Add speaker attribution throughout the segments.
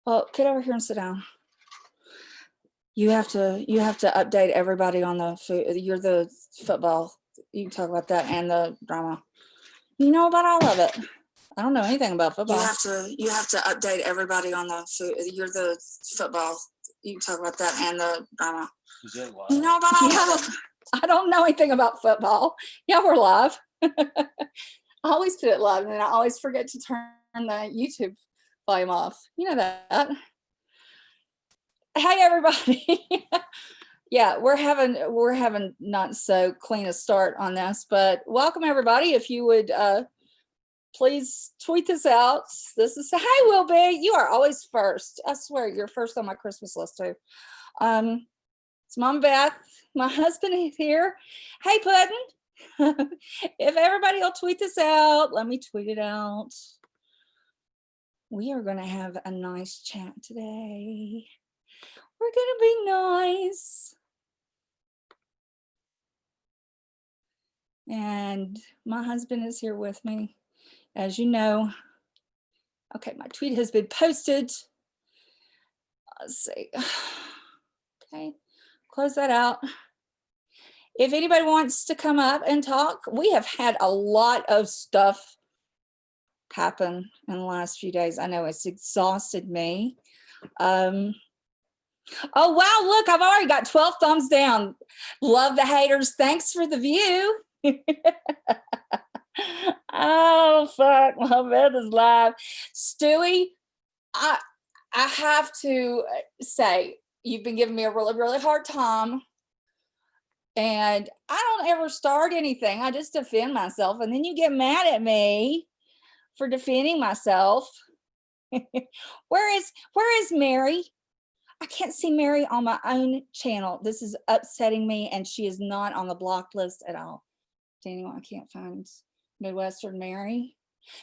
Speaker 1: Well, get over here and sit down. You have to update everybody on the food. You're the football. You can talk about that and the drama. You know about all of it. I don't know anything about football. You have to update everybody on the food. You're the football. You can talk about that and the drama. You know about all of it. I don't know anything about football. Yeah, we're live. I always put it live, and I always forget to turn the YouTube volume off. You know that. Hey, everybody. Yeah, we're having not so clean a start on this, but welcome everybody. If you would please tweet this out. This is, hey, Will B, you are always first. I swear you're first on my Christmas list too. It's Mom Beth, my husband is here. Hey, Puddin'. If everybody will tweet this out, let me tweet it out. We are going to have a nice chat today. We're going to be nice. And my husband is here with me, as you know. Okay, my tweet has been posted. Let's see. Okay, close that out. If anybody wants to come up and talk, we have had a lot of stuff happen in the last few days. I know it's exhausted me. Oh, wow, look, I've already got 12 thumbs down. Love the haters. Thanks for the view. Oh, fuck, my bed is live. Stewie, I have to say, you've been giving me a really, really hard time. And I don't ever start anything. I just defend myself. And then you get mad at me for defending myself. Where is Mary? I can't see Mary on my own channel. This is upsetting me, and she is not on the blocked list at all. Daniel, I can't find Midwestern Mary.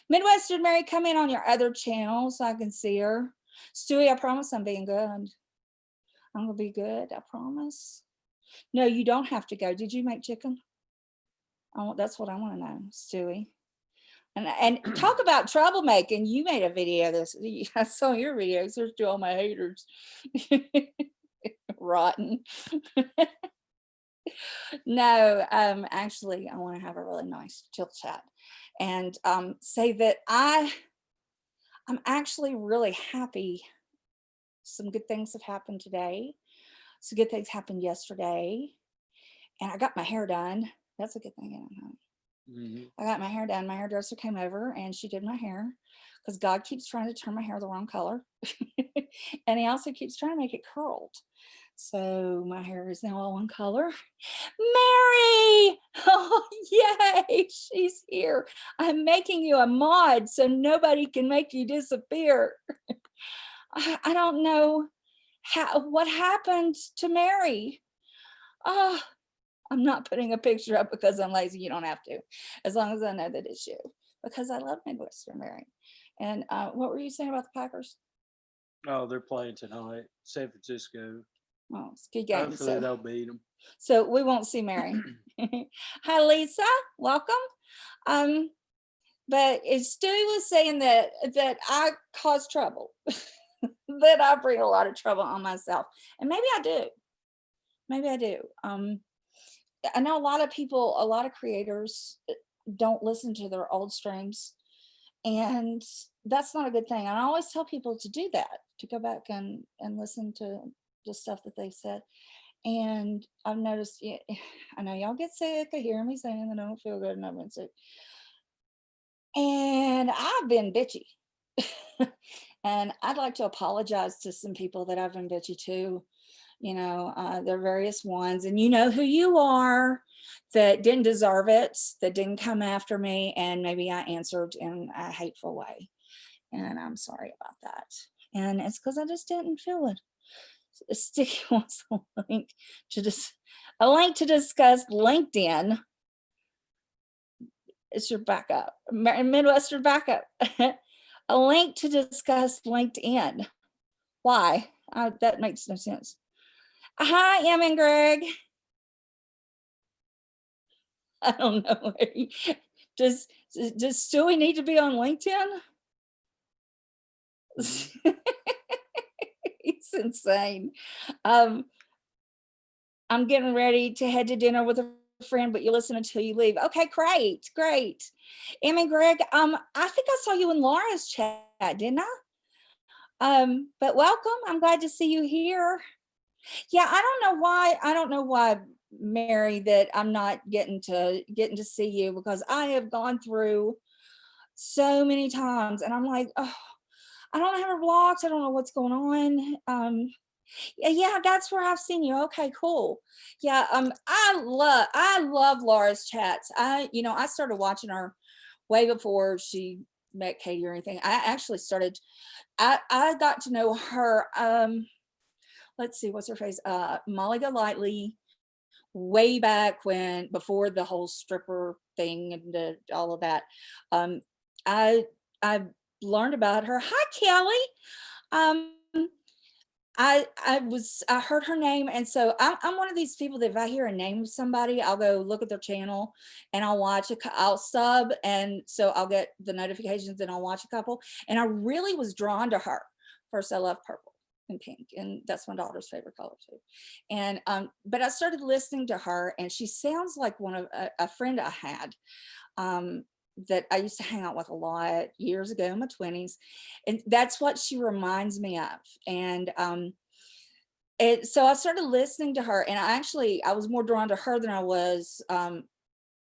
Speaker 1: Midwestern Mary, come in on your other channel so I can see her. Stewie, I promise I'm being good. I'm gonna be good, I promise. No, you don't have to go. Did you make chicken? Oh, that's what I want to know, Stewie. And talk about troublemaking. You made a video this. I saw your videos. There's to all my haters. Rotten. No, actually, I want to have a really nice chill chat and say that I'm actually really happy. Some good things have happened today. Some good things happened yesterday. And I got my hair done. That's a good thing. I got my hair done. My hairdresser came over and she did my hair because God keeps trying to turn my hair the wrong color. And he also keeps trying to make it curled. So my hair is now all one color. Mary! Oh, yay! She's here. I'm making you a mod so nobody can make you disappear. I don't know what happened to Mary. Oh, I'm not putting a picture up because I'm lazy. You don't have to, as long as I know that it's you, because I love Midwestern Mary. And what were you saying about the Packers?
Speaker 2: Oh, they're playing tonight, San Francisco.
Speaker 1: Oh, it's a good game.
Speaker 2: Hopefully they'll beat them.
Speaker 1: So we won't see Mary. Hi, Lisa. Welcome. But Stewie was saying that I cause trouble, that I bring a lot of trouble on myself, and maybe I do. Maybe I do. I know a lot of people, a lot of creators don't listen to their old streams, and that's not a good thing. And I always tell people to do that, to go back and listen to the stuff that they've said. And I've noticed, I know y'all get sick of hearing me saying that I don't feel good and I've been sick. And I've been bitchy. And I'd like to apologize to some people that I've been bitchy to. You know, there are various ones, and you know who you are, that didn't deserve it, that didn't come after me, and maybe I answered in a hateful way. And I'm sorry about that. And it's because I just didn't feel it. Sticky wants a link to discuss LinkedIn. It's your backup, Midwestern backup. A link to discuss LinkedIn. Why? That makes no sense. Hi, Em and Greg. I don't know. Does Stewie need to be on LinkedIn? insane. Um, I'm getting ready to head to dinner with a friend, but you listen until you leave. Okay, great, great. Emmy, Greg, I think I saw you in Laura's chat, didn't I? But welcome. I'm glad to see you here. Yeah, I don't know why, Mary, that I'm not getting to see you, because I have gone through so many times and I'm like, oh, I don't have her blocked. I don't know what's going on. Yeah, that's where I've seen you. Okay, cool. Yeah, I love Laura's chats. I started watching her way before she met Katie or anything. I actually started, I got to know her, let's see, what's her face? Molly Golightly, way back when, before the whole stripper thing and all of that. Um, I I learned about her. Hi, Kelly. Um, I heard her name, and so I'm one of these people that if I hear a name of somebody, I'll go look at their channel and I'll watch I'll sub, and so I'll get the notifications and I'll watch a couple. And I really was drawn to her. First, I love purple and pink, and that's my daughter's favorite color too. And but I started listening to her, and she sounds like one of a friend I had. Um, that I used to hang out with a lot years ago in my 20s. And that's what she reminds me of. And so I started listening to her, and I was more drawn to her than I was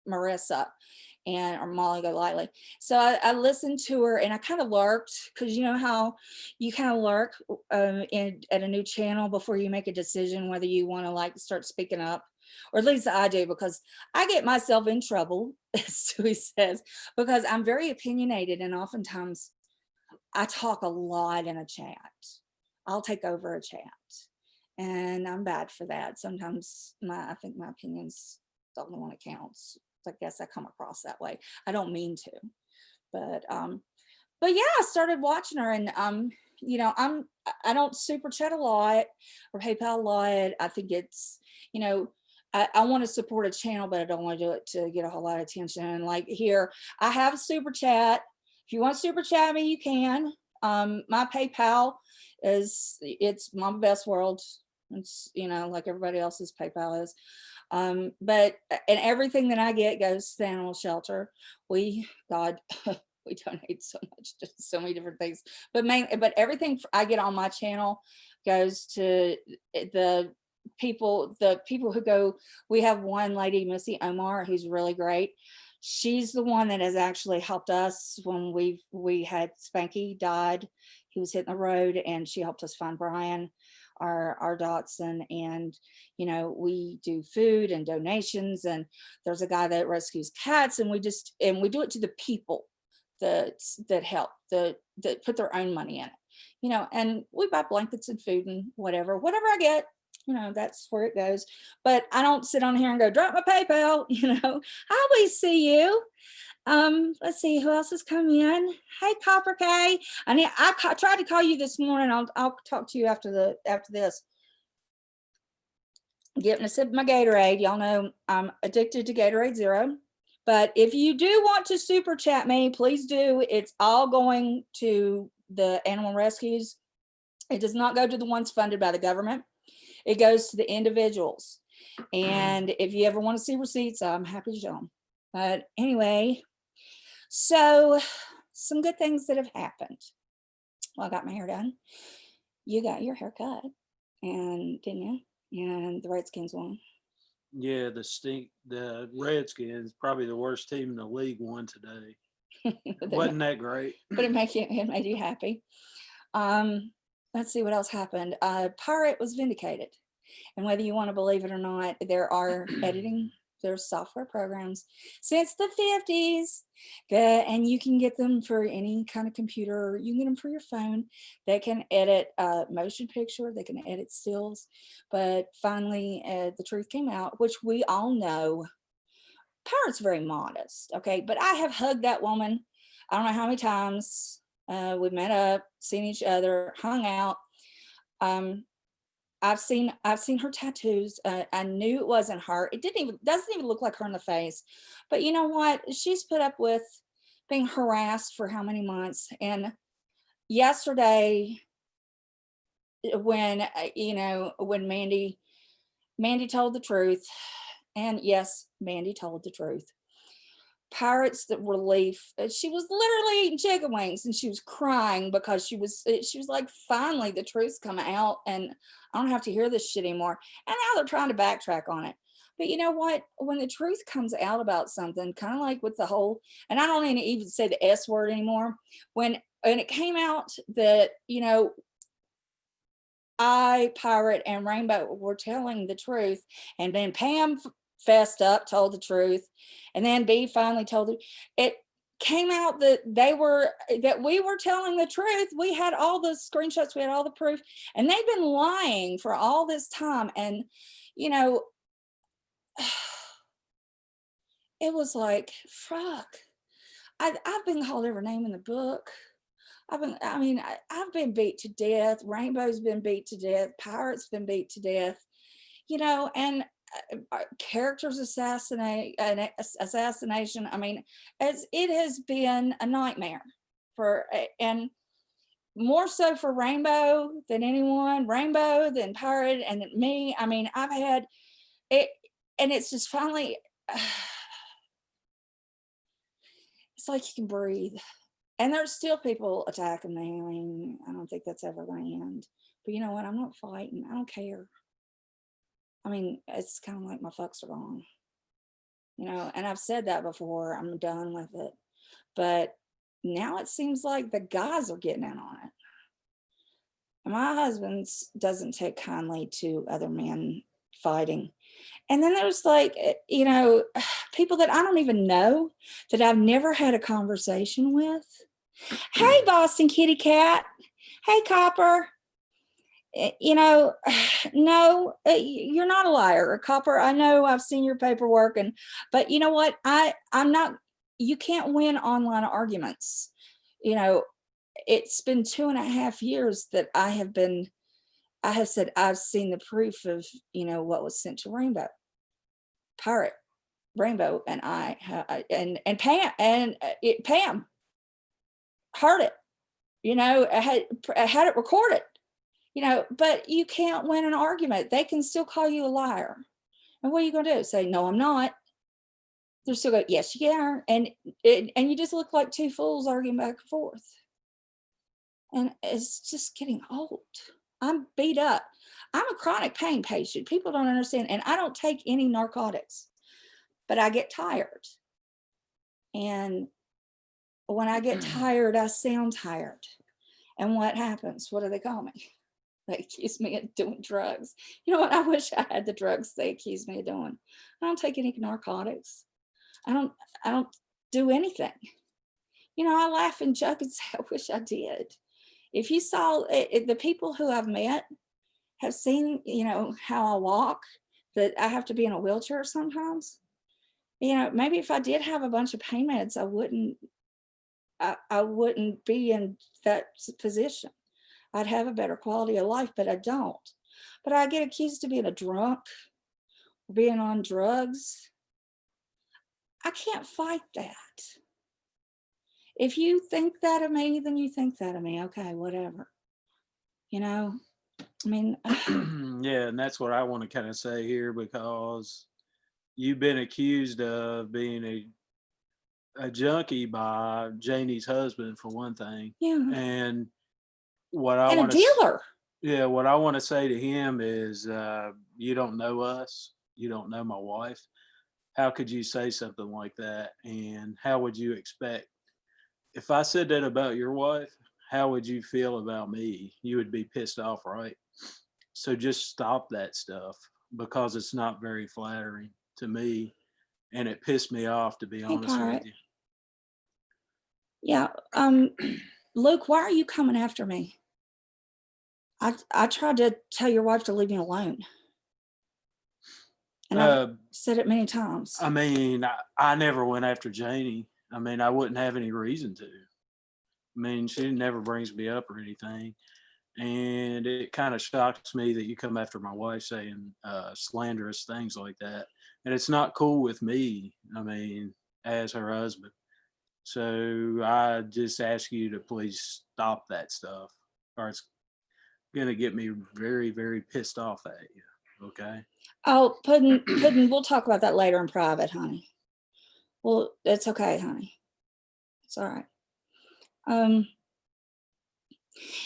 Speaker 1: Marissa or Molly Golightly. So I listened to her, and I kind of lurked, because you know how you kind of lurk at a new channel before you make a decision whether you want to like start speaking up, or at least I do, because I get myself in trouble, as Stewie says, because I'm very opinionated, and oftentimes I talk a lot in a chat. I'll take over a chat, and I'm bad for that. Sometimes I think my opinion's the only one that counts. I guess I come across that way. I don't mean to, but yeah, I started watching her, and I don't super chat a lot or PayPal a lot. I think it's, I want to support a channel, but I don't want to do it to get a whole lot of attention. Like here, I have a super chat. If you want to super chat me, you can. My PayPal it's Mama Best World. It's, like everybody else's PayPal is. But and everything that I get goes to the animal shelter. God, we donate so much to so many different things, but everything I get on my channel goes to the people who go. We have one lady, Missy Omar, who's really great. She's the one that has actually helped us when we had Spanky died. He was hitting the road, and she helped us find Brian, our Dotson. And we do food and donations, and there's a guy that rescues cats, and we do it to the people that help, that put their own money in it, and we buy blankets and food and whatever I get, that's where it goes. But I don't sit on here and go drop my PayPal. I always see you. Let's see who else has come in. Hey, Copper K. I tried to call you this morning. I'll talk to you after this. Getting a sip of my Gatorade. Y'all know I'm addicted to Gatorade Zero. But if you do want to super chat me, please do. It's all going to the animal rescues. It does not go to the ones funded by the government. It goes to the individuals. And if you ever want to see receipts, I'm happy to show them. But anyway, so some good things that have happened. Well, I got my hair done. You got your hair cut, and didn't you? And the Redskins won.
Speaker 2: Yeah, the Redskins, probably the worst team in the league, won today. Wasn't that great?
Speaker 1: But it made you happy. Let's see what else happened. Pirate was vindicated. And whether you want to believe it or not, there are there's software programs since the 50s and you can get them for any kind of computer. You can get them for your phone. They can edit motion picture. They can edit stills. But finally, the truth came out, which we all know. Pirate's very modest, okay? But I have hugged that woman I don't know how many times. We met up, seen each other, hung out. I've seen her tattoos. I knew it wasn't her. It doesn't even look like her in the face. But you know what? She's put up with being harassed for how many months? And yesterday, when when Mandy told the truth, and yes, Mandy told the truth. Pirates that relief. She was literally eating chicken wings, and she was crying because she was like, finally the truth's coming out, and I don't have to hear this shit anymore. And now they're trying to backtrack on it. But you know what? When the truth comes out about something, kind of like with the whole, and I don't even say the S word anymore. When it came out that I, Pirate, and Rainbow were telling the truth, and then Pam fessed up, told the truth, and then B finally told it. Came out that we were telling the truth. We had all the screenshots, we had all the proof, and they've been lying for all this time. And you know, it was like, fuck. I've been called every name in the book. I've been beat to death. Rainbow's been beat to death. Pirate's been beat to death. And characters assassination. I mean, as it has been a nightmare and more so for Rainbow than anyone. Rainbow than Pirate and me. I mean, I've had it, and it's just finally. It's like you can breathe. And there's still people attacking me. I mean, I don't think that's ever going to end. But you know what? I'm not fighting. I don't care. I mean, it's kind of like my fucks are gone. And I've said that before. I'm done with it. But now it seems like the guys are getting in on it. And my husband doesn't take kindly to other men fighting. And then there's people that I don't even know, that I've never had a conversation with. Hey, Boston kitty cat. Hey, Copper. No, you're not a liar, Copper. I know, I've seen your paperwork, but you know what? I'm not. You can't win online arguments. It's been 2.5 years that I have said I've seen the proof of what was sent to Rainbow, Pirate, Rainbow, and and Pam heard it. I had it recorded. But you can't win an argument. They can still call you a liar. And what are you going to do? Say, no, I'm not. They're still going, yes, you are. And you just look like two fools arguing back and forth. And it's just getting old. I'm beat up. I'm a chronic pain patient. People don't understand. And I don't take any narcotics, but I get tired. And when I get tired, I sound tired. And what happens? What do they call me? They accuse me of doing drugs. You know what? I wish I had the drugs they accuse me of doing. I don't take any narcotics. I don't do anything. I laugh and joke and say, I wish I did. If you saw the people who I've met have seen, how I walk, that I have to be in a wheelchair sometimes. Maybe if I did have a bunch of pain meds, I wouldn't be in that position. I'd have a better quality of life, but I don't. But I get accused of being a drunk, being on drugs. I can't fight that. If you think that of me, then you think that of me. Okay, whatever. I mean.
Speaker 2: Yeah, and that's what I want to kind of say here, because you've been accused of being a junkie by Janie's husband, for one thing.
Speaker 1: Yeah.
Speaker 2: And what I
Speaker 1: and
Speaker 2: want
Speaker 1: a dealer.
Speaker 2: Yeah, what I want to say to him is, you don't know us. You don't know my wife. How could you say something like that? And how would you expect, if I said that about your wife, how would you feel about me? You would be pissed off, right? So just stop that stuff, because it's not very flattering to me, and it pissed me off, to be honest with you.
Speaker 1: Yeah. Luke, why are you coming after me? I tried to tell your wife to leave me alone. And I've said it many times.
Speaker 2: I mean, I never went after Janie. I mean, I wouldn't have any reason to. I mean, she never brings me up or anything. And it kind of shocks me that you come after my wife saying slanderous things like that. And it's not cool with me, I mean, as her husband. So I just ask you to please stop that stuff. Or gonna get me very, very pissed off at you. Okay.
Speaker 1: Oh, pudding, we'll talk about that later in private, honey. Well, it's okay, honey. It's all right. Um,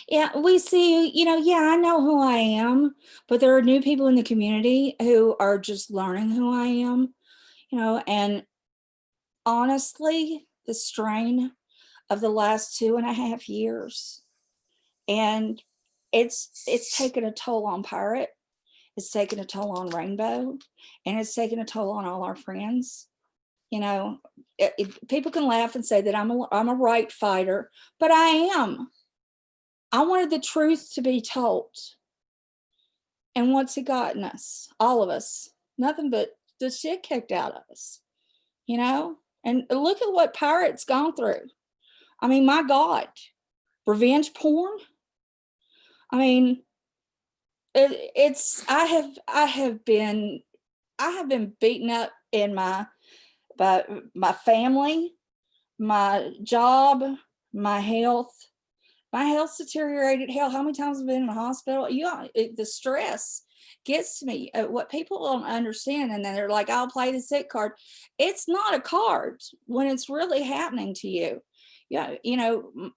Speaker 1: yeah, we see, yeah, I know who I am, but there are new people in the community who are just learning who I am, and honestly, the strain of the last 2.5 years, and it's taken a toll on Pirate, it's taken a toll on Rainbow, and it's taken a toll on all our friends. You know, people can laugh and say that I'm a right fighter, but I am. I wanted the truth to be told. And what's it gotten us? All of us. Nothing but the shit kicked out of us, you know? And look at what Pirate's gone through. I mean, my God, revenge porn. I mean, it's I have been beaten up in my family, my job, my health. My health's deteriorated. Hell, how many times have I been in the hospital? The stress gets to me. What people don't understand, and then they're like, "I'll play the sick card." It's not a card when it's really happening to you. Yeah,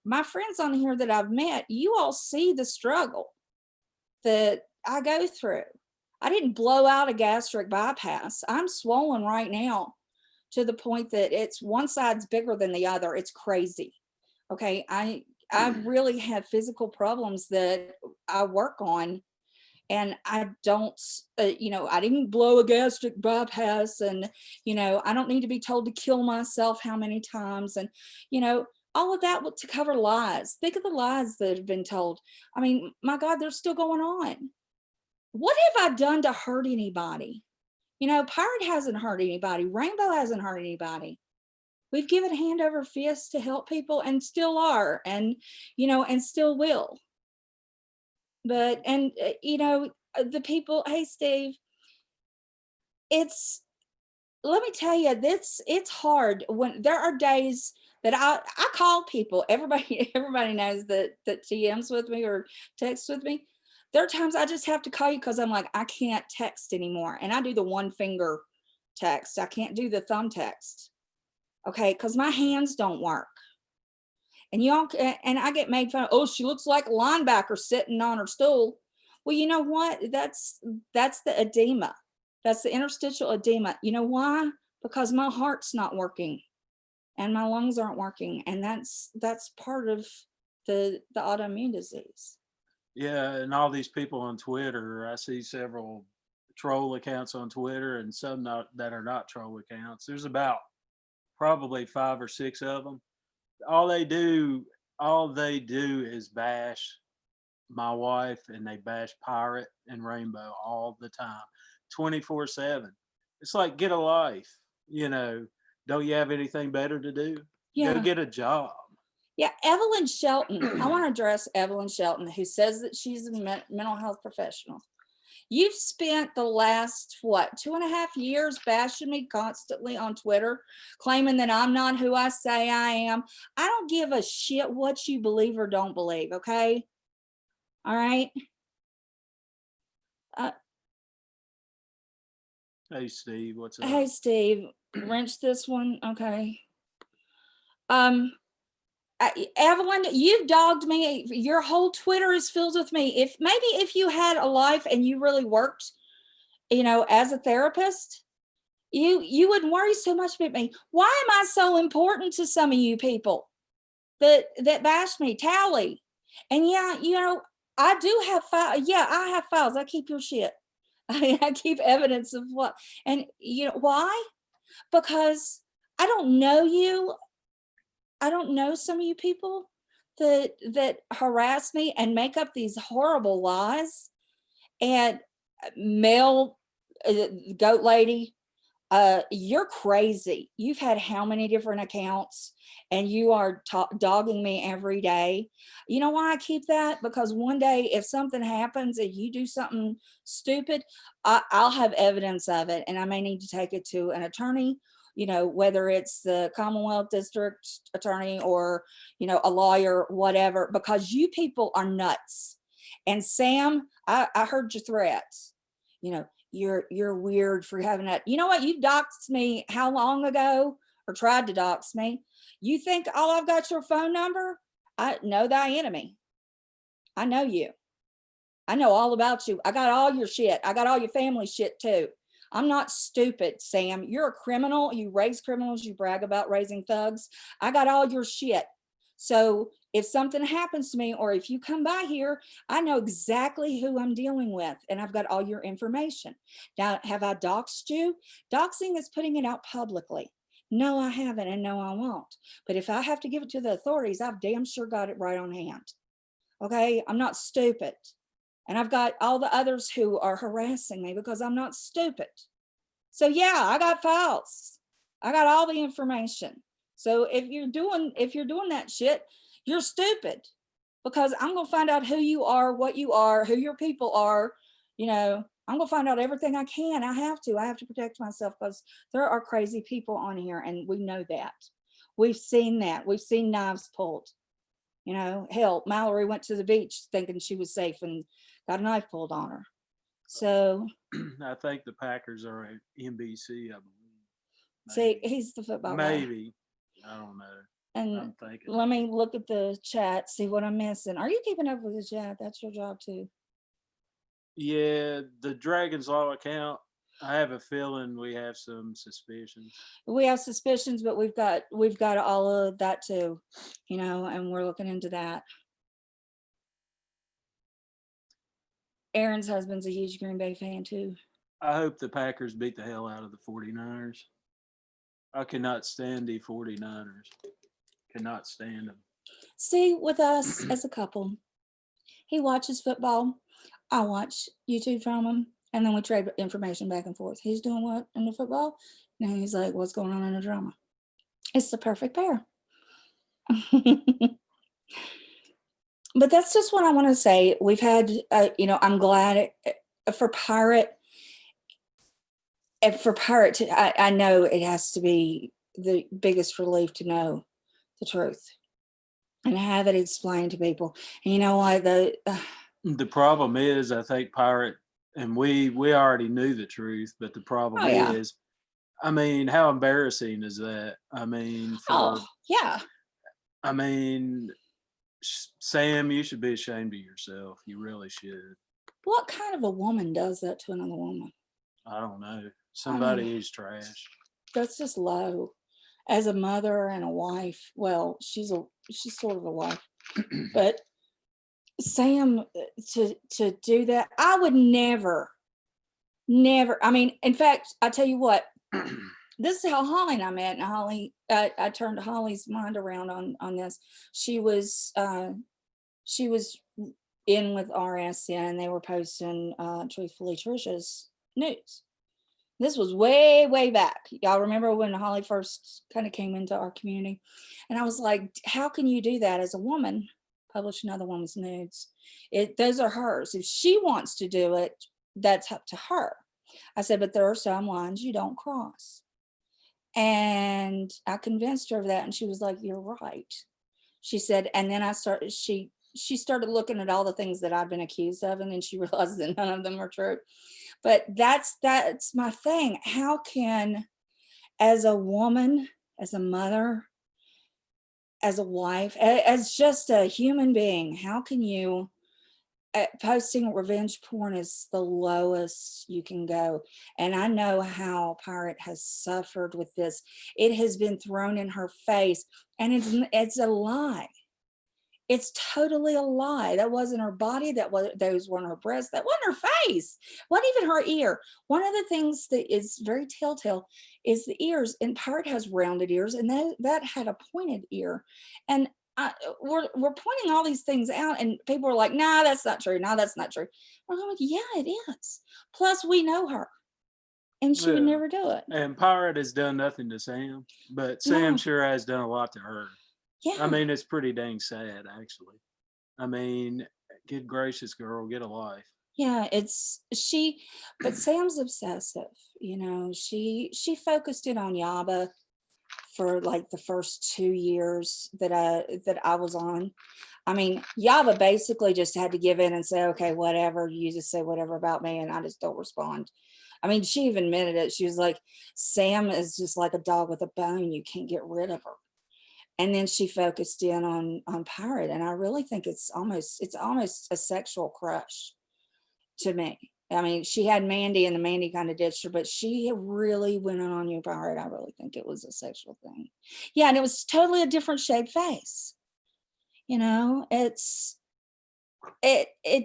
Speaker 1: my friends on here that I've met, you all see the struggle that I go through. I didn't blow out a gastric bypass. I'm swollen right now to the point that it's one side's bigger than the other. It's crazy. Okay. I really have physical problems that I work on, and I don't, I didn't blow a gastric bypass, and, I don't need to be told to kill myself how many times. And, all of that to cover lies. Think of the lies that have been told. I mean, my God, they're still going on. What have I done to hurt anybody? Pirate hasn't hurt anybody. Rainbow hasn't hurt anybody. We've given hand over fist to help people, and still are, and still will. But, the people, hey, Steve, let me tell you, it's hard when there are days that I call people. Everybody knows that TMs with me or texts with me. There are times I just have to call you because I'm like, I can't text anymore. And I do the one finger text. I can't do the thumb text. Okay, because my hands don't work. And I get made fun of. Oh, she looks like a linebacker sitting on her stool. Well, you know what? That's the edema. That's the interstitial edema. You know why? Because my heart's not working and my lungs aren't working. And that's part of the autoimmune disease.
Speaker 2: Yeah, and all these people on Twitter, I see several troll accounts on Twitter and some that are not troll accounts. There's about probably 5 or 6 of them. All they do, all they do is bash my wife, and they bash Pirate and Rainbow all the time, 24/7. It's like, get a life, you know. Don't you have anything better to do? Go
Speaker 1: Yeah.
Speaker 2: get a job.
Speaker 1: Yeah. Evelyn Shelton. I want to address Evelyn Shelton, who says that she's a mental health professional. You've spent the last, 2.5 years bashing me constantly on Twitter, claiming that I'm not who I say I am. I don't give a shit what you believe or don't believe, okay? All right?
Speaker 2: Hey, Steve, what's up?
Speaker 1: Hey, Steve, wrench this one, okay? Evelyn, you've dogged me. Your whole Twitter is filled with me. If you had a life and you really worked, as a therapist, you wouldn't worry so much about me. Why am I so important to some of you people that bash me? Tally. And yeah, I do have files. Yeah, I have files. I keep your shit. I keep evidence of what. And why? Because I don't know you. I don't know some of you people that harass me and make up these horrible lies. And Mel, goat lady, you're crazy. You've had how many different accounts, and you are dogging me every day. You know why I keep that? Because one day if something happens and you do something stupid, I'll have evidence of it, and I may need to take it to an attorney, whether it's the Commonwealth District Attorney or, a lawyer, whatever, because you people are nuts. And Sam, I heard your threats. You know, you're weird for having that. You know what? You doxed me how long ago, or tried to dox me. You think all I've got your phone number? I know thy enemy. I know you. I know all about you. I got all your shit. I got all your family shit too. I'm not stupid, Sam. You're a criminal. You raise criminals. You brag about raising thugs. I got all your shit. So if something happens to me, or if you come by here, I know exactly who I'm dealing with, and I've got all your information. Now, have I doxed you? Doxing is putting it out publicly. No, I haven't, and no, I won't. But if I have to give it to the authorities, I've damn sure got it right on hand. Okay, I'm not stupid. And I've got all the others who are harassing me because I'm not stupid. So yeah, I got files. I got all the information. So if you're doing that shit, you're stupid, because I'm gonna find out who you are, what you are, who your people are. You know, I'm gonna find out everything I can. I have to protect myself, because there are crazy people on here, and we know that. We've seen that. We've seen knives pulled. You know, hell, Mallory went to the beach thinking she was safe and got a knife pulled on her. So
Speaker 2: I think the Packers are at NBC, I believe.
Speaker 1: see, he's the football guy.
Speaker 2: Maybe. I don't know.
Speaker 1: And
Speaker 2: I'm thinking.
Speaker 1: let me look at the chat, see what I'm missing. Are you keeping up with the chat? That's your job too.
Speaker 2: Yeah, the Dragon's Law account. I have a feeling we have some suspicions.
Speaker 1: We have suspicions, but we've got all of that too, you know, and we're looking into that. Aaron's husband's a huge Green Bay fan too.
Speaker 2: I hope the Packers beat the hell out of the 49ers. I cannot stand the 49ers. Cannot stand them.
Speaker 1: See, with us as a couple, he watches football. I watch YouTube from him, and then we trade information back and forth. He's doing what in the football? And he's like, what's going on in the drama? It's the perfect pair. But that's just what I want to say. We've had, you know, I'm glad for Pirate. For Pirate, I know it has to be the biggest relief to know the truth and have it explained to people. And you know what?
Speaker 2: The problem is, I think Pirate, and we already knew the truth, but the problem is, I mean, how embarrassing is that? I mean,
Speaker 1: yeah.
Speaker 2: I mean, Sam, you should be ashamed of yourself. You really should.
Speaker 1: What kind of a woman does that to another woman?
Speaker 2: I don't know. Somebody is trash.
Speaker 1: That's just low. As a mother and a wife, well, she's sort of a wife, but Sam, to do that, I would never. I mean, in fact, I tell you what, this is how Holly and I met. And Holly, I turned Holly's mind around on this. She was in with RSN, and they were posting Truthfully Trisha's news. This was way, way back. Y'all remember when Holly first kind of came into our community? And I was like, how can you do that as a woman? Publish another woman's nudes. Those are hers. If she wants to do it, that's up to her. I said, but there are some lines you don't cross. And I convinced her of that, and she was like, you're right. She said, and then she started looking at all the things that I've been accused of, and then she realized that none of them were true. But that's my thing. How can, as a woman, as a mother, as a wife, as just a human being, how can you, posting revenge porn is the lowest you can go. And I know how Pirate has suffered with this. It has been thrown in her face, and it's a lie. It's totally a lie. That wasn't her body. Those weren't her breasts. That wasn't her face. Wasn't even her ear. One of the things that is very telltale is the ears. And Pirate has rounded ears, and that had a pointed ear. And we're pointing all these things out, and people are like, "Nah, that's not true. No, that's not true." We're like, "Yeah, it is." Plus, we know her, and she would never do it.
Speaker 2: And Pirate has done nothing to Sam, but Sam sure has done a lot to her.
Speaker 1: Yeah.
Speaker 2: I mean, it's pretty dang sad, actually. I mean, good gracious, girl, get a life.
Speaker 1: Yeah, but Sam's obsessive, you know. She focused it on Yaba, for like the first 2 years that I was on. I mean, Yava basically just had to give in and say, okay, whatever, you just say whatever about me, and I just don't respond. I mean, she even admitted it. She was like, Sam is just like a dog with a bone. You can't get rid of her. And then she focused in on Pirate, and I really think it's almost a sexual crush to me. I mean, she had Mandy, and the Mandy kind of ditched her, but she really went in on you, Pirate. I really think it was a sexual thing. Yeah, and it was totally a different shaped face. It's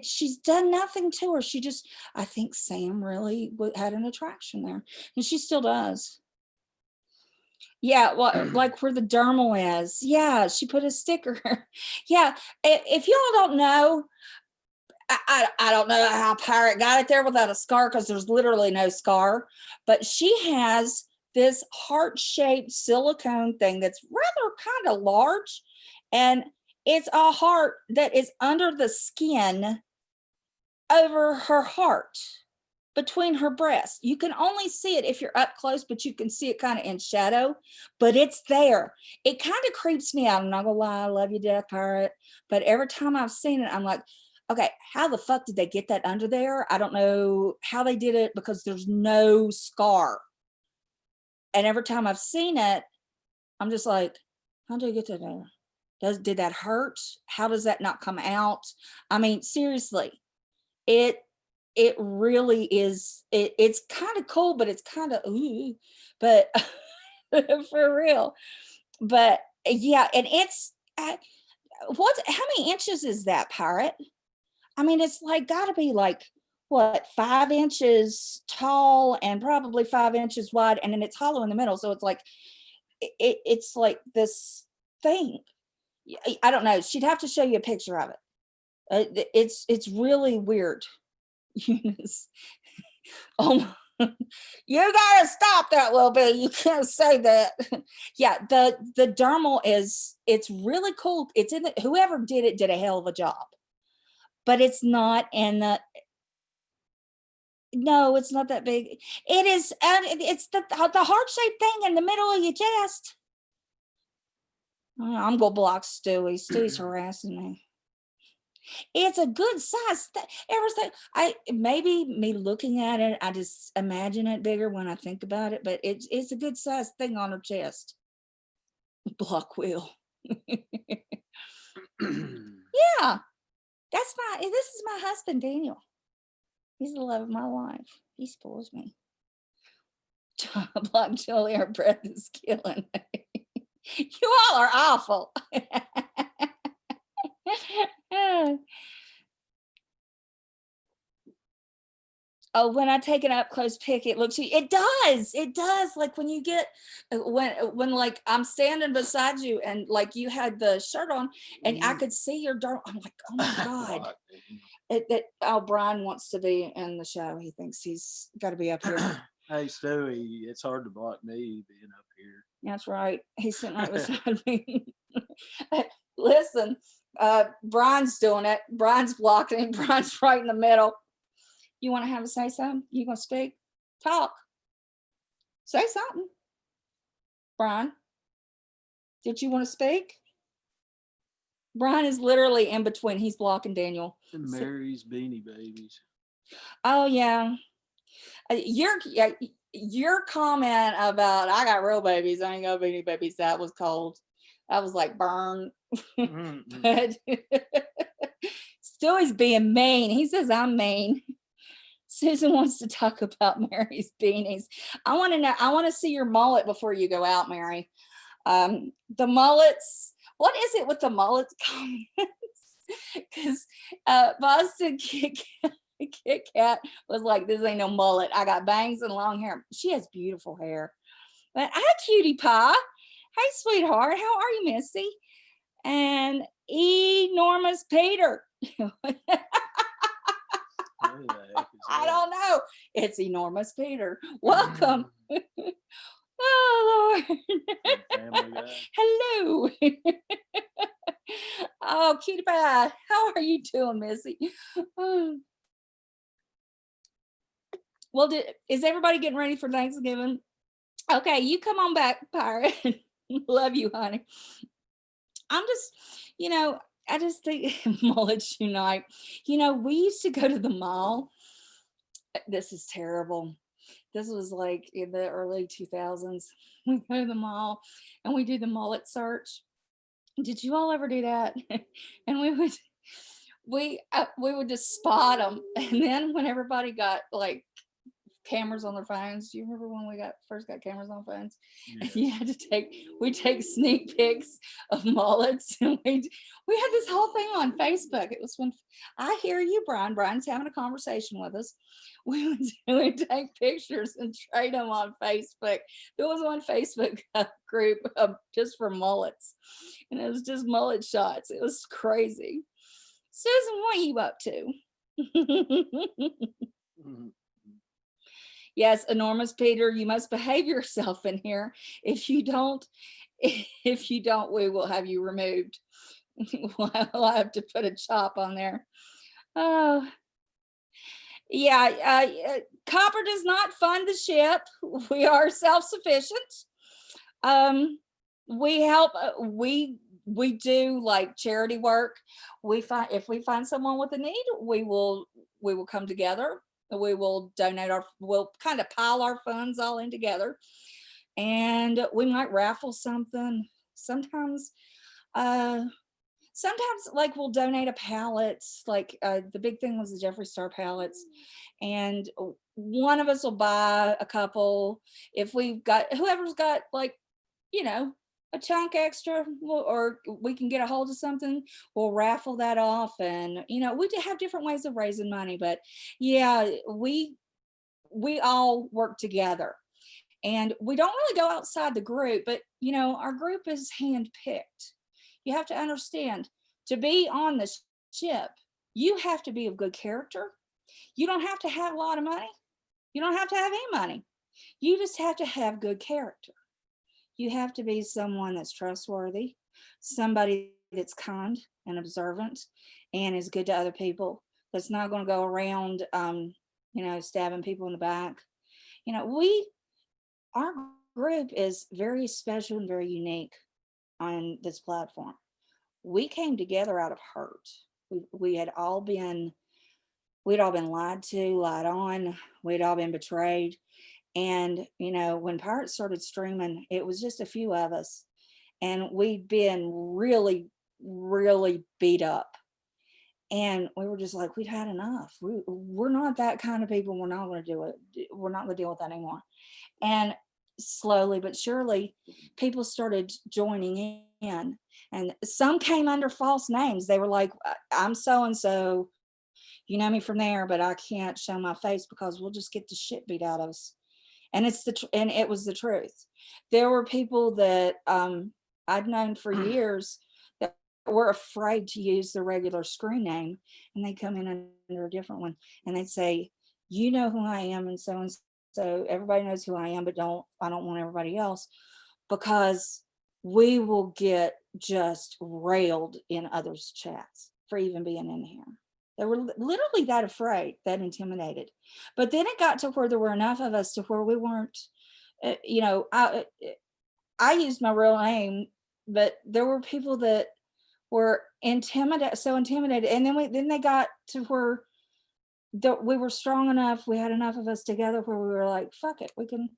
Speaker 1: she's done nothing to her. She just, I think Sam really had an attraction there, and she still does. Yeah, well, like where the dermal is. Yeah, she put a sticker. Yeah, if y'all don't know, I don't know how Pirate got it there without a scar, because there's literally no scar, but she has this heart-shaped silicone thing that's rather kind of large, and it's a heart that is under the skin over her heart, between her breasts. You can only see it if you're up close, but you can see it kind of in shadow, but it's there. It kind of creeps me out. I'm not gonna lie, I love you, Death Pirate. But every time I've seen it, I'm like, okay, how the fuck did they get that under there? I don't know how they did it, because there's no scar. And every time I've seen it, I'm just like, how did they get that there? Did that hurt? How does that not come out? I mean, seriously, it really is. It's kind of cool, but it's kind of ooh, but for real. But yeah, and it's how many inches is that, Pirate? I mean, it's like got to be like what, 5 inches tall and probably 5 inches wide, and then it's hollow in the middle, so it's like it's like this thing. I don't know. She'd have to show you a picture of it. It's really weird. Eunice. Oh, you gotta stop that little bit. You can't say that. Yeah, the dermal it's really cool. It's in the, whoever did a hell of a job. But it's not in the, no, it's not that big. It is, and it's the heart-shaped thing in the middle of your chest. I'm gonna block Stewie. Stewie's harassing me. It's a good size. Everything. Maybe me looking at it, I just imagine it bigger when I think about it. But it's a good size thing on her chest. Block Will. Yeah, this is my husband, Daniel. He's the love of my life. He spoils me. Block Julie, our breath is killing me. You all are awful. Oh, when I take an up close pic, it looks, it does. Like when you get, when like I'm standing beside you and like you had the shirt on and I could see your dark, I'm like, oh my God. Brian wants to be in the show. He thinks he's got to be up here.
Speaker 2: Hey, Stewie, it's hard to block me being up here.
Speaker 1: That's right. He's sitting right beside me. Listen, Brian's doing it. Brian's blocking him. Brian's right in the middle. You want to have a say something? You gonna speak? Talk. Say something. Brian, did you want to speak? Brian is literally in between. He's blocking Daniel.
Speaker 2: And Mary's Beanie Babies.
Speaker 1: Oh yeah. Your comment about I got real babies, I ain't got Beanie Babies, that was cold. That was like burn. But Stewie's being mean. He says I'm mean. Susan wants to talk about Mary's beanies. I want to know, I want to see your mullet before you go out, Mary. The mullets, what is it with the mullets comments? Because Boston Kit Kat was like, this ain't no mullet. I got bangs and long hair. She has beautiful hair. But hi, cutie pie. Hey, sweetheart. How are you, Missy? And enormous Peter. I don't know. It's enormous Peter. Welcome. Oh Lord. Hello. Oh, cutie pie. How are you doing, Missy? Well, is everybody getting ready for Thanksgiving? Okay, you come on back, Pirate. Love you, honey. I'm just, you know, I just think mullets unite. We used to go to the mall. This is terrible. This was like in the early 2000s. We go to the mall and we do the mullet search. Did you all ever do that? And we would just spot them, and then when everybody got like cameras on their phones. Do you remember when we first got cameras on phones? And you
Speaker 2: Yes.
Speaker 1: had to we take sneak pics of mullets, and we had this whole thing on Facebook. It was when I hear you, Brian. Brian's having a conversation with us. We would take pictures and trade them on Facebook. There was one Facebook group just for mullets, and it was just mullet shots. It was crazy. Susan, what are you up to?
Speaker 2: Mhm.
Speaker 1: Yes, enormous Peter, you must behave yourself in here. If you don't, if you don't, we will have you removed. We'll have to put a chop on there. Oh, yeah. Copper does not fund the ship. We are self-sufficient. Um, we help. We do like charity work. If we find someone with a need, we will come together. We will donate we'll kind of pile our funds all in together, and we might raffle something. Sometimes, uh, sometimes like we'll donate a pallet. Like the big thing was the Jeffree Star pallets, and one of us will buy a couple. If we've got whoever's got like, you know, a chunk extra, or we can get a hold of something, we'll raffle that off. And we do have different ways of raising money, but yeah, we all work together, and we don't really go outside the group. But our group is handpicked. You have to understand, to be on the ship, you have to be of good character. You don't have to have a lot of money. You don't have to have any money. You just have to have good character. You have to be someone that's trustworthy, somebody that's kind and observant and is good to other people, that's not going to go around stabbing people in the back. We our group is very special and very unique on this platform. We came together out of hurt. We had all been we'd all been lied to, lied on, we'd all been betrayed. And, when Pirates started streaming, it was just a few of us. And we'd been really, really beat up. And we were just like, we'd had enough. We're not that kind of people. We're not going to do it. We're not going to deal with that anymore. And slowly but surely, people started joining in. And some came under false names. They were like, I'm so and so. You know me from there, but I can't show my face because we'll just get the shit beat out of us. And it was the truth. There were people that I'd known for years that were afraid to use the regular screen name, and they come in under a different one, and they'd say, "You know who I am," and so everybody knows who I am, but I don't want everybody else, because we will get just railed in others' chats for even being in here. They were literally that afraid, that intimidated. But then it got to where there were enough of us to where we weren't, I used my real name, but there were people that were so intimidated. And then they got to where we were strong enough. We had enough of us together where we were like, fuck it, we can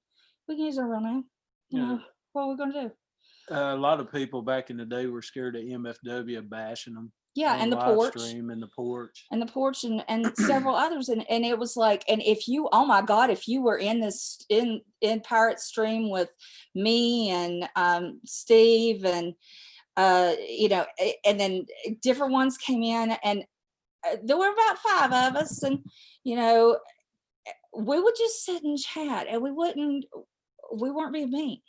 Speaker 1: use our real name.
Speaker 2: Yeah.
Speaker 1: What are we gonna do?
Speaker 2: A lot of people back in the day were scared of MFW bashing them
Speaker 1: Yeah,
Speaker 2: on
Speaker 1: and the
Speaker 2: live
Speaker 1: porch.
Speaker 2: stream and the porch.
Speaker 1: And several others, and it was like, and if you, oh my god, if you were in this in Pirate Stream with me and Steve and and then different ones came in, and there were about 5 of us, and we would just sit and chat, and we weren't being mean.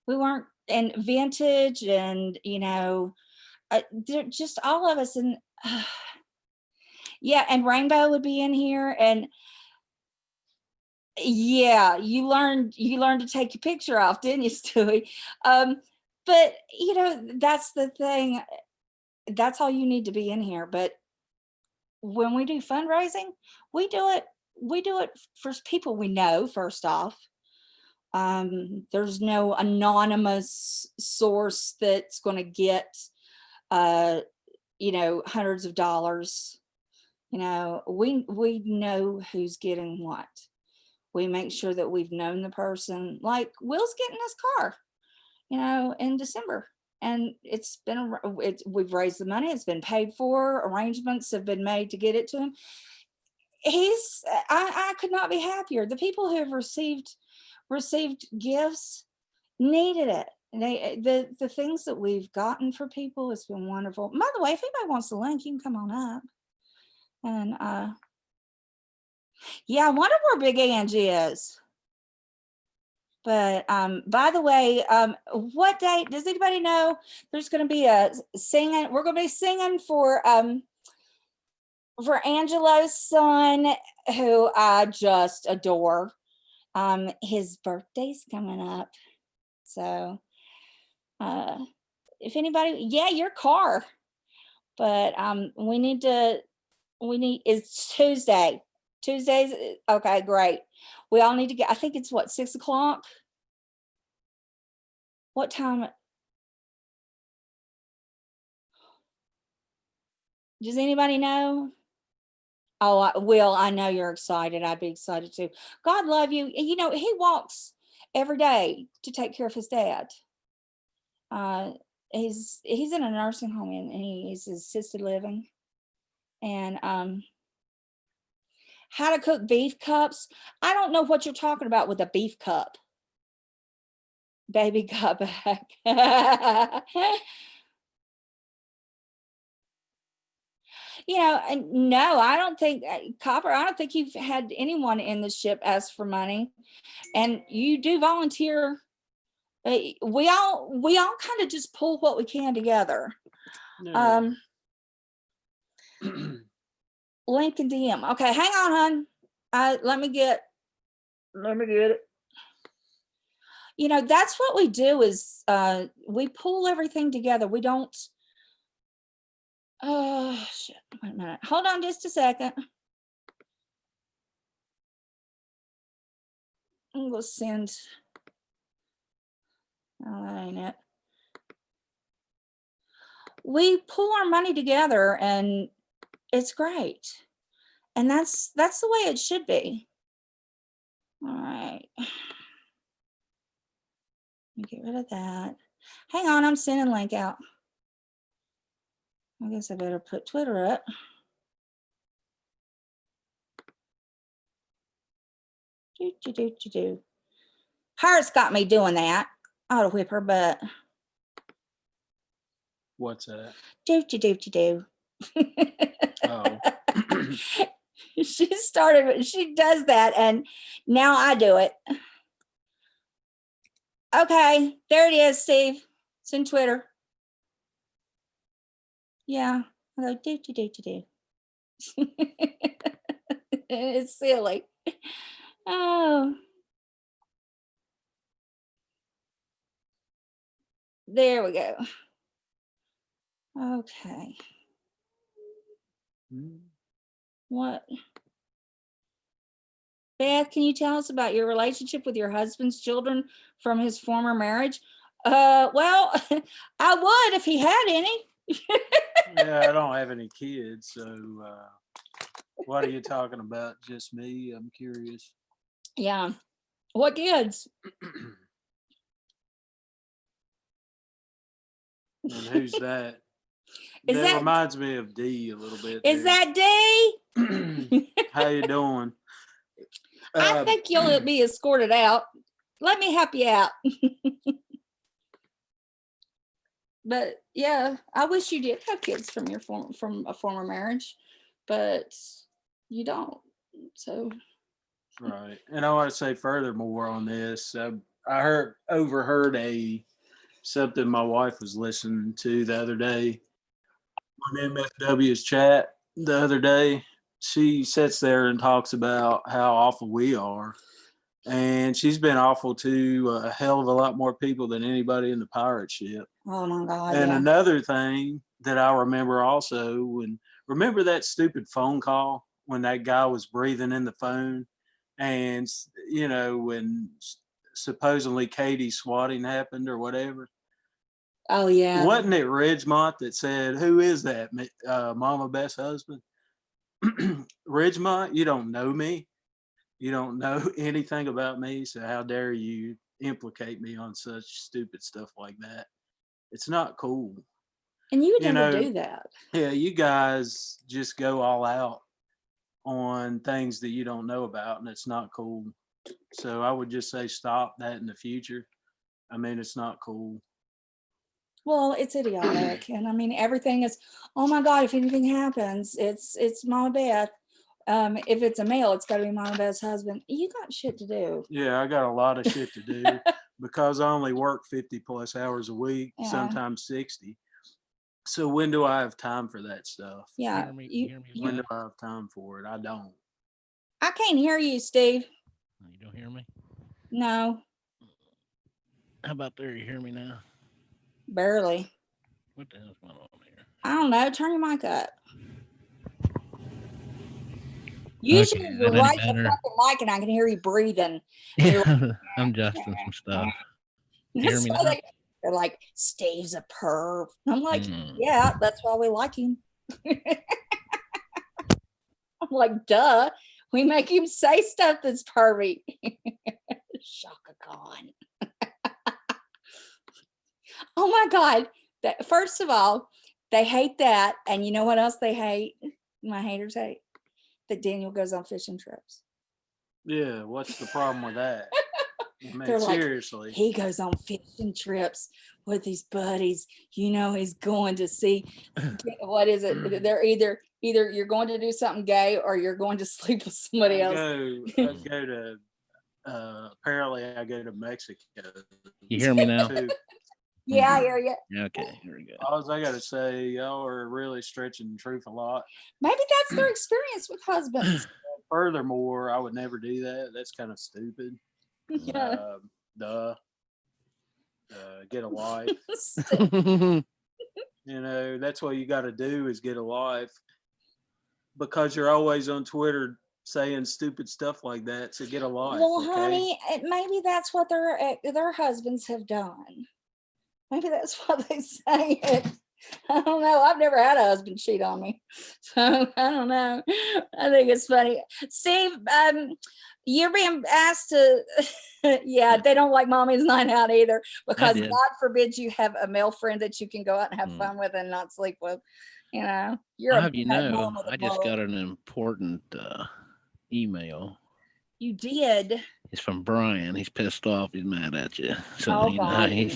Speaker 1: We weren't. And vintage, and just all of us. And yeah, and Rainbow would be in here, and yeah, you learned to take your picture off, didn't you, Stewie? But that's the thing. That's all you need to be in here. But when we do fundraising, we do it for people we know, first off. There's no anonymous source that's going to get, hundreds of dollars. We know who's getting what. We make sure that we've known the person. Like Will's getting his car, in December, and we've raised the money. It's been paid for. Arrangements have been made to get it to him. I could not be happier. The people who have received gifts needed it. The things that we've gotten for people has been wonderful. By the way, if anybody wants the link, you can come on up. And yeah, I wonder where Big Angie is. But by the way, what date does anybody know? There's going to be a singing. We're going to be singing for Angelo's son, who I just adore. His birthday's coming up, so if anybody, yeah, your car. But it's Tuesday. Tuesdays, okay, great. We all need to get, I think it's what, 6 o'clock? What time? Does anybody know? Oh, Will, I know you're excited. I'd be excited too. God love you. He walks every day to take care of his dad. He's in a nursing home, and he's assisted living. And how to cook beef cups. I don't know what you're talking about with a beef cup. Baby got back. No, I don't think, Copper, I don't think you've had anyone in the ship ask for money, and you do volunteer. We all kind of just pull what we can together.
Speaker 2: Yeah.
Speaker 1: Link and DM. Okay, hang on, hon. Let me get it. That's what we do is we pull everything together. We don't. Oh shit! Wait a minute. Hold on just a second. I'm gonna send. Oh, that ain't it. We pull our money together, and it's great. And that's the way it should be. All right. Let me get rid of that. Hang on, I'm sending link out. I guess I better put Twitter up. Heart's got me doing that. I ought to whip her butt.
Speaker 2: What's that?
Speaker 1: Do.
Speaker 2: Oh.
Speaker 1: She does that, and now I do it. Okay, there it is, Steve. It's in Twitter. Yeah, I go do. It's silly. Oh, there we go. Okay. What? Beth, can you tell us about your relationship with your husband's children from his former marriage? Well, I would if he had any.
Speaker 2: Yeah, I don't have any kids, so what are you talking about? Just me? I'm curious.
Speaker 1: Yeah. What kids?
Speaker 2: And who's that?
Speaker 1: That
Speaker 2: reminds me of Dee a little bit.
Speaker 1: Is that Dee?
Speaker 2: How you doing?
Speaker 1: I think you'll be escorted out. Let me help you out. But yeah, I wish you did have kids from a former marriage, but you don't. So
Speaker 2: right. And I want to say furthermore on this. I overheard something my wife was listening to the other day on MFW's chat the other day. She sits there and talks about how awful we are. And she's been awful to a hell of a lot more people than anybody in the pirate ship.
Speaker 1: oh my God.
Speaker 2: And
Speaker 1: Yeah.
Speaker 2: another thing that I remember also, remember that stupid phone call when that guy was breathing in the phone, and when supposedly Katie's swatting happened or whatever.
Speaker 1: Oh yeah.
Speaker 2: Wasn't it Ridgemont that said, "Who is that? Mama Beth's husband?" Ridgemont, you don't know me. You don't know anything about me. So how dare you implicate me on such stupid stuff like that? It's not cool.
Speaker 1: And you would
Speaker 2: You
Speaker 1: never
Speaker 2: know,
Speaker 1: do that.
Speaker 2: yeah, you guys just go all out on things that you don't know about, and it's not cool. So I would just say stop that in the future. I mean, it's not cool.
Speaker 1: Well, it's idiotic. And I mean, everything is, oh my God, if anything happens, it's Mama Beth. If it's a male, it's got to be Mama Beth's husband. You got shit to do.
Speaker 2: Yeah, I got a lot of shit to do because I only work 50 plus hours a week,
Speaker 1: Yeah.
Speaker 2: sometimes 60. So when do I have time for that stuff?
Speaker 1: Yeah.
Speaker 3: You hear me?
Speaker 2: When do I have time for it? I don't.
Speaker 1: I can't hear you, Steve.
Speaker 3: Oh, you don't hear me?
Speaker 1: No,
Speaker 3: How about there? You hear me now?
Speaker 1: barely.
Speaker 3: What the hell's going on here?
Speaker 1: I don't know. Turn your mic up. Usually
Speaker 3: Okay, is
Speaker 1: you're
Speaker 3: that any
Speaker 1: right the
Speaker 3: better?
Speaker 1: fucking mic and I can hear you breathing.
Speaker 3: Yeah, I'm adjusting some stuff. You hear
Speaker 1: That's
Speaker 3: me
Speaker 1: why
Speaker 3: now?
Speaker 1: they're like, Steve's a perv. I'm like,
Speaker 3: Mm.
Speaker 1: yeah, that's why we like him. I'm like, duh. We make him say stuff that's pervy. Shaka Khan. Oh my God. First of all, they hate that. And you know what else they hate? My haters hate that Daniel goes on fishing trips.
Speaker 2: Yeah, what's the problem with that? I mean,
Speaker 1: They're like,
Speaker 2: seriously.
Speaker 1: he goes on fishing trips with his buddies. You know, he's going to see, what is it? They're either you're going to do something gay or you're going to sleep with somebody else.
Speaker 2: I go to, apparently I go to Mexico.
Speaker 3: You hear me now?
Speaker 2: too.
Speaker 1: Yeah, I hear you.
Speaker 3: Okay, here we go.
Speaker 2: All I gotta say, y'all are really stretching the truth a lot.
Speaker 1: Maybe that's their experience with husbands.
Speaker 2: Furthermore, I would never do that. That's kind of stupid.
Speaker 1: Yeah.
Speaker 2: Duh. Get a life. You know, that's what you got to do is get a life, because you're always on Twitter saying stupid stuff like that. So get a life.
Speaker 1: Well,
Speaker 2: okay?
Speaker 1: honey, maybe that's what their husbands have done. Maybe that's what they say it. I don't know. I've never had a husband cheat on me, so I don't know. I think it's funny. Steve, you're being asked to. Yeah, they don't like mommy's night out either, because
Speaker 3: did.
Speaker 1: God forbid you have a male friend that you can go out and have fun with and not sleep with. You know, you're
Speaker 3: I'll
Speaker 1: a
Speaker 3: have you
Speaker 1: bad
Speaker 3: know,
Speaker 1: mom with a
Speaker 3: I just
Speaker 1: mullet.
Speaker 3: got an important email.
Speaker 1: You did.
Speaker 3: It's from Brian. He's pissed off. He's mad at you. So
Speaker 1: Oh,
Speaker 3: you know,
Speaker 1: God.
Speaker 3: he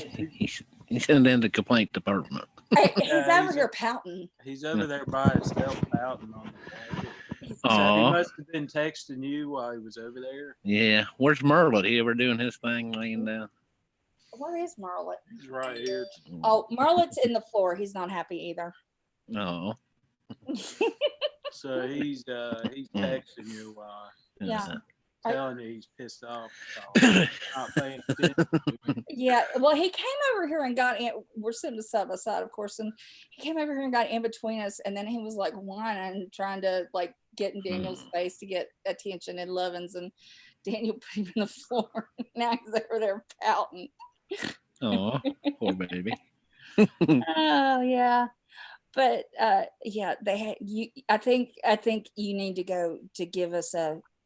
Speaker 3: sent it in the complaint department.
Speaker 1: Hey, he's
Speaker 2: Yeah,
Speaker 1: over here pouting.
Speaker 2: He's over there by himself pouting on the bed. So he
Speaker 3: Aw.
Speaker 2: must have been texting you while he was over there.
Speaker 3: Yeah. Where's Merlet? He ever doing his thing laying down?
Speaker 1: Where is Merlet?
Speaker 2: He's right here.
Speaker 1: Oh, Merlet's in the floor. He's not happy either.
Speaker 3: Oh.
Speaker 2: So he's texting you while
Speaker 1: Yeah.
Speaker 2: telling you he's pissed off. Not paying attention.
Speaker 1: Yeah, well, he came over here and got in. We're sitting side by side, of course, and he came over here and got in between us, and then he was like whining, trying to like get in Daniel's face to get attention and lovins, and Daniel put him in the floor. Now he's over there pouting.
Speaker 3: Oh, poor baby.
Speaker 1: Oh yeah, but yeah, they had you. I think you need to go to give us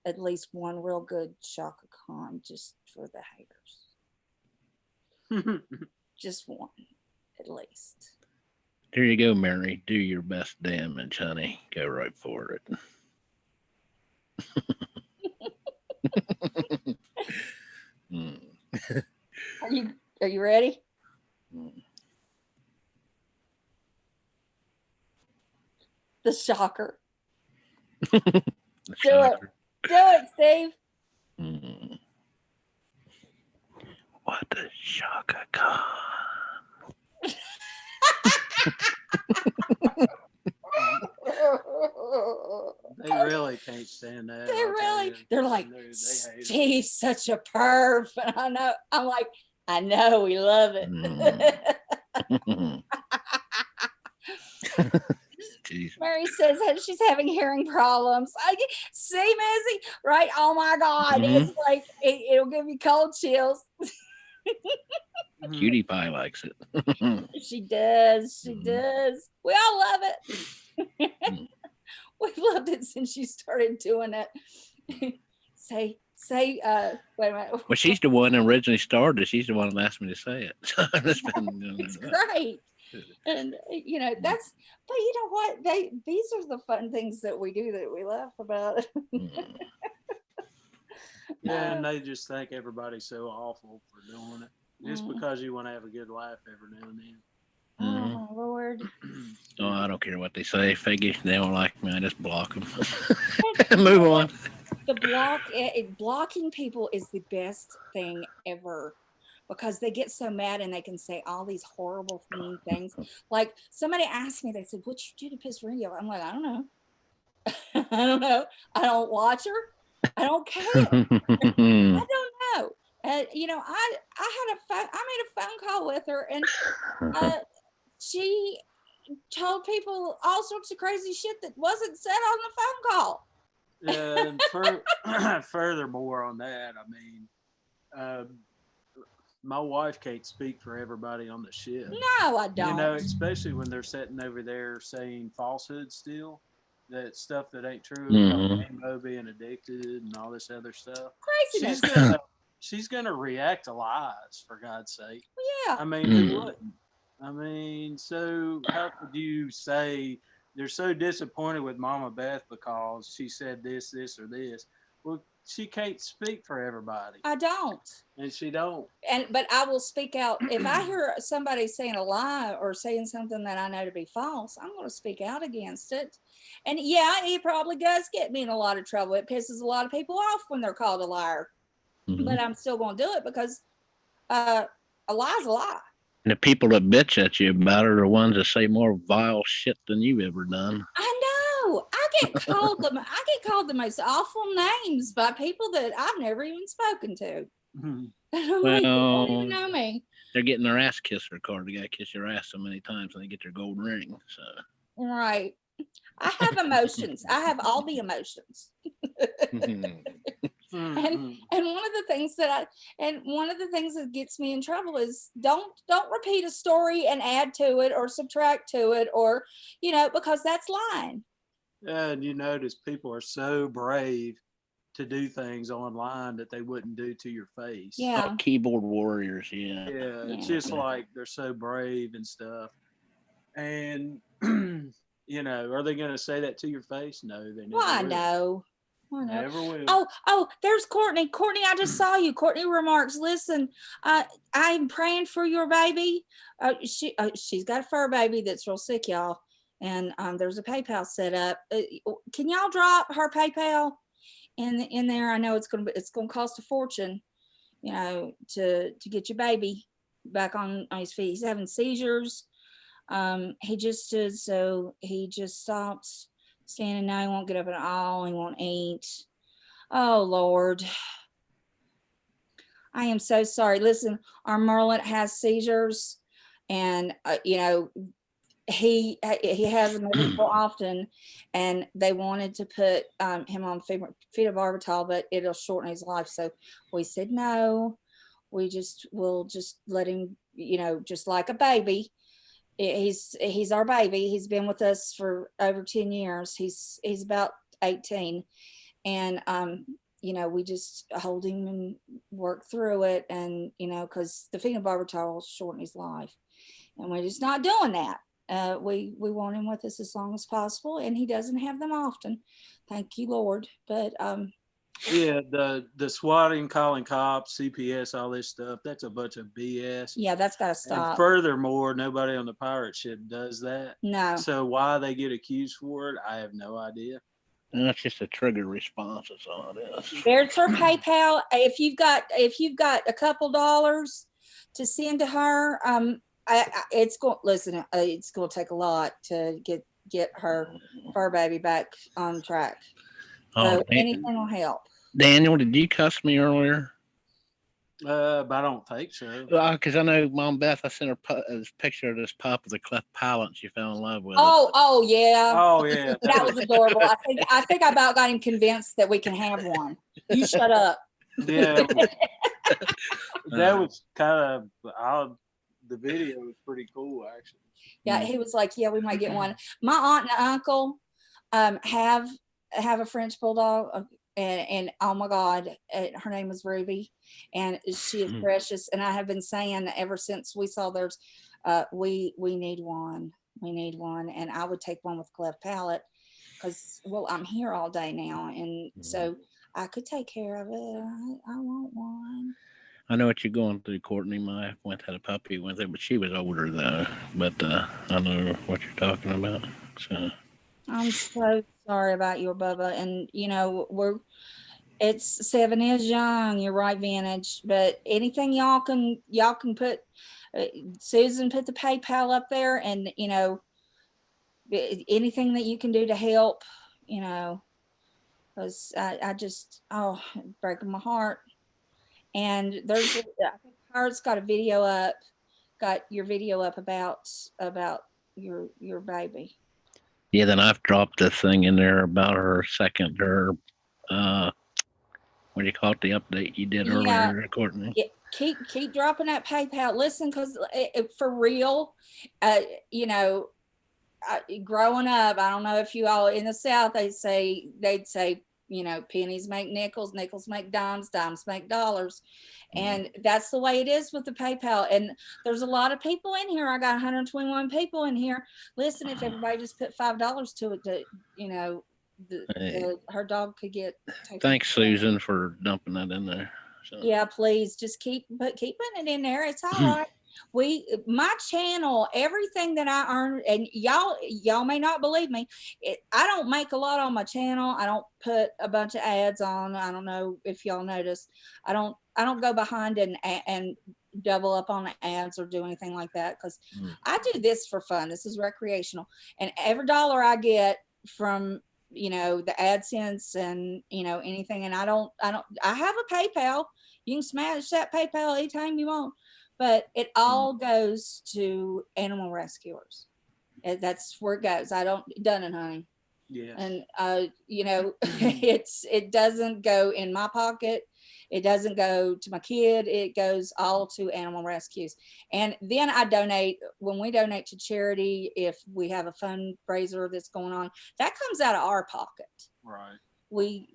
Speaker 1: at least one real good Shaka Khan just for the haters. Just one, at least.
Speaker 3: There you go, Mary. Do your best damage, honey. Go right for it.
Speaker 1: Are you ready? The shocker.
Speaker 3: The
Speaker 1: Do it. Do it, Steve.
Speaker 3: What a Shaka Khan.
Speaker 2: They really can't stand that.
Speaker 1: They really, they're like,
Speaker 2: They hate it.
Speaker 1: Steve's such a perv. And I know, I'm like, I know, we love it.
Speaker 3: Jeez.
Speaker 1: Mary says that she's having hearing problems. See, Missy, right? Oh my God,
Speaker 3: Mhm.
Speaker 1: it's like it'll give you cold chills.
Speaker 2: Mhm.
Speaker 3: Cutie Pie likes it.
Speaker 1: She does. She
Speaker 3: Mhm.
Speaker 1: does. We all love it.
Speaker 3: Mm.
Speaker 1: We've loved it since she started doing it. Say, wait a minute.
Speaker 3: Well, she's the one that originally started. She's the one that asked me to say it. So it's been,
Speaker 1: It's great. And that's, but you know what? These are the fun things that we do that we laugh about.
Speaker 3: Mm.
Speaker 2: Yeah, and they just think everybody's so awful for doing it. Just because you want to have a good laugh every now and then.
Speaker 1: Oh
Speaker 3: Mhm.
Speaker 1: my Lord.
Speaker 3: Oh, I don't care what they say. Figgy, they don't like me. I just block them. Move on.
Speaker 1: The blocking people is the best thing ever, because they get so mad and they can say all these horrible mean things. Like somebody asked me, they said, "What'd you do to piss Randy off?" I'm like, I don't know. I don't know. I don't watch her. I don't care. I don't know. I had I made a phone call with her, and she told people all sorts of crazy shit that wasn't said on the phone call.
Speaker 2: And furthermore on that, I mean, my wife can't speak for everybody on the ship.
Speaker 1: No, I don't.
Speaker 2: Especially when they're sitting over there saying falsehoods still, that stuff that ain't true
Speaker 3: Mhm.
Speaker 2: about Mo being addicted and all this other stuff.
Speaker 1: Craziness.
Speaker 2: She's gonna react to lies, for God's sake.
Speaker 1: Yeah.
Speaker 2: I mean, who
Speaker 3: Mm.
Speaker 2: wouldn't? I mean, so how could you say they're so disappointed with Mama Beth because she said this, or this? Well, she can't speak for everybody,
Speaker 1: I don't.
Speaker 2: and she don't.
Speaker 1: But I will speak out if I hear somebody saying a lie or saying something that I know to be false. I'm going to speak out against it. And yeah, it probably does get me in a lot of trouble. It pisses a lot of people off when they're called a liar.
Speaker 3: Mhm.
Speaker 1: But I'm still going to do it because a lie's a lie.
Speaker 3: And the people that bitch at you about it are the ones that say more vile shit than you've ever done.
Speaker 1: I know. I get called the most awful names by people that I've never even spoken to. And I'm like, you don't even know me.
Speaker 3: They're getting their ass kisser card. They got to kiss your ass so many times when they get their gold ring. So
Speaker 1: Right. I have emotions. I have all the emotions. And one of the things that gets me in trouble is don't repeat a story and add to it or subtract to it, or because that's lying.
Speaker 2: And you notice people are so brave to do things online that they wouldn't do to your face.
Speaker 1: Yeah.
Speaker 3: Oh, keyboard warriors, yeah.
Speaker 2: Yeah, it's just like they're so brave and stuff. And are they going to say that to your face? No, they never
Speaker 1: Well, I
Speaker 2: will.
Speaker 1: know. I know.
Speaker 2: Never will.
Speaker 1: Oh, there's Courtney. Courtney, I just saw you. Courtney remarks, listen, I'm praying for your baby. She's got a fur baby that's real sick, y'all. And there's a PayPal set up. Can y'all drop her PayPal in there? I know it's gonna cost a fortune, to get your baby back on his feet. He's having seizures. He just stood, so he just stops standing now. He won't get up at all. He won't eat. Oh, Lord. I am so sorry. Listen, our Merlin has seizures, and, he has them every so often, and they wanted to put him on phenobarbital, but it'll shorten his life. So we said no. We'll just let him, just like a baby. He's our baby. He's been with us for over 10 years. He's about 18, and we just hold him and work through it, and because the phenobarbital will shorten his life, and we're just not doing that. We want him with us as long as possible, and he doesn't have them often, thank you, Lord. But
Speaker 2: yeah, the swatting, calling cops, CPS, all this stuff, that's a bunch of BS.
Speaker 1: yeah, that's got to stop.
Speaker 2: And furthermore, nobody on the pirate ship does that.
Speaker 1: No.
Speaker 2: So why they get accused for it, I have no idea.
Speaker 3: That's just a trigger response. That's all it is.
Speaker 1: There's her PayPal. If you've got a couple dollars to send to her, it's going to take a lot to get her fur baby back on track. So anything will help.
Speaker 3: Daniel, did you cuss me earlier?
Speaker 2: But I don't think so.
Speaker 3: Because I know Mom Beth, I sent her this picture of this pup with a cleft palate, and she fell in love with it.
Speaker 1: Oh yeah.
Speaker 2: Oh yeah,
Speaker 1: That was adorable. I think I about got him convinced that we can have one. You shut up.
Speaker 2: yeah. That was kind of the video was pretty cool actually.
Speaker 1: Yeah, he was like, yeah, we might get one. My aunt and uncle have a French bulldog, and oh my God, her name is Ruby, and she is precious. And I have been saying ever since we saw theirs, we need one. We need one, and I would take one with cleft palate because, well, I'm here all day now, and so I could take care of it. I want one.
Speaker 3: I know what you're going through, Courtney. My wife went had a puppy with her, but she was older though. But I know what you're talking about. So
Speaker 1: I'm so sorry about your Bubba, and you know it's 7 is young. You're right, Vantage. But anything y'all can put. Susan put the PayPal up there, and anything that you can do to help, because I just breaking my heart. And there's I think Heart's got a video up, got your video up about your baby.
Speaker 3: yeah, then I've dropped this thing in there about her what do you call it? The update you did earlier, Courtney.
Speaker 1: Yeah, keep dropping that PayPal. Listen, because for real, growing up, I don't know if you all in the South, they'd say, pennies make nickels, nickels make dimes, dimes make dollars. And that's the way it is with the PayPal. And there's a lot of people in here. I got 121 people in here. Listen, if everybody just put $5 to it, her dog could get taken.
Speaker 3: Thanks, Susan, for dumping that in there. So.
Speaker 1: Yeah, please just keep putting it in there. It's all right. My channel, everything that I earn, and y'all may not believe me, I don't make a lot on my channel. I don't put a bunch of ads on. I don't know if y'all notice. I don't go behind and double up on the ads or do anything like that, because I do this for fun. This is recreational, and every dollar I get from the AdSense and anything, and I have a PayPal. You can smash that PayPal anytime you want, but it all goes to animal rescuers. That's where it goes. I don't done it, honey.
Speaker 2: Yes.
Speaker 1: And it doesn't go in my pocket. It doesn't go to my kid. It goes all to animal rescues. And then I donate, when we donate to charity, if we have a fundraiser that's going on, that comes out of our pocket.
Speaker 2: Right.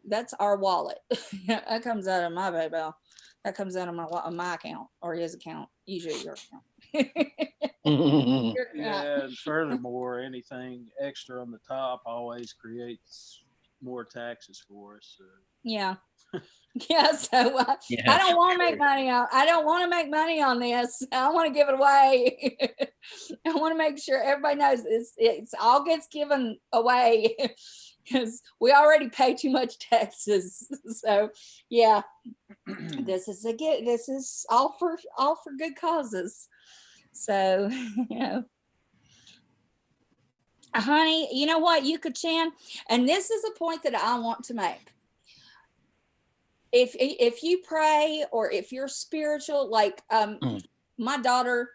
Speaker 1: That's our wallet. That comes out of my PayPal. That comes out of my account, or his account, usually your account.
Speaker 2: Yeah, and furthermore, anything extra on the top always creates more taxes for us. So.
Speaker 1: Yeah. Yeah, so I don't want to make money on. I don't want to make money on this. I want to give it away. I want to make sure everybody knows it's all gets given away, because we already pay too much taxes. So yeah, this is all for good causes. So honey, you know what you could chant, and this is a point that I want to make. If you pray, or if you're spiritual, like my daughter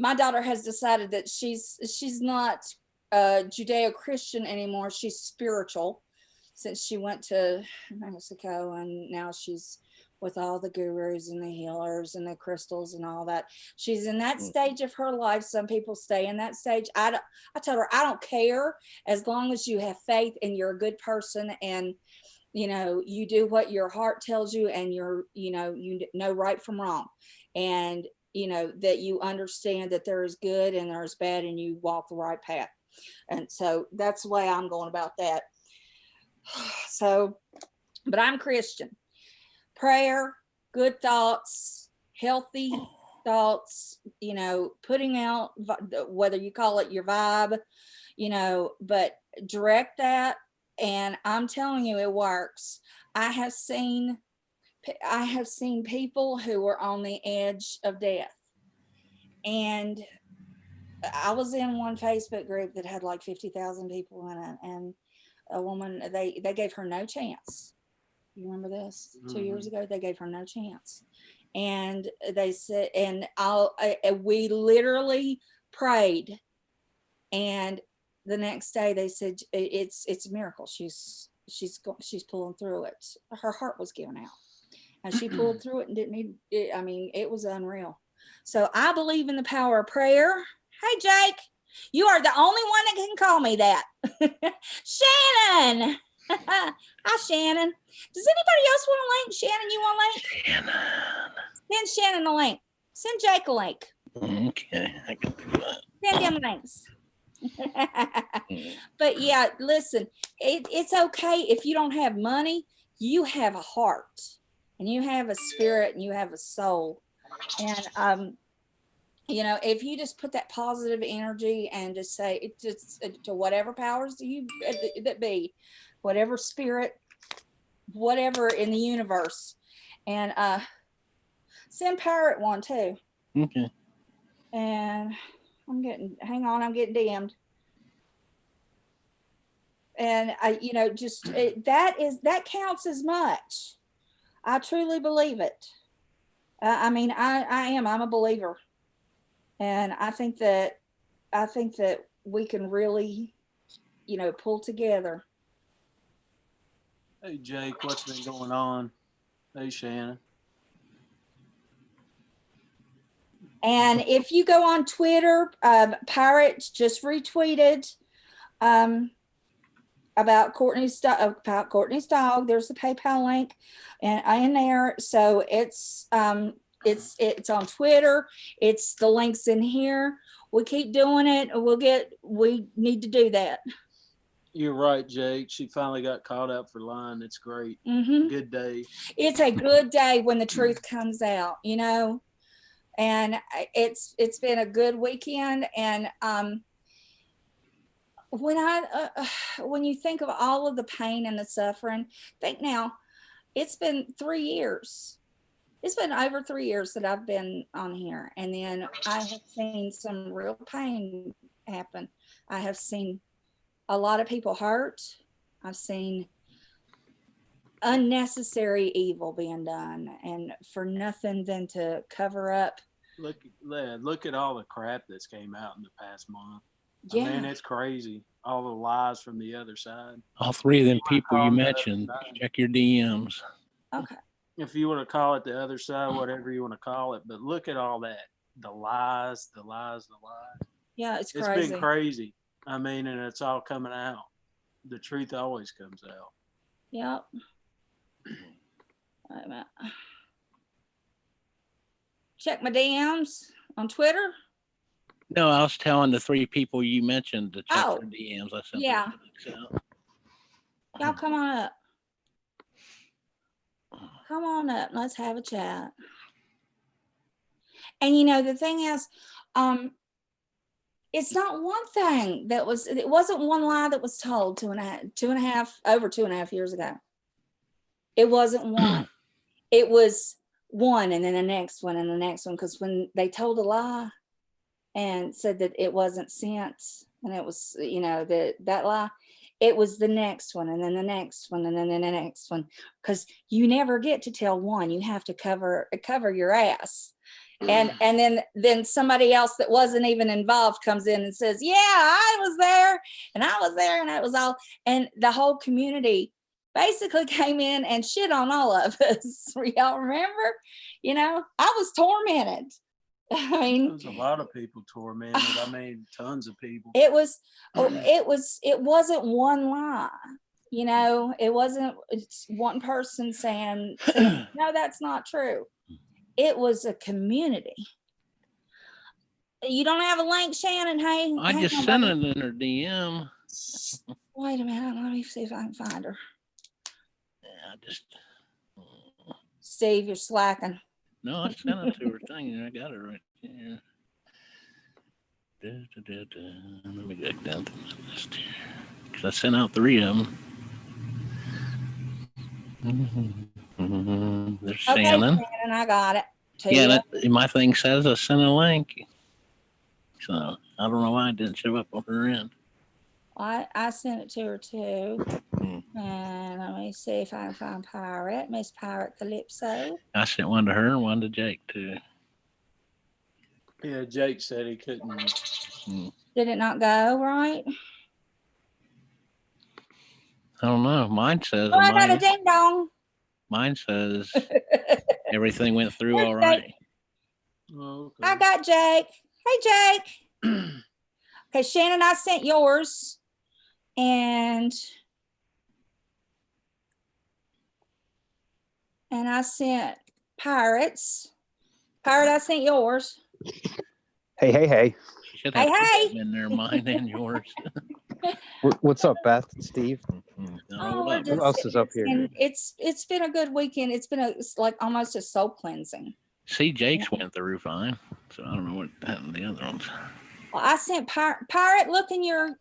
Speaker 1: has decided that she's not Judeo-Christian anymore. She's spiritual, since she went to Mexico, and now she's with all the gurus and the healers and the crystals and all that. She's in that stage of her life. Some people stay in that stage. I told her, I don't care, as long as you have faith and you're a good person, and you do what your heart tells you, and you know right from wrong, and that you understand that there is good and there is bad, and you walk the right path. And so that's the way I'm going about that. So, but I'm Christian. Prayer, good thoughts, healthy thoughts, putting out, whether you call it your vibe, but direct that. And I'm telling you, it works. I have seen people who were on the edge of death. And I was in one Facebook group that had like 50,000 people in it. And a woman, they gave her no chance. You remember this? 2 years ago, they gave her no chance. And they said, and we literally prayed. And the next day they said, it's a miracle. She's pulling through it. Her heart was giving out, and she pulled through it and didn't need it. I mean, it was unreal. So I believe in the power of prayer. Hey, Jake, you are the only one that can call me that. Shannon. Hi, Shannon. Does anybody else want a link? Shannon, you want a link?
Speaker 3: Shannon.
Speaker 1: Send Shannon a link. Send Jake a link.
Speaker 3: Okay, I can do that.
Speaker 1: Send him links. But yeah, listen, it's okay if you don't have money. You have a heart, and you have a spirit, and you have a soul. And you know, if you just put that positive energy and just say it, just to whatever powers that be, whatever spirit, whatever in the universe, and send Parrot one too.
Speaker 3: Okay.
Speaker 1: And I'm getting DM'd. And you know, just that counts as much. I truly believe it. I mean, I'm a believer, and I think that we can really, you know, pull together.
Speaker 2: Hey, Jake, what's been going on? Hey, Shannon.
Speaker 1: And if you go on Twitter, Pirates just retweeted about Courtney's dog. There's the PayPal link, and in there. So it's on Twitter. It's the links in here. We keep doing it. We need to do that.
Speaker 2: You're right, Jake. She finally got caught up for lying. It's great.
Speaker 1: Mm-hmm.
Speaker 2: Good day.
Speaker 1: It's a good day when the truth comes out, you know. And it's been a good weekend. And when you think of all of the pain and the suffering, think now, it's been 3 years. It's been over 3 years that I've been on here, and then I have seen some real pain happen. I have seen a lot of people hurt. I've seen unnecessary evil being done, and for nothing than to cover up.
Speaker 2: Look at all the crap that's came out in the past month.
Speaker 1: Yeah.
Speaker 2: I mean, it's crazy. All the lies from the other side.
Speaker 3: All three of them people you mentioned, check your DMs.
Speaker 1: Okay.
Speaker 2: If you want to call it the other side, whatever you want to call it, but look at all that. The lies.
Speaker 1: Yeah, it's crazy.
Speaker 2: It's been crazy. I mean, and it's all coming out. The truth always comes out.
Speaker 1: Yep. Wait a minute. Check my DMs on Twitter.
Speaker 3: No, I was telling the three people you mentioned to check
Speaker 1: Oh,
Speaker 3: their DMs. I sent
Speaker 1: yeah.
Speaker 3: them.
Speaker 1: Y'all come on up. Come on up. Let's have a chat. And you know, the thing is, it's not one thing it wasn't one lie that was told over 2.5 years ago. It wasn't one. It was one, and then the next one, and the next one. Because when they told a lie and said that it wasn't sent, and it was, you know, that lie, it was the next one, and then the next one, and then the next one. Because you never get to tell one. You have to cover your ass. And then somebody else that wasn't even involved comes in and says, yeah, I was there, and I was there, and it was all, and the whole community basically came in and shit on all of us. Y'all remember? You know, I was tormented. I mean,
Speaker 2: there's a lot of people tormented. I mean, tons of people.
Speaker 1: It wasn't one lie. You know, it wasn't one person saying, no, that's not true. It was a community. You don't have a link, Shannon? Hey,
Speaker 3: I just sent it in her DM.
Speaker 1: Wait a minute. Let me see if I can find her.
Speaker 3: Yeah,
Speaker 1: Steve, you're slacking.
Speaker 3: No, I sent it to her thing, and I got it right here. Let me get down to the list here, because I sent out 3 of them. There's Shannon.
Speaker 1: Shannon, I got it.
Speaker 3: Yeah, my thing says I sent a link. So I don't know why it didn't show up on her end.
Speaker 1: I sent it to her too. And let me me see if I can find Pirate, Miss Pirate Calypso.
Speaker 3: I sent one to her and one to Jake too.
Speaker 2: Yeah, Jake said he couldn't.
Speaker 1: Did it not go right?
Speaker 3: I don't know. Mine says
Speaker 1: Oh, I got a ding dong.
Speaker 3: mine says everything went through
Speaker 1: There's
Speaker 3: all right.
Speaker 2: Oh,
Speaker 1: I
Speaker 2: okay.
Speaker 1: got Jake. Hey, Jake. Okay, Shannon, I sent yours. And I sent Pirates. Pirate, I sent yours.
Speaker 4: Hey.
Speaker 3: She should
Speaker 1: Hey,
Speaker 3: have two
Speaker 1: hey.
Speaker 3: of them in there, mine and yours.
Speaker 4: What's up, Beth? Steve?
Speaker 1: Oh, we're
Speaker 3: Hold
Speaker 1: just
Speaker 4: Who else
Speaker 1: sitting
Speaker 4: is up
Speaker 1: here
Speaker 4: here?
Speaker 1: and it's been a good weekend. It's like almost a soul cleansing.
Speaker 3: See, Jake's went through fine. So I don't know what happened to the other ones.
Speaker 1: Well, I sent Pirate. Look in your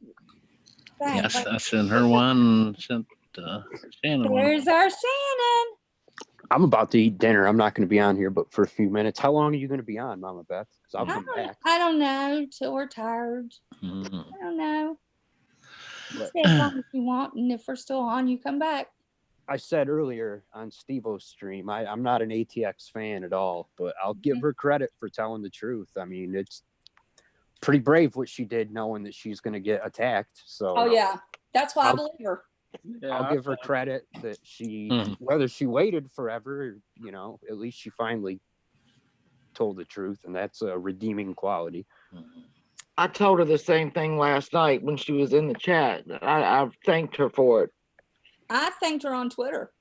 Speaker 1: thing.
Speaker 3: Yes, I sent her one, sent Shannon one.
Speaker 1: There's our Shannon.
Speaker 4: I'm about to eat dinner. I'm not going to be on here, but for a few minutes. How long are you going to be on, Mama Beth? Because I'll come back.
Speaker 1: I don't know till we're tired.
Speaker 3: Mhm.
Speaker 1: I don't know.
Speaker 4: But
Speaker 1: Stay as long as you want, and if we're still on, you come back.
Speaker 4: I said earlier on Steve-O's stream, I'm not an ATX fan at all, but I'll give her credit for telling the truth. I mean, it's pretty brave what she did, knowing that she's going to get attacked. So,
Speaker 1: Oh yeah, that's why I believe her.
Speaker 2: Yeah,
Speaker 4: I'll give her credit that she, whether she waited forever, at least she finally told the truth, and that's a redeeming quality.
Speaker 5: I told her the same thing last night when she was in the chat. I thanked her for it.
Speaker 1: I thanked her on Twitter.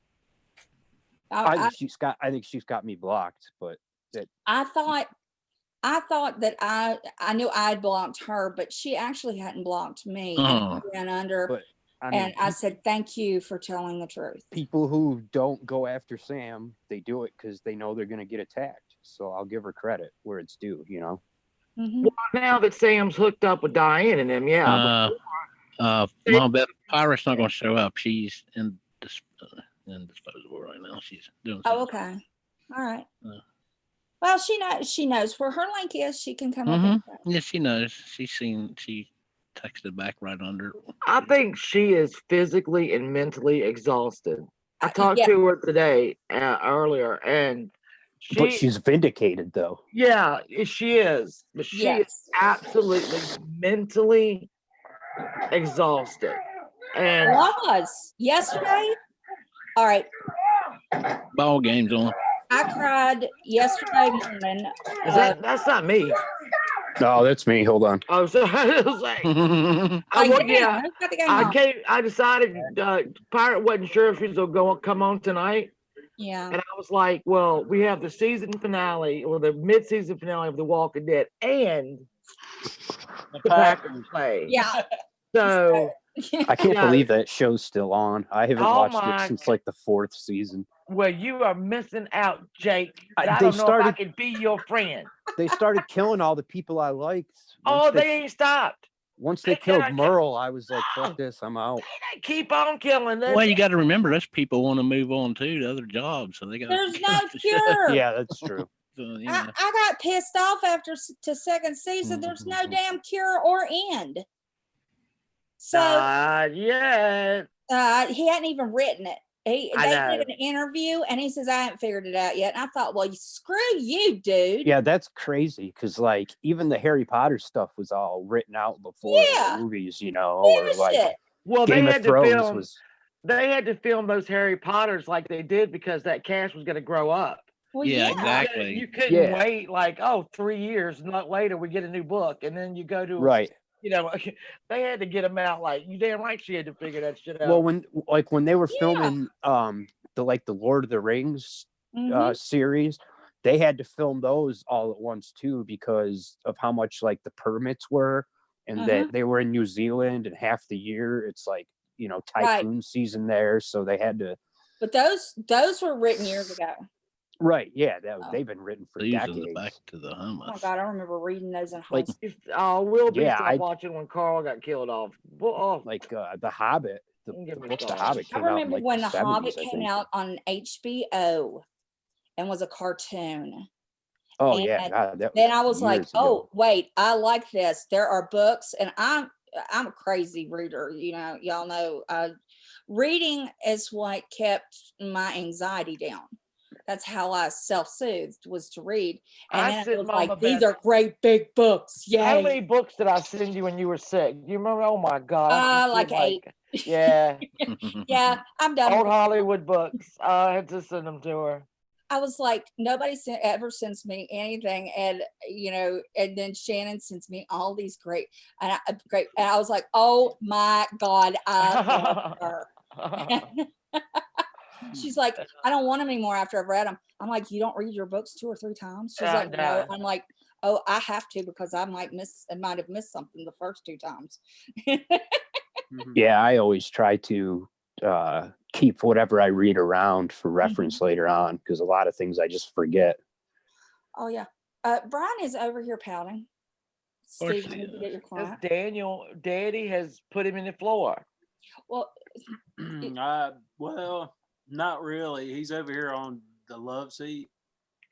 Speaker 4: I think she's got me blocked, but
Speaker 1: I thought that I knew I'd blocked her, but she actually hadn't blocked me. And ran under.
Speaker 4: But I mean,
Speaker 1: and I said, thank you for telling the truth.
Speaker 4: People who don't go after Sam, they do it because they know they're going to get attacked. So I'll give her credit where it's due,
Speaker 1: Mm-hmm.
Speaker 5: Well, now that Sam's hooked up with Diane and them, yeah.
Speaker 3: Mom Beth Pirate's not going to show up. She's indisposable right now. She's doing something.
Speaker 1: Oh, okay. All right. Well, she knows where her link is. She can come up. And
Speaker 3: Yeah, she knows. She texted back right under.
Speaker 5: I think she is physically and mentally exhausted. I talked
Speaker 1: Yeah.
Speaker 5: to her today earlier, and
Speaker 4: but she's vindicated, though.
Speaker 5: Yeah, she is. But she is absolutely mentally exhausted. And
Speaker 1: I was yesterday. All right.
Speaker 3: Ball game's on.
Speaker 1: I cried yesterday morning.
Speaker 5: That's not me.
Speaker 4: No, that's me. Hold on.
Speaker 5: I was like, I decided Pirate wasn't sure if she was gonna come on tonight.
Speaker 1: Yeah.
Speaker 5: And I was like, well, we have the season finale or the mid-season finale of The Walking Dead and the Packers play.
Speaker 1: Yeah.
Speaker 5: So
Speaker 4: I can't believe that show's still on. I haven't watched it since like the 4th season.
Speaker 5: Well, you are missing out, Jake. I don't know if I can be your friend.
Speaker 4: They started killing all the people I liked.
Speaker 5: They ain't stopped.
Speaker 4: Once they killed Merle, I was like, fuck this, I'm out.
Speaker 5: They keep on killing them.
Speaker 3: Well, you got to remember, those people want to move on too to other jobs, so they got.
Speaker 1: There's no cure.
Speaker 4: Yeah, that's true.
Speaker 3: So,
Speaker 1: I got pissed off after the 2nd season. There's no damn cure or end. So
Speaker 5: yeah,
Speaker 1: he hadn't even written it. They did an interview and he says, I haven't figured it out yet. And I thought, well, screw you, dude.
Speaker 4: Yeah, that's crazy because like even the Harry Potter stuff was all written out before the movies, or like Game of Thrones
Speaker 5: they had to film those Harry Potters like they did because that cast was going to grow up.
Speaker 1: Well,
Speaker 3: yeah, exactly.
Speaker 5: You couldn't wait 3 years and later we get a new book and then you go to
Speaker 4: right.
Speaker 5: They had to get them out. Like, you damn right she had to figure that shit out.
Speaker 4: Well, when they were filming the Lord of the Rings series, they had to film those all at once too because of how much like the permits were, and that they were in New Zealand and half the year it's like typhoon season there, so they had to.
Speaker 1: But those were written years ago.
Speaker 4: Right, yeah, they've been written for decades.
Speaker 3: Back to the hummus.
Speaker 1: Oh my God, I remember reading those in high
Speaker 5: school. We'll be watching when Carl got killed off.
Speaker 4: The Hobbit. The Hobbit came
Speaker 1: I remember
Speaker 4: out in
Speaker 1: when
Speaker 4: the
Speaker 1: The
Speaker 4: 70s,
Speaker 1: Hobbit came out on HBO and was a cartoon.
Speaker 4: Oh
Speaker 1: and
Speaker 4: yeah,
Speaker 1: then I was like, oh wait, I like this. There are books, and I'm a crazy reader. Y'all know I reading is what kept my anxiety down. That's how I self-soothed, was to read. And
Speaker 5: I
Speaker 1: then
Speaker 5: sit
Speaker 1: it was
Speaker 5: Mama
Speaker 1: like, these
Speaker 5: Beth.
Speaker 1: are great big books.
Speaker 5: How
Speaker 1: Yay.
Speaker 5: many books did I send you when you were sick? Do you remember? Oh my God. I can
Speaker 1: Like
Speaker 5: feel
Speaker 1: 8.
Speaker 5: yeah,
Speaker 1: Yeah, I'm done
Speaker 5: old
Speaker 1: with it.
Speaker 5: Hollywood books. I had to send them to her.
Speaker 1: I was like, nobody ever sends me anything, and and then Shannon sends me all these great, and I was like, oh my God, I love her. She's like, I don't want them anymore after I've read them. I'm like, you don't read your books 2 or 3 times? She's like, no. I'm like, oh, I have to, because I might have missed something the first 2 times.
Speaker 4: Yeah, I always try to keep whatever I read around for reference later on, because a lot of things I just forget.
Speaker 1: Oh yeah. Brian is over here pouting.
Speaker 3: course
Speaker 1: Steve,
Speaker 3: he
Speaker 1: you need to
Speaker 3: is.
Speaker 1: get your
Speaker 5: Because
Speaker 1: client.
Speaker 5: Daddy has put him in the floor.
Speaker 1: Well,
Speaker 2: Well, not really. He's over here on the love seat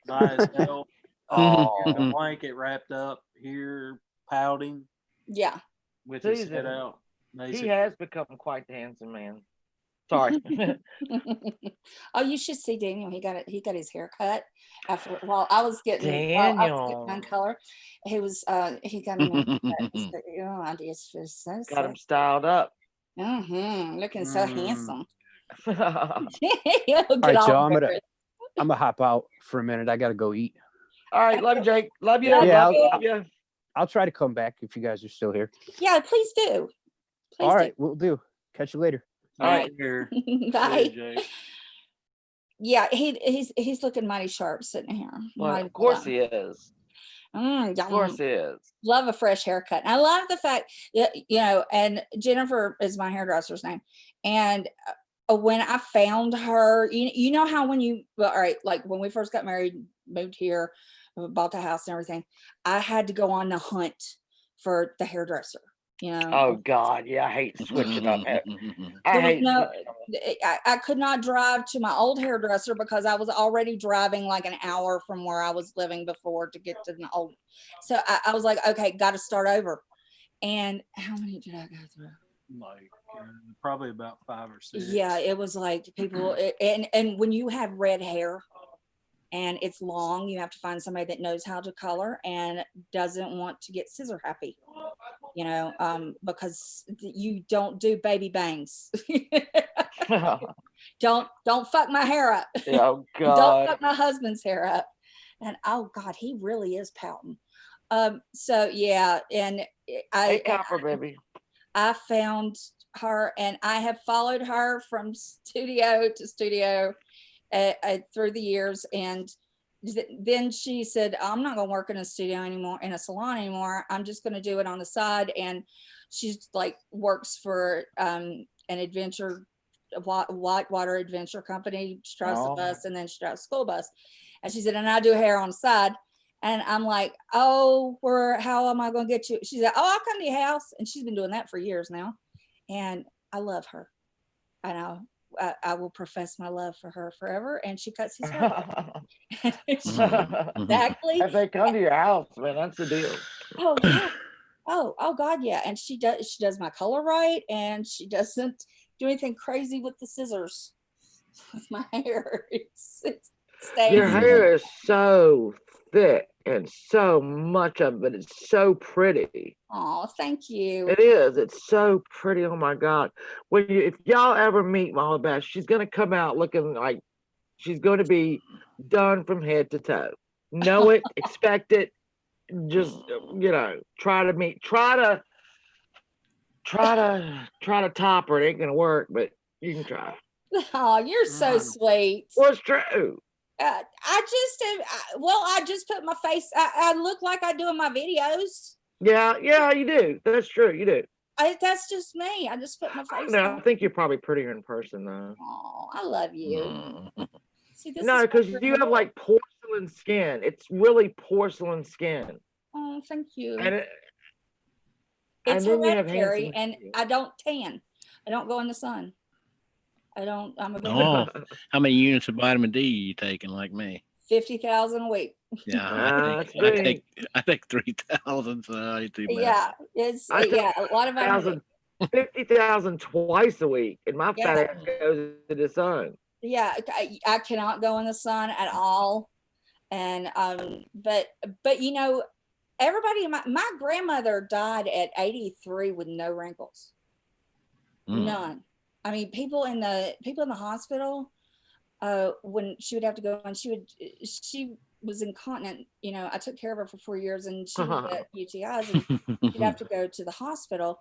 Speaker 2: by himself.
Speaker 5: Oh,
Speaker 2: The blanket wrapped up here, pouting
Speaker 1: yeah.
Speaker 2: with his
Speaker 5: Susan,
Speaker 2: head out.
Speaker 5: he has become quite the handsome man. Sorry.
Speaker 1: Oh, you should see Daniel. He got his hair cut after while I was getting
Speaker 5: Daniel
Speaker 1: mine color. He got him a haircut. Oh, I just feel so
Speaker 5: got him styled up.
Speaker 1: looking so handsome.
Speaker 5: All
Speaker 1: He'll
Speaker 4: All
Speaker 1: get
Speaker 4: right, so
Speaker 1: all
Speaker 4: I'm
Speaker 1: embarrassed.
Speaker 4: gonna hop out for a minute. I gotta go eat.
Speaker 5: right, love you, Jake. Love you.
Speaker 1: Yeah,
Speaker 5: Love you.
Speaker 4: I'll try to come back if you guys are still here.
Speaker 1: Yeah, please do.
Speaker 4: All right, we'll do. Catch you later.
Speaker 2: All
Speaker 1: All
Speaker 2: right, here.
Speaker 1: Bye.
Speaker 2: Jake.
Speaker 1: Yeah, he's looking mighty sharp sitting here.
Speaker 5: Well,
Speaker 1: Mighty
Speaker 5: of course
Speaker 1: well.
Speaker 5: he is. Of
Speaker 1: Yum.
Speaker 5: course he is.
Speaker 1: Love a fresh haircut. And I love the fact, and Jennifer is my hairdresser's name. And when I found her, you know how all right, like when we first got married, moved here, bought the house and everything, I had to go on the hunt for the hairdresser.
Speaker 5: Oh God, yeah, I hate switching up. I
Speaker 1: There was
Speaker 5: hate
Speaker 1: no,
Speaker 5: switching up.
Speaker 1: I could not drive to my old hairdresser because I was already driving like an hour from where I was living before to get to the old. So I was like, okay, got to start over. And how many did I go through?
Speaker 2: Like probably about 5 or 6.
Speaker 1: Yeah, it was like people, and when you have red hair and it's long, you have to find somebody that knows how to color and doesn't want to get scissor happy, because you don't do baby bangs. Don't fuck my hair up.
Speaker 5: Oh
Speaker 1: Don't
Speaker 5: God.
Speaker 1: fuck my husband's hair up. And oh God, he really is pouting. So yeah, and
Speaker 5: Hey, Copper baby.
Speaker 1: I found her, and I have followed her from studio to studio through the years. And then she said, I'm not going to work in a studio anymore, in a salon anymore. I'm just going to do it on the side. And she's like works for an adventure, whitewater adventure company. She drives the bus, and then she drives a school bus. And she said, and I do hair on the side. And I'm like, oh, how am I going to get you? She said, oh, I'll come to your house. And she's been doing that for years now. And I love her. I know. I will profess my love for her forever. And she cuts his hair. Exactly.
Speaker 5: If they come to your house, man, that's the deal.
Speaker 1: Oh yeah. Oh God, yeah. And she does my color right, and she doesn't do anything crazy with the scissors with my hair. It's stays.
Speaker 5: Your hair is so thick, and so much of it is so pretty.
Speaker 1: Oh, thank you.
Speaker 5: It is. It's so pretty. Oh my God. If y'all ever meet Mama Beth, she's gonna come out looking like she's gonna be done from head to toe. Know it, expect it. Just try to top her. It ain't gonna work, but you can try.
Speaker 1: Oh, you're so sweet.
Speaker 5: Well, it's true.
Speaker 1: I just put my face. I look like I do in my videos.
Speaker 5: Yeah, you do. That's true. You do.
Speaker 1: That's just me. I just put my face.
Speaker 5: No, I think you're probably prettier in person though.
Speaker 1: Oh, I love you. See,
Speaker 5: no, because you have like porcelain skin. It's really porcelain skin.
Speaker 1: Oh, thank you.
Speaker 5: And
Speaker 1: it's hereditary, and I don't tan. I don't go in the sun. I'm a
Speaker 3: how many units of vitamin D are you taking like me?
Speaker 1: 50,000 a week.
Speaker 3: Yeah, I take 3,000. So I do
Speaker 1: yeah, a lot of vitamin D.
Speaker 5: 50,000 twice a week, and my
Speaker 1: Yeah.
Speaker 5: fat ass goes to the sun.
Speaker 1: Yeah, I cannot go in the sun at all. And but you know, everybody, my grandmother died at 83 with no wrinkles. None. I mean, people in the hospital, when she would have to go, and she was incontinent. You know, I took care of her for 4 years, and she would get UTIs, and she'd have to go to the hospital,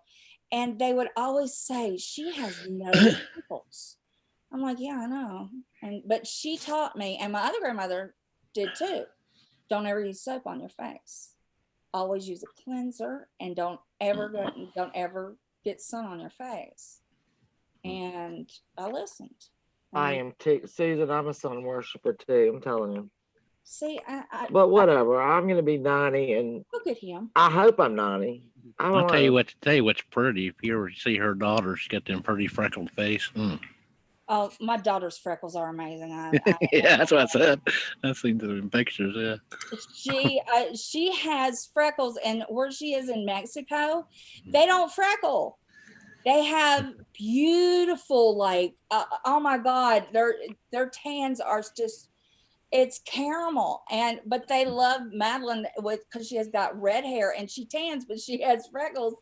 Speaker 1: and they would always say she has no wrinkles. I'm like, yeah, I know. But she taught me, and my other grandmother did too. Don't ever use soap on your face. Always use a cleanser, and don't ever get sun on your face. And I listened.
Speaker 5: I am Susan. I'm a sun worshiper too. I'm telling you.
Speaker 1: See,
Speaker 5: But whatever. I'm gonna be 90, and
Speaker 1: look at him.
Speaker 5: I hope I'm 90. I don't
Speaker 3: I'll tell you
Speaker 5: know.
Speaker 3: what's pretty. If you ever see her daughter, she's got them pretty freckled face.
Speaker 1: Oh, my daughter's freckles are amazing.
Speaker 3: Yeah, that's what I said. I've seen the pictures. Yeah.
Speaker 1: She has freckles, and where she is in Mexico, they don't freckle. They have beautiful, like, oh my God, their tans are just, it's caramel. But they love Madeline because she has got red hair and she tans, but she has freckles,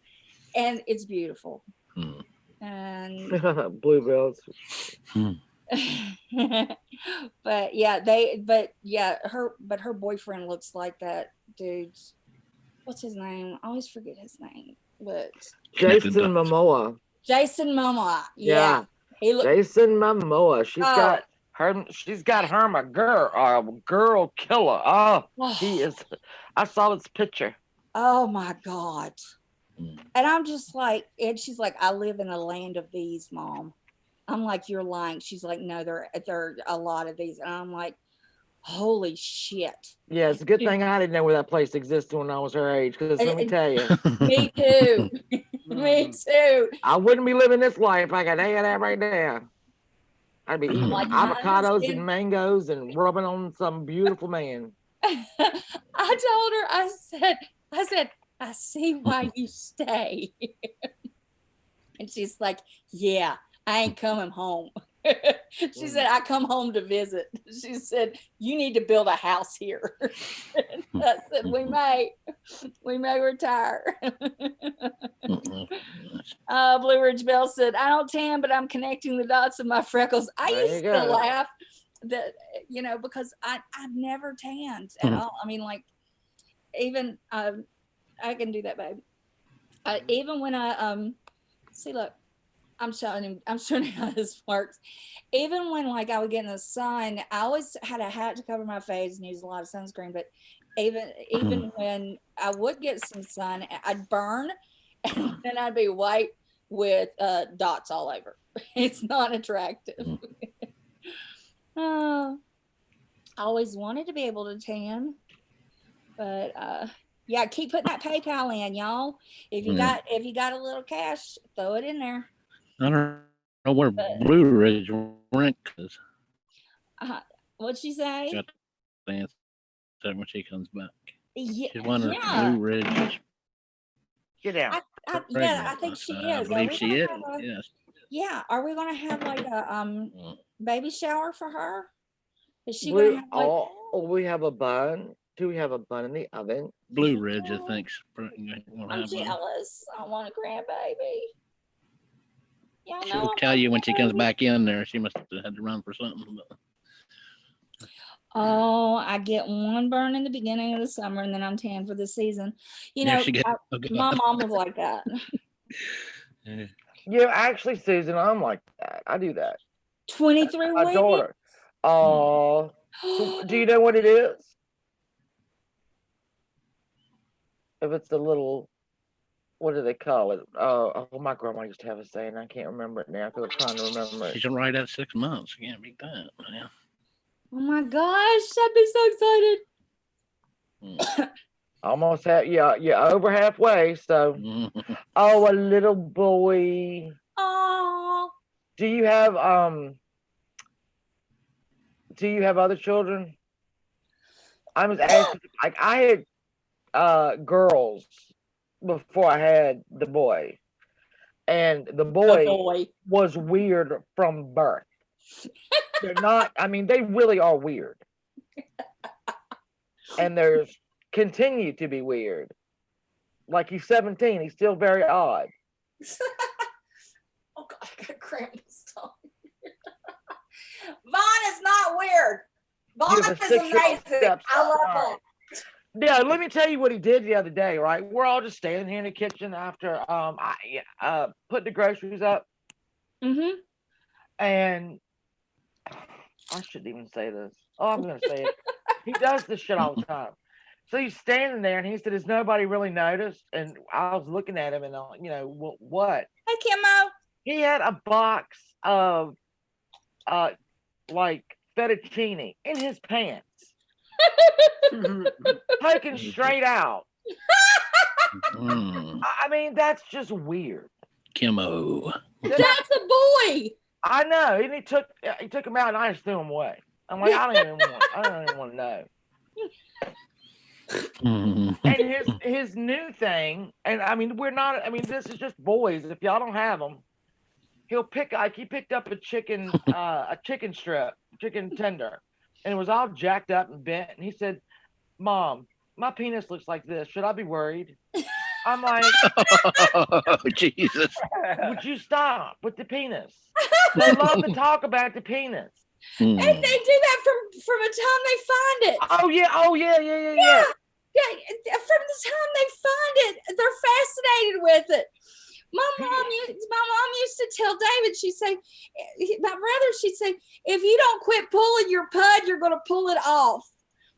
Speaker 1: and it's beautiful. And
Speaker 5: Bluebells.
Speaker 1: but her boyfriend looks like that dude's, what's his name? I always forget his name, but
Speaker 5: Jason Momoa.
Speaker 1: Jason Momoa. Yeah. He
Speaker 5: Jason Momoa. She's got her a girl killer. Oh, he is. I saw this picture.
Speaker 1: Oh my God. And I'm just like, and she's like, I live in a land of these, Mom. I'm like, you're lying. She's like, no, there are a lot of these. And I'm like, holy shit.
Speaker 5: Yeah, it's a good thing I didn't know where that place existed when I was her age, because let me tell you.
Speaker 1: Me too. Me too.
Speaker 5: I wouldn't be living this life like I tell you that right now. I'd be eating
Speaker 1: Like,
Speaker 5: avocados and mangoes and rubbing on some beautiful man.
Speaker 1: I told her, I said, I see why you stay. And she's like, yeah, I ain't coming home. She said, I come home to visit. She said, you need to build a house here. I said, we may retire. Blue Ridge Bell said, I don't tan, but I'm connecting the dots of my freckles. I used to laugh that, you know, because I've never tanned at all. I mean, like, even I can do that, babe. Even when I see, look, I'm showing you how this works. Even when, like, I would get in the sun, I always had a hat to cover my face and use a lot of sunscreen. But even when I would get some sun, I'd burn, and then I'd be white with dots all over. It's not attractive. I always wanted to be able to tan, but yeah, keep putting that PayPal in, y'all. If you got a little cash, throw it in there.
Speaker 3: I don't know where Blue Ridge Rink is.
Speaker 1: What'd she say?
Speaker 3: Got to answer that when she comes back.
Speaker 1: Yeah,
Speaker 3: She's wondering if Blue Ridge.
Speaker 5: Get out.
Speaker 1: I think she is.
Speaker 3: I believe she is. Yes.
Speaker 1: Yeah. Are we gonna have like a baby shower for her? Is she
Speaker 5: Blue,
Speaker 1: gonna have like?
Speaker 5: Oh, we have a bun. Do we have a bun in the oven?
Speaker 3: Blue Ridge, I think.
Speaker 1: I'm jealous. I want a grandbaby. Yeah,
Speaker 3: She'll tell you when she comes back in there. She must have had to run for something. But.
Speaker 1: Oh, I get one burn in the beginning of the summer, and then I'm tan for the season. You know, my mom was like that.
Speaker 5: Yeah, actually, Susan, I'm like that. I do that.
Speaker 1: 23
Speaker 5: my daughter. Oh, do you know what it is? If it's the little, what do they call it? Oh, my grandma used to have a saying. I can't remember it now because I'm trying to remember it.
Speaker 3: She's right at 6 months. You can't beat that. Yeah.
Speaker 1: Oh my gosh, I'd be so excited.
Speaker 5: Almost over halfway. So, oh, a little boy.
Speaker 1: Oh.
Speaker 5: Do you have other children? I was asking, like, I had girls before I had the boy, and the
Speaker 1: The
Speaker 5: boy
Speaker 1: boy.
Speaker 5: was weird from birth. They're not. I mean, they really are weird, and there's continue to be weird. Like he's 17, he's still very odd.
Speaker 1: Oh God, I got cramp stomach. Vaughn is not weird. Vaughn
Speaker 5: Give a
Speaker 1: is
Speaker 5: 6-year-old
Speaker 1: amazing.
Speaker 5: stepson.
Speaker 1: I love
Speaker 5: All
Speaker 1: Vaughn.
Speaker 5: right. Yeah, let me tell you what he did the other day. Right, we're all just standing here in the kitchen after I put the groceries up,
Speaker 1: Mm-hmm.
Speaker 5: and I shouldn't even say this. Oh, I'm gonna say it. He does this shit all the time. So he's standing there, and he said, "Has nobody really noticed?" And I was looking at him, and what?
Speaker 1: Hey, Kimmo.
Speaker 5: He had a box of like fettuccine in his pants, taken straight out.
Speaker 3: Mm,
Speaker 5: I mean, that's just weird.
Speaker 3: Kimmo.
Speaker 5: Then
Speaker 1: That's a boy.
Speaker 5: I know, and he took him out, and I just threw him away. I'm like, I don't even want to know.
Speaker 3: Mm.
Speaker 5: And his new thing, and I mean, this is just boys. If y'all don't have them, he picked up a chicken strip, chicken tender, and it was all jacked up and bent. And he said, "Mom, my penis looks like this. Should I be worried?" I'm like,
Speaker 3: Oh, Jesus.
Speaker 5: "Would you stop with the penis?" They love to talk about the penis.
Speaker 1: And
Speaker 3: Mm.
Speaker 1: they do that from the time they find it.
Speaker 5: Oh yeah.
Speaker 1: Yeah, from the time they find it, they're fascinated with it. My mom used to tell David, she'd say, my brother, she'd say, if you don't quit pulling your pud, you're going to pull it off.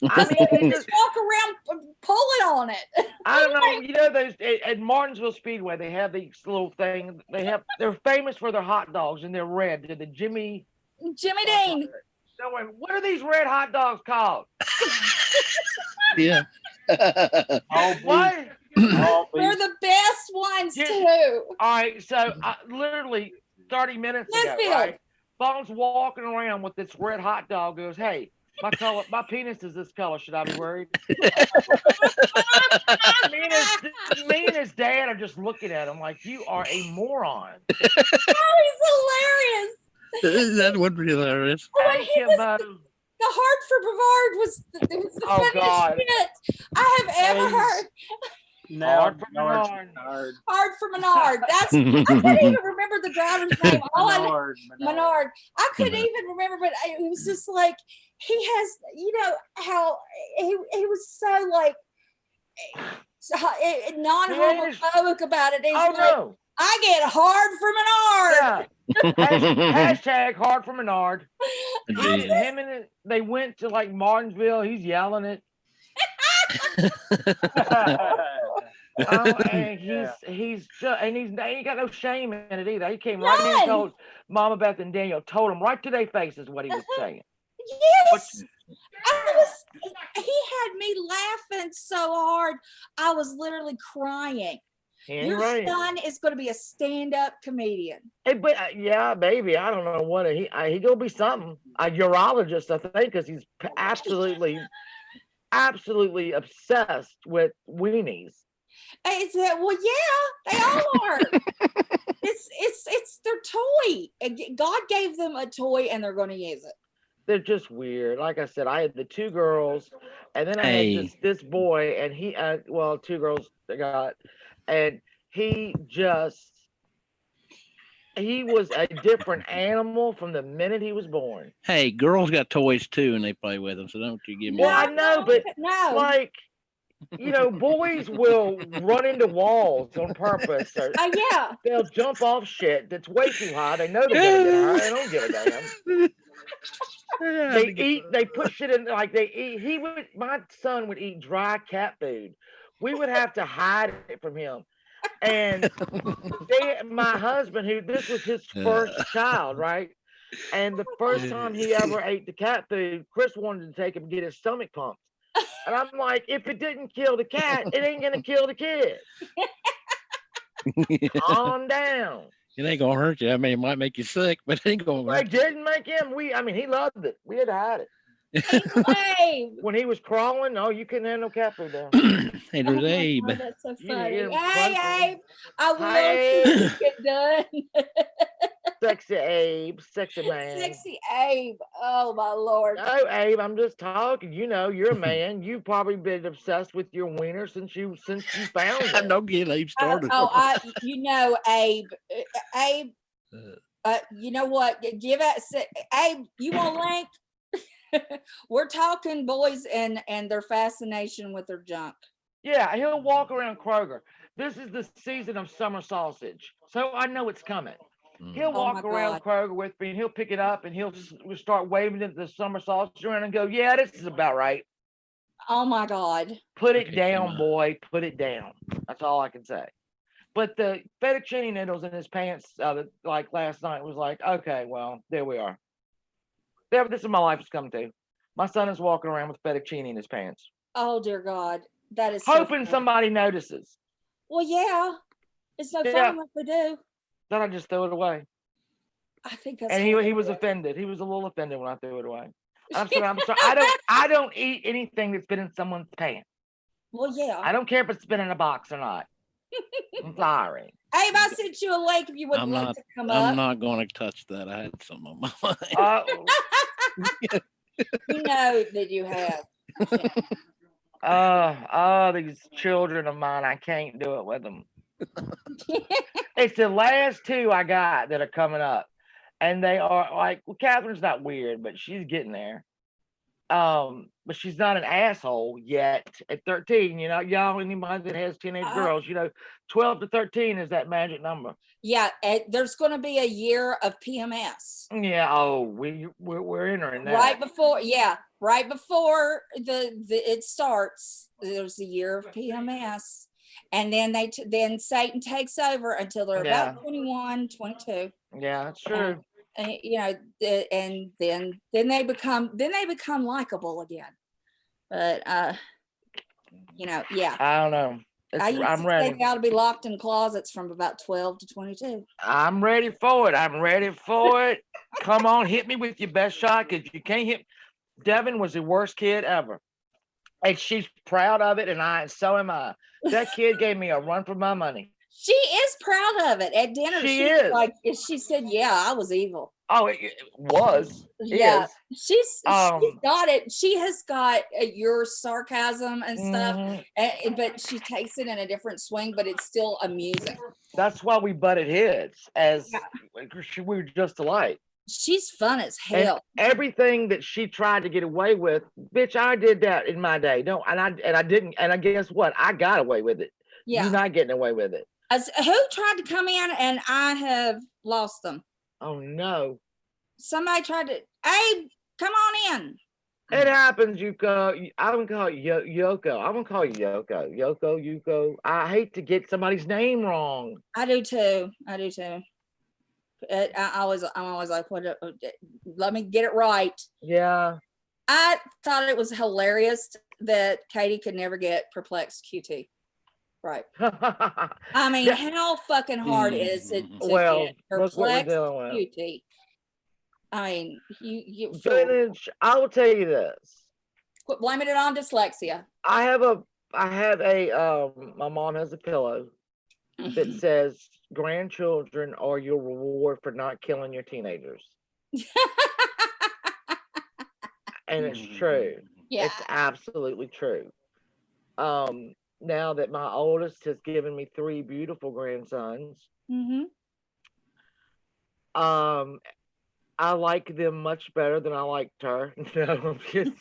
Speaker 5: I mean,
Speaker 1: Just walk around pulling on it.
Speaker 5: I don't know. You know, those at Martinsville Speedway, they have these little things. They're famous for their hot dogs, and they're red. They're the Jimmy
Speaker 1: Dean.
Speaker 5: No, wait, what are these red hot dogs called?
Speaker 3: Yeah.
Speaker 2: All
Speaker 5: What?
Speaker 2: all
Speaker 1: They're
Speaker 2: beef.
Speaker 1: the best ones
Speaker 5: Yeah.
Speaker 1: too.
Speaker 5: All right, so literally 30 minutes ago,
Speaker 1: Smithfield.
Speaker 5: right? Phone's walking around with this red hot dog. Goes, hey, my penis is this color. Should I be worried? me and his dad are just looking at him like, you are a moron.
Speaker 1: He's hilarious.
Speaker 3: That would be hilarious.
Speaker 1: When
Speaker 5: Hey,
Speaker 1: he was,
Speaker 5: Kimbo.
Speaker 1: the Hartford Brevard was the
Speaker 5: Oh,
Speaker 1: funniest
Speaker 5: God.
Speaker 1: shit I have ever
Speaker 2: Please.
Speaker 1: heard.
Speaker 2: Now,
Speaker 5: Hard for
Speaker 2: Menard's
Speaker 5: Menard.
Speaker 2: Menard.
Speaker 1: Hard for Menard. I couldn't even remember the driver's name. All I Menard. I couldn't
Speaker 3: Menard.
Speaker 1: even remember, but it was just like he has, how he was so like non-homophobic about it. He's
Speaker 5: Oh,
Speaker 1: like,
Speaker 5: no.
Speaker 1: I get hard for Menard.
Speaker 5: Yeah. Hashtag hard for Menard.
Speaker 3: Jeez.
Speaker 5: They went to like Martinsville. He's yelling it. Oh, and he's just, and he ain't got no shame in it either. He came right in and
Speaker 1: None.
Speaker 5: told Mama Beth and Daniel, told them right to their faces what he was saying.
Speaker 1: Yes. He had me laughing so hard. I was literally crying.
Speaker 5: He ain't
Speaker 1: Your
Speaker 5: right.
Speaker 1: son is going to be a stand-up comedian.
Speaker 5: Hey, but yeah, baby, I don't know what he gonna be something. A urologist, I think, because he's absolutely obsessed with weenies.
Speaker 1: I said, well, yeah, they all are. It's their toy. God gave them a toy, and they're going to use it.
Speaker 5: They're just weird. Like I said, I had the two girls, and then I
Speaker 3: Hey.
Speaker 5: had this boy, and he two girls I got, and he was a different animal from the minute he was born.
Speaker 3: Hey, girls got toys too, and they play with them. So don't you give me.
Speaker 5: Well, I
Speaker 3: that.
Speaker 5: know, but
Speaker 1: No.
Speaker 5: like, boys will run into walls on purpose. Or
Speaker 1: Yeah.
Speaker 5: they'll jump off shit that's way too high. They know they're gonna get high. They don't give a damn. They put shit in, like they eat. My son would eat dry cat food. We would have to hide it from him. And my husband, this was his first child, right? And the first time he ever ate the cat food, Chris wanted to take him to get his stomach pumped. And I'm like, if it didn't kill the cat, it ain't gonna kill the kid. Calm down.
Speaker 3: It ain't gonna hurt you. I mean, it might make you sick, but it ain't gonna
Speaker 5: Well, it
Speaker 3: hurt you.
Speaker 5: didn't make him. He loved it. We had to hide it.
Speaker 1: Abe.
Speaker 5: When he was crawling, oh, you couldn't have no cat food there.
Speaker 3: Hey,
Speaker 1: Oh
Speaker 3: there's
Speaker 1: my
Speaker 3: Abe.
Speaker 1: God, that's so
Speaker 5: You didn't
Speaker 1: funny.
Speaker 5: hear him
Speaker 1: Hey,
Speaker 5: crunching.
Speaker 1: Abe. I will
Speaker 5: Hi,
Speaker 1: as soon as
Speaker 5: Abe.
Speaker 1: you get done.
Speaker 5: Sexy Abe, sexy man.
Speaker 1: Sexy Abe. Oh my Lord.
Speaker 5: No, Abe, I'm just talking. You know, you're a man. You've probably been obsessed with your wiener since you found it.
Speaker 3: Don't get Abe started.
Speaker 1: You know, Abe. Abe. You know what? Give it, Abe. You want link? We're talking boys and their fascination with their junk.
Speaker 5: Yeah, he'll walk around Kroger. This is the season of summer sausage, so I know it's coming. He'll
Speaker 1: Oh
Speaker 5: walk
Speaker 1: my
Speaker 5: around
Speaker 1: God.
Speaker 5: Kroger with me, and he'll pick it up, and he'll start waving it the summer sausage around and go, "Yeah, this is about right.
Speaker 1: Oh my God.
Speaker 5: Put it
Speaker 3: Okay,
Speaker 5: down,
Speaker 3: Emma.
Speaker 5: boy. Put it down." That's all I can say. But the fettuccine noodles in his pants, like last night, was like, okay, well, there we are. This is my life has come to. My son is walking around with fettuccine in his pants,
Speaker 1: Oh dear God. That is so
Speaker 5: hoping
Speaker 1: funny.
Speaker 5: somebody notices.
Speaker 1: Well, yeah. It's no
Speaker 5: Yeah.
Speaker 1: fun if they do.
Speaker 5: Then I just threw it away.
Speaker 1: I think that's
Speaker 5: And he was
Speaker 1: hilarious.
Speaker 5: offended. He was a little offended when I threw it away. I'm sorry. I don't eat anything that's been in someone's pants.
Speaker 1: Well, yeah.
Speaker 5: I don't care if it's been in a box or not. I'm sorry.
Speaker 1: Abe, I sent you a link if you would
Speaker 3: I'm
Speaker 1: like
Speaker 3: not.
Speaker 1: to come
Speaker 3: I'm
Speaker 1: up.
Speaker 3: not going to touch that. I had some on my mind.
Speaker 1: You know that you have.
Speaker 5: These children of mine, I can't do it with them. It's the last two I got that are coming up. And they are like, well, Catherine's not weird, but she's getting there. But she's not an asshole yet at 13. You know, y'all, anybody that has teenage girls, 12 to 13 is that magic number.
Speaker 1: Yeah, there's going to be a year of PMS.
Speaker 5: Yeah. Oh, we're entering that.
Speaker 1: Right before it starts. There's a year of PMS, and then then Satan takes over until they're about 21, 22.
Speaker 5: Yeah, that's true.
Speaker 1: And then they become likable again. But yeah.
Speaker 5: I don't know. I'm ready.
Speaker 1: They ought to be locked in closets from about 12 to 22.
Speaker 5: I'm ready for it. Come on, hit me with your best shot, because you can't hit. Devin was the worst kid ever. And she's proud of it, and so am I. That kid gave me a run for my money.
Speaker 1: She is proud of it. At dinner,
Speaker 5: she is.
Speaker 1: Like, she said, yeah, I was evil.
Speaker 5: Oh, it was.
Speaker 1: Yeah.
Speaker 5: Is.
Speaker 1: She's got it. She has got your sarcasm and stuff, but she takes it in a different swing, but it's still amusing.
Speaker 5: That's why we butted heads, we were just alike.
Speaker 1: She's fun as hell.
Speaker 5: And everything that she tried to get away with, bitch, I did that in my day. No, and I didn't. And I guess what? I got away with it. Yeah. You're not getting away with it.
Speaker 1: Who tried to come in and I have lost them?
Speaker 5: Oh no.
Speaker 1: Somebody tried to, hey, come on in.
Speaker 5: It happens, Yuko. I don't call you Yoko. I'm gonna call you Yoko. Yuko. I hate to get somebody's name wrong.
Speaker 1: I do too. I'm always like, let me get it right.
Speaker 5: Yeah.
Speaker 1: I thought it was hilarious that Katie could never get perplexed QT. Right. I mean, how fucking hard is it to get perplexed QT? I mean, you
Speaker 5: finish. I will tell you this.
Speaker 1: Quit blaming it on dyslexia.
Speaker 5: I have a my mom has a pillow that says grandchildren are your reward for not killing your teenagers. And it's true. Yeah. It's absolutely true. Now that my oldest has given me 3 beautiful grandsons, I like them much better than I liked her. No, I'm kidding.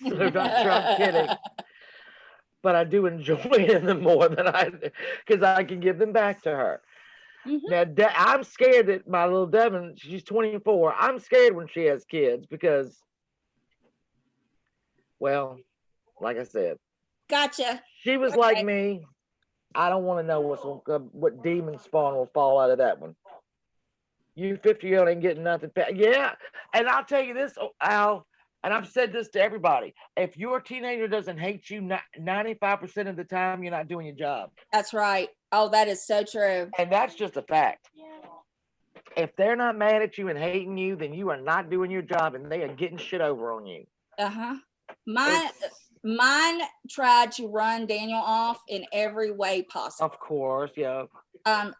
Speaker 5: But I do enjoy them more than because I can give them back to her. Now, I'm scared that my little Devin, she's 24. I'm scared when she has kids because, well, like I said.
Speaker 1: Gotcha.
Speaker 5: She was like me. I don't want to know what demon spawn will fall out of that one. You 50-year-old ain't getting nothing. Yeah. And I'll tell you this, Al, and I've said this to everybody. If your teenager doesn't hate you 95% of the time, you're not doing your job.
Speaker 1: That's right. Oh, that is so true.
Speaker 5: And that's just a fact. If they're not mad at you and hating you, then you are not doing your job and they are getting shit over on you.
Speaker 1: Mine tried to run Daniel off in every way possible.
Speaker 5: Of course, yeah.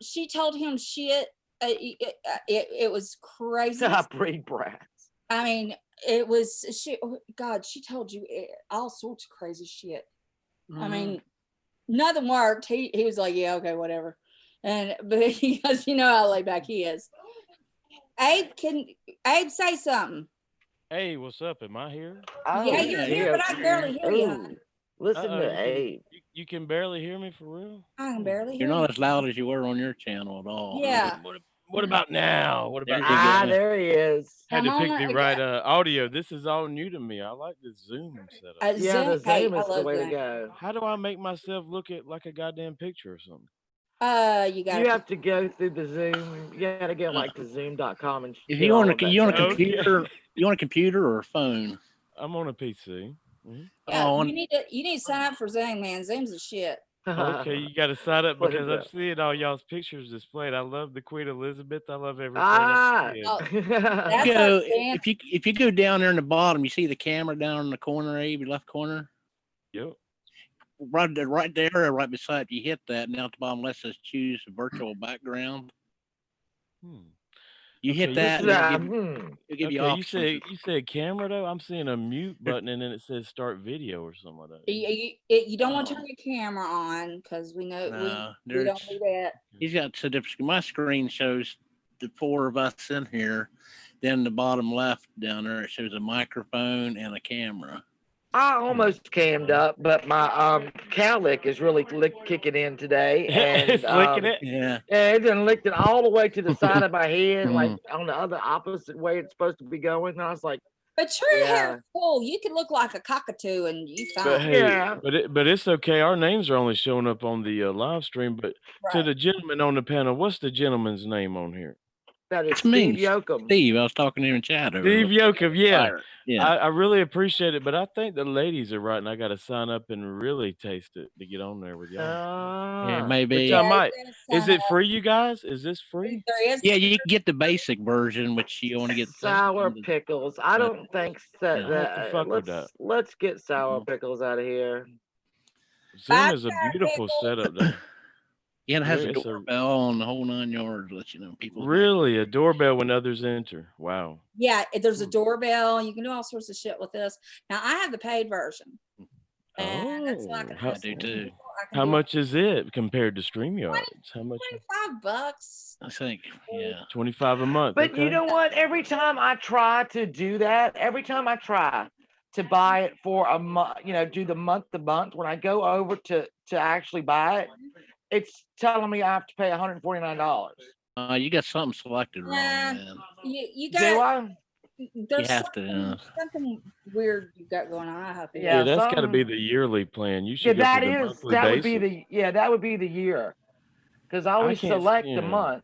Speaker 1: She told him shit. It was crazy.
Speaker 5: Breed brats.
Speaker 1: I mean, it was God. She told you all sorts of crazy shit. I mean, nothing worked. He was like, yeah, okay, whatever. But he goes, you know how laid back he is. Abe say something?
Speaker 6: Hey, what's up? Am I here?
Speaker 5: Oh,
Speaker 1: Yeah, you're here, but I can barely hear you.
Speaker 5: Ooh, listen
Speaker 6: Uh-oh,
Speaker 5: to Abe.
Speaker 6: You can barely hear me for real?
Speaker 1: I can barely hear
Speaker 3: You're
Speaker 1: you.
Speaker 3: not as loud as you were on your channel at all.
Speaker 1: Yeah.
Speaker 6: What about now? What about
Speaker 3: There you
Speaker 6: now?
Speaker 3: go.
Speaker 5: There he is.
Speaker 6: Had to
Speaker 1: Come
Speaker 6: pick
Speaker 1: on,
Speaker 6: the right audio. This is all new to me. I like the Zoom setup.
Speaker 5: Yeah, the
Speaker 1: Zoom. Hey,
Speaker 5: Zoom
Speaker 1: I
Speaker 5: is the
Speaker 1: love
Speaker 5: way to
Speaker 1: Zoom.
Speaker 5: go.
Speaker 6: How do I make myself look at like a goddamn picture or something?
Speaker 1: You got.
Speaker 5: You have to go through the Zoom. You got to go like to zoom.com and
Speaker 3: If
Speaker 5: get
Speaker 3: you
Speaker 5: all
Speaker 3: want
Speaker 5: of that
Speaker 3: you want a
Speaker 5: stuff.
Speaker 3: computer, you want a computer or a phone?
Speaker 6: I'm on a PC.
Speaker 1: Yeah,
Speaker 3: Oh,
Speaker 1: you need to sign up for Zoom, man. Zoom's a shit.
Speaker 6: Okay, you got to sign up
Speaker 5: What is
Speaker 6: because I'm
Speaker 5: that?
Speaker 6: seeing all y'all's pictures displayed. I love the Queen Elizabeth. I love everything.
Speaker 5: Ah.
Speaker 1: Oh,
Speaker 3: You
Speaker 1: that's
Speaker 3: go
Speaker 1: our stand.
Speaker 3: if you go down there in the bottom, you see the camera down in the corner, Abe, left corner.
Speaker 6: Yep.
Speaker 3: Right there, right beside you. Hit that, and down at the bottom, let's just choose virtual background. You hit
Speaker 6: Okay,
Speaker 3: that, and it'll give you
Speaker 6: Okay,
Speaker 3: options.
Speaker 6: you said camera though. I'm seeing a mute button and then it says start video or something like that.
Speaker 1: You don't want to turn your camera on because we know we don't do that.
Speaker 3: He's got so different. My screen shows the four of us in here. Then the bottom left down there, it shows a microphone and a camera.
Speaker 5: I almost cammed up, but my cowlick is really kicking in today, and
Speaker 6: It's licking it.
Speaker 3: Yeah.
Speaker 5: it done licked it all the way to the side of my head, like on the other opposite way it's supposed to be going. And I was like,
Speaker 1: But your
Speaker 5: Yeah.
Speaker 1: hair is cool. You could look like a cockatoo and you
Speaker 6: But
Speaker 1: fine.
Speaker 6: hey,
Speaker 5: Yeah.
Speaker 6: but it's okay. Our names are only showing up on the live stream. But to the gentleman on the panel, what's the gentleman's name on here?
Speaker 5: that is
Speaker 3: It's me,
Speaker 5: Steve Yoakum.
Speaker 3: Steve, I was talking to him in chat.
Speaker 6: Steve Yoakum, yeah.
Speaker 3: Yeah.
Speaker 6: I really appreciate it, but I think the ladies are right, and I got to sign up and really taste it to get on there with y'all.
Speaker 3: Yeah,
Speaker 5: Ah.
Speaker 3: maybe.
Speaker 6: Which I might. Is it free, you guys? Is this free?
Speaker 1: There is.
Speaker 3: Yeah, you can get the basic version, which you want to get
Speaker 5: Sour pickles. I don't think that.
Speaker 6: I'll have to fuck with that.
Speaker 5: Let's get sour pickles out of here.
Speaker 6: Zoom is a beautiful setup, though.
Speaker 3: Yeah, it has a
Speaker 6: It's
Speaker 3: doorbell on the whole 9 yards, let you know people.
Speaker 6: Really, a doorbell when others enter. Wow.
Speaker 1: Yeah, there's a doorbell. You can do all sorts of shit with this. Now I have the paid version. And that's like
Speaker 6: I
Speaker 3: do too.
Speaker 6: How much is it compared to StreamYards? How much?
Speaker 1: $25.
Speaker 3: I think, yeah.
Speaker 6: 25 a month.
Speaker 5: But
Speaker 6: okay.
Speaker 5: you know what? Every time I try to do that, every time I try to buy it for a month, do the month to month, when I go over to actually buy it, it's telling me I have to pay $149.
Speaker 3: You got something selected wrong, man.
Speaker 1: You
Speaker 5: Do
Speaker 1: got.
Speaker 5: I?
Speaker 1: There's
Speaker 3: You have to.
Speaker 1: something weird you got going on. I hope.
Speaker 6: Yeah, that's got to be the yearly plan. You should
Speaker 5: Yeah,
Speaker 6: go for the monthly
Speaker 5: that would
Speaker 6: basis.
Speaker 5: that would be the year, because I always
Speaker 6: can't
Speaker 5: select
Speaker 6: see
Speaker 5: the
Speaker 6: it.
Speaker 5: month.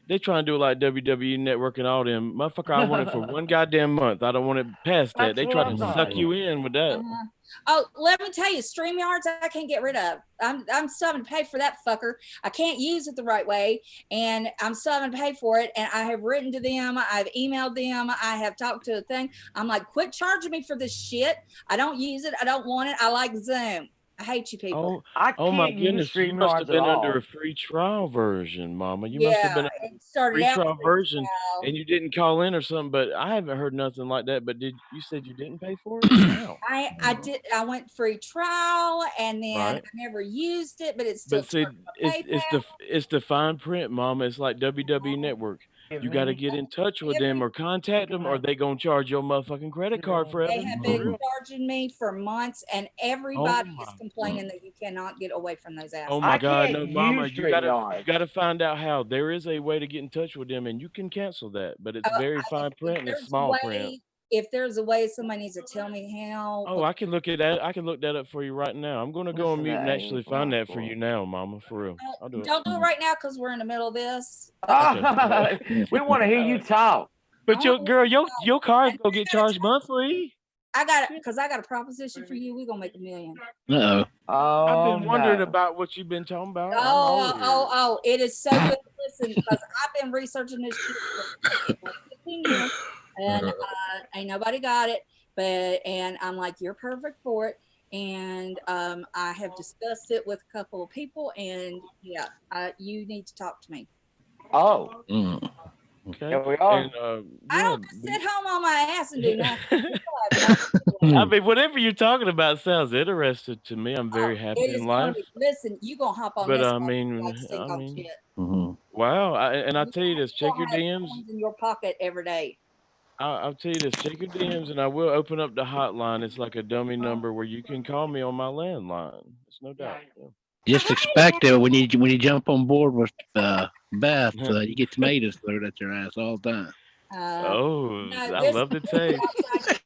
Speaker 6: They try and do it like WWE Network and all them. Motherfucker, I want it for one goddamn month. I don't want it past that.
Speaker 5: That's
Speaker 6: They
Speaker 5: what
Speaker 6: try
Speaker 5: I'm
Speaker 6: to suck
Speaker 5: saying.
Speaker 6: you in with that.
Speaker 1: Oh, let me tell you, StreamYards I can't get rid of. I'm still having to pay for that fucker. I can't use it the right way, and I'm still having to pay for it. And I have written to them, I've emailed them, I have talked to the thing. I'm like, quit charging me for this shit. I don't use it. I don't want it. I like Zoom. I hate you people.
Speaker 6: Oh my goodness! You must have been under
Speaker 5: all.
Speaker 6: a free trial version, Mama. You must have been
Speaker 1: it
Speaker 6: a
Speaker 1: started
Speaker 6: free
Speaker 1: out
Speaker 6: trial
Speaker 1: free
Speaker 6: version,
Speaker 1: trial.
Speaker 6: and you didn't call in or something. But I haven't heard nothing like that. But you said you didn't pay for it? Wow.
Speaker 1: I did. I went free trial, and then
Speaker 6: Right.
Speaker 1: I never used it, but it's still.
Speaker 6: But see, it's the fine print, Mama. It's like WWE Network. You got to get in touch with them or contact them, or they gonna charge your motherfucking credit card forever.
Speaker 1: They have been charging me for months, and everybody is complaining that you cannot get away from those assholes.
Speaker 6: Oh my God, no, Mama! You gotta find out how. There is a way to get in touch with them, and you can cancel that. But it's very fine print and it's small print.
Speaker 1: If there's a way, somebody needs to tell me how.
Speaker 6: Oh, I can look at that. I can look that up for you right now. I'm gonna go on mute and actually find that for you now, Mama. For real. I'll do it.
Speaker 1: Don't do it right now because we're in the middle of this.
Speaker 5: We want to hear you talk.
Speaker 6: But your car's gonna get charged monthly.
Speaker 1: I got a proposition for you. We're gonna make $1 million.
Speaker 3: Uh-oh.
Speaker 6: I've been wondering about what you've been talking about.
Speaker 1: Oh, it is so good. Listen, because I've been researching this shit for 15 years, and ain't nobody got it. and I'm like, you're perfect for it. And I have discussed it with a couple of people, and yeah, you need to talk to me.
Speaker 5: Oh,
Speaker 6: Okay.
Speaker 5: here we are.
Speaker 6: And
Speaker 1: I
Speaker 6: yeah,
Speaker 1: don't just sit home on my ass and do nothing. People have no
Speaker 6: I mean, whatever you're talking about sounds interesting to me. I'm very happy
Speaker 1: it is
Speaker 6: in
Speaker 1: gonna
Speaker 6: life.
Speaker 1: be. Listen, you gonna hop on
Speaker 6: But
Speaker 1: this
Speaker 6: I
Speaker 1: like
Speaker 6: mean,
Speaker 1: stink on shit.
Speaker 6: wow. And I'll
Speaker 1: You
Speaker 6: tell you this, check your
Speaker 1: gonna have
Speaker 6: DMs.
Speaker 1: coins in your pocket every day.
Speaker 6: I'll tell you this, check your DMs, and I will open up the hotline. It's like a dummy number where you can call me on my landline. There's no doubt.
Speaker 3: Just expect it when you jump on board with Beth, you get tomatoes thrown at your ass all the time.
Speaker 6: Oh,
Speaker 1: No,
Speaker 6: I
Speaker 1: this
Speaker 6: love the
Speaker 1: is
Speaker 6: taste.
Speaker 1: outside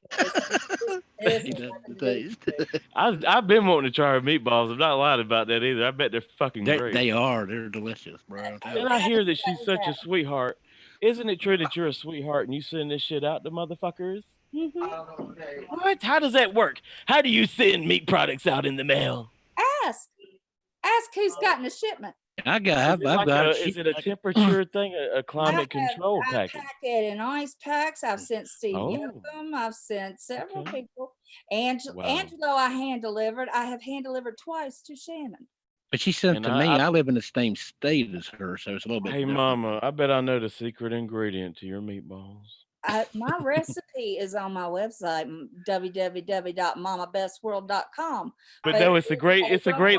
Speaker 1: this
Speaker 3: He
Speaker 1: is
Speaker 3: does
Speaker 1: nothing
Speaker 3: the
Speaker 1: to do with
Speaker 3: taste.
Speaker 6: I've been wanting to try her meatballs. I'm not lying about that either. I bet they're fucking great.
Speaker 3: They are. They're delicious, bro.
Speaker 6: And I hear that she's such a sweetheart. Isn't it true that you're a sweetheart and you send this shit out to motherfuckers? What? How does that work? How do you send meat products out in the mail?
Speaker 1: Ask who's gotten the shipment.
Speaker 3: I've got it.
Speaker 6: Is it a temperature thing, a climate control
Speaker 1: I
Speaker 6: package?
Speaker 1: pack it in ice packs. I've sent Steve
Speaker 6: Oh.
Speaker 1: Yoakum. I've sent several
Speaker 6: Okay.
Speaker 1: people.
Speaker 6: Wow.
Speaker 1: Angelo, I hand delivered. I have hand delivered twice to Shannon.
Speaker 3: But she sent
Speaker 6: And
Speaker 3: to me. I live in the same state as her, so it's a little bit
Speaker 6: Hey,
Speaker 3: different.
Speaker 6: mama, I bet I know the secret ingredient to your meatballs.
Speaker 1: My recipe is on my website, www.mamabestworld.com.
Speaker 6: But no, it's a great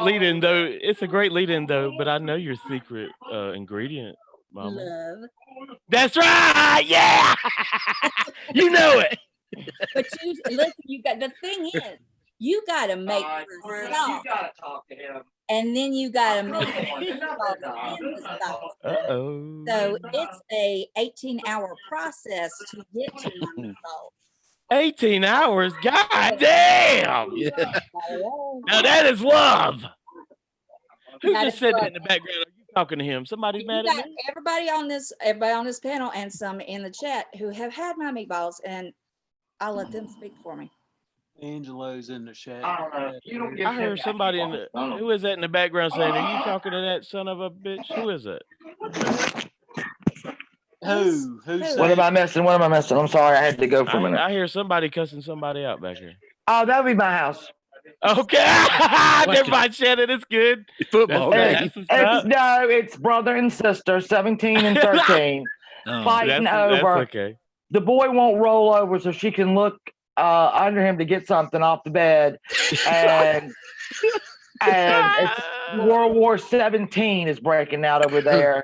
Speaker 6: lead-in though. It's a great lead-in though. But I know your secret ingredient, mama.
Speaker 1: Love.
Speaker 6: That's right. Yeah, you know it.
Speaker 1: But you listen. You got the thing is, you got to make yourself, and then you got to make the sauce.
Speaker 6: Uh-oh.
Speaker 1: So it's a 18-hour process to get to my results.
Speaker 6: 18 hours? God damn!
Speaker 3: Yeah.
Speaker 6: Now that is love. Who
Speaker 1: That
Speaker 6: just
Speaker 1: is
Speaker 6: said
Speaker 1: love.
Speaker 6: that in the background? Are you talking to him? Somebody's
Speaker 1: You
Speaker 6: mad
Speaker 1: got
Speaker 6: at me?
Speaker 1: everybody on this panel and some in the chat who have had my meatballs, and I'll let them speak for me.
Speaker 2: Angelo's in the chat.
Speaker 6: I heard somebody in the who is that in the background saying, "Are you talking to that son of a bitch?" Who is it?
Speaker 2: Who?
Speaker 5: What am I missing? What am I missing? I'm sorry, I had to go for a minute.
Speaker 6: I hear somebody cussing somebody out back here.
Speaker 5: Oh, that'll be my house.
Speaker 6: Okay, never mind, Shannon. It's good.
Speaker 3: Football game.
Speaker 5: It's brother and sister, 17 and 13, fighting over.
Speaker 6: That's okay.
Speaker 5: The boy won't roll over so she can look under him to get something off the bed, and it's World War 17 is breaking out over there.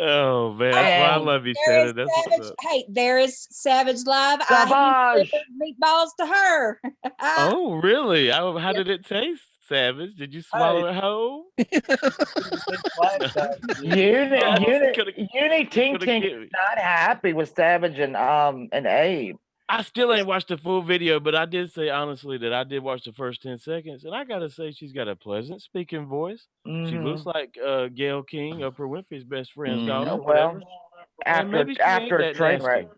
Speaker 6: Oh man, that's why I love you, Shannon. That's what's up.
Speaker 1: Hey, there is Savage Live.
Speaker 5: Savage.
Speaker 1: I meatballs to her.
Speaker 6: Oh, really? How did it taste, Savage? Did you swallow it whole?
Speaker 5: Uni Tink Tink is not happy with Savage and Abe.
Speaker 6: I still ain't watched the full video, but I did say honestly that I did watch the first 10 seconds, and I gotta say she's got a pleasant speaking voice. She looks like Gayle King, Oprah Winfrey's best friend's daughter.
Speaker 5: Well, after a train wreck.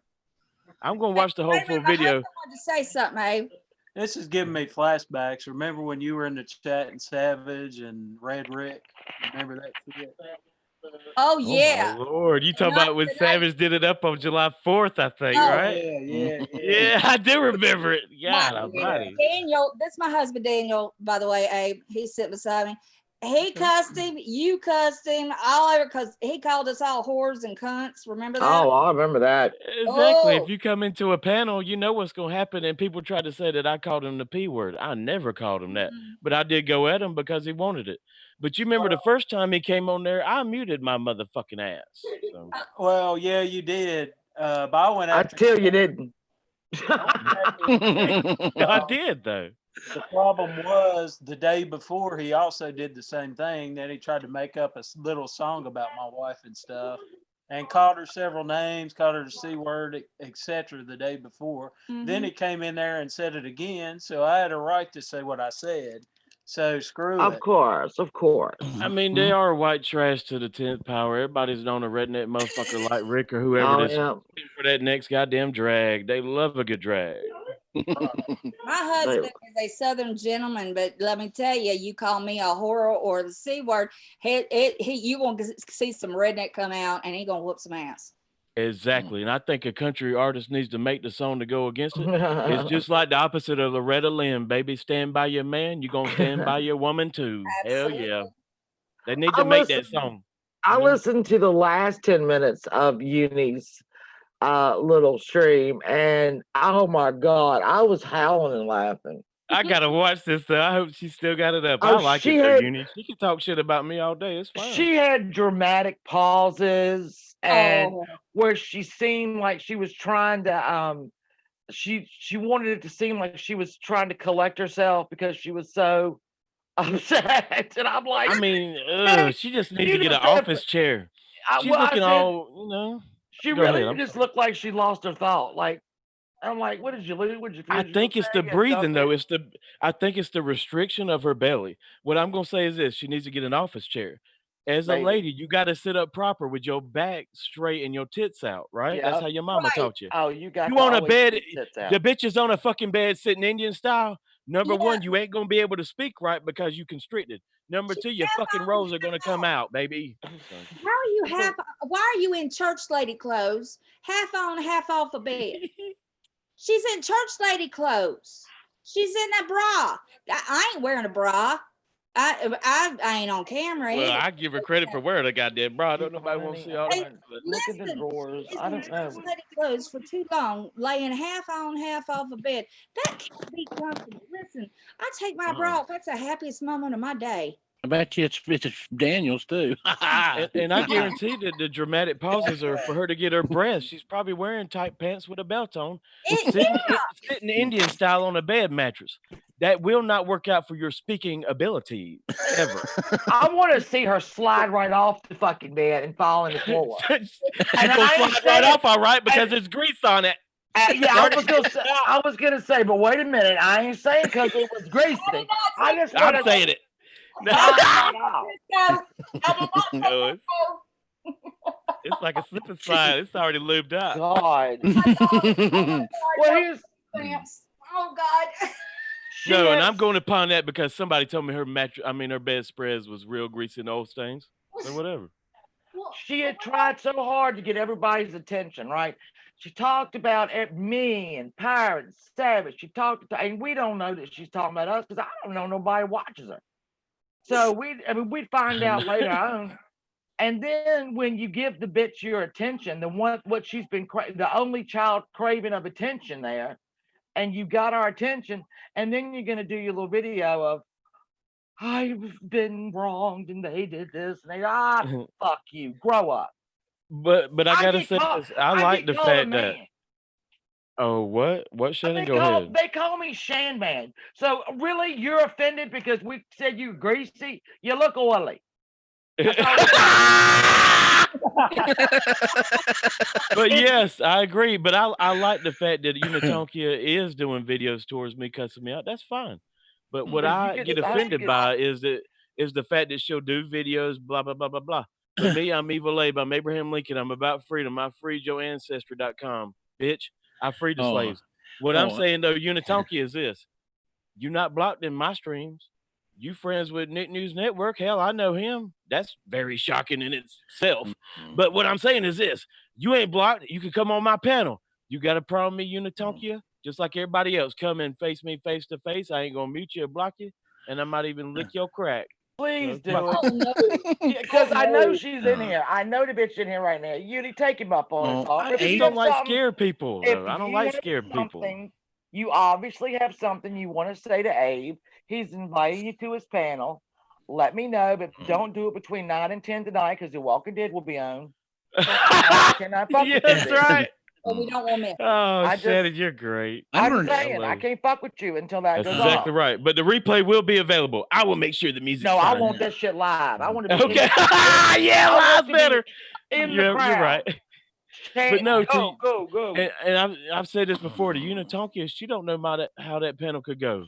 Speaker 6: I'm gonna watch the whole full video.
Speaker 1: I wanted to say something, Abe.
Speaker 2: This is giving me flashbacks. Remember when you were in the chat and Savage and Red Rick? Remember that shit?
Speaker 1: Oh yeah.
Speaker 6: Oh, my Lord, you talking about when Savage did it up on July 4th, I think, right? Yeah, I do remember it. God almighty.
Speaker 1: Daniel, that's my husband, Daniel, by the way, Abe. He's sitting beside me. He cussed him, you cussed him, all over because he called us all whores and cunts. Remember that?
Speaker 5: Oh, I remember that.
Speaker 6: Exactly. If you come into a panel, you know what's going to happen. And people try to say that I called him the P word. I never called him that. But I did go at him because he wanted it. But you remember the first time he came on there, I muted my motherfucking ass. So.
Speaker 2: Well, yeah, you did. But I went after
Speaker 5: Until you didn't.
Speaker 6: I did, though.
Speaker 2: The problem was the day before he also did the same thing. Then he tried to make up a little song about my wife and stuff, and called her several names, called her the C word, etc. the day before. Then he came in there and said it again. So I had a right to say what I said. So screw it.
Speaker 5: Of course.
Speaker 6: I mean, they are white trash to the 10th power. Everybody's known a redneck motherfucker like Rick or whoever for that next goddamn drag. They love a good drag.
Speaker 1: My husband is a Southern gentleman, but let me tell you, you call me a whore or the C word, you won't see some redneck come out and he gonna whoop some ass.
Speaker 6: Exactly. And I think a country artist needs to make the song to go against it. It's just like the opposite of Loretta Lynn, baby. Stand by your man, you're gonna stand by your woman too. Hell yeah.
Speaker 1: Absolutely.
Speaker 6: They need
Speaker 5: I
Speaker 6: to make that
Speaker 5: listened.
Speaker 6: song.
Speaker 5: I
Speaker 6: You know?
Speaker 5: listened to the last 10 minutes of Uni's little stream, and oh my God, I was howling and laughing.
Speaker 6: I gotta watch this though. I hope she still got it up.
Speaker 5: Oh,
Speaker 6: I like it though, Uni. She can talk shit about me all day. It's fine.
Speaker 5: she had dramatic pauses, and
Speaker 1: Oh,
Speaker 5: where she seemed like she was trying to she wanted it to seem like she was trying to collect herself because she was so upset. And I'm like,
Speaker 6: I mean,
Speaker 5: "Hey,
Speaker 6: she just needs
Speaker 5: you
Speaker 6: to get
Speaker 5: know
Speaker 6: an
Speaker 5: that,
Speaker 6: office chair. She's
Speaker 5: well, I
Speaker 6: looking
Speaker 5: said
Speaker 6: all, you know.
Speaker 5: she
Speaker 6: Go ahead.
Speaker 5: really
Speaker 6: I'm
Speaker 5: just
Speaker 6: sorry.
Speaker 5: looked like she lost her thought. Like, I'm like, what did you lose? What did you feel?
Speaker 6: I
Speaker 5: Did you feel
Speaker 6: think it's
Speaker 5: sad?
Speaker 6: the
Speaker 5: You had
Speaker 6: breathing though.
Speaker 5: something?
Speaker 6: I think it's the restriction of her belly. What I'm gonna say is this: she needs to get an office chair. As a
Speaker 5: Maybe.
Speaker 6: lady, you got to sit up proper with your back straight and your tits out, right? That's
Speaker 5: Yeah.
Speaker 6: how your mama
Speaker 1: right.
Speaker 6: taught you.
Speaker 5: Oh, you got
Speaker 6: You
Speaker 5: to
Speaker 6: on a
Speaker 5: always
Speaker 6: bed,
Speaker 5: keep tits
Speaker 6: the
Speaker 5: out.
Speaker 6: bitch is on a fucking bed sitting Indian style. Number
Speaker 1: Yeah.
Speaker 6: one, you ain't gonna be able to speak right because you constricted. Number
Speaker 1: She's
Speaker 6: two, your
Speaker 1: half
Speaker 6: fucking
Speaker 1: on,
Speaker 6: rolls are gonna
Speaker 1: half
Speaker 6: come
Speaker 1: off.
Speaker 6: out, baby. So,
Speaker 1: How are you
Speaker 5: So,
Speaker 1: half? Why are you in church lady clothes, half on, half off a bed? She's in church lady clothes. She's in a bra. I ain't wearing a bra. I ain't on camera
Speaker 6: well,
Speaker 1: either.
Speaker 6: I give her credit for wearing a goddamn bra. Don't nobody want to
Speaker 5: honey,
Speaker 6: see all that.
Speaker 1: And
Speaker 6: But
Speaker 5: look at the
Speaker 1: listen,
Speaker 5: drawers.
Speaker 1: she's
Speaker 5: I
Speaker 1: in
Speaker 5: don't know.
Speaker 1: church lady clothes for too long, laying half on, half off a bed. That can't be comfortable. Listen, I take my bra off. That's the happiest moment of my day.
Speaker 3: I bet you it's Daniels too.
Speaker 6: and I guarantee that the dramatic pauses are for her to get her breath. She's probably wearing tight pants with a belt on,
Speaker 1: Yeah.
Speaker 6: sitting Indian style on a bed mattress. That will not work out for your speaking ability ever.
Speaker 5: I want to see her slide right off the fucking bed and fall in the floor.
Speaker 6: She's
Speaker 5: And
Speaker 6: gonna
Speaker 5: I ain't
Speaker 6: slide right
Speaker 5: saying,
Speaker 6: off, all right, because
Speaker 5: and
Speaker 6: there's grease on it.
Speaker 5: yeah,
Speaker 6: Already got it out.
Speaker 5: I was gonna say, but wait a minute, I ain't saying because it was greasy. I just
Speaker 6: I'm
Speaker 5: want to.
Speaker 6: saying it.
Speaker 5: No, no, no.
Speaker 1: I did not say
Speaker 6: No,
Speaker 1: that, no.
Speaker 6: it's like a slip and slide. It's already lubed up.
Speaker 5: God. Well, here's
Speaker 1: Cramps. Oh God.
Speaker 5: she
Speaker 6: No, and
Speaker 5: has-
Speaker 6: I'm going upon that because somebody told me her bedspreads was real greasy and old stains. So whatever.
Speaker 5: she had tried so hard to get everybody's attention, right? She talked about me and Pirate and Savage. She talked, and we don't know that she's talking about us because I don't know nobody watches her. So we'd find out later on. And then when you give the bitch your attention, what she's been the only child craving of attention there, and you got our attention, and then you're gonna do your little video of I've been wronged and they did this and they fuck you, grow up.
Speaker 6: But I gotta say this. I like
Speaker 5: get
Speaker 6: the
Speaker 5: called a
Speaker 6: fact that
Speaker 5: man.
Speaker 6: what Shannon? Go ahead.
Speaker 5: They call me Shan Man. So really, you're offended because we said you greasy? You look oily.
Speaker 6: But yes, I agree. But I like the fact that Unitonkia is doing videos towards me cussing me out. That's fine. But what I get offended by is the fact that she'll do videos, blah blah blah blah blah. But me, I'm Evil Abe. I'm Abraham Lincoln. I'm about freedom. I freed your ancestry.com, bitch. I freed the slaves. What I'm saying though, Unitonkia, is this: you're not blocked in my streams. You friends with Nick News Network? Hell, I know him. That's very shocking in itself. But what I'm saying is this: you ain't blocked. You can come on my panel. You got a problem with me, Unitonkia? Just like everybody else, come and face me face to face. I ain't gonna mute you or block you, and I might even lick your crack.
Speaker 5: Please do
Speaker 1: Oh,
Speaker 5: it.
Speaker 1: no.
Speaker 5: Because I know she's in here. I know the bitch in here right now. Uni, take him up on it.
Speaker 6: I just don't like scared people. I don't like scared people.
Speaker 5: You obviously have something you want to say to Abe. He's inviting you to his panel. Let me know, but don't do it between 9 and 10 tonight because The Walking Dead will be on.
Speaker 6: Yeah, that's right.
Speaker 1: Well, we don't want to miss.
Speaker 6: Oh, Shannon, you're great.
Speaker 5: I'm saying I can't fuck with you until that
Speaker 6: That's
Speaker 5: goes
Speaker 6: exactly
Speaker 5: off.
Speaker 6: right. But the replay will be available. I will make sure the music's
Speaker 5: No, I
Speaker 6: on.
Speaker 5: want that shit live. I want to be
Speaker 6: Okay. Yeah, live's better.
Speaker 5: in the crowd.
Speaker 6: You're right. But no,
Speaker 5: go.
Speaker 6: And I've said this before to Unitonkia, she don't know how that panel could go.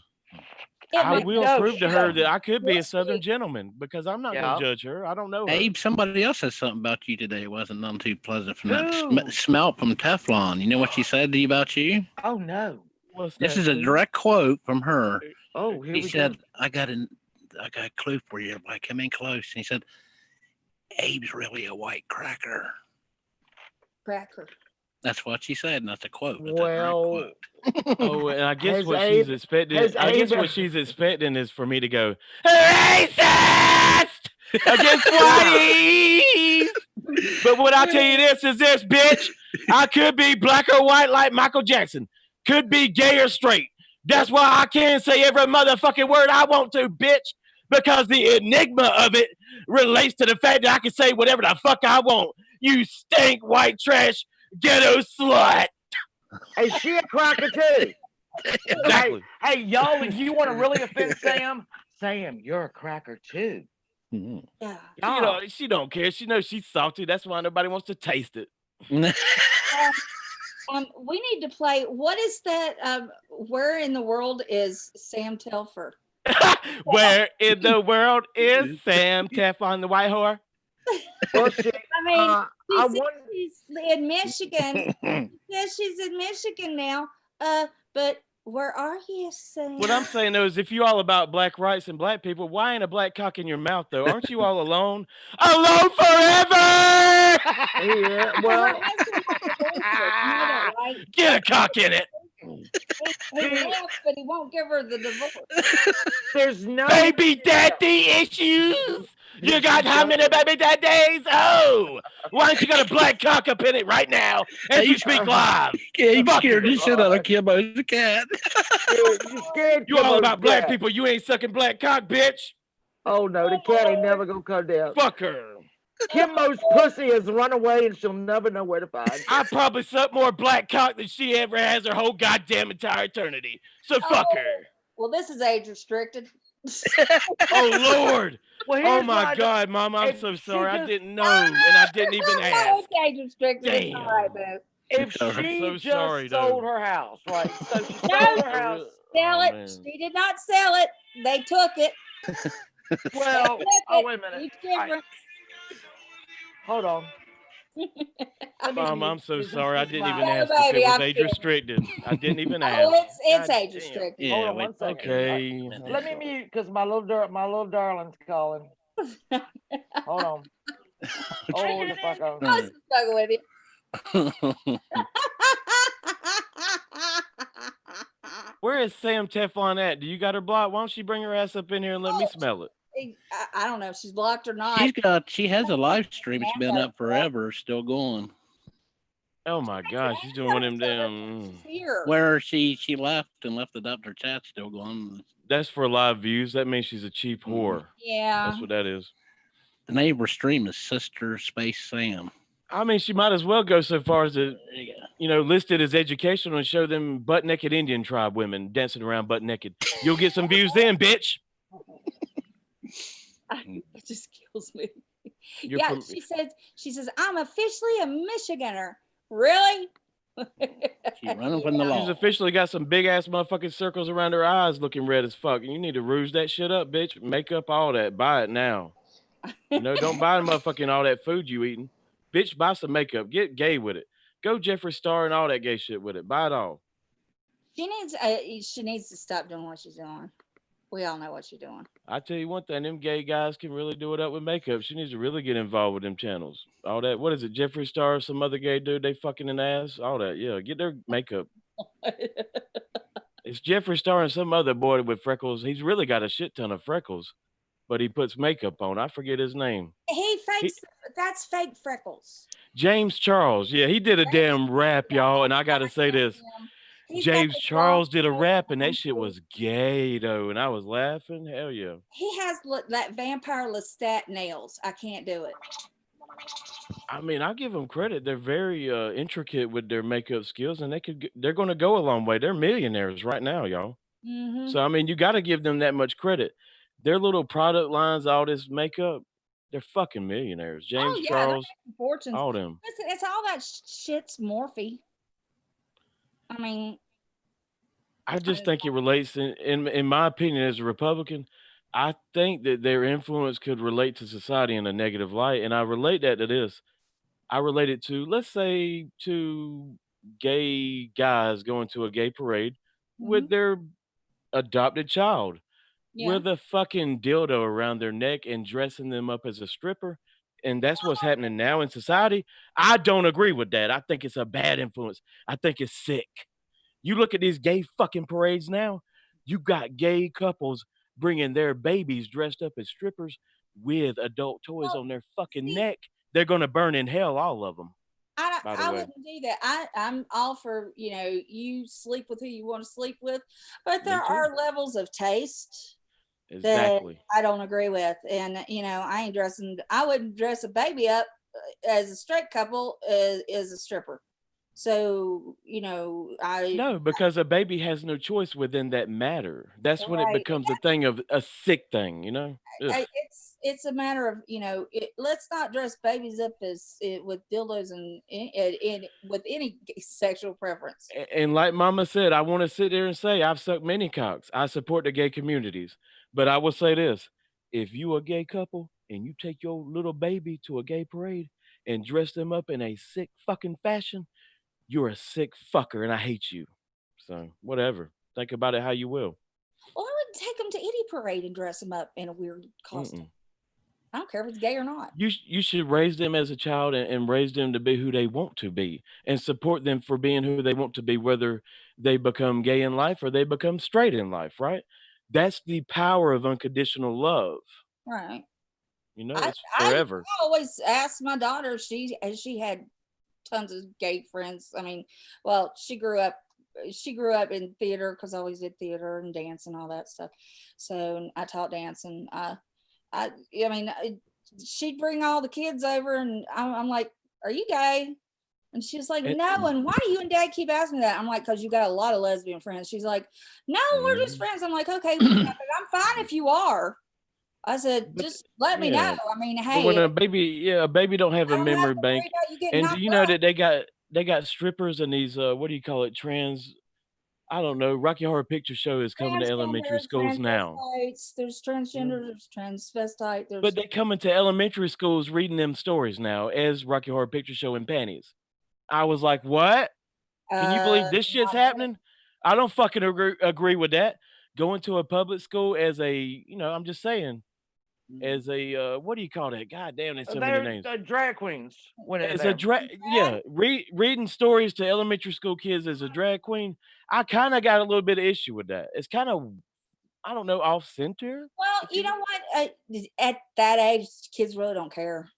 Speaker 6: I will prove to her that I could be a Southern gentleman because I'm not going to judge her. I don't know her.
Speaker 3: Abe, somebody else said something about you today. It wasn't none too pleasant from that smell from Teflon. You know what she said to you about you?
Speaker 5: Oh no.
Speaker 3: This is a direct quote from her.
Speaker 5: Oh, here
Speaker 3: he
Speaker 5: we
Speaker 3: said,
Speaker 5: go.
Speaker 3: I got a clue for you. Like, come in close. And he said, Abe's really a white cracker.
Speaker 1: cracker.
Speaker 3: That's what she said, not the quote. But
Speaker 5: Well,
Speaker 6: Oh, and I guess
Speaker 5: Has
Speaker 6: what she's
Speaker 5: Abe-
Speaker 6: expecting.
Speaker 5: has
Speaker 6: I guess
Speaker 5: Abe-
Speaker 6: what she's expecting is for me to go racist against whiteys. But what I tell you this is this, bitch. I could be black or white like Michael Jackson. Could be gay or straight. That's why I can say every motherfucking word I want to, bitch. Because the enigma of it relates to the fact that I can say whatever the fuck I want. You stink white trash ghetto slut.
Speaker 5: Hey, she a cracker too.
Speaker 6: Exactly.
Speaker 5: Hey, y'all, if you want to really offend Sam, you're a cracker too.
Speaker 3: Mhm.
Speaker 1: Yeah.
Speaker 6: She don't care. She knows she's salty. That's why nobody wants to taste it.
Speaker 1: We need to play. What is that? Where in the world is Sam Telfer?
Speaker 6: Where in the world is Sam Teflon the white whore?
Speaker 5: Well,
Speaker 1: I mean,
Speaker 5: I
Speaker 1: she says
Speaker 5: want.
Speaker 1: she's in Michigan. Yes, she's in Michigan now. But where are you, Sam?
Speaker 6: What I'm saying though is if you all about black rights and black people, why ain't a black cock in your mouth though? Aren't you all alone? Alone forever!
Speaker 5: Yeah, well,
Speaker 1: Right?
Speaker 6: Get a cock in it.
Speaker 1: He left, but he won't give her the divorce.
Speaker 5: there's no
Speaker 6: Baby daddy issues. You got how many baby daddies? Oh, why don't you got a black cock up in it right now as you speak live?
Speaker 3: Yeah, you
Speaker 6: Fuck
Speaker 3: scared
Speaker 6: you.
Speaker 3: the shit out of Kimbo's cat.
Speaker 5: You scared
Speaker 6: You all
Speaker 5: Kimbo's
Speaker 6: about black
Speaker 5: cat.
Speaker 6: people. You ain't sucking black cock, bitch.
Speaker 5: Oh no, the cat ain't never gonna come down.
Speaker 6: Fuck her.
Speaker 5: Kimbo's pussy has run away and she'll never know where to find it.
Speaker 6: I probably suck more black cock than she ever has her whole goddamn entire eternity. So fuck her.
Speaker 1: Well, this is age restricted.
Speaker 6: Oh Lord.
Speaker 5: Well,
Speaker 6: Oh
Speaker 5: here's
Speaker 6: my
Speaker 5: what
Speaker 6: God, Mom, I'm
Speaker 5: if
Speaker 6: so
Speaker 5: she
Speaker 6: sorry. I
Speaker 5: just-
Speaker 6: didn't know, and I didn't even
Speaker 1: No,
Speaker 6: ask.
Speaker 1: it's age restricted. It's all right, boo.
Speaker 5: If
Speaker 3: I'm
Speaker 5: she
Speaker 6: so
Speaker 5: just
Speaker 6: sorry,
Speaker 5: sold
Speaker 6: though.
Speaker 5: her house, right? So she
Speaker 1: No.
Speaker 5: sold her house.
Speaker 1: Sell
Speaker 6: Oh,
Speaker 1: it.
Speaker 6: man.
Speaker 1: She did not sell it. They took it.
Speaker 5: Well,
Speaker 1: Took
Speaker 5: oh
Speaker 1: it.
Speaker 5: wait a minute.
Speaker 1: Huge
Speaker 5: All right,
Speaker 1: difference.
Speaker 5: hold on. Let me
Speaker 6: Mom,
Speaker 5: mute.
Speaker 6: I'm so
Speaker 5: This is
Speaker 6: sorry. I
Speaker 5: just
Speaker 6: didn't
Speaker 5: my-
Speaker 6: even
Speaker 1: Oh,
Speaker 6: ask
Speaker 1: baby,
Speaker 6: if it was
Speaker 1: I'm
Speaker 6: age
Speaker 1: kidding.
Speaker 6: restricted. I didn't even
Speaker 1: Oh,
Speaker 6: ask.
Speaker 1: it's
Speaker 5: God
Speaker 1: age
Speaker 5: damn.
Speaker 1: restricted.
Speaker 5: Hold
Speaker 3: Yeah,
Speaker 5: on
Speaker 3: wait.
Speaker 5: one second.
Speaker 6: Okay.
Speaker 5: Let me mute because my little darling's calling. Hold on. Hold the fuck on.
Speaker 1: I was stuck with you.
Speaker 6: Where is Sam Teflon at? Do you got her blocked? Why don't she bring her ass up in here and let me smell it?
Speaker 1: I don't know if she's blocked or not.
Speaker 3: She has a live stream. It's been up forever, still going.
Speaker 6: Oh my gosh, she's doing one of them damn.
Speaker 1: Here.
Speaker 3: Where she left and left it up, her chat still going.
Speaker 6: That's for live views. That means she's a cheap whore.
Speaker 1: Yeah.
Speaker 6: That's what that is.
Speaker 3: The neighbor stream is Sister Space Sam.
Speaker 6: I mean, she might as well go so far as to, list it as educational and show them butt naked Indian tribe women dancing around butt naked. You'll get some views then, bitch.
Speaker 1: It just kills me.
Speaker 6: You're
Speaker 1: Yeah,
Speaker 6: from-
Speaker 1: she says, I'm officially a Michiganer. Really?
Speaker 3: She's running from the law.
Speaker 6: She's officially got some big ass motherfucking circles around her eyes looking red as fuck. And you need to rouge that shit up, bitch. Make up all that. Buy it now. Don't buy the motherfucking all that food you eating. Bitch, buy some makeup. Get gay with it. Go Jeffree Star and all that gay shit with it. Buy it all.
Speaker 1: She needs to stop doing what she's doing. We all know what she's doing.
Speaker 6: I tell you one thing, them gay guys can really do it up with makeup. She needs to really get involved with them channels. All that. What is it? Jeffree Star, some other gay dude they fucking in the ass? All that. Yeah, get their makeup. It's Jeffree Star and some other boy with freckles. He's really got a shit ton of freckles, but he puts makeup on. I forget his name.
Speaker 1: He fakes. That's fake freckles.
Speaker 6: James Charles. Yeah, he did a damn rap, y'all. And I got to say this.
Speaker 1: He's got
Speaker 6: James
Speaker 1: the
Speaker 6: Charles
Speaker 1: long
Speaker 6: did a
Speaker 1: hair.
Speaker 6: rap, and that shit was gay, though. And I was laughing. Hell yeah.
Speaker 1: He has that vampire Lestat nails. I can't do it.
Speaker 6: I mean, I give them credit. They're very intricate with their makeup skills, and they're going to go a long way. They're millionaires right now, y'all.
Speaker 1: Mm-hmm.
Speaker 6: So, I mean, you got to give them that much credit. Their little product lines, all this makeup, they're fucking millionaires. James Charles,
Speaker 1: fortunes.
Speaker 6: all them.
Speaker 1: It's all that shit's Morphe. I mean,
Speaker 6: I just think it relates, in my opinion, as a Republican, I think that their influence could relate to society in a negative light. And I relate that to this. I relate it to, let's say, two gay guys going to a gay parade with their adopted child
Speaker 1: yeah.
Speaker 6: with a fucking dildo around their neck and dressing them up as a stripper. and that's what's happening now in society. I don't agree with that. I think it's a bad influence. I think it's sick. You look at these gay fucking parades now. You got gay couples bringing their babies dressed up as strippers with adult toys
Speaker 1: Well,
Speaker 6: on their fucking
Speaker 1: see,
Speaker 6: neck. They're gonna burn in hell, all of them.
Speaker 1: I
Speaker 6: By the
Speaker 1: I
Speaker 6: way,
Speaker 1: wouldn't do that. I'm all for, you sleep with who you want to sleep with, but
Speaker 6: me
Speaker 1: there
Speaker 6: too.
Speaker 1: are levels of taste that
Speaker 6: Exactly.
Speaker 1: I don't agree with. And I wouldn't dress a baby up as a straight couple as a stripper. So,
Speaker 6: No, because a baby has no choice within that matter. That's when it
Speaker 1: right.
Speaker 6: becomes a thing of a sick thing, you know? Ugh.
Speaker 1: It's a matter of, let's not dress babies up with dildos and with any sexual preference.
Speaker 6: And like Mama said, I want to sit there and say I've sucked many cocks. I support the gay communities, but I will say this: if you a gay couple and you take your little baby to a gay parade and dress them up in a sick fucking fashion, you're a sick fucker, and I hate you. So whatever. Think about it how you will.
Speaker 1: Well, I wouldn't take them to any parade and dress them up in a weird costume.
Speaker 6: Mm-mm.
Speaker 1: I don't care if it's gay or not.
Speaker 6: You should raise them as a child and raise them to be who they want to be and support them for being who they want to be, whether they become gay in life or they become straight in life, right? That's the power of unconditional love.
Speaker 1: Right.
Speaker 6: You know,
Speaker 1: I
Speaker 6: it's
Speaker 1: I
Speaker 6: forever.
Speaker 1: always asked my daughter. She had tons of gay friends. I mean, well, she grew up in theater because I always did theater and dance and all that stuff. So I taught dance, and I mean, she'd bring all the kids over, and I'm like, "Are you gay?" And she's like,
Speaker 6: And,
Speaker 1: "No." And why do you and Dad keep asking me that? I'm like, "Because you got a lot of lesbian friends." She's like, "No, we're just friends." I'm like, "Okay, but I'm fine if you are." I said,
Speaker 6: but
Speaker 1: "Just let me know."
Speaker 6: yeah,
Speaker 1: I mean,
Speaker 6: but when
Speaker 1: hey,
Speaker 6: a baby don't have
Speaker 1: I
Speaker 6: a
Speaker 1: don't have
Speaker 6: memory
Speaker 1: to worry
Speaker 6: bank,
Speaker 1: about you getting
Speaker 6: and do
Speaker 1: knocked
Speaker 6: you know
Speaker 1: up.
Speaker 6: that they got strippers and these what do you call it, trans? I don't know. Rocky Horror Picture Show is coming to elementary
Speaker 1: Transgender,
Speaker 6: schools now.
Speaker 1: transvestites, there's transgender, there's transvestite,
Speaker 6: But
Speaker 1: there's
Speaker 6: they come into elementary schools reading them stories now as Rocky Horror Picture Show in panties. I was like, what? Can you believe this shit's
Speaker 1: not that.
Speaker 6: happening? I don't fucking agree with that. Going to a public school as I'm just saying, as a what do you call that? God damn, there's so many
Speaker 5: They're
Speaker 6: names.
Speaker 5: the drag queens went in
Speaker 6: As a
Speaker 5: there.
Speaker 6: yeah, reading stories to elementary school kids as a drag queen. I kind of got a little bit of issue with that. It's kind of, I don't know, off center.
Speaker 1: Well,
Speaker 6: If
Speaker 1: you
Speaker 6: you
Speaker 1: know what? At that age, kids really don't care.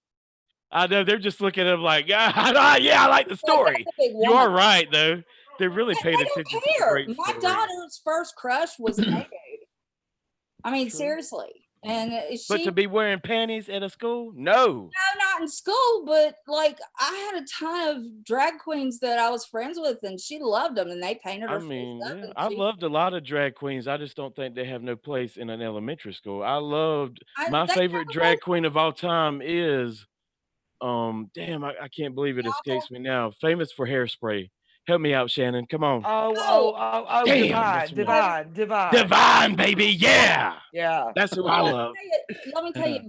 Speaker 6: I know they're just looking at him like, yeah, yeah, I like the
Speaker 1: Like,
Speaker 6: story.
Speaker 1: that's a big
Speaker 6: You
Speaker 1: woman.
Speaker 6: are right, though. They really paid
Speaker 1: They don't
Speaker 6: attention to the
Speaker 1: care.
Speaker 6: great
Speaker 1: My
Speaker 6: story.
Speaker 1: daughter's first crush was a gay dude. I mean,
Speaker 6: True.
Speaker 1: seriously. And
Speaker 6: But to be wearing panties at a school? No.
Speaker 1: no, not in school, but like I had a ton of drag queens that I was friends with, and she loved them, and they painted
Speaker 6: I
Speaker 1: her face
Speaker 6: mean,
Speaker 1: up,
Speaker 6: yeah,
Speaker 1: and
Speaker 6: I
Speaker 1: she,
Speaker 6: loved a lot of drag queens. I just don't think they have no place in an elementary school. I loved my
Speaker 1: they
Speaker 6: favorite
Speaker 1: have a
Speaker 6: drag
Speaker 1: place
Speaker 6: queen of all time is damn, I can't believe it
Speaker 1: awful.
Speaker 6: escapes me now. Famous for hairspray. Help me out, Shannon. Come on.
Speaker 1: Oh,
Speaker 6: Damn, that's her name.
Speaker 5: Divine.
Speaker 6: Divine, baby. Yeah.
Speaker 5: Yeah.
Speaker 6: That's who
Speaker 1: Well,
Speaker 6: I love.
Speaker 1: let me tell you,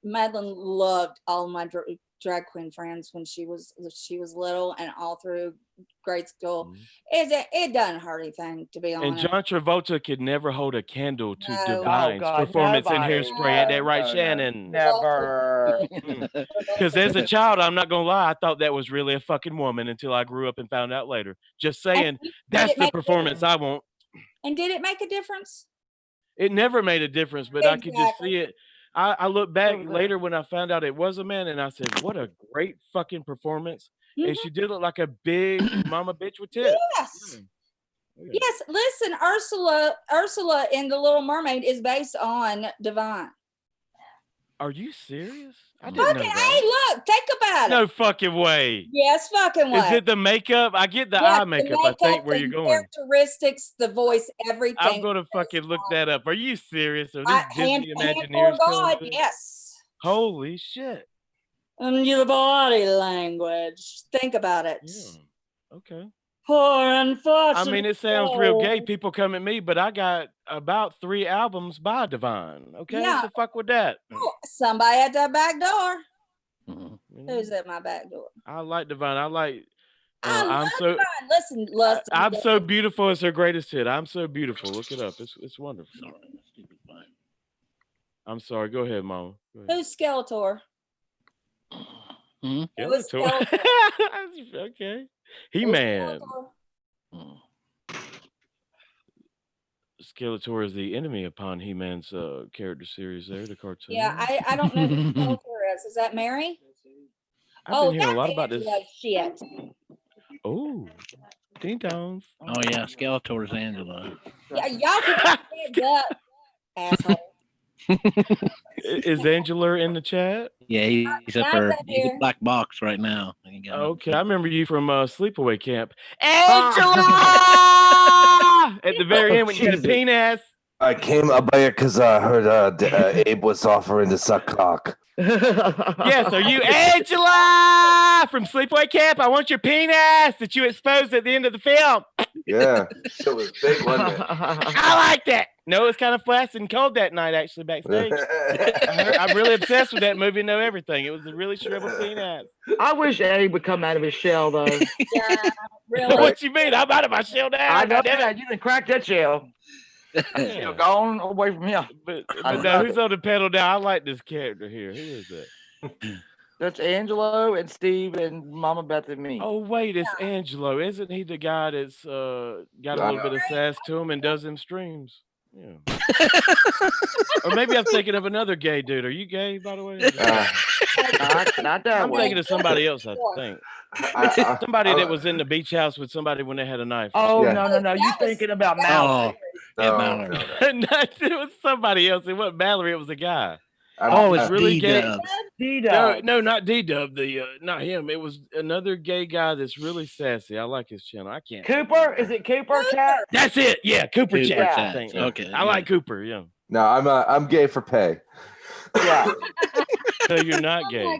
Speaker 1: Madeline loved all of my drag queen friends when she was little and all through grade school.
Speaker 6: Mhm.
Speaker 1: It doesn't hurt anything, to be
Speaker 6: And
Speaker 1: honest.
Speaker 6: John Travolta could never hold a candle to
Speaker 1: No.
Speaker 6: Divine's
Speaker 5: God,
Speaker 6: performance in
Speaker 5: nobody.
Speaker 6: Hairspray. Ain't that right,
Speaker 5: No,
Speaker 6: Shannon?
Speaker 5: never.
Speaker 6: Because as a child, I'm not gonna lie, I thought that was really a fucking woman until I grew up and found out later. Just
Speaker 1: And
Speaker 6: saying,
Speaker 1: did
Speaker 6: that's
Speaker 1: it
Speaker 6: the
Speaker 1: make a
Speaker 6: performance I want.
Speaker 1: And did it make a difference?
Speaker 6: It never made a difference, but I could just
Speaker 1: Exactly.
Speaker 6: see it. I look back
Speaker 5: Over there.
Speaker 6: later when I found out it was a man, and I said, "What a great fucking performance!" And
Speaker 1: Mhm.
Speaker 6: she did look like a big mama bitch with tits.
Speaker 1: Yes.
Speaker 6: Yeah.
Speaker 1: Yes. Listen, Ursula in The Little Mermaid is based on Divine.
Speaker 6: Are you serious? I didn't know
Speaker 1: Fucking, hey,
Speaker 6: that.
Speaker 1: look, think about it.
Speaker 6: No fucking way.
Speaker 1: Yes, fucking way.
Speaker 6: Is it the makeup? I get the
Speaker 1: Yes,
Speaker 6: eye makeup. I think where
Speaker 1: the
Speaker 6: you're going.
Speaker 1: characteristics, the voice, everything.
Speaker 6: I'm gonna fucking look that up. Are you serious? Are these
Speaker 1: Hand
Speaker 6: Disney
Speaker 1: for
Speaker 6: Imagineers telling
Speaker 1: God,
Speaker 6: me this?
Speaker 1: yes.
Speaker 6: Holy shit.
Speaker 1: And your body language. Think about it.
Speaker 6: Yeah. Okay.
Speaker 1: Poor
Speaker 6: I
Speaker 1: unfortunate
Speaker 6: mean, it sounds real gay.
Speaker 1: soul.
Speaker 6: People come at me, but I got about 3 albums by Divine. Okay,
Speaker 1: Yeah.
Speaker 6: so fuck with that.
Speaker 1: Oh, somebody at that back door.
Speaker 6: You know,
Speaker 1: Who's at my back door?
Speaker 6: I like Divine. I like.
Speaker 1: I love
Speaker 6: I'm so.
Speaker 1: Divine. Listen, listen.
Speaker 6: I'm so beautiful. It's her greatest hit. I'm so beautiful. Look it up. It's wonderful. I'm sorry. Go ahead, Mama. Go ahead.
Speaker 1: Who's Skeletor?
Speaker 3: Mhm.
Speaker 1: It was
Speaker 6: Skeletor.
Speaker 1: Skeletor.
Speaker 6: Okay.
Speaker 1: It was
Speaker 6: He-Man.
Speaker 1: Skeletor.
Speaker 3: Mm.
Speaker 6: Skeletor is the enemy upon He-Man's character series there, the
Speaker 1: Yeah,
Speaker 6: cartoon.
Speaker 1: I don't know who Skeletor is. Is that Mary?
Speaker 6: I've
Speaker 1: Oh,
Speaker 6: been hearing a lot
Speaker 1: that's
Speaker 6: about this.
Speaker 1: Angela. Shit.
Speaker 6: Oh, ding dongs.
Speaker 3: Oh yeah, Skeletor's Angela.
Speaker 1: Yeah, y'all can stand up, asshole.
Speaker 6: Is Angela in the chat?
Speaker 3: Yeah, he's up
Speaker 1: Mine's
Speaker 3: there.
Speaker 1: up
Speaker 3: He's a
Speaker 1: here.
Speaker 3: black box right now. He got up.
Speaker 6: Okay, I remember you from Sleepaway Camp.
Speaker 5: Ah.
Speaker 6: Angela! At the very end when you had a
Speaker 5: Jesus.
Speaker 6: penis.
Speaker 7: I came up here because I heard Abe was offering to suck cock.
Speaker 6: Yes, are you Angela from Sleepaway Camp? I want your penis that you exposed at the end of the film.
Speaker 7: Yeah, it was big, wasn't
Speaker 6: I like that. No, it's kind of flaccid and cold that night, actually, backstage.
Speaker 7: it?
Speaker 6: I'm really obsessed with that movie and know everything. It was a really shriveled penis.
Speaker 5: I wish Eddie would come out of his shell, though.
Speaker 1: Yeah, really.
Speaker 6: What you mean? I'm out of my shell now.
Speaker 5: I know
Speaker 6: Goddamn it.
Speaker 5: that. You didn't crack that shell. That shell gone away from here.
Speaker 6: But now, who's on the pedal now? I like this character here. Who is that?
Speaker 5: That's Angelo and Steve and Mama Beth and me.
Speaker 6: Oh, wait, it's Angelo. Isn't he the guy that's got a little bit of sass to him and does them streams? Yeah. Or maybe I'm thinking of another gay dude. Are you gay, by the way?
Speaker 5: Not that
Speaker 6: I'm
Speaker 5: way.
Speaker 6: thinking of somebody else, I think. Somebody that was in the beach house with somebody when they had a knife.
Speaker 5: Oh,
Speaker 7: Yeah.
Speaker 5: no. You thinking about Mallory.
Speaker 3: Yeah,
Speaker 7: No,
Speaker 3: Mallory.
Speaker 7: no.
Speaker 6: It was somebody else. It wasn't Mallory. It was a guy.
Speaker 3: Oh, it's
Speaker 6: really
Speaker 3: really
Speaker 6: gay.
Speaker 3: D-Dubs.
Speaker 5: D-Dub.
Speaker 6: No, not D-Dub. Not him. It was another gay guy that's really sassy. I like his channel. I can't.
Speaker 5: Cooper? Is it Cooper, Cat?
Speaker 6: That's it. Yeah, Cooper
Speaker 3: Cooper
Speaker 6: Chat.
Speaker 5: Chat.
Speaker 6: I think.
Speaker 3: Okay,
Speaker 6: I like Cooper. Yeah.
Speaker 7: No, I'm gay for pay.
Speaker 5: Yeah.
Speaker 6: So you're not
Speaker 1: Oh
Speaker 6: gay.
Speaker 1: my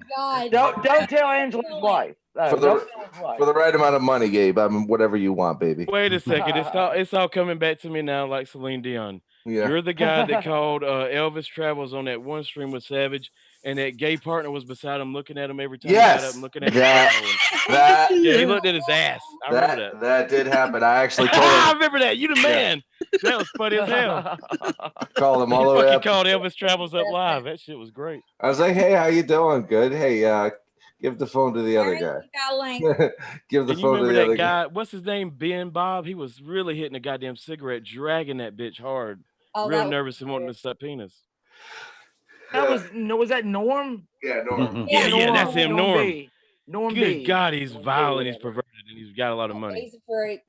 Speaker 1: God.
Speaker 5: Don't tell Angela's wife. No,
Speaker 7: For the-
Speaker 5: don't tell his wife.
Speaker 7: For the right amount of money, Gabe. I'm whatever you want, baby.
Speaker 6: Wait a second. It's all coming back to me now, like Celine Dion.
Speaker 7: Yeah.
Speaker 6: You're the guy that called Elvis Travels on that one stream with Savage, and that gay partner was beside him, looking at him every time he got up
Speaker 7: Yes.
Speaker 6: and looking at
Speaker 7: That-
Speaker 6: him.
Speaker 7: That
Speaker 6: Yeah, he looked at his ass. I remember that.
Speaker 7: that did happen. I actually
Speaker 6: I
Speaker 7: told
Speaker 6: remember that. You the man. That was funny as hell.
Speaker 7: called him all the
Speaker 6: You
Speaker 7: way
Speaker 6: fucking
Speaker 7: up.
Speaker 6: called Elvis Travels up live. That shit was great.
Speaker 7: I was like, "Hey, how you doing? Good. Hey, give the phone to the other
Speaker 1: Mary,
Speaker 7: guy.
Speaker 1: you got a link.
Speaker 7: Give the
Speaker 6: And you
Speaker 7: phone to
Speaker 6: remember
Speaker 7: the
Speaker 6: that
Speaker 7: other guy."
Speaker 6: guy? What's his name? Ben Bob. He was really hitting a goddamn cigarette, dragging that bitch hard.
Speaker 1: Oh,
Speaker 6: Real
Speaker 1: that was
Speaker 6: nervous and wanting
Speaker 1: weird.
Speaker 6: to suck penis.
Speaker 5: Was that Norm?
Speaker 7: Yeah, Norm.
Speaker 6: Yeah, that's him, Norm.
Speaker 5: B. Norm
Speaker 6: Good
Speaker 5: B.
Speaker 6: God, he's violent, he's perverted, and he's got a lot of money.
Speaker 1: He's a freak.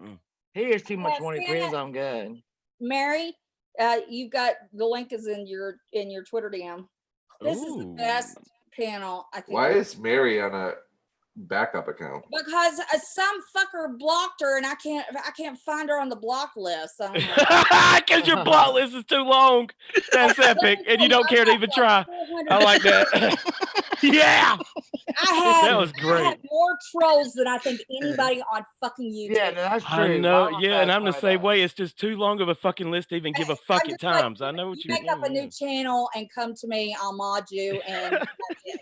Speaker 5: He has too much
Speaker 1: Yeah,
Speaker 5: money for
Speaker 1: Santa-
Speaker 5: his own good.
Speaker 1: Mary, you've got the link is in your Twitter DM. This is the
Speaker 6: Ooh.
Speaker 1: best panel I think.
Speaker 7: Why is Mary on a backup account?
Speaker 1: Because some fucker blocked her and I can't find her on the block list. So I'm like,
Speaker 6: Because your block list is too long. That's epic, and you don't care to even try. I like that. Yeah, that was
Speaker 1: I
Speaker 6: great.
Speaker 1: had more trolls than I think anybody on fucking YouTube.
Speaker 5: Yeah, no, that's true.
Speaker 6: I know,
Speaker 5: Mama
Speaker 6: yeah, and
Speaker 5: Beth
Speaker 6: I'm the
Speaker 5: tried
Speaker 6: same
Speaker 5: that.
Speaker 6: way. It's just too long of a fucking list to even give a fuck
Speaker 1: I'm
Speaker 6: at
Speaker 1: just like,
Speaker 6: times. I know what you
Speaker 1: make up a
Speaker 6: mean.
Speaker 1: new channel and come to me. I'll mod you and that's it.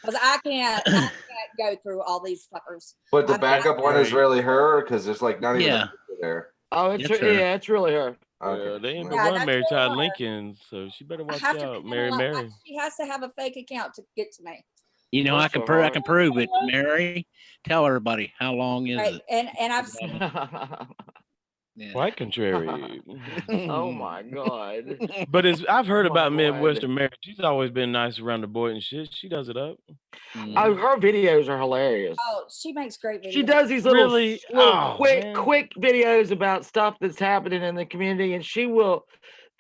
Speaker 1: Because I can't go through all these fuckers.
Speaker 7: But the
Speaker 1: I've got
Speaker 7: backup one is
Speaker 6: Right.
Speaker 7: really her because there's like not even
Speaker 3: Yeah.
Speaker 7: a picture there.
Speaker 5: Oh, it's
Speaker 3: That's
Speaker 5: her.
Speaker 3: her.
Speaker 5: Yeah, it's really her.
Speaker 6: Yeah, they ain't the
Speaker 1: Yeah,
Speaker 6: one
Speaker 1: that's
Speaker 6: Mary
Speaker 1: really
Speaker 6: Todd
Speaker 1: hard.
Speaker 6: Lincoln, so she better
Speaker 1: I
Speaker 6: watch
Speaker 1: have to
Speaker 6: out,
Speaker 1: panel
Speaker 6: Mary
Speaker 1: up.
Speaker 6: Mary.
Speaker 1: She has to have a fake account to get to me.
Speaker 3: You know,
Speaker 5: That's
Speaker 3: I can
Speaker 5: so
Speaker 3: prove. I
Speaker 5: hard.
Speaker 3: can prove it, Mary. Tell everybody how long is
Speaker 1: Right.
Speaker 3: it?
Speaker 1: And I've seen
Speaker 3: Yeah.
Speaker 6: Quite contrary.
Speaker 5: Oh my god.
Speaker 6: But I've heard
Speaker 5: Oh my
Speaker 6: about
Speaker 5: God.
Speaker 6: Midwestern Mary. She's always been nice around the boy and shit. She does it up.
Speaker 5: Oh, her videos are hilarious.
Speaker 1: she makes great videos.
Speaker 5: She does these little,
Speaker 6: Really?
Speaker 5: little
Speaker 6: Oh,
Speaker 5: quick,
Speaker 6: man.
Speaker 5: quick videos about stuff that's happening in the community, and she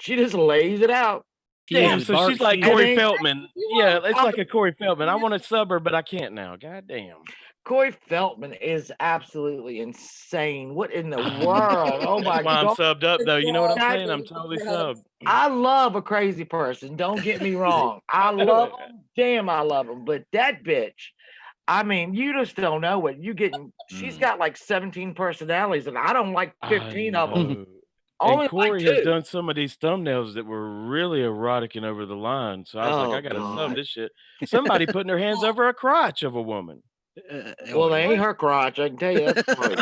Speaker 5: just lays it out.
Speaker 6: Damn,
Speaker 3: is
Speaker 6: so
Speaker 3: Bart-
Speaker 6: she's like
Speaker 3: she-
Speaker 6: Corey
Speaker 5: think-
Speaker 6: Feldman. Yeah, it's like a Corey Feldman. I want to sub her, but I can't now. God damn.
Speaker 5: Corey Feldman is absolutely insane. What in the world? Oh my
Speaker 6: That's why I'm
Speaker 5: god!
Speaker 6: subbed up, though. You know what I'm
Speaker 5: Exactly.
Speaker 6: saying? I'm totally subbed.
Speaker 5: I love a crazy person. Don't get me wrong. I love them. Damn, I love them. But that bitch, I mean, you just don't know it. You getting? She's got like 17 personalities, and I don't like 15 of them.
Speaker 6: know.
Speaker 5: Only
Speaker 6: And Corey
Speaker 5: like
Speaker 6: has
Speaker 5: 2.
Speaker 6: done some of these thumbnails that were really erotic and over the line. So I was
Speaker 5: Oh,
Speaker 6: like, I gotta sub
Speaker 5: God.
Speaker 6: this shit. Somebody putting their hands over a crotch of a woman.
Speaker 5: Well, they ain't her crotch. I can tell you. That's for sure.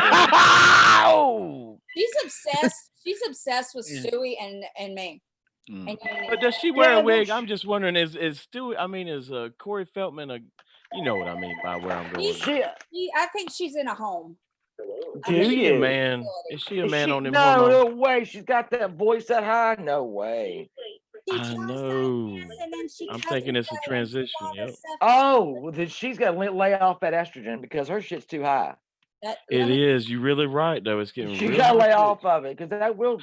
Speaker 6: Oh!
Speaker 1: She's obsessed. She's obsessed with
Speaker 3: Yeah.
Speaker 1: Stewie and me.
Speaker 3: Mm.
Speaker 1: And
Speaker 6: But does she wear
Speaker 5: Yeah,
Speaker 6: a
Speaker 5: no,
Speaker 6: wig? I'm just wondering, is Corey Feldman You know what I mean by where I'm going.
Speaker 1: She's-
Speaker 5: She,
Speaker 1: I think she's in a home.
Speaker 5: do
Speaker 6: Is she a
Speaker 5: you?
Speaker 6: man? Is she a
Speaker 5: Is
Speaker 6: man
Speaker 5: she,
Speaker 6: on them
Speaker 5: no,
Speaker 6: hormones?
Speaker 5: no way. She's got that voice that high. No way.
Speaker 1: She
Speaker 6: I
Speaker 1: tries saying
Speaker 6: know.
Speaker 1: yes, and then she
Speaker 6: I'm
Speaker 1: cuts
Speaker 6: thinking
Speaker 1: and
Speaker 6: it's a
Speaker 1: says
Speaker 6: transition.
Speaker 1: all this
Speaker 6: Yep.
Speaker 1: stuff.
Speaker 5: Oh, well, then she's got to lay off that estrogen because her shit's too high.
Speaker 1: Let
Speaker 6: It
Speaker 1: me-
Speaker 6: is. You're really right, though. It's getting
Speaker 5: She
Speaker 6: real
Speaker 5: got to lay
Speaker 6: high
Speaker 5: off of it because that will.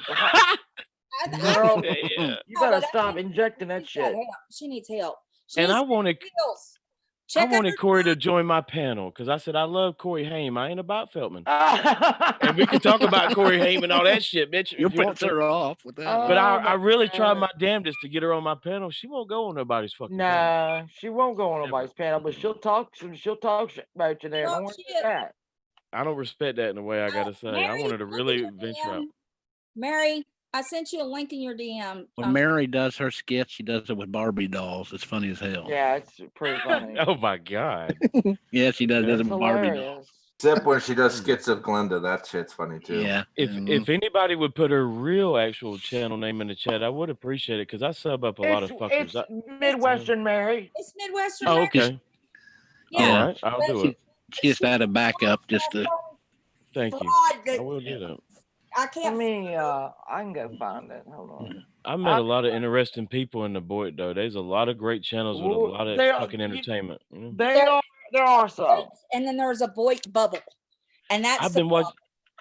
Speaker 5: Girl,
Speaker 6: yeah.
Speaker 5: you better stop injecting that
Speaker 1: she's got
Speaker 5: shit.
Speaker 1: help. She needs help. She
Speaker 6: And
Speaker 1: needs
Speaker 6: I wanted
Speaker 1: skills.
Speaker 6: I
Speaker 1: Check out
Speaker 6: wanted
Speaker 1: her
Speaker 6: Corey to join my panel because I said I love Corey Haim. I ain't about Feldman.
Speaker 5: And
Speaker 6: And we can talk about Corey Haim and all that shit, bitch,
Speaker 3: You'll
Speaker 6: if you want
Speaker 3: piss
Speaker 6: to.
Speaker 3: her off with that.
Speaker 6: But
Speaker 5: Oh,
Speaker 6: I really tried
Speaker 5: God.
Speaker 6: my damnedest to get her on my panel. She won't go on nobody's fucking panel.
Speaker 5: Nah, she won't go on nobody's panel, but she'll talk. She'll talk shit about you there.
Speaker 1: Talk
Speaker 5: Don't worry
Speaker 1: shit.
Speaker 5: about that.
Speaker 6: I don't respect that in a way, I gotta say. I
Speaker 1: Mary,
Speaker 6: wanted to
Speaker 1: look at
Speaker 6: really
Speaker 1: your
Speaker 6: venture out.
Speaker 1: DM. Mary, I sent you a link in your DM.
Speaker 3: When Mary does her skit, she does it with Barbie dolls. It's funny as hell.
Speaker 5: Yeah, it's pretty funny.
Speaker 6: Oh my god.
Speaker 3: Yeah, she does
Speaker 5: It's
Speaker 3: it with Barbie dolls.
Speaker 5: hilarious.
Speaker 7: Except when she does skits of Glenda, that shit's funny too.
Speaker 3: Yeah.
Speaker 6: If anybody would put her real actual channel name in the chat, I would appreciate it because I sub up a lot of fuckers.
Speaker 5: It's Midwestern Mary.
Speaker 1: It's Midwestern.
Speaker 6: Oh,
Speaker 1: Mary.
Speaker 6: okay.
Speaker 1: Yeah.
Speaker 6: All right, I'll do it.
Speaker 3: She just had a backup just to.
Speaker 6: Thank you.
Speaker 1: Fraud that
Speaker 6: I will do that.
Speaker 1: I
Speaker 5: Let
Speaker 1: can't.
Speaker 5: me. I can go find it. Hold on.
Speaker 6: I met a lot of interesting people in the Boyd though. There's a lot of great channels with a
Speaker 5: Well,
Speaker 6: lot of
Speaker 5: they are-
Speaker 6: fucking entertainment. You know?
Speaker 5: There are some.
Speaker 1: And then there's a Boyd bubble, and that's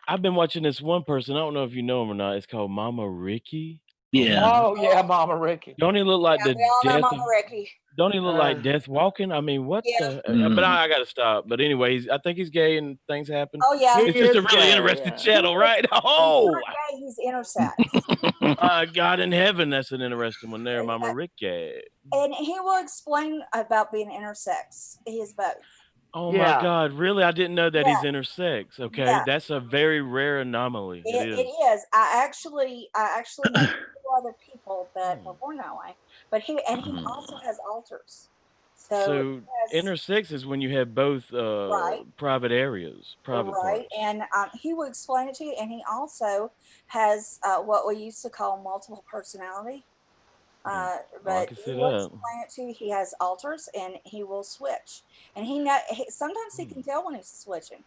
Speaker 6: I've been watching this one person. I don't know if you know him or not. It's called Mama Ricky.
Speaker 3: Yeah.
Speaker 5: Oh yeah, Mama Ricky.
Speaker 6: Don't he look like
Speaker 1: Yeah,
Speaker 6: the
Speaker 1: we all know
Speaker 6: death?
Speaker 1: Mama Ricky.
Speaker 6: Don't he look like death walking? I mean, what
Speaker 1: Yeah.
Speaker 6: the? But I gotta stop. But anyways, I think he's gay and things happen.
Speaker 1: Oh yeah.
Speaker 6: It's just a
Speaker 5: is
Speaker 6: really
Speaker 5: gay,
Speaker 6: interesting
Speaker 5: yeah.
Speaker 6: channel, right?
Speaker 1: He's
Speaker 6: Oh,
Speaker 1: not gay, he's intersex.
Speaker 6: God in heaven, that's an interesting one there, Mama Ricky.
Speaker 1: And he will explain about being intersex. He is both.
Speaker 6: Oh
Speaker 5: Yeah.
Speaker 6: my God, really? I didn't know that
Speaker 1: Yeah.
Speaker 6: he's intersex. Okay,
Speaker 1: Yeah.
Speaker 6: that's a very rare anomaly.
Speaker 1: It
Speaker 6: is.
Speaker 1: is. I actually know two other people that were born that way. But he also has alters.
Speaker 6: So
Speaker 1: yes,
Speaker 6: intersex is when you have both
Speaker 1: Right.
Speaker 6: private areas, private
Speaker 1: right,
Speaker 6: parts.
Speaker 1: and he will explain it to you. And he also has what we used to call multiple personality.
Speaker 6: I
Speaker 1: But
Speaker 6: can
Speaker 1: he
Speaker 6: see
Speaker 1: will
Speaker 6: that.
Speaker 1: explain it to you. He has alters, and he will switch. And sometimes he can tell when he's switching.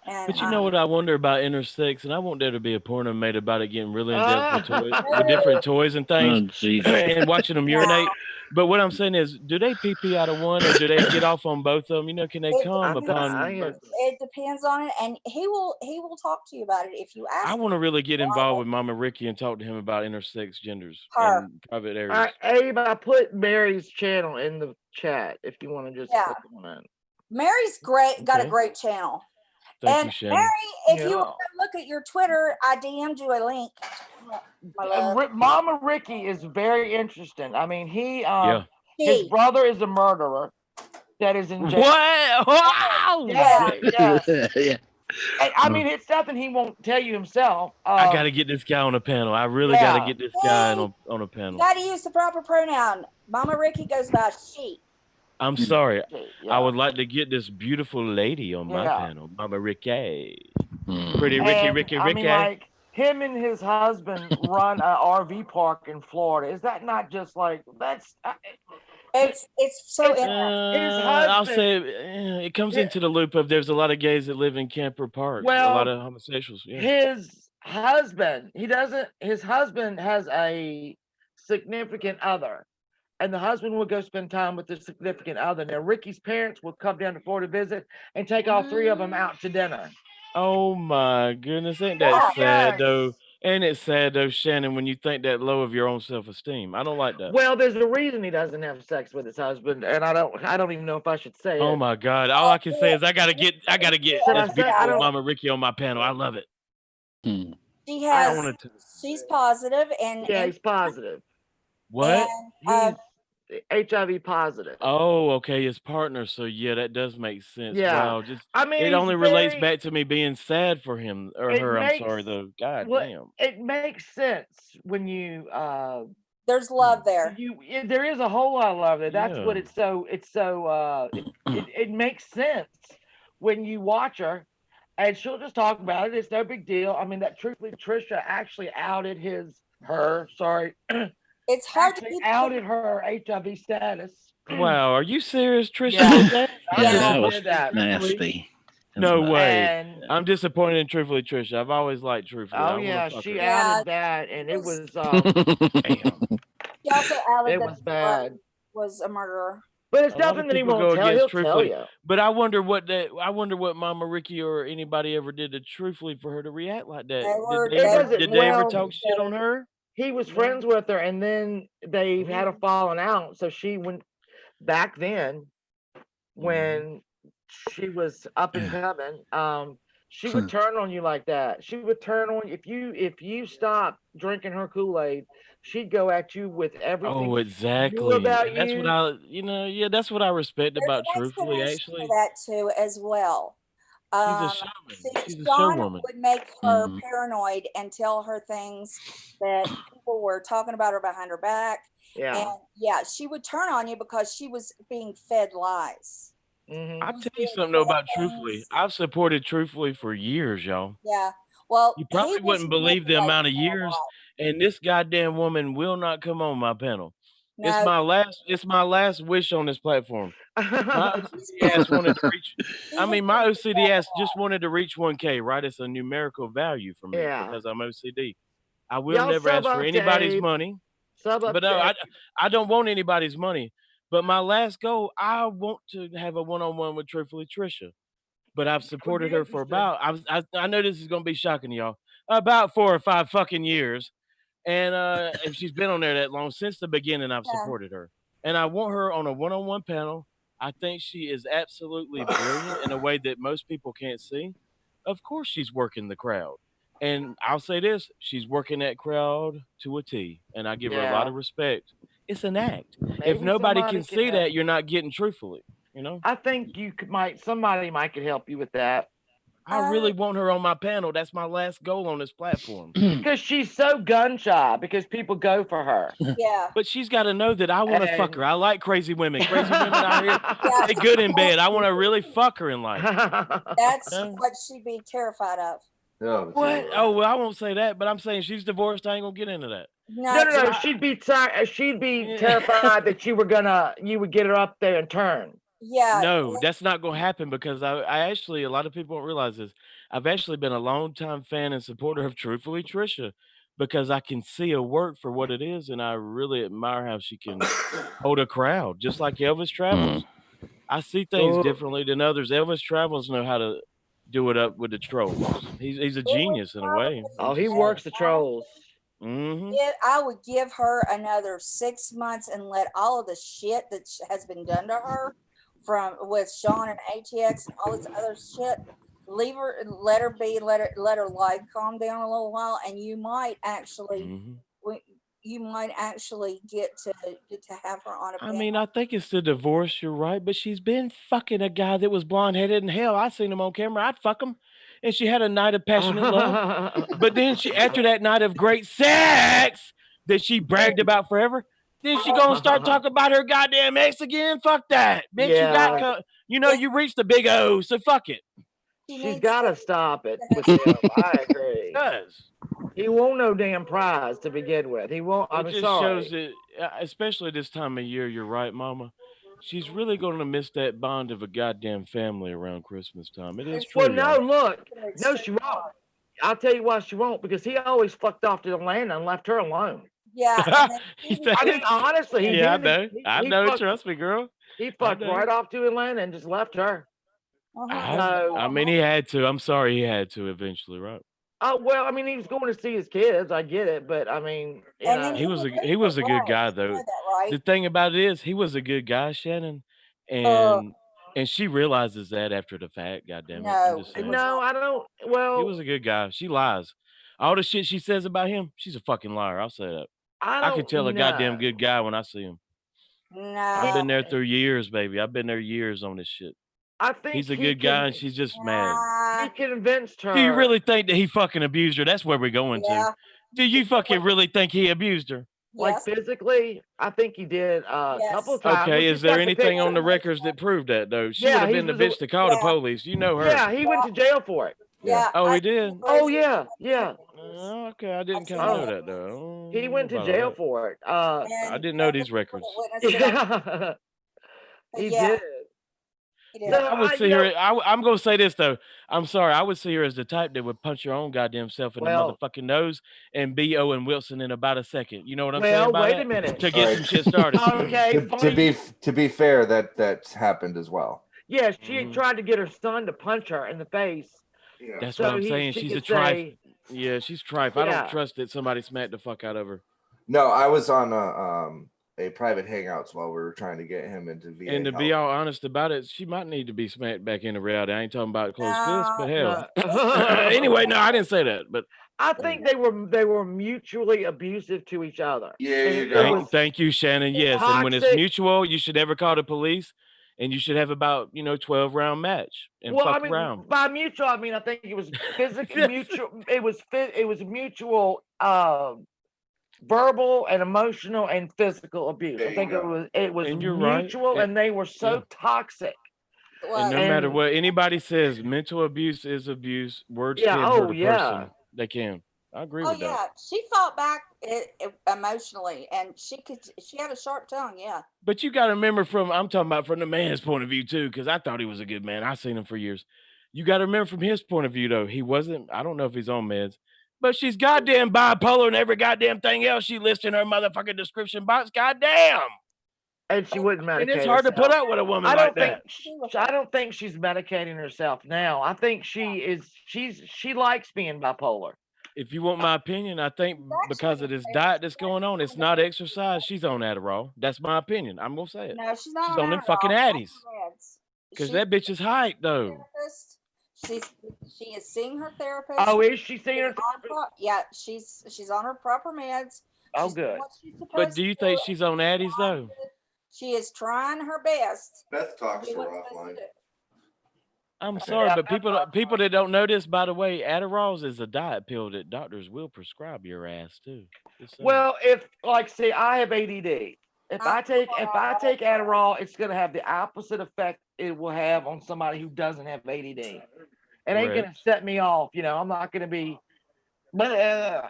Speaker 1: And
Speaker 6: But you know what I wonder about intersex, and I want there to be a porno made about it, getting really in depth with toys, with different toys and
Speaker 3: Oh,
Speaker 6: things,
Speaker 3: Jesus.
Speaker 6: and watching them urinate. But what I'm saying is, do they pee pee out of one, or do they get off on both of them? You know, can they come upon?
Speaker 1: It depends on it, and he will talk to you about it if you ask.
Speaker 6: I want to really get involved with Mama Ricky and talk to him about intersex genders
Speaker 1: Her.
Speaker 6: and private areas.
Speaker 5: Abe, I put Mary's channel in the chat if you want to just click on it.
Speaker 1: Mary's great, got a
Speaker 6: Okay.
Speaker 1: great channel.
Speaker 6: Thank
Speaker 1: And
Speaker 6: you, Shannon.
Speaker 1: Mary, if you
Speaker 5: Yeah.
Speaker 1: want to look at your Twitter, I DM'd you a link. My love.
Speaker 5: Mama Ricky is very interesting. I mean,
Speaker 6: Yeah.
Speaker 5: his brother is a murderer that is in jail.
Speaker 6: What? Wow!
Speaker 5: Yeah, yeah.
Speaker 3: Yeah.
Speaker 5: And, I mean, it's something he won't tell you himself.
Speaker 6: I got to get this guy on a panel. I really got to get this guy on a panel.
Speaker 1: You got to use the proper pronoun. Mama Ricky goes by she.
Speaker 6: I'm sorry.
Speaker 5: Yeah.
Speaker 6: I would like to get this beautiful lady on my
Speaker 5: Yeah.
Speaker 6: panel, Mama Ricky.
Speaker 3: Mm.
Speaker 6: Pretty Ricky.
Speaker 5: I mean, like, him and his husband run an RV park in Florida. Is that not just like
Speaker 1: It's so interesting.
Speaker 6: I'll say it comes into the loop of there's a lot of gays that live in camper parks.
Speaker 5: Well,
Speaker 6: a lot of homosexuals. Yeah.
Speaker 5: his husband has a significant other, and the husband will go spend time with the significant other. Now Ricky's parents will come down to Florida to visit and take all three of them out to dinner.
Speaker 6: Oh my goodness, ain't that sad though? Ain't it sad though, Shannon, when you think that low of your own self-esteem? I don't like that.
Speaker 5: Well, there's a reason he doesn't have sex with his husband, and I don't even know if I should say it.
Speaker 6: Oh my God! All I can say is I gotta get
Speaker 5: Should I
Speaker 6: this
Speaker 5: say- I
Speaker 6: beautiful
Speaker 5: don't-
Speaker 6: Mama Ricky on my panel. I love it.
Speaker 1: She
Speaker 6: I
Speaker 1: has.
Speaker 6: wanted to.
Speaker 1: She's positive, and
Speaker 5: Yeah, he's positive.
Speaker 6: What?
Speaker 1: And,
Speaker 5: He's HIV positive.
Speaker 6: Oh, okay, his partner. So yeah, that does make sense.
Speaker 5: Yeah.
Speaker 6: Wow, just
Speaker 5: I mean,
Speaker 6: it
Speaker 5: he's
Speaker 6: only relates
Speaker 5: very-
Speaker 6: back to me being sad for him or
Speaker 5: It
Speaker 6: her. I'm
Speaker 5: makes-
Speaker 6: sorry though. God
Speaker 5: Well,
Speaker 6: damn.
Speaker 5: it makes sense when you
Speaker 1: there's love there.
Speaker 5: there is a whole lot of love there. That's what
Speaker 6: Yeah.
Speaker 5: it makes sense when you watch her, and she'll just talk about it. It's no big deal. I mean, that truthfully, Trisha actually outed her
Speaker 1: It's hard to
Speaker 5: actually
Speaker 1: keep.
Speaker 5: outed her HIV status.
Speaker 6: Wow, are you serious, Trisha?
Speaker 5: Yeah.
Speaker 6: Did that?
Speaker 5: I
Speaker 3: Yeah,
Speaker 1: Yeah.
Speaker 3: that
Speaker 5: really
Speaker 3: was
Speaker 5: did that.
Speaker 3: nasty.
Speaker 6: No way.
Speaker 5: And
Speaker 6: I'm disappointed in Truthfully Trisha. I've always liked Truthfully. I
Speaker 5: oh
Speaker 6: want to
Speaker 5: yeah,
Speaker 6: fuck
Speaker 5: she
Speaker 6: her.
Speaker 1: Yeah,
Speaker 5: outed that, and it
Speaker 1: was-
Speaker 5: was
Speaker 6: Damn.
Speaker 1: She also outed
Speaker 5: it
Speaker 1: that
Speaker 5: was
Speaker 1: his brother
Speaker 5: bad.
Speaker 1: was a murderer.
Speaker 5: But it's
Speaker 6: A lot of
Speaker 5: nothing that he
Speaker 6: people
Speaker 5: won't
Speaker 6: go
Speaker 5: tell.
Speaker 6: against
Speaker 5: He'll tell
Speaker 6: Truthfully.
Speaker 5: you.
Speaker 6: But I wonder what Mama Ricky or anybody ever did to Truthfully for her to react like that.
Speaker 1: It doesn't-
Speaker 6: Did they ever
Speaker 5: well,
Speaker 6: talk shit on her?
Speaker 5: He was friends with her, and then they had a falling out. So she went back then when she was up and coming. She would turn on you like that. She would turn on if you stopped drinking her Kool-Aid, she'd go at you with everything
Speaker 6: Oh,
Speaker 5: she
Speaker 6: exactly.
Speaker 5: knew about
Speaker 6: And that's what
Speaker 5: you.
Speaker 6: that's what I respect
Speaker 1: There's
Speaker 6: about
Speaker 1: an
Speaker 6: Truthfully,
Speaker 1: explanation for
Speaker 6: actually.
Speaker 1: that too, as well.
Speaker 6: She's a
Speaker 1: Um,
Speaker 6: showman.
Speaker 1: see,
Speaker 6: She's a
Speaker 1: Sean
Speaker 6: showwoman.
Speaker 1: would make her
Speaker 3: Mhm.
Speaker 1: paranoid and tell her things that people were talking about her behind her back.
Speaker 5: Yeah.
Speaker 1: And yeah, she would turn on you because she was being fed lies.
Speaker 5: Hmm.
Speaker 6: I'll
Speaker 1: She's
Speaker 6: tell you
Speaker 1: being
Speaker 6: something though
Speaker 1: fed
Speaker 6: about Truthfully.
Speaker 1: things.
Speaker 6: I've supported Truthfully for years, y'all.
Speaker 1: Yeah. Well,
Speaker 6: You
Speaker 1: he
Speaker 6: probably
Speaker 1: was
Speaker 6: wouldn't believe the
Speaker 1: manipulating
Speaker 6: amount of
Speaker 1: her a
Speaker 6: years,
Speaker 1: lot.
Speaker 6: and this goddamn woman will not come on my panel. It's
Speaker 1: No,
Speaker 6: my last wish on this platform. My
Speaker 1: he's
Speaker 6: OCD
Speaker 1: been,
Speaker 6: ass wanted to reach.
Speaker 1: he
Speaker 6: I
Speaker 1: has
Speaker 6: mean,
Speaker 1: been
Speaker 6: my
Speaker 1: through
Speaker 6: OCD
Speaker 1: that a
Speaker 6: ass
Speaker 1: lot.
Speaker 6: just wanted to reach 1K, right? It's a numerical value for me
Speaker 5: Yeah.
Speaker 6: because I'm OCD. I will
Speaker 5: Y'all
Speaker 6: never
Speaker 5: sub
Speaker 6: ask for
Speaker 5: up to
Speaker 6: anybody's
Speaker 5: Abe.
Speaker 6: money,
Speaker 5: Sub up
Speaker 6: but
Speaker 5: to
Speaker 6: no,
Speaker 5: Abe.
Speaker 6: I don't want anybody's money. But my last goal, I want to have a one-on-one with Truthfully Trisha. But I've supported
Speaker 5: be
Speaker 6: her for
Speaker 5: interesting.
Speaker 6: about I know this is gonna be shocking to y'all, about 4 or 5 fucking years. And if she's been on there that long, since the beginning, I've
Speaker 1: Yeah.
Speaker 6: supported her. And I want her on a one-on-one panel. I think she is absolutely brilliant in a way that most people can't see. Of course, she's working the crowd. And I'll say this, she's working that crowd to a T. And I give her a lot
Speaker 5: Yeah.
Speaker 6: of respect. It's an act. If
Speaker 5: Maybe
Speaker 6: nobody
Speaker 5: somebody
Speaker 6: can
Speaker 5: can
Speaker 6: see
Speaker 5: help.
Speaker 6: that, you're not getting Truthfully, you know?
Speaker 5: I think somebody might could help you with that.
Speaker 6: I really want her on my panel. That's my last goal on this platform.
Speaker 5: Because she's so gun shy because people go for her.
Speaker 1: Yeah.
Speaker 6: But she's got to know that I want to fuck her.
Speaker 5: And
Speaker 6: I like crazy women. Crazy women out here,
Speaker 1: Yeah.
Speaker 6: they good in bed. I want to really fuck her in life.
Speaker 1: That's
Speaker 6: No.
Speaker 1: what she'd be terrified of.
Speaker 7: No,
Speaker 6: What? Oh, well, I won't say that, but I'm saying she's divorced. I ain't gonna get into that.
Speaker 1: No,
Speaker 5: no. She'd be terrified that you would get her up there and turn.
Speaker 1: yeah.
Speaker 6: No, that's not gonna happen because I actually, a lot of people don't realize this. I've actually been a longtime fan and supporter of Truthfully Trisha because I can see her work for what it is, and I really admire how she can hold a crowd, just like Elvis Travels. I see things
Speaker 5: Oh.
Speaker 6: differently than others. Elvis Travels know how to do it up with the trolls. He's a genius in a way.
Speaker 5: Oh, he works the trolls.
Speaker 6: Mm-hmm.
Speaker 1: I would give her another 6 months and let all of the shit that has been done to her with Sean and ATX and all this other shit, leave her, let her be, let her life calm down a little while, and you might actually get to have her on a
Speaker 6: I
Speaker 1: panel.
Speaker 6: mean, I think it's the divorce, you're right, but she's been fucking a guy that was blonde-headed in hell. I seen him on camera. I'd fuck him. And she had a night of passionate love. But then after that night of great sex that she bragged about forever, then she gonna start talking about her goddamn ex again? Fuck that. Bitch,
Speaker 5: Yeah.
Speaker 6: you reached the big O, so fuck it.
Speaker 5: She's got to stop it with him. I agree.
Speaker 6: It does.
Speaker 5: He won't no damn prize to begin with. He won't. I'm
Speaker 6: It just
Speaker 5: sorry.
Speaker 6: shows that, especially this time of year, you're right, Mama. She's really going to miss that bond of a goddamn family around Christmas time. It is true.
Speaker 5: Well, no,
Speaker 6: y'all.
Speaker 5: look. No, she won't. I'll tell you why she won't, because he always fucked off to Atlanta and left her alone.
Speaker 1: Yeah. And then
Speaker 6: You
Speaker 1: he-
Speaker 5: I mean, honestly, he
Speaker 6: Yeah, I
Speaker 5: did.
Speaker 6: know. I
Speaker 5: He
Speaker 6: know.
Speaker 5: fucked-
Speaker 6: Trust me, girl.
Speaker 5: He fucked
Speaker 6: know.
Speaker 5: right off to Atlanta and just left her.
Speaker 6: I mean, he had to. I'm sorry, he had to eventually, right?
Speaker 5: Oh well, I mean, he was going to see his kids. I get it, but I mean, you
Speaker 1: And
Speaker 5: know,
Speaker 1: then
Speaker 6: He was a good guy, though.
Speaker 1: You know that, right?
Speaker 6: The thing about it is, he was a good guy, Shannon,
Speaker 1: Uh,
Speaker 6: and she realizes that after the fact. Goddamn it! I'm
Speaker 1: No,
Speaker 6: just
Speaker 1: he
Speaker 6: saying.
Speaker 1: was
Speaker 5: no, I don't. Well,
Speaker 6: He was a good guy. She lies. All the shit she says about him, she's a fucking liar. I'll say that.
Speaker 5: I
Speaker 6: I
Speaker 5: don't.
Speaker 6: can tell a
Speaker 5: know.
Speaker 6: goddamn good guy when I see him. I've
Speaker 1: no.
Speaker 6: been there through years, baby. I've been there years on this shit.
Speaker 5: I think
Speaker 6: He's a
Speaker 5: he
Speaker 6: good guy,
Speaker 5: can-
Speaker 6: and she's just mad.
Speaker 5: He
Speaker 1: Nah,
Speaker 5: convinced her.
Speaker 6: Do you really think that he fucking abused her? That's where we're going
Speaker 1: yeah.
Speaker 6: to. Do you fucking really think he abused her?
Speaker 5: Like
Speaker 1: Yes.
Speaker 5: physically? I think he did a
Speaker 1: Yes.
Speaker 5: couple of times.
Speaker 6: Okay,
Speaker 5: Well,
Speaker 6: is
Speaker 5: she's
Speaker 6: there
Speaker 5: got the
Speaker 6: anything on the
Speaker 5: picture.
Speaker 6: records that proved that, though? She
Speaker 5: Yeah,
Speaker 6: would have
Speaker 5: he
Speaker 6: been the
Speaker 5: was a-
Speaker 6: bitch to call the
Speaker 1: yeah.
Speaker 6: police. You know her.
Speaker 5: Yeah, he went to jail for it.
Speaker 1: Yeah.
Speaker 6: Oh, he did?
Speaker 5: Oh yeah, yeah.
Speaker 6: Okay, I didn't kind of know that though.
Speaker 5: He went to
Speaker 6: About all
Speaker 5: jail
Speaker 6: that.
Speaker 5: for it.
Speaker 6: I didn't know these records.
Speaker 5: Yeah, he did.
Speaker 1: He did.
Speaker 5: So
Speaker 6: I would see her. I'm gonna say this though. I'm sorry. I would see her as the type that would punch her own goddamn self in the
Speaker 5: Well-
Speaker 6: motherfucking nose and be Owen Wilson in about a second. You know what I'm saying?
Speaker 5: Well,
Speaker 6: About
Speaker 5: wait
Speaker 6: that?
Speaker 5: a minute.
Speaker 6: To get some shit started.
Speaker 5: Okay,
Speaker 7: To be fair, that's happened as well.
Speaker 5: Yeah, she had tried to get her son to punch her in the face.
Speaker 7: Yeah.
Speaker 6: That's
Speaker 5: So
Speaker 6: what I'm saying.
Speaker 5: she
Speaker 6: She's a
Speaker 5: could
Speaker 6: trife.
Speaker 5: say-
Speaker 6: Yeah, she's trife. I
Speaker 5: Yeah.
Speaker 6: don't trust that somebody smacked the fuck out of her.
Speaker 7: No, I was on a private hangouts while we were trying to get him into VA.
Speaker 6: And to be all honest about it, she might need to be smacked back into reality. I ain't talking about closed fists, but hell. Anyway, no, I didn't say that. But
Speaker 5: I think they were mutually abusive to each other.
Speaker 7: There you go.
Speaker 6: Thank you, Shannon. Yes, and when it's
Speaker 5: toxic.
Speaker 6: mutual, you should never call the police, and you should have about 12-round match and
Speaker 5: Well, I
Speaker 6: fuck
Speaker 5: mean,
Speaker 6: around.
Speaker 5: by mutual, I mean I think it was physically mutual. It was mutual, verbal and emotional and physical abuse.
Speaker 7: There
Speaker 5: I
Speaker 7: you
Speaker 5: think
Speaker 7: go.
Speaker 5: it was
Speaker 6: And you're right.
Speaker 5: mutual, and they were so toxic.
Speaker 6: And no matter
Speaker 5: And-
Speaker 6: what anybody says, mental abuse is abuse. Words
Speaker 5: Yeah,
Speaker 6: can hurt
Speaker 5: oh,
Speaker 6: a
Speaker 5: yeah.
Speaker 6: person. They can. I agree
Speaker 1: Oh
Speaker 6: with that.
Speaker 1: yeah, she fought back emotionally, and she had a sharp tongue. Yeah.
Speaker 6: But you got to remember I'm talking about from the man's point of view too, because I thought he was a good man. I've seen him for years. You got to remember from his point of view though, he wasn't. I don't know if he's on meds, but she's goddamn bipolar and every goddamn thing else she lists in her motherfucking description box. Goddamn.
Speaker 5: And she wouldn't medicate.
Speaker 6: And it's hard to put
Speaker 5: herself.
Speaker 6: up with a woman
Speaker 5: I
Speaker 6: like
Speaker 5: don't
Speaker 6: that.
Speaker 5: I don't think she's medicating herself now. I think she likes being bipolar.
Speaker 6: If you want my opinion, I think because of this diet that's going on, it's not exercise. She's on Adderall. That's my opinion. I'm gonna say it.
Speaker 1: No, she's not.
Speaker 6: She's on them fucking Addies. Because that bitch is hype though.
Speaker 1: She is seeing her therapist.
Speaker 5: Oh, is she seeing her
Speaker 1: therapist? Yeah, she's on her proper meds.
Speaker 5: Oh,
Speaker 1: She's doing
Speaker 5: good.
Speaker 1: what she's
Speaker 6: But
Speaker 1: supposed
Speaker 6: do you
Speaker 1: to
Speaker 6: think
Speaker 1: do.
Speaker 6: she's on Addies though?
Speaker 1: She is trying her best.
Speaker 7: Beth talks
Speaker 1: to do
Speaker 7: her
Speaker 1: what she's supposed
Speaker 7: offline.
Speaker 1: to do.
Speaker 6: I'm sorry, but people that don't know this, by the way, Adderall is a diet pill that doctors will prescribe your ass too. Just saying.
Speaker 5: Well, see, I have ADD. If I take Adderall, it's gonna have the opposite effect it will have on somebody who doesn't have ADD. It ain't gonna set me off. I'm not gonna be. But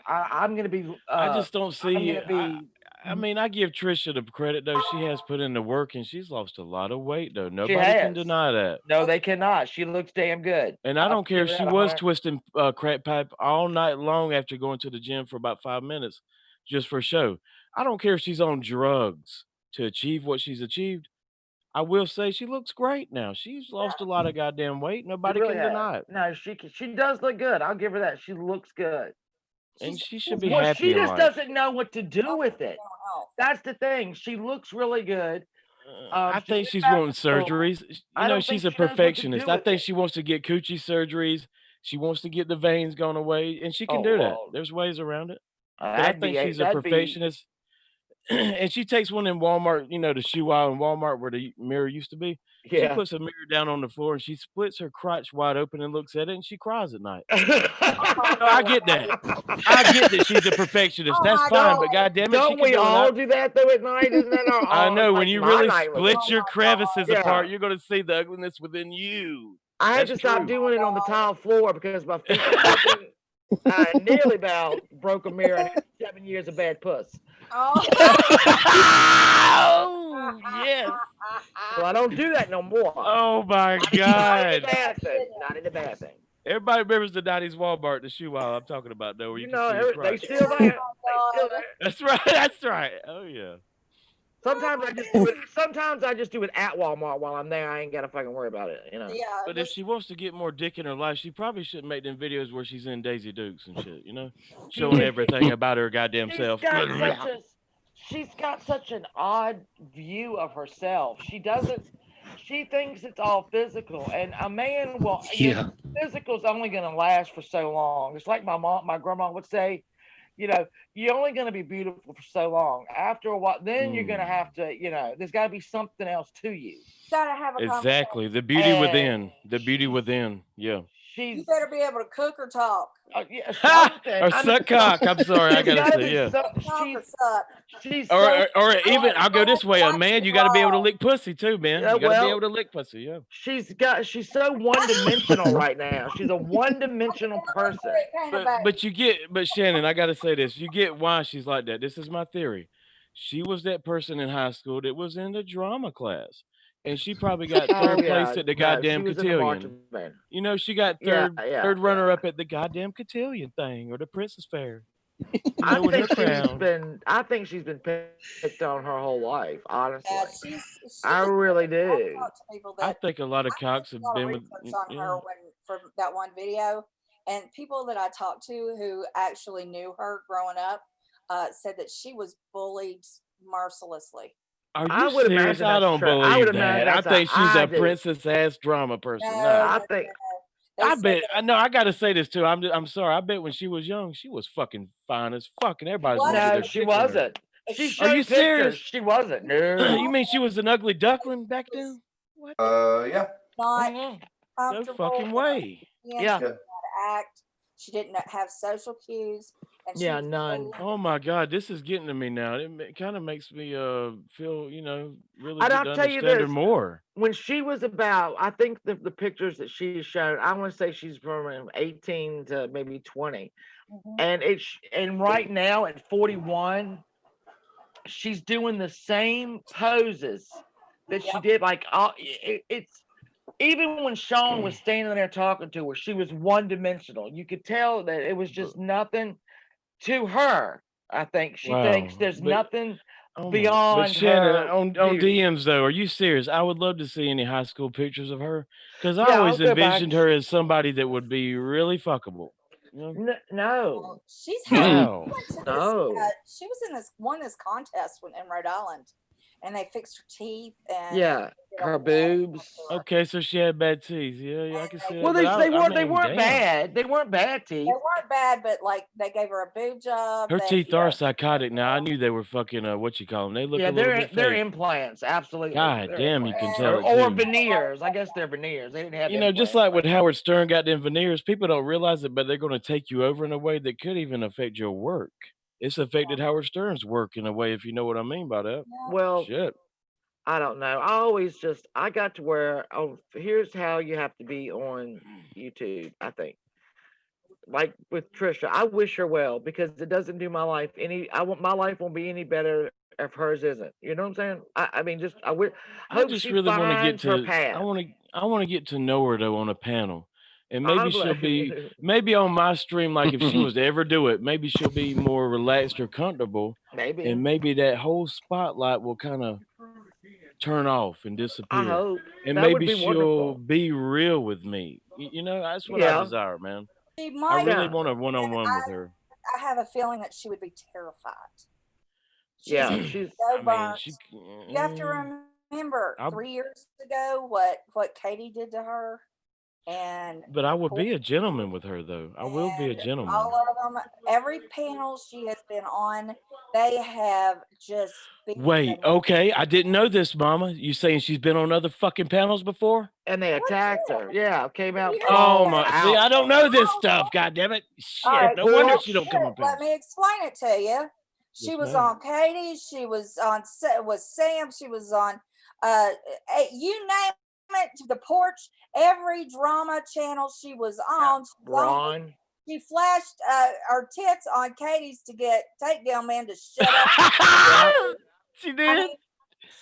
Speaker 5: I'm gonna be.
Speaker 6: I just don't see.
Speaker 5: I'm gonna be.
Speaker 6: I mean, I give Trisha the credit though. She has put in the work and she's lost a lot of weight though. Nobody can
Speaker 5: has.
Speaker 6: deny that.
Speaker 5: No, they cannot. She looks damn good.
Speaker 6: And I don't care if
Speaker 5: give
Speaker 6: she
Speaker 5: that
Speaker 6: was
Speaker 5: 100.
Speaker 6: twisting crack pipe all night long after going to the gym for about 5 minutes just for show. I don't care if she's on drugs to achieve what she's achieved. I will say she looks great now. She's lost a lot of goddamn weight. Nobody
Speaker 5: really
Speaker 6: can
Speaker 5: has.
Speaker 6: deny it.
Speaker 5: No, she does look good. I'll give her that. She looks good.
Speaker 6: And she should be
Speaker 5: Well,
Speaker 6: happy
Speaker 5: she
Speaker 6: in
Speaker 5: just
Speaker 6: life.
Speaker 5: doesn't know what to do with it. That's the thing. She looks really good.
Speaker 6: I think
Speaker 5: she
Speaker 6: she's
Speaker 5: went
Speaker 6: wanting
Speaker 5: back to school.
Speaker 6: surgeries.
Speaker 5: I don't
Speaker 6: She's
Speaker 5: think
Speaker 6: a
Speaker 5: she knows what to
Speaker 6: perfectionist.
Speaker 5: do
Speaker 6: I
Speaker 5: with
Speaker 6: think
Speaker 5: it.
Speaker 6: she wants to get coochie surgeries. She wants to get the veins gone away, and she can
Speaker 5: Oh,
Speaker 6: do that.
Speaker 5: well,
Speaker 6: There's ways around it. But I
Speaker 5: that'd
Speaker 6: think
Speaker 5: be
Speaker 6: she's a
Speaker 5: that'd be
Speaker 6: perfectionist. And she takes one in Walmart, the shoe aisle in Walmart where the mirror used to be. She
Speaker 5: yeah.
Speaker 6: puts a mirror down on the floor and she splits her crotch wide open and looks at it and she cries at night. No, I get that. I get that she's a perfectionist.
Speaker 1: Oh
Speaker 6: That's
Speaker 1: my
Speaker 6: fine,
Speaker 1: God.
Speaker 6: but goddamn it, she
Speaker 5: Don't
Speaker 6: can
Speaker 5: we
Speaker 6: do it.
Speaker 5: all do that though at night? Isn't that our?
Speaker 6: I know when
Speaker 5: like
Speaker 6: you
Speaker 5: my
Speaker 6: really
Speaker 5: night was
Speaker 6: split
Speaker 5: like-
Speaker 6: your crevices
Speaker 5: Yeah.
Speaker 6: apart, you're going to see the ugliness within you.
Speaker 5: I had to
Speaker 6: That's
Speaker 5: stop
Speaker 6: true.
Speaker 5: doing it on the tile floor because my feet were slipping. I nearly about broke a mirror and had 7 years of bad puss.
Speaker 1: Oh.
Speaker 6: Oh, yes.
Speaker 5: Well, I don't do that no more.
Speaker 6: Oh, my
Speaker 5: Not in
Speaker 6: God.
Speaker 5: the bad thing. Not in the bad thing.
Speaker 6: Everybody remembers the 90s Walmart, the shoe aisle I'm talking about, though, where you,
Speaker 5: You
Speaker 6: can
Speaker 5: know,
Speaker 6: see your
Speaker 5: they
Speaker 6: crotch.
Speaker 5: still there. They still there.
Speaker 6: That's right. That's right. Oh, yeah.
Speaker 5: Sometimes I just do it at Walmart while I'm there. I ain't gotta fucking worry about it.
Speaker 1: Yeah.
Speaker 6: But if she wants to get more dick in her life, she probably shouldn't make them videos where she's in Daisy Dukes and shit, showing everything about her goddamn self.
Speaker 5: She's got such an odd view of herself. She thinks it's all physical, and a man will.
Speaker 3: Yeah.
Speaker 5: Physical's only gonna last for so long. It's like my grandma would say, you're only gonna be beautiful for so long. After a while, then you're gonna have to, there's gotta be something else to you.
Speaker 1: Gotta have a
Speaker 6: Exactly. The beauty within. The beauty within. Yeah.
Speaker 5: she's
Speaker 1: better be able to cook or talk.
Speaker 5: yeah,
Speaker 6: Ha!
Speaker 5: something.
Speaker 6: Or
Speaker 5: I mean,
Speaker 6: suck cock. I'm sorry, I
Speaker 5: there's
Speaker 6: gotta
Speaker 5: gotta
Speaker 6: say,
Speaker 5: be
Speaker 6: yeah.
Speaker 5: something.
Speaker 1: Talk or suck.
Speaker 5: She's
Speaker 6: Or,
Speaker 5: so
Speaker 6: or even
Speaker 1: Well,
Speaker 6: I'll go this way, a
Speaker 1: watch
Speaker 6: man,
Speaker 1: it
Speaker 6: you got to be able to
Speaker 1: raw.
Speaker 6: lick pussy too, man.
Speaker 5: yeah,
Speaker 6: You got to be
Speaker 5: well,
Speaker 6: able to lick pussy, yeah.
Speaker 5: she's so one-dimensional right now. She's a one-dimensional person.
Speaker 6: But Shannon, I got to say this. You get why she's like that. This is my theory. She was that person in high school that was in the drama class, and she probably got
Speaker 5: Oh
Speaker 6: third place
Speaker 5: yeah,
Speaker 6: at the
Speaker 5: no, she
Speaker 6: goddamn
Speaker 5: was in the marching
Speaker 6: cotillion.
Speaker 5: band.
Speaker 6: You know, she got
Speaker 5: Yeah,
Speaker 6: third runner up at the goddamn cotillion thing or the Princess Fair. You
Speaker 5: I
Speaker 6: know, with her
Speaker 5: think
Speaker 6: crown.
Speaker 5: I think she's been picked on her whole life. Honestly,
Speaker 1: Yeah, she's
Speaker 5: I really
Speaker 1: I've
Speaker 5: do.
Speaker 1: talked to people
Speaker 6: I
Speaker 1: that
Speaker 6: think a lot of
Speaker 1: I did
Speaker 6: cocks
Speaker 1: a
Speaker 6: have
Speaker 1: lot of
Speaker 6: been with.
Speaker 1: research on
Speaker 6: Yeah.
Speaker 1: her from that one video, and people that I talked to who actually knew her growing up said that she was bullied mercilessly.
Speaker 6: Are
Speaker 5: I
Speaker 6: you
Speaker 5: would
Speaker 6: serious?
Speaker 5: imagine
Speaker 6: I
Speaker 5: that's
Speaker 6: don't
Speaker 5: true. I would
Speaker 6: believe
Speaker 5: imagine
Speaker 6: that. I
Speaker 5: that's how
Speaker 6: think she's
Speaker 5: I
Speaker 6: a
Speaker 5: do.
Speaker 6: princess ass drama person.
Speaker 1: No,
Speaker 6: Nah.
Speaker 5: I
Speaker 1: no,
Speaker 5: think
Speaker 1: They
Speaker 6: I
Speaker 1: said
Speaker 6: bet.
Speaker 1: that
Speaker 6: I know. I gotta say this too. I'm sorry. I bet when she was young, she was fucking fine as fuck, and everybody's gonna get
Speaker 5: no,
Speaker 6: their
Speaker 5: she
Speaker 6: dicks in her.
Speaker 5: wasn't. She
Speaker 6: Are you
Speaker 5: showed pictures.
Speaker 6: serious?
Speaker 5: She wasn't.
Speaker 6: You
Speaker 5: No.
Speaker 6: mean she was an ugly duckling back then? What?
Speaker 7: Yeah.
Speaker 1: not
Speaker 5: Mhm.
Speaker 6: No
Speaker 1: comfortable
Speaker 6: fucking
Speaker 1: with her
Speaker 6: way.
Speaker 1: skin.
Speaker 5: Yeah.
Speaker 1: She didn't know how to act. She didn't have social cues, and she
Speaker 5: Yeah.
Speaker 1: was
Speaker 5: None.
Speaker 1: bullied.
Speaker 6: Oh my God, this is getting to me now. It kind of makes me feel, really
Speaker 5: And
Speaker 6: get
Speaker 5: I'll
Speaker 6: to
Speaker 5: tell you
Speaker 6: understand her
Speaker 5: this:
Speaker 6: more.
Speaker 5: when she was about, I think the pictures that she showed, I want to say she's from 18 to maybe 20,
Speaker 1: Mhm.
Speaker 5: and right now at 41, she's doing the same poses that she
Speaker 1: Yep.
Speaker 5: did. Like it's even when Sean was standing there talking to her, she was one dimensional. You could tell that it was just nothing to her. I think she thinks
Speaker 6: Wow.
Speaker 5: there's nothing
Speaker 6: But
Speaker 5: beyond
Speaker 6: Shannon,
Speaker 5: her
Speaker 6: on
Speaker 5: beauty.
Speaker 6: DMs though, are you serious? I would love to see any high school pictures of her because I
Speaker 5: Yeah, I'll
Speaker 6: always
Speaker 5: go back.
Speaker 6: envisioned her as somebody that would be really fuckable. You know?
Speaker 5: No,
Speaker 1: She's had.
Speaker 6: Wow.
Speaker 1: She went to this.
Speaker 5: no.
Speaker 1: She was in this contest in Rhode Island, and they fixed her teeth and
Speaker 5: Yeah,
Speaker 1: did a
Speaker 5: her
Speaker 1: lot of stuff
Speaker 5: boobs.
Speaker 1: to her.
Speaker 6: Okay, so she had bad teeth. Yeah, I
Speaker 1: And
Speaker 6: can
Speaker 1: they
Speaker 6: see that.
Speaker 5: Well,
Speaker 6: But
Speaker 5: they
Speaker 6: I
Speaker 5: they
Speaker 6: mean,
Speaker 5: weren't
Speaker 6: damn,
Speaker 5: bad. They weren't bad
Speaker 1: they
Speaker 5: teeth.
Speaker 1: weren't bad, but like they gave her a boob job.
Speaker 6: her
Speaker 1: They
Speaker 6: teeth are
Speaker 5: Yeah,
Speaker 6: psychotic now. I knew they were fucking what you call them. They look
Speaker 5: yeah.
Speaker 6: a little bit
Speaker 5: They're
Speaker 6: fake.
Speaker 5: implants. Absolutely,
Speaker 6: God
Speaker 5: they're
Speaker 6: damn, you can
Speaker 5: implants.
Speaker 1: and
Speaker 6: tell
Speaker 5: Or
Speaker 6: it
Speaker 5: or
Speaker 6: too.
Speaker 5: veneers. I guess they're veneers. They didn't have
Speaker 6: Just
Speaker 5: implants,
Speaker 6: like
Speaker 5: but
Speaker 6: when Howard Stern got them veneers, people don't realize it, but they're going to take you over in a way that could even affect your work. It's affected Howard Stern's work in a way, if you know what I mean by that.
Speaker 1: yeah,
Speaker 5: well,
Speaker 6: Shit.
Speaker 5: I don't know. I got to where, oh, here's how you have to be on YouTube. I think, like with Trisha, I wish her well because it doesn't do my life any. I want my life won't be any better if hers isn't. You know what I'm saying? I mean, just
Speaker 6: I
Speaker 5: hope
Speaker 6: just
Speaker 5: she
Speaker 6: really want to get
Speaker 5: finds her
Speaker 6: to.
Speaker 5: path.
Speaker 6: I want to get to know her though on a panel, and
Speaker 5: I
Speaker 6: maybe she'll
Speaker 5: blame
Speaker 6: be
Speaker 5: you.
Speaker 6: maybe on my stream. Like if she was to ever do it, maybe she'll be more relaxed or comfortable,
Speaker 5: Maybe.
Speaker 6: and maybe that whole spotlight will kind of turn off and
Speaker 5: I
Speaker 6: disappear,
Speaker 5: hope
Speaker 6: and
Speaker 5: that would
Speaker 6: maybe
Speaker 5: be
Speaker 6: she'll
Speaker 5: wonderful.
Speaker 6: be real with me. That's what I
Speaker 5: Yeah.
Speaker 6: desire, man.
Speaker 1: she
Speaker 6: I
Speaker 1: might.
Speaker 6: really
Speaker 5: Yeah.
Speaker 6: want a
Speaker 1: And
Speaker 6: one-on-one with her.
Speaker 1: I have a feeling that she would be terrified. She's
Speaker 5: Yeah. She's.
Speaker 1: so
Speaker 6: I mean,
Speaker 1: burnt.
Speaker 6: she.
Speaker 1: You have to remember
Speaker 6: I,
Speaker 1: 3 years ago what Katie did to her, and
Speaker 6: but I
Speaker 1: her
Speaker 6: would
Speaker 1: poor
Speaker 6: be a gentleman with her, though. I will be a
Speaker 1: and
Speaker 6: gentleman.
Speaker 1: all of them. Every panel she has been on, they have just beat
Speaker 6: Wait,
Speaker 1: them.
Speaker 6: okay. I didn't know this, Mama. You saying she's been on other fucking panels before?
Speaker 5: And they attacked her. Yeah. Came out
Speaker 1: Yeah.
Speaker 6: Oh
Speaker 5: claws
Speaker 6: my! See,
Speaker 5: out.
Speaker 6: I don't know this stuff. God damn it!
Speaker 1: All
Speaker 6: Shit!
Speaker 1: right,
Speaker 6: No wonder
Speaker 5: Well,
Speaker 6: she don't come on
Speaker 1: let
Speaker 6: panels.
Speaker 1: me explain it to you. She
Speaker 6: Yes,
Speaker 1: was
Speaker 6: ma'am.
Speaker 1: on Katie. She was on with Sam. She was on, you name it, to the porch. Every drama channel she was on. She was on.
Speaker 5: Ron.
Speaker 1: She flashed her tits on Katie's to get Takedown Man to shut up.
Speaker 5: Yeah.
Speaker 6: She
Speaker 1: I
Speaker 6: did.
Speaker 1: mean,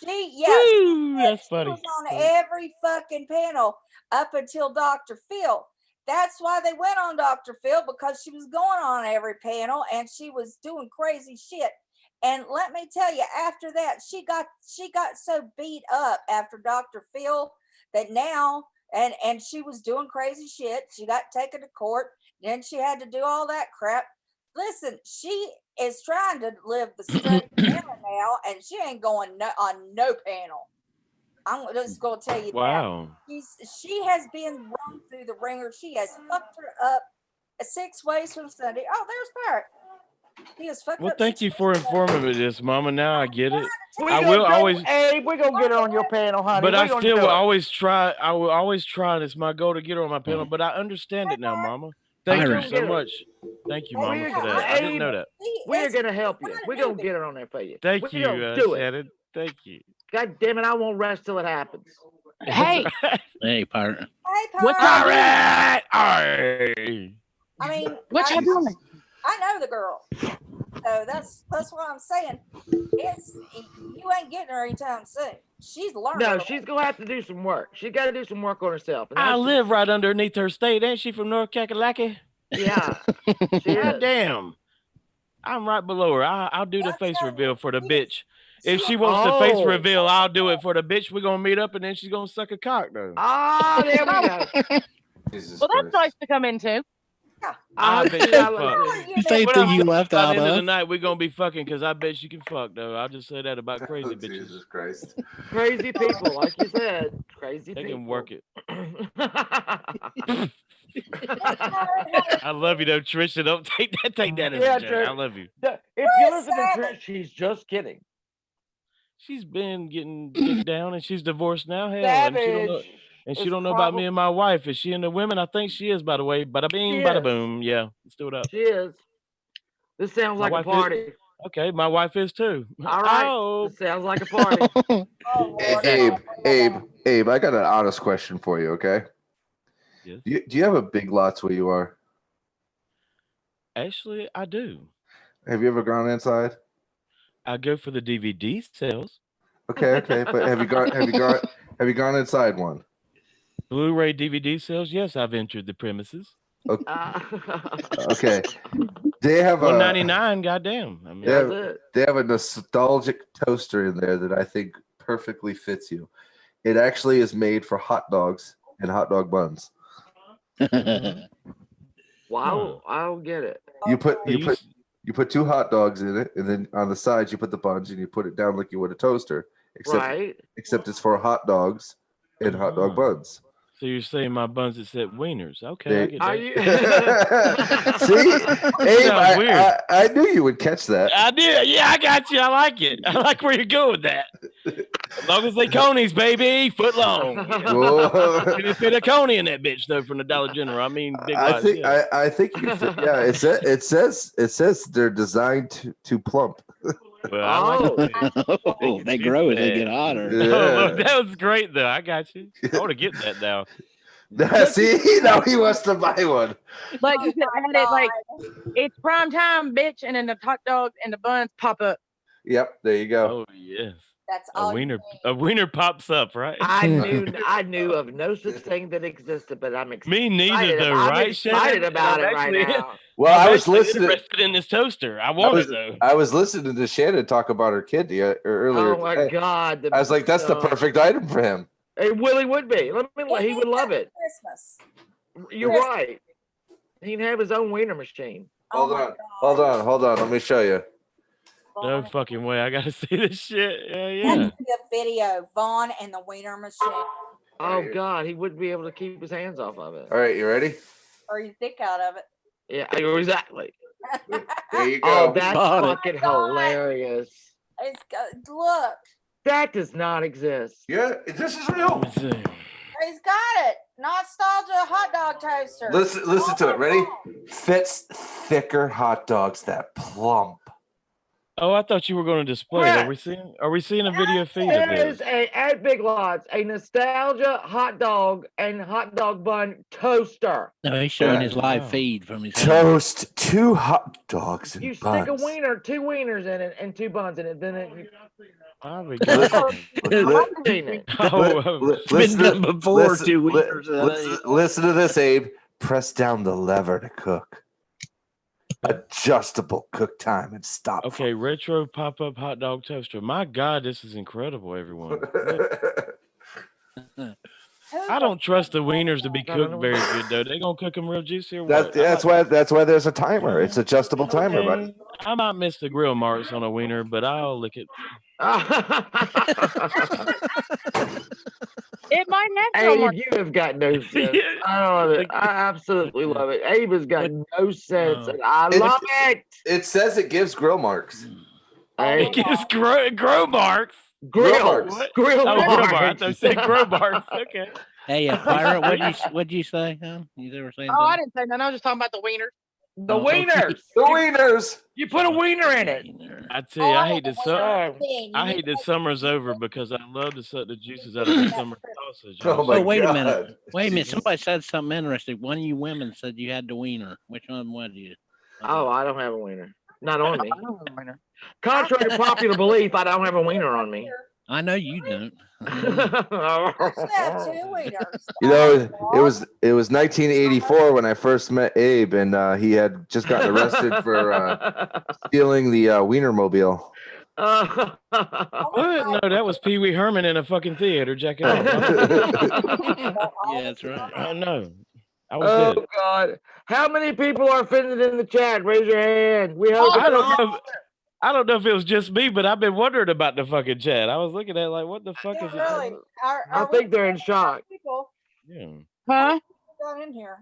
Speaker 1: she
Speaker 6: Woo, that's
Speaker 1: she
Speaker 6: funny.
Speaker 1: was on every fucking panel up until Dr. Phil. That's why they went on Dr. Phil, because she was going on every panel and she was doing crazy shit. And let me tell you, after that, she got so beat up after Dr. Phil that now and she was doing crazy shit. She got taken to court. Then she had to do all that crap. Listen, she is trying to live the straight manner now, and she ain't going on no panel. I'm just gonna tell you that.
Speaker 6: Wow.
Speaker 1: She has been run through the ringer. She has fucked her up 6 ways from Sunday. Oh, there's Parrot. He has fucked
Speaker 6: Well,
Speaker 1: up
Speaker 6: thank
Speaker 1: 6
Speaker 6: you
Speaker 1: ways
Speaker 6: for
Speaker 1: from Sunday.
Speaker 6: informing me of this, Mama. Now I get it. I will always,
Speaker 5: Hey, we're gonna get her on your panel, honey.
Speaker 6: but
Speaker 5: We're
Speaker 6: I
Speaker 5: gonna
Speaker 6: still
Speaker 5: do
Speaker 6: will
Speaker 5: it.
Speaker 6: always try. I will always try, and it's my goal to get her on my panel. But I understand it now, Mama. Thank you
Speaker 3: Byron.
Speaker 6: so much. Thank you, Mama, for that. I didn't know that.
Speaker 5: We're gonna help you. We're gonna get her on there for you.
Speaker 6: Thank
Speaker 5: We're
Speaker 6: you,
Speaker 5: gonna do it.
Speaker 6: Shannon. Thank you.
Speaker 5: God damn it, I won't rest till it happens.
Speaker 8: Hey.
Speaker 6: That's right.
Speaker 3: Hey, pirate.
Speaker 1: Hey,
Speaker 8: What
Speaker 1: Pop.
Speaker 8: y'all
Speaker 6: All right. All right.
Speaker 1: I mean,
Speaker 8: What y'all doing?
Speaker 1: I know the girl, so that's what I'm saying. It's you ain't getting her anytime soon. She's learning.
Speaker 5: No, she's gonna have to do some work. She got to do some work on herself. And
Speaker 6: I
Speaker 5: that's-
Speaker 6: live right underneath her state. Ain't she from North Kakalaki?
Speaker 5: Yeah, she
Speaker 6: God
Speaker 5: is.
Speaker 6: damn. I'm right below her. I'll do the
Speaker 1: That's
Speaker 6: face
Speaker 1: how
Speaker 6: reveal for the
Speaker 1: she
Speaker 6: bitch. If she wants the face reveal, I'll do it for the bitch. We're gonna meet up and then she's gonna suck a cock though.
Speaker 5: Ah, there we go.
Speaker 7: Jesus
Speaker 8: Well, that's
Speaker 7: Christ.
Speaker 8: nice to come into.
Speaker 6: I bet
Speaker 5: yeah,
Speaker 6: you fuck.
Speaker 3: The same
Speaker 6: What
Speaker 3: thing
Speaker 6: I'm
Speaker 3: you
Speaker 6: saying,
Speaker 3: left
Speaker 6: by the
Speaker 3: out
Speaker 6: end of the
Speaker 3: of.
Speaker 6: night, we're gonna be fucking because I bet you can fuck though. I'll just say that about crazy
Speaker 7: Oh,
Speaker 6: bitches.
Speaker 7: Jesus Christ.
Speaker 5: Crazy people, like you said. Crazy
Speaker 6: They
Speaker 5: people.
Speaker 6: can work it.
Speaker 5: it.
Speaker 6: I love you though, Trisha. Don't take that as
Speaker 5: Yeah,
Speaker 6: a joke.
Speaker 5: Trish.
Speaker 6: I love you.
Speaker 5: If you listen to Trish, she's just kidding.
Speaker 6: She's been getting dick down and she's divorced now. Hell, and she don't know.
Speaker 5: Savage.
Speaker 6: And she
Speaker 5: is
Speaker 6: don't know about me
Speaker 5: probably-
Speaker 6: and my wife. Is she into women? I think she is, by the way. Bada bing,
Speaker 5: She
Speaker 6: bada
Speaker 5: is.
Speaker 6: boom. Yeah, let's do it up.
Speaker 5: She is. This sounds
Speaker 6: My
Speaker 5: like a
Speaker 6: wife is-
Speaker 5: party.
Speaker 6: Okay, my wife is too.
Speaker 5: All right.
Speaker 6: Oh,
Speaker 5: This sounds like a party.
Speaker 1: Oh, Lord.
Speaker 7: Abe, I got an honest question for you, okay?
Speaker 6: yes.
Speaker 7: Do you have a Big Lots where you are?
Speaker 6: Actually, I do.
Speaker 7: Have you ever gone inside?
Speaker 6: I go for the DVD sales.
Speaker 7: Okay, but have you gone inside one?
Speaker 6: Blu-ray DVD sales. Yes, I've entered the premises.
Speaker 7: Okay. They have a
Speaker 6: $1.99. Goddamn. I mean,
Speaker 7: Yeah.
Speaker 5: That's it.
Speaker 7: they have a nostalgic toaster in there that I think perfectly fits you. It actually is made for hot dogs and hot dog buns.
Speaker 5: Wow, I don't get it.
Speaker 7: You put
Speaker 6: they
Speaker 7: you put
Speaker 6: use-
Speaker 7: you put 2 hot dogs in it, and then on the sides you put the buns, and you put it down like you would a toaster,
Speaker 5: Right.
Speaker 7: except it's for hot dogs and hot dog buns.
Speaker 6: So you're saying my buns accept wieners? Okay, I get
Speaker 5: Are
Speaker 6: that.
Speaker 5: you?
Speaker 7: See, Abe,
Speaker 6: Sounds weird.
Speaker 7: I knew you would catch that.
Speaker 6: I did. Yeah, I got you. I like it. I like where you're going with that. As long as they conies, baby, foot long.
Speaker 7: Whoa.
Speaker 6: Can you fit a coney in that bitch though from the Dollar General? I mean, Big
Speaker 7: I
Speaker 6: Lots.
Speaker 7: think
Speaker 6: Yeah.
Speaker 7: I think you fit, yeah. It says they're designed to plump.
Speaker 6: Well, I like it.
Speaker 3: Oh, they grow as they get hotter.
Speaker 7: Yeah.
Speaker 6: Oh, Lord, that was great though. I got you. I want to get that now.
Speaker 7: See, now he wants to buy one.
Speaker 8: Like
Speaker 1: Oh
Speaker 8: you could
Speaker 1: my
Speaker 8: add it like
Speaker 1: God.
Speaker 8: it's prime time, bitch, and then the hot dogs and the buns pop up.
Speaker 7: Yep, there you go.
Speaker 6: Oh yes,
Speaker 1: That's
Speaker 6: a
Speaker 1: all you
Speaker 6: wiener.
Speaker 1: need.
Speaker 6: A wiener pops up, right?
Speaker 5: I knew of no such thing that existed, but I'm excited.
Speaker 6: Me neither, though,
Speaker 5: I'm
Speaker 6: right?
Speaker 5: excited
Speaker 6: Shannon?
Speaker 5: about
Speaker 6: I'm
Speaker 5: it right
Speaker 6: actually-
Speaker 5: now.
Speaker 7: Well,
Speaker 6: I'm
Speaker 7: I was
Speaker 6: actually
Speaker 7: listening.
Speaker 6: interested in this toaster. I want it though.
Speaker 7: I was listening to Shannon talk about her kid earlier.
Speaker 5: Oh my
Speaker 7: today.
Speaker 5: God!
Speaker 7: I was like, that's the perfect item for him.
Speaker 5: It really would be. He would love it.
Speaker 1: Christmas.
Speaker 5: You're
Speaker 1: Christmas.
Speaker 5: right. He can have his own wiener machine.
Speaker 1: Oh my God.
Speaker 7: Hold on. Let me show you.
Speaker 6: No
Speaker 1: Vaughn.
Speaker 6: fucking way. I gotta see this shit. Yeah,
Speaker 1: That
Speaker 6: yeah.
Speaker 1: could be a video. Vaughn and the wiener machine.
Speaker 5: Oh
Speaker 7: Right.
Speaker 5: God, he wouldn't be able to keep his hands off of it.
Speaker 7: All right, you ready?
Speaker 1: Or you thick out of it.
Speaker 5: Yeah, exactly.
Speaker 7: There you
Speaker 5: Oh,
Speaker 7: go.
Speaker 5: that's
Speaker 3: Got it.
Speaker 5: fucking hilarious.
Speaker 1: It's look.
Speaker 5: That does not exist.
Speaker 7: Yeah, this is real.
Speaker 6: Let me see.
Speaker 1: He's got it. Nostalgia hot dog toaster.
Speaker 7: Listen to it. Ready? Fits thicker hot dogs that plump.
Speaker 6: Oh, I thought you were going to display it. Are we seeing a video feed of
Speaker 5: There
Speaker 6: this?
Speaker 5: is at Big Lots a nostalgia hot dog and hot dog bun toaster.
Speaker 3: No, he's showing
Speaker 7: Yeah.
Speaker 3: his live
Speaker 6: Wow.
Speaker 3: feed from his house.
Speaker 7: Toast 2 hot dogs and
Speaker 5: You
Speaker 7: buns.
Speaker 5: stick a wiener, 2 wieners in it, and 2 buns in it. Then it.
Speaker 6: Oh, we
Speaker 7: Listen,
Speaker 6: got it.
Speaker 5: I've seen it.
Speaker 6: Oh,
Speaker 3: It's been done before, 2 wieners.
Speaker 7: listen to this, Abe. Press down the lever to cook. Adjustable cook time and stop.
Speaker 6: okay, retro pop-up hot dog toaster. My God, this is incredible, everyone. I don't trust the wieners to be cooked very good though. They gonna cook them real juicy or what?
Speaker 7: That's why there's a timer. It's adjustable timer, but
Speaker 6: Okay, I might miss the grill marks on a wiener, but I'll lick it.
Speaker 8: It might have
Speaker 5: Abe,
Speaker 8: someone.
Speaker 5: you have got no sense.
Speaker 6: Yeah.
Speaker 5: I love it. I absolutely love it. Abe has got no sense, and I
Speaker 7: It-
Speaker 5: love it.
Speaker 7: it says it gives grill marks.
Speaker 5: Hey,
Speaker 6: It's grow marks.
Speaker 5: grill,
Speaker 7: marks.
Speaker 6: What?
Speaker 5: grill
Speaker 6: Oh, grow marks. I
Speaker 5: marks.
Speaker 6: thought you said grow marks. Okay.
Speaker 3: Hey, pirate, what'd you say, huh? You ever say
Speaker 8: Oh, I
Speaker 3: anything?
Speaker 8: didn't say nothing. I was just talking about the wieners.
Speaker 5: The
Speaker 3: Oh, okay.
Speaker 5: wieners.
Speaker 7: The wieners.
Speaker 5: You put a wiener in it.
Speaker 6: I tell you, I hate this.
Speaker 5: Oh,
Speaker 6: I hate that summer's over because I love to suck the juices out of a summer sausage.
Speaker 7: Oh
Speaker 6: I'm
Speaker 7: my
Speaker 3: Oh, wait a minute.
Speaker 7: God.
Speaker 3: Wait a minute.
Speaker 7: Jesus.
Speaker 3: Somebody said something interesting. One of you women said you had the wiener. Which one was you?
Speaker 5: oh, I don't have a wiener. Not on me.
Speaker 8: I don't have a wiener.
Speaker 5: Contrary to popular belief, I don't have a wiener on me.
Speaker 3: I know you don't.
Speaker 1: I have 2 wieners.
Speaker 7: You know, it was 1984 when I first met Abe, and he had just gotten arrested for stealing the Wienermobile.
Speaker 6: What? No, that was Pee Wee Herman in a fucking theater. Jack it off.
Speaker 3: Yeah, that's right.
Speaker 6: I know. I was
Speaker 5: Oh
Speaker 6: dead.
Speaker 5: God! How many people are offended in the chat? Raise your hand. We hope.
Speaker 6: I don't know if it was just me, but I've been wondering about the fucking chat. I was looking at it like, what the fuck is it?
Speaker 1: Really?
Speaker 5: I think they're in shock.
Speaker 1: People
Speaker 6: Yeah.
Speaker 8: Huh?
Speaker 1: got in here.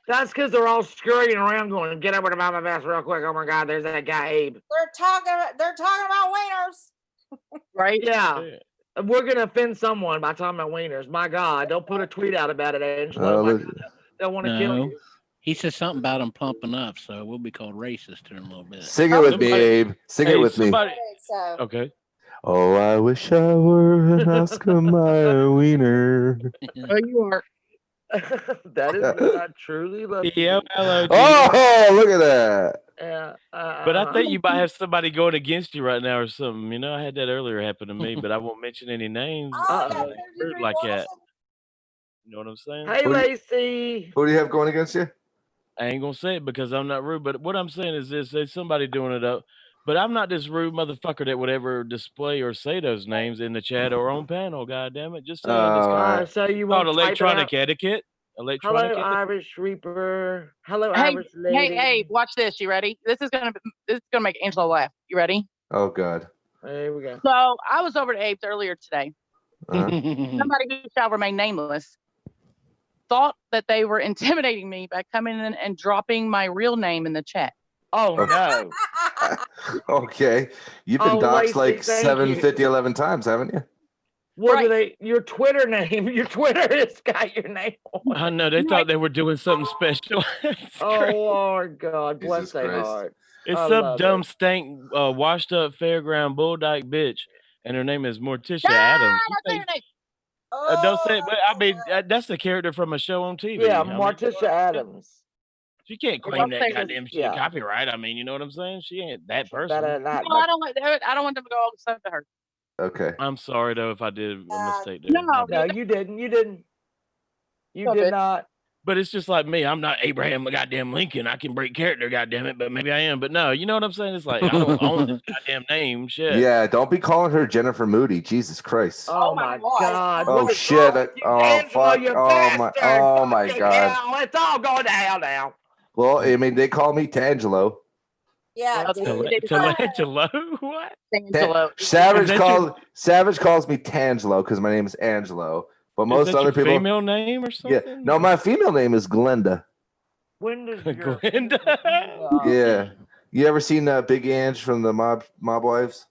Speaker 5: That's because they're all scurrying around, going, "Get over to Mama Bass real quick." Oh my God! There's that guy Abe.
Speaker 1: They're talking about wieners.
Speaker 8: Right?
Speaker 5: Yeah.
Speaker 6: Yeah.
Speaker 5: We're gonna offend someone by talking about wieners. My God! Don't put a tweet out about it, Angelo. My
Speaker 7: look.
Speaker 5: God, they'll want to kill
Speaker 3: No.
Speaker 5: you.
Speaker 3: He said something about him pumping up, so we'll be called racist here in a little bit.
Speaker 7: Sing it with me,
Speaker 6: Somebody-
Speaker 7: Abe. Sing it with me.
Speaker 1: So
Speaker 6: Okay.
Speaker 7: Oh, I wish I were an Oscar Mayer wiener.
Speaker 8: Oh, you are.
Speaker 5: That is what I truly love.
Speaker 6: P-O-L-O-G.
Speaker 7: Oh, look at that.
Speaker 5: Yeah.
Speaker 6: But I think you might have somebody going against you right now or something. You know, I had that earlier happen to me, but I won't mention any names.
Speaker 1: I got
Speaker 6: Like, rude like that. You know what I'm saying?
Speaker 5: Hey,
Speaker 7: Who do you-
Speaker 5: Lacey.
Speaker 7: Who do you have going against you?
Speaker 6: I ain't gonna say it because I'm not rude, but what I'm saying is this: there's somebody doing it up, but I'm not this rude motherfucker that would ever display or say those names in the chat or on panel. God damn it! Just saying, this
Speaker 7: Oh,
Speaker 6: called,
Speaker 5: So you
Speaker 6: called
Speaker 5: want to type it
Speaker 6: electronic
Speaker 5: out?
Speaker 6: etiquette.
Speaker 5: Hello,
Speaker 6: Electronic etiquette.
Speaker 5: Irish Reaper. Hello,
Speaker 8: Hey,
Speaker 5: Irish lady.
Speaker 8: hey, watch this. You ready? This is gonna make Angela laugh. You ready?
Speaker 7: Oh, God.
Speaker 5: There we go.
Speaker 8: So I was over to Abe's earlier today.
Speaker 7: Uh-huh.
Speaker 8: Somebody who shall remain nameless thought that they were intimidating me by coming in and dropping my real name in the chat.
Speaker 5: Oh no.
Speaker 7: Okay. You've been
Speaker 5: Oh,
Speaker 7: doxxed
Speaker 5: Lacey,
Speaker 7: like
Speaker 5: thank
Speaker 7: 7,
Speaker 5: you.
Speaker 7: 50, 11 times, haven't you?
Speaker 5: What do
Speaker 8: Right.
Speaker 5: they? Your Twitter name. Your Twitter has got your name on.
Speaker 6: I know they thought they were doing something special. It's
Speaker 5: Oh
Speaker 6: crazy.
Speaker 5: Lord God, bless
Speaker 7: Jesus
Speaker 5: their
Speaker 7: Christ.
Speaker 5: heart.
Speaker 6: It's
Speaker 5: I
Speaker 6: some
Speaker 5: love
Speaker 6: dumb
Speaker 5: it.
Speaker 6: stank, washed up fairground bulldyke bitch, and her name is Morticia
Speaker 8: Ah,
Speaker 6: Adams. You
Speaker 8: don't say
Speaker 6: think-
Speaker 8: her name.
Speaker 6: don't say it, but I mean that's the character from a show on TV.
Speaker 5: Yeah,
Speaker 6: I mean,
Speaker 5: Morticia Adams.
Speaker 6: she can't
Speaker 8: Well,
Speaker 6: claim
Speaker 8: don't
Speaker 6: that
Speaker 8: say her-
Speaker 6: goddamn shit
Speaker 5: yeah.
Speaker 6: copyright. I mean, you know what I'm saying? She ain't that person.
Speaker 5: Better not.
Speaker 8: No, I don't want them to go all stuff to her.
Speaker 7: Okay.
Speaker 6: I'm sorry though if I did a mistake there.
Speaker 8: No,
Speaker 6: My bad.
Speaker 5: No, you didn't. You didn't. You
Speaker 8: Stop
Speaker 5: did
Speaker 8: it.
Speaker 5: not.
Speaker 6: But it's just like me. I'm not Abraham goddamn Lincoln. I can break character, goddamn it. But maybe I am. But no, you know what I'm saying? It's like I don't own this goddamn name. Shit.
Speaker 7: Yeah, don't be calling her Jennifer Moody. Jesus Christ.
Speaker 5: Oh,
Speaker 1: my
Speaker 5: my
Speaker 1: God.
Speaker 5: God.
Speaker 7: Oh,
Speaker 5: What is
Speaker 7: shit.
Speaker 5: wrong with you,
Speaker 7: Oh,
Speaker 5: Angela,
Speaker 7: fuck.
Speaker 5: you
Speaker 7: Oh, my-
Speaker 5: bastard?
Speaker 7: oh, my
Speaker 5: Fucking
Speaker 7: God.
Speaker 5: hell, it's all going to hell now.
Speaker 7: Well, I mean, they call me Tangelo.
Speaker 1: Yeah.
Speaker 6: Tangelo? What?
Speaker 8: Angelo.
Speaker 7: Savage
Speaker 6: that your-
Speaker 7: calls me Tangelo because my name is Angelo. But
Speaker 6: Is
Speaker 7: most
Speaker 6: that
Speaker 7: other
Speaker 6: your
Speaker 7: people,
Speaker 6: female name or
Speaker 7: yeah.
Speaker 6: something?
Speaker 7: No, my female name is Glenda.
Speaker 5: When does your
Speaker 6: Glenda?
Speaker 7: Yeah. You ever seen Big Ange from the Mob Wives?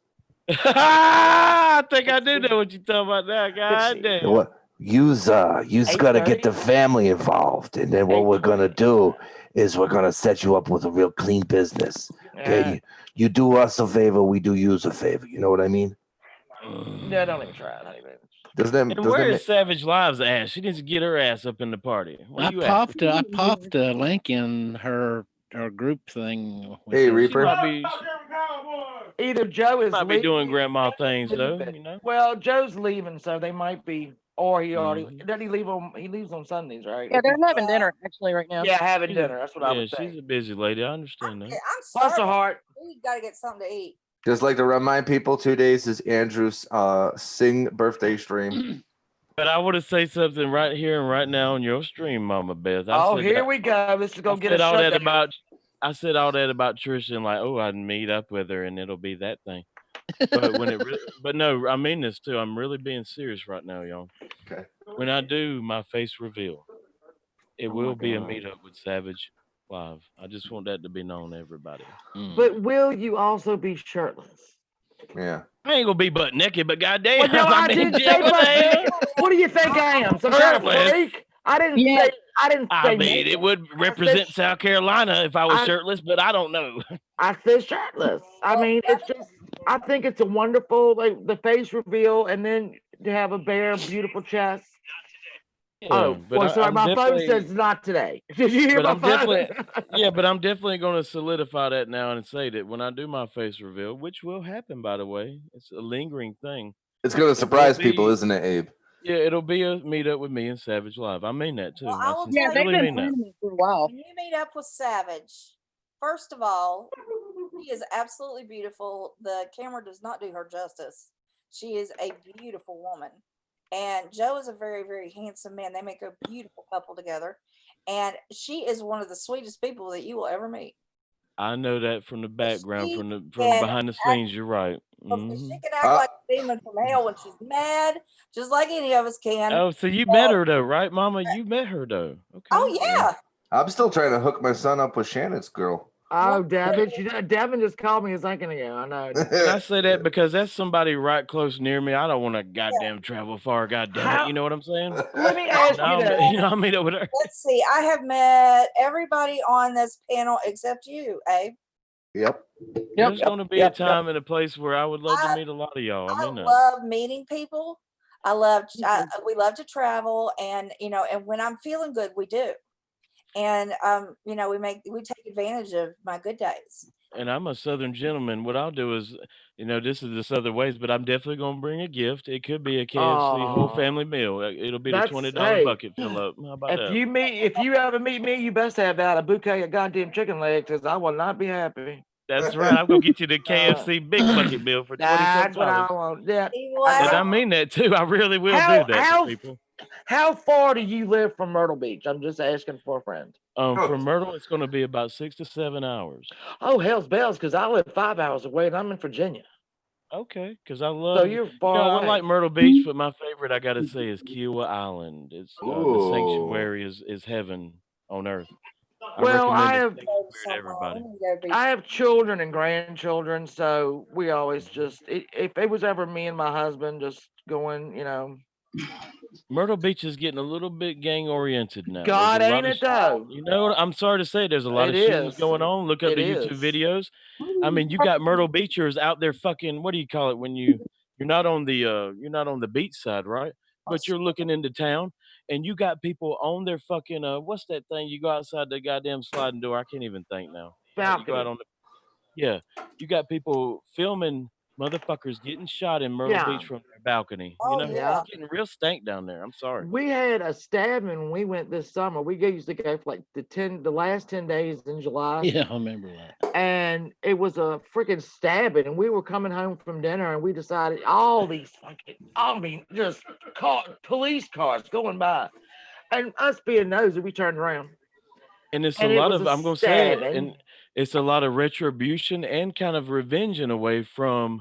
Speaker 6: I think I do know what you're talking about now. God damn.
Speaker 7: What? You's got to get the family involved, and then what we're gonna do is we're gonna set you up with a real clean business. Okay, you do us a favor, we do you a favor. You know what I mean?
Speaker 5: No, don't even try it, honey.
Speaker 6: And where is Savage Lives ass? She needs to get her ass up in the party. Where
Speaker 3: I
Speaker 6: you at?
Speaker 3: popped a link in her group thing.
Speaker 7: Hey,
Speaker 6: She
Speaker 7: Reaper.
Speaker 6: might be,
Speaker 5: Either Joe is
Speaker 6: might be
Speaker 5: leaving.
Speaker 6: doing grandma things though. You know.
Speaker 5: Well, Joe's leaving, so they might be, or he already
Speaker 6: Mhm.
Speaker 5: doesn't he leave on? He leaves on Sundays, right?
Speaker 8: Yeah, they're having dinner actually right now.
Speaker 5: Yeah, having
Speaker 6: She's a-
Speaker 5: dinner. That's what I
Speaker 6: Yeah,
Speaker 5: would say.
Speaker 6: she's a busy lady. I understand that.
Speaker 1: I'm
Speaker 5: Bless her
Speaker 1: starving.
Speaker 5: heart.
Speaker 1: We got to get something to eat.
Speaker 7: Just like to remind people, 2 days is Andrew's sing birthday stream.
Speaker 6: But I want to say something right here and right now on your stream, Mama Beth.
Speaker 5: Oh, here we go. This is gonna get a
Speaker 6: all that
Speaker 5: shutdown.
Speaker 6: about. I said all that about Trisha and like, oh, I'd meet up with her and it'll be that thing. But when it, but no, I mean this too. I'm really being serious right now, y'all.
Speaker 7: Okay.
Speaker 6: When I do my face reveal, it will be a
Speaker 5: God.
Speaker 6: meetup with Savage live. I just want that to be known to everybody.
Speaker 5: But will you also be shirtless?
Speaker 9: Yeah.
Speaker 6: I ain't gonna be butt naked, but goddamn,
Speaker 5: Well, no, I
Speaker 6: mean,
Speaker 5: didn't
Speaker 6: yeah,
Speaker 5: say
Speaker 6: what the
Speaker 5: butt
Speaker 6: hell?
Speaker 5: naked. What do you think I am? Some kind of
Speaker 6: Shirtless.
Speaker 5: freak? I didn't
Speaker 8: Yeah.
Speaker 5: say. I didn't
Speaker 6: I
Speaker 5: say
Speaker 6: mean,
Speaker 5: naked.
Speaker 6: it would
Speaker 5: I
Speaker 6: represent
Speaker 5: said,
Speaker 6: South Carolina if I was
Speaker 5: I-
Speaker 6: shirtless, but I don't know.
Speaker 5: I said shirtless. I mean, it's just. I think it's a wonderful, like the face reveal, and then to have a bare, beautiful chest.
Speaker 6: Yeah,
Speaker 5: Oh,
Speaker 6: but
Speaker 5: well, sorry,
Speaker 6: I'm
Speaker 5: my phone
Speaker 6: definitely,
Speaker 5: says not today. Did you hear
Speaker 6: but
Speaker 5: my
Speaker 6: I'm
Speaker 5: phone?
Speaker 6: definitely, yeah, but I'm definitely going to solidify that now and say that when I do my face reveal, which will happen, by the way, it's a lingering thing.
Speaker 9: It's going to surprise people, isn't it, Abe?
Speaker 6: Yeah, it'll be a meetup with me and Savage Live. I mean that too.
Speaker 1: Well, I
Speaker 6: I
Speaker 1: will
Speaker 8: Yeah,
Speaker 1: tell
Speaker 8: they've
Speaker 6: sincerely
Speaker 8: been
Speaker 6: mean that.
Speaker 8: planning it for a while.
Speaker 1: when you meet up with Savage, first of all, she is absolutely beautiful. The camera does not do her justice. She is a beautiful woman. And Joe is a very, very handsome man. They make a beautiful couple together. And she is one of the sweetest people that you will ever meet.
Speaker 6: I know that from the background,
Speaker 1: She
Speaker 6: from
Speaker 1: can
Speaker 6: behind the
Speaker 1: act,
Speaker 6: scenes. You're right.
Speaker 1: she
Speaker 6: Mhm.
Speaker 1: can act like a demon from hell when she's mad, just like any of us can.
Speaker 6: Oh, so you met her though, right, Mama? You met her though. Okay.
Speaker 1: Oh yeah.
Speaker 9: I'm still trying to hook my son up with Shannon's girl.
Speaker 5: Oh, Devin, Devin just called me a second ago. I know.
Speaker 6: And I say that because that's somebody right close near me. I don't want to goddamn travel far. Goddamn it, you know what I'm saying?
Speaker 5: Let me ask you
Speaker 6: No,
Speaker 5: this.
Speaker 6: you know, I meet up with her.
Speaker 1: Let's see. I have met everybody on this panel except you, Abe.
Speaker 9: Yep.
Speaker 6: There's going to be a time and a place where I would love to meet a lot of y'all. I
Speaker 1: I
Speaker 6: mean that.
Speaker 1: love meeting people. We love to travel, and and when I'm feeling good, we do. And we take advantage of my good days.
Speaker 6: And I'm a Southern gentleman. What I'll do is, this is the Southern ways, but I'm definitely going to bring a gift. It could be a KFC whole
Speaker 5: Aw.
Speaker 6: family meal. It'll be the
Speaker 5: That's
Speaker 6: $20
Speaker 5: hey.
Speaker 6: bucket fill up. How about that?
Speaker 5: If you ever meet me, you best have out a bouquet of goddamn chicken legs, because I will not be happy.
Speaker 6: That's right. I'm gonna get you the KFC big bucket meal for
Speaker 5: That's what I
Speaker 6: $26.
Speaker 5: want. Yeah.
Speaker 6: And I mean that too. I really will do that for people.
Speaker 5: How far do you live from Myrtle Beach? I'm just asking for a friend.
Speaker 6: From Myrtle, it's gonna be about 6 to 7 hours.
Speaker 5: Oh, hell's bells, because I live 5 hours away and I'm in Virginia.
Speaker 6: Okay, because I love.
Speaker 5: So you're far
Speaker 6: I
Speaker 5: away.
Speaker 6: like Myrtle Beach, but my favorite I gotta say is Kiowa Island. It's the sanctuary is heaven on earth.
Speaker 5: Well, I
Speaker 6: recommend it to everybody.
Speaker 5: I have children and grandchildren, so we always just if it was ever me and my husband just going,
Speaker 6: Myrtle Beach is getting a little bit gang oriented now.
Speaker 5: God,
Speaker 6: There's a
Speaker 5: ain't
Speaker 6: lot
Speaker 5: it though?
Speaker 6: You know what? I'm sorry to say, there's a lot
Speaker 5: It
Speaker 6: of shootings
Speaker 5: is.
Speaker 6: going on. Look up
Speaker 5: It
Speaker 6: the YouTube
Speaker 5: is.
Speaker 6: videos. I mean, you got Myrtle Beachers out there fucking. What do you call it when you're not on the beach side, right? But you're looking into town, and you got people on their fucking what's that thing? You go outside the goddamn sliding door. I can't even think now. You go out
Speaker 5: Balcony.
Speaker 6: on the you got people filming motherfuckers getting shot in Myrtle Beach from their balcony. It's getting real stank down there. I'm sorry.
Speaker 5: We had a stabbing when we went this summer. We used to go for like the last 10 days in July.
Speaker 3: Yeah, I remember that.
Speaker 5: And it was a freaking stabbing. And we were coming home from dinner and we decided all these just police cars going by. And us being nosy, we turned around.
Speaker 6: And it's
Speaker 5: And
Speaker 6: a
Speaker 5: it
Speaker 6: lot
Speaker 5: was
Speaker 6: of,
Speaker 5: a
Speaker 6: I'm going to say it,
Speaker 5: stabbing.
Speaker 6: and it's a lot of retribution and kind of revenge in a way from,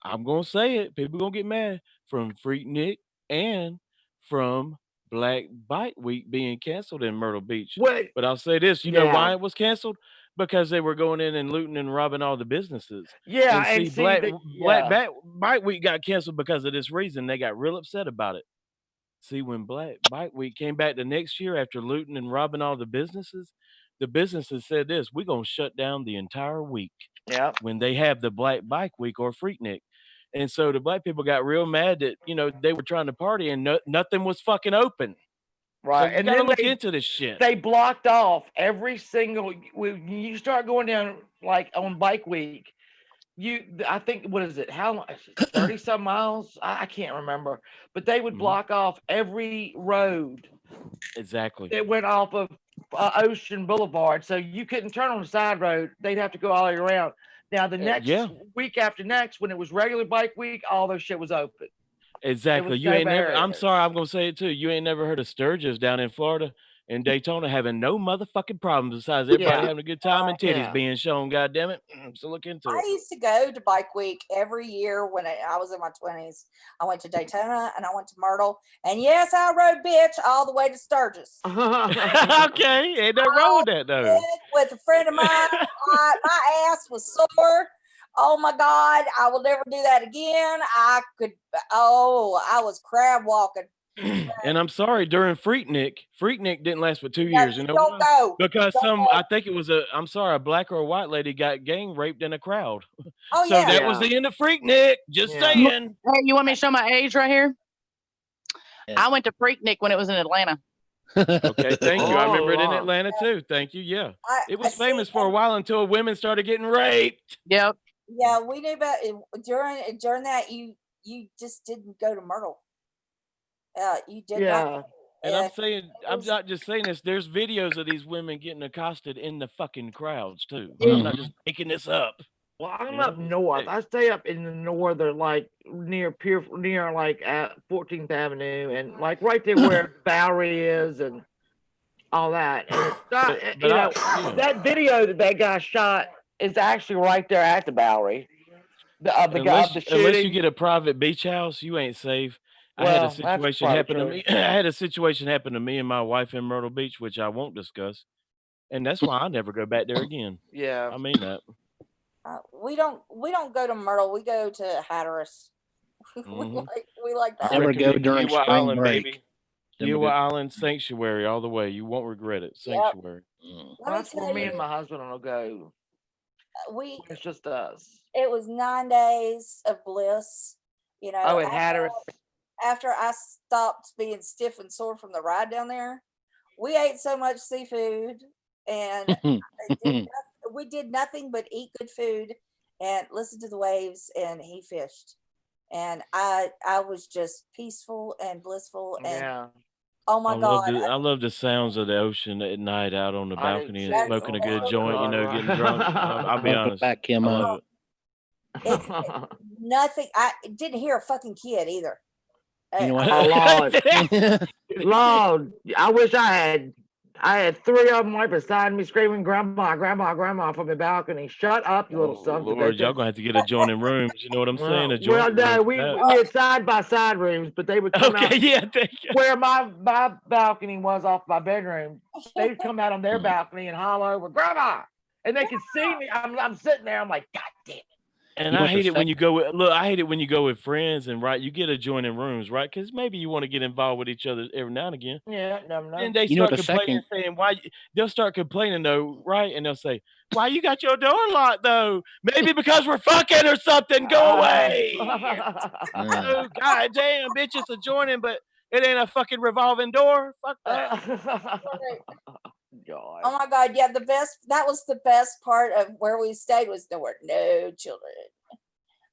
Speaker 6: I'm going to say it, people going to get mad, from Freaknik and from Black Bike Week being canceled in Myrtle Beach.
Speaker 5: Wait.
Speaker 6: But I'll say this, you know why it was canceled? Because they were going in and looting and robbing all the businesses.
Speaker 5: Yeah,
Speaker 6: and see, Black Bike Week got canceled because of this reason. They got real upset about it. See, when Black Bike Week came back the next year after looting and robbing all the businesses said this: we're gonna shut down the entire week.
Speaker 5: Yeah.
Speaker 6: When they have the Black Bike Week or Freaknik. And so the black people got real mad that, they were trying to party and nothing was fucking open.
Speaker 5: Right.
Speaker 6: So you gotta look into this shit.
Speaker 5: They blocked off every single when you start going down like on Bike Week. I think, what is it? How long? 30 some miles? I can't remember. But they would block off every road.
Speaker 6: Exactly.
Speaker 5: That went off of Ocean Boulevard. So you couldn't turn on the side road. They'd have to go all the way around. Now, the next week after next, when it was regular Bike Week, all those shit was open.
Speaker 6: Exactly. You ain't never, I'm sorry, I'm going to say it too. You ain't never heard of Sturgis down in Florida. in Daytona having no motherfucking problems besides everybody
Speaker 5: Yeah.
Speaker 6: having a good time and titties
Speaker 5: Yeah.
Speaker 6: being shown. God damn it! So look into
Speaker 1: I
Speaker 6: it.
Speaker 1: used to go to Bike Week every year when I was in my 20s. I went to Daytona and I went to Myrtle. And yes, I rode bitch all the way to Sturgis.
Speaker 6: Okay, ain't nothing wrong with that though.
Speaker 1: With a friend of mine, my ass was sore. Oh my God, I will never do that again. I was crab walking.
Speaker 6: And I'm sorry, during Freaknik didn't last for 2
Speaker 1: No,
Speaker 6: years. You know
Speaker 1: don't
Speaker 6: why?
Speaker 1: go.
Speaker 6: Because
Speaker 1: Don't
Speaker 6: I think it was a black or a white lady got gang raped in a crowd.
Speaker 1: Oh
Speaker 6: So
Speaker 1: yeah.
Speaker 6: that was the end of Freaknik. Just
Speaker 5: Yeah.
Speaker 6: saying.
Speaker 8: Hey, you want me to show my age right here?
Speaker 3: Yeah.
Speaker 8: I went to Freaknik when it was in Atlanta.
Speaker 6: Okay, thank you. I
Speaker 5: Oh,
Speaker 6: remember it in
Speaker 5: wow.
Speaker 6: Atlanta too. Thank you. Yeah. It
Speaker 1: I
Speaker 6: was
Speaker 1: see,
Speaker 6: famous for a while until women started getting raped.
Speaker 8: Yep.
Speaker 1: yeah, we knew about it. During that you just didn't go to Myrtle. You did not.
Speaker 5: Yeah.
Speaker 6: And
Speaker 1: Yeah,
Speaker 6: I'm saying, I'm
Speaker 1: was-
Speaker 6: not just saying this. There's videos of these women getting accosted in the fucking crowds too.
Speaker 8: Yeah.
Speaker 6: I'm not just making this up.
Speaker 5: Well, I'm
Speaker 6: You
Speaker 5: up
Speaker 6: know?
Speaker 5: north.
Speaker 6: Hey.
Speaker 5: I stay up in the northern, like near like at 14th Avenue, and like right there where Bowery is, and all that. And it's not,
Speaker 6: But
Speaker 5: that video that guy shot is actually right there at the Bowery. Of the guy of the
Speaker 6: Unless you
Speaker 5: shooting.
Speaker 6: get a private beach house, you ain't safe. I
Speaker 5: Well,
Speaker 6: had a
Speaker 5: that's
Speaker 6: situation
Speaker 5: probably
Speaker 6: happen to
Speaker 5: true.
Speaker 6: me. I had a situation happen to me and my wife in Myrtle Beach, which I won't discuss. And that's why I never go back there again.
Speaker 5: Yeah.
Speaker 6: I mean that.
Speaker 1: we don't go to Myrtle. We go to Hatteras.
Speaker 6: Mhm.
Speaker 1: we like that.
Speaker 6: I
Speaker 3: Never go
Speaker 6: recommend
Speaker 3: during
Speaker 6: Kiowa
Speaker 3: spring
Speaker 6: Island,
Speaker 3: break.
Speaker 6: baby.
Speaker 3: Never
Speaker 6: Kiowa
Speaker 3: go-
Speaker 6: Island Sanctuary all the way. You won't regret it.
Speaker 1: Yep.
Speaker 6: Sanctuary.
Speaker 3: Mm.
Speaker 1: Let me
Speaker 5: That's where
Speaker 1: tell
Speaker 5: me
Speaker 1: you,
Speaker 5: and my husband will go. It's just us.
Speaker 1: it was 9 days of bliss. You know,
Speaker 5: Oh, it had her.
Speaker 1: after I stopped being stiff and sore from the ride down there, we ate so much seafood and we did nothing but eat good food and listen to the waves, and he fished. And I was just peaceful and blissful, and
Speaker 5: Yeah.
Speaker 1: oh my God.
Speaker 6: I love the sounds of the ocean at night out on the
Speaker 5: I do
Speaker 6: balcony and
Speaker 5: too.
Speaker 6: smoking a
Speaker 5: Oh
Speaker 6: good
Speaker 5: my
Speaker 6: joint, you
Speaker 5: God,
Speaker 6: know,
Speaker 5: right.
Speaker 6: getting drunk. I'll be
Speaker 3: Welcome
Speaker 6: honest.
Speaker 3: back, Kim.
Speaker 6: I love it.
Speaker 1: Nothing. I didn't hear a fucking kid either.
Speaker 3: You know
Speaker 5: Oh,
Speaker 3: what?
Speaker 5: Lord. Lord, I wish I had 3 of them right beside me screaming, "Grandma, grandma, grandma," from the balcony. Shut up, you little
Speaker 6: Oh,
Speaker 5: sons of
Speaker 6: Lord, y'all
Speaker 5: bitches.
Speaker 6: gonna have to get adjoining rooms. You know what I'm saying?
Speaker 5: Well,
Speaker 6: Adjoining
Speaker 5: no,
Speaker 6: rooms.
Speaker 5: we had side by side rooms, but they would come out
Speaker 6: Okay, yeah, thank you.
Speaker 5: where my balcony was off my bedroom. They'd come out on their balcony and holler over, "Grandma," and they could see me. I'm sitting there. I'm like, God damn it.
Speaker 6: And
Speaker 3: You
Speaker 6: I
Speaker 3: want the
Speaker 6: hate it when
Speaker 3: sec-
Speaker 6: you go with I hate it when you go with friends and right, you get adjoining rooms, right? Because maybe you want to get involved with each other every now and again.
Speaker 5: Yeah, no.
Speaker 6: Then they
Speaker 3: You know
Speaker 6: start
Speaker 3: the
Speaker 6: complaining,
Speaker 3: second
Speaker 6: saying they'll start complaining though, right? And they'll say, "Why you got your door locked though? Maybe because we're fucking or something. Go away." Oh, God damn, bitch, it's adjoining, but it ain't a fucking revolving door. Fuck that.
Speaker 5: God.
Speaker 1: Oh my God. Yeah. That was the best part of where we stayed was there were no children.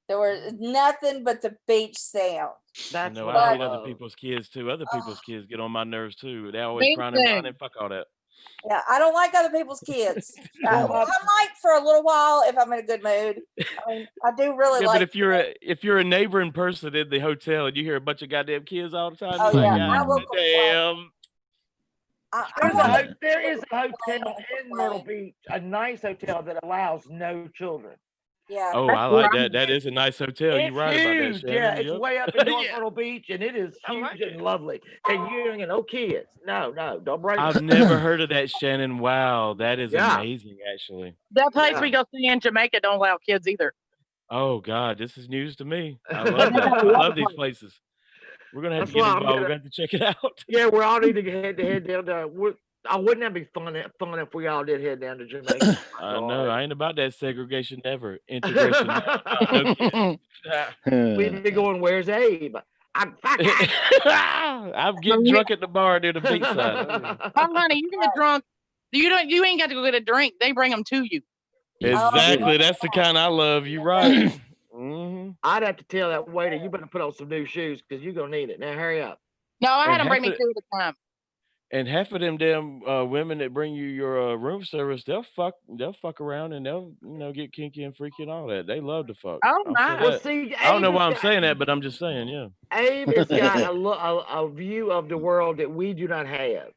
Speaker 1: There was nothing but the beach sound.
Speaker 5: That's
Speaker 6: No,
Speaker 5: what
Speaker 6: I
Speaker 5: I
Speaker 6: hate other
Speaker 5: love.
Speaker 6: people's kids too. Other people's kids get on my nerves too. They always
Speaker 8: Me
Speaker 6: crying and
Speaker 8: too.
Speaker 6: whining. Fuck all that.
Speaker 1: Yeah. I don't like other people's kids.
Speaker 5: Well,
Speaker 1: I might for a little while if I'm in a good mood. I mean, I do really
Speaker 6: Yeah,
Speaker 1: like.
Speaker 6: but if you're a neighboring person in the hotel and you hear a bunch of goddamn kids all the time,
Speaker 1: Oh
Speaker 6: you're
Speaker 1: yeah,
Speaker 6: like,
Speaker 1: I
Speaker 6: God
Speaker 1: will complain.
Speaker 6: damn.
Speaker 5: There is a hotel in Myrtle Beach, a nice hotel that allows no children.
Speaker 1: Yeah.
Speaker 6: Oh, I like that. That is a nice hotel.
Speaker 5: It's
Speaker 6: You're right about that,
Speaker 5: huge.
Speaker 6: Shannon.
Speaker 5: Yeah, it's
Speaker 6: Yep.
Speaker 5: way up in North
Speaker 6: Yeah.
Speaker 5: Myrtle Beach, and it is
Speaker 6: I
Speaker 5: huge
Speaker 6: like
Speaker 5: and lovely. And you ain't got no kids. No, don't break
Speaker 6: I've
Speaker 5: them.
Speaker 6: never heard of that, Shannon. Wow, that is
Speaker 5: Yeah.
Speaker 6: amazing, actually.
Speaker 8: That place
Speaker 5: Yeah.
Speaker 8: we go see in Jamaica don't allow kids either.
Speaker 6: Oh God, this is news to me. I love that. I love these places. We're gonna have
Speaker 5: That's
Speaker 6: to get
Speaker 5: why I'm
Speaker 6: involved. We're
Speaker 5: gonna-
Speaker 6: gonna have to check it out.
Speaker 5: Yeah, we all need to head down there. Wouldn't that be fun if we all did head down to Jamaica?
Speaker 6: I know. I ain't about that segregation never. Integration never. No kidding.
Speaker 5: We'd be going, "Where's Abe?" I'm fucking.
Speaker 6: I'm getting drunk at the bar near the beachside.
Speaker 8: Oh, honey, you get drunk. You ain't got to go get a drink. They bring them to you.
Speaker 6: Exactly. That's the kind I love. You right. Mm-hmm.
Speaker 5: I'd have to tell that waiter, "You better put on some new shoes because you're gonna need it. Now hurry up."
Speaker 8: No, I
Speaker 6: And
Speaker 8: had them bring
Speaker 6: half
Speaker 8: me
Speaker 6: of-
Speaker 8: 2 at a time.
Speaker 6: And half of them damn women that bring you your room service, they'll fuck around and they'll get kinky and freaky and all that. They love to fuck.
Speaker 8: Oh,
Speaker 6: I'll say
Speaker 8: nice.
Speaker 5: Well,
Speaker 6: that.
Speaker 5: see,
Speaker 6: I don't know
Speaker 5: Abe
Speaker 6: why
Speaker 5: has
Speaker 6: I'm
Speaker 5: got-
Speaker 6: saying that, but I'm just saying, yeah.
Speaker 5: Abe has got a view of the world that we do not have.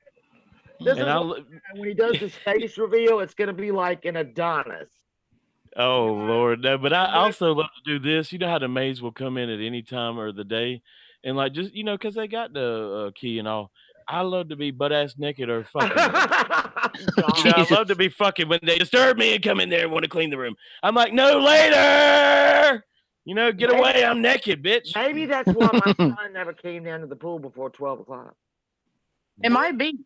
Speaker 5: This
Speaker 6: And
Speaker 5: is
Speaker 6: I
Speaker 5: what, when he does his face reveal, it's gonna be like an Adonis.
Speaker 6: oh Lord, no, but I also love to do this. You know how the maids will come in at any time of the day, and like just because they got the key and all. I love to be butt ass naked or fucking. I love to be fucking when they disturb me and come in there and want to clean the room. I'm like, no, later. Get away. I'm naked, bitch.
Speaker 5: Maybe that's why my son never came down to the pool before 12 o'clock.
Speaker 8: It might be.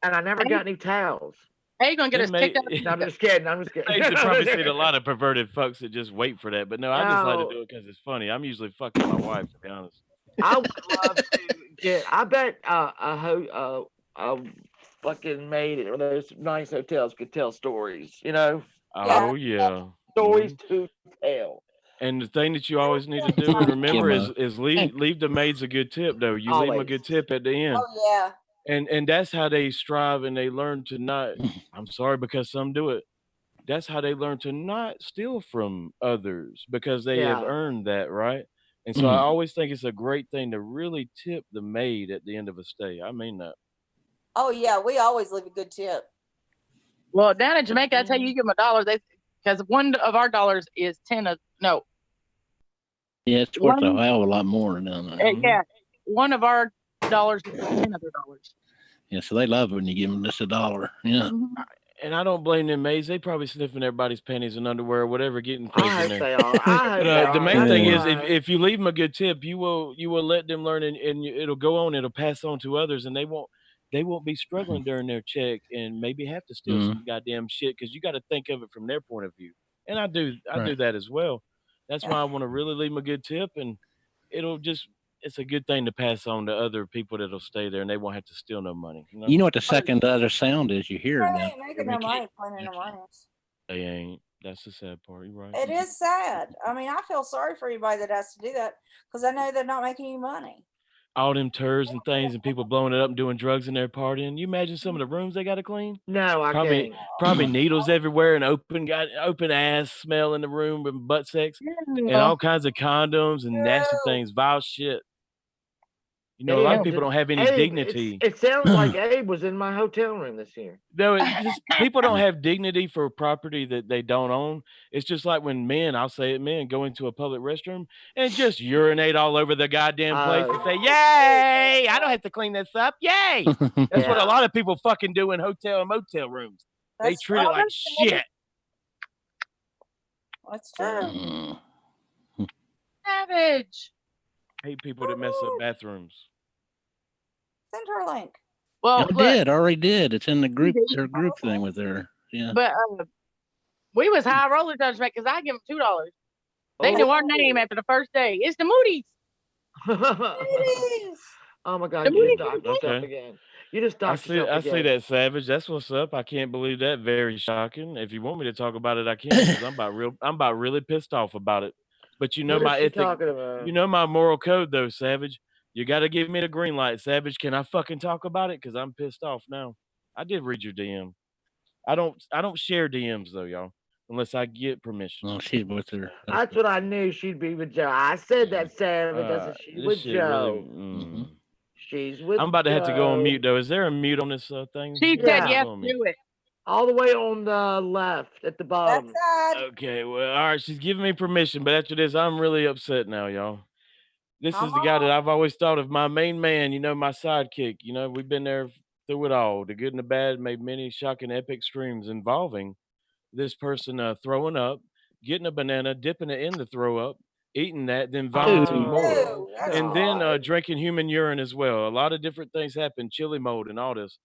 Speaker 5: And I never got any towels.
Speaker 8: Hey, you gonna get us kicked out?
Speaker 5: No, I'm just kidding. I'm just kidding.
Speaker 6: I used to probably seen a lot of perverted fucks that just wait for that, but no, I just like to do it because it's funny. I'm usually fucking my wife, to be honest.
Speaker 5: I would love to get. I bet a fucking maid at those nice hotels could tell stories.
Speaker 6: Oh yeah.
Speaker 5: Stories to tell.
Speaker 6: And the thing that you always need to do and remember is leave the maids a good tip though. You leave them a good tip at the end.
Speaker 1: Oh yeah.
Speaker 6: And that's how they strive and they learn to not. I'm sorry because some do it. That's how they learn to not steal from others because they have earned that, right? And so I always think it's a great thing to really tip the maid at the end of a stay. I mean that.
Speaker 1: Oh yeah, we always leave a good tip.
Speaker 8: Well, down in Jamaica, I tell you, you give them $1. Because one of our dollars is 10 of no.
Speaker 3: Yeah, it's worth a hell of a lot more down there.
Speaker 8: Yeah, one of our dollars is 10 of their dollars.
Speaker 3: Yeah, so they love it when you give them just $1. Yeah.
Speaker 6: And I don't blame them maids. They probably sniffing everybody's panties and underwear or whatever, getting crazy
Speaker 5: I
Speaker 6: in
Speaker 5: hope
Speaker 6: there.
Speaker 5: they are.
Speaker 6: The main thing is if you leave them a good tip, you will let them learn and it'll go on. It'll pass on to others, and they won't be struggling during their check and maybe have to steal some goddamn shit because you got to think of it from their point of view. And I do that as well. That's why I want to really leave them a good tip, and it's a good thing to pass on to other people that'll stay there and they won't have to steal no money.
Speaker 3: You know what the second other sound is? You hear it now.
Speaker 1: Making no money cleaning their mornings.
Speaker 6: They ain't. That's the sad part. You're right.
Speaker 1: It is sad. I mean, I feel sorry for anybody that has to do that because I know they're not making any money.
Speaker 6: All them turds and things and people blowing it up and doing drugs in there partying. You imagine some of the rooms they got to clean?
Speaker 5: No, I can't.
Speaker 6: Probably needles everywhere and open ass smell in the room with butt sex and all kinds of condoms and nasty things, vile shit. A lot of people don't have any dignity.
Speaker 5: It sounds like Abe was in my hotel room this year.
Speaker 6: No, people don't have dignity for property that they don't own. It's just like when men go into a public restroom and just urinate all over the goddamn place and say, "Yay! I don't have to clean this up. Yay!" That's what a lot of people fucking do in hotel and motel rooms. They treat it like shit.
Speaker 1: That's true.
Speaker 8: Savage.
Speaker 6: Hate people that mess up bathrooms.
Speaker 1: Send her a link.
Speaker 8: Well,
Speaker 3: already did. It's in the group, their group thing with her. Yeah.
Speaker 8: But we was high roller because I give them $2. They knew our name after the first day. It's the Moody's.
Speaker 5: Oh my God! You just docked yourself again. You just docked yourself
Speaker 6: I
Speaker 5: again.
Speaker 6: see that, Savage. That's what's up. I can't believe that. Very shocking. If you want me to talk about it, I can. Because I'm about really pissed off about it. But my ethic. My moral code though, Savage. You got to give me the green light, Savage. Can I fucking talk about it? Because I'm pissed off now. I did read your DM. I don't share DMs though, y'all, unless I get permission.
Speaker 3: Oh, she's with her.
Speaker 5: That's what I knew she'd be with Joe. I said that, Savage. I said she's with Joe.
Speaker 6: Really,
Speaker 5: She's with
Speaker 6: I'm about to have to go on
Speaker 5: Joe.
Speaker 6: mute though. Is there a mute on this thing?
Speaker 8: She said yes, do it.
Speaker 5: All the way on the left at the bottom.
Speaker 6: Okay, well, all right. She's giving me permission, but after this, I'm really upset now, y'all. This is the guy that I've always thought of, my main man, my sidekick. We've been there through it all. The good and the bad, made many shocking epic streams involving this person throwing up, getting a banana, dipping it in the throw up, eating that, then vomiting more. And then drinking human urine as well. A lot of different things happened, chili mold and all this.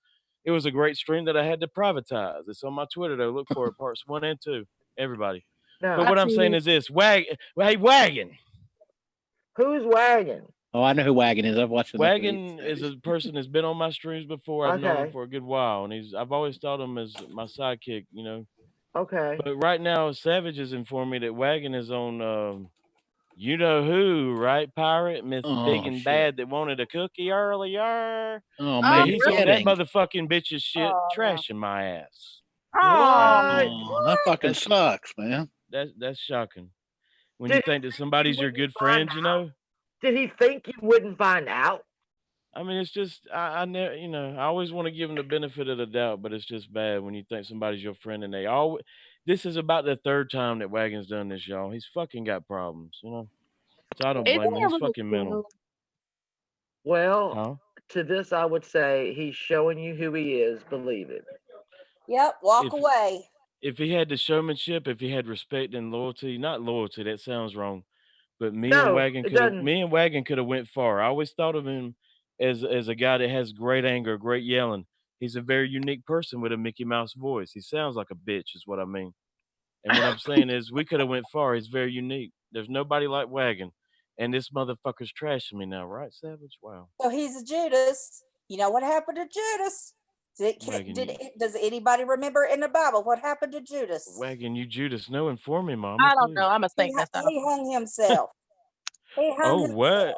Speaker 6: It was a great stream that I had to privatize. It's on my Twitter, though. Look for it, parts 1 and 2, everybody.
Speaker 5: No.
Speaker 6: But what I'm saying is this, hey, Wagon.
Speaker 5: Who's Wagon?
Speaker 3: Oh, I know who Wagon is. I've watched
Speaker 6: Wagon is a person that's been on my streams before. I've known him for a good while, and I've always thought him as my sidekick,
Speaker 5: Okay.
Speaker 6: But right now, Savage has informed me that Wagon is on, you know who, right, Pirate? Miss Big and Bad that wanted a cookie earlier.
Speaker 3: Oh, man.
Speaker 6: He's on that motherfucking bitch's shit, trashing my ass.
Speaker 3: Oh, that fucking sucks, man.
Speaker 6: That's shocking. When you think that somebody's your good friend,
Speaker 5: Did he think you wouldn't find out?
Speaker 6: I mean, it's just I never, I always want to give them the benefit of the doubt, but it's just bad when you think somebody's your friend and they always. This is about the third time that Wagon's done this, y'all. He's fucking got problems. So I don't
Speaker 8: Isn't
Speaker 6: blame him.
Speaker 8: it
Speaker 6: He's
Speaker 8: really
Speaker 6: fucking mental,
Speaker 8: cool?
Speaker 5: Well,
Speaker 6: huh?
Speaker 5: to this, I would say he's showing you who he is. Believe it.
Speaker 1: Yep, walk
Speaker 6: If
Speaker 1: away.
Speaker 6: if he had the showmanship, if he had respect and loyalty, not loyalty, that sounds wrong. But
Speaker 5: No, it doesn't.
Speaker 6: Me and Wagon could have went far. I always thought of him as a guy that has great anger, great yelling. He's a very unique person with a Mickey Mouse voice. He sounds like a bitch, is what I mean. And what I'm saying is we could have went far. He's very unique. There's nobody like Wagon. And this motherfucker's trashing me now, right, Savage? Wow.
Speaker 1: So he's a Judas. You know what happened to Judas?
Speaker 6: Wagon,
Speaker 1: Does anybody remember in the Bible what happened to Judas?
Speaker 6: Wagon, you Judas. No, inform me, Mama,
Speaker 8: I don't
Speaker 6: please.
Speaker 8: know. I'm a
Speaker 1: He,
Speaker 8: think that's not.
Speaker 1: he hung himself. He hung
Speaker 6: Oh, what?
Speaker 1: himself.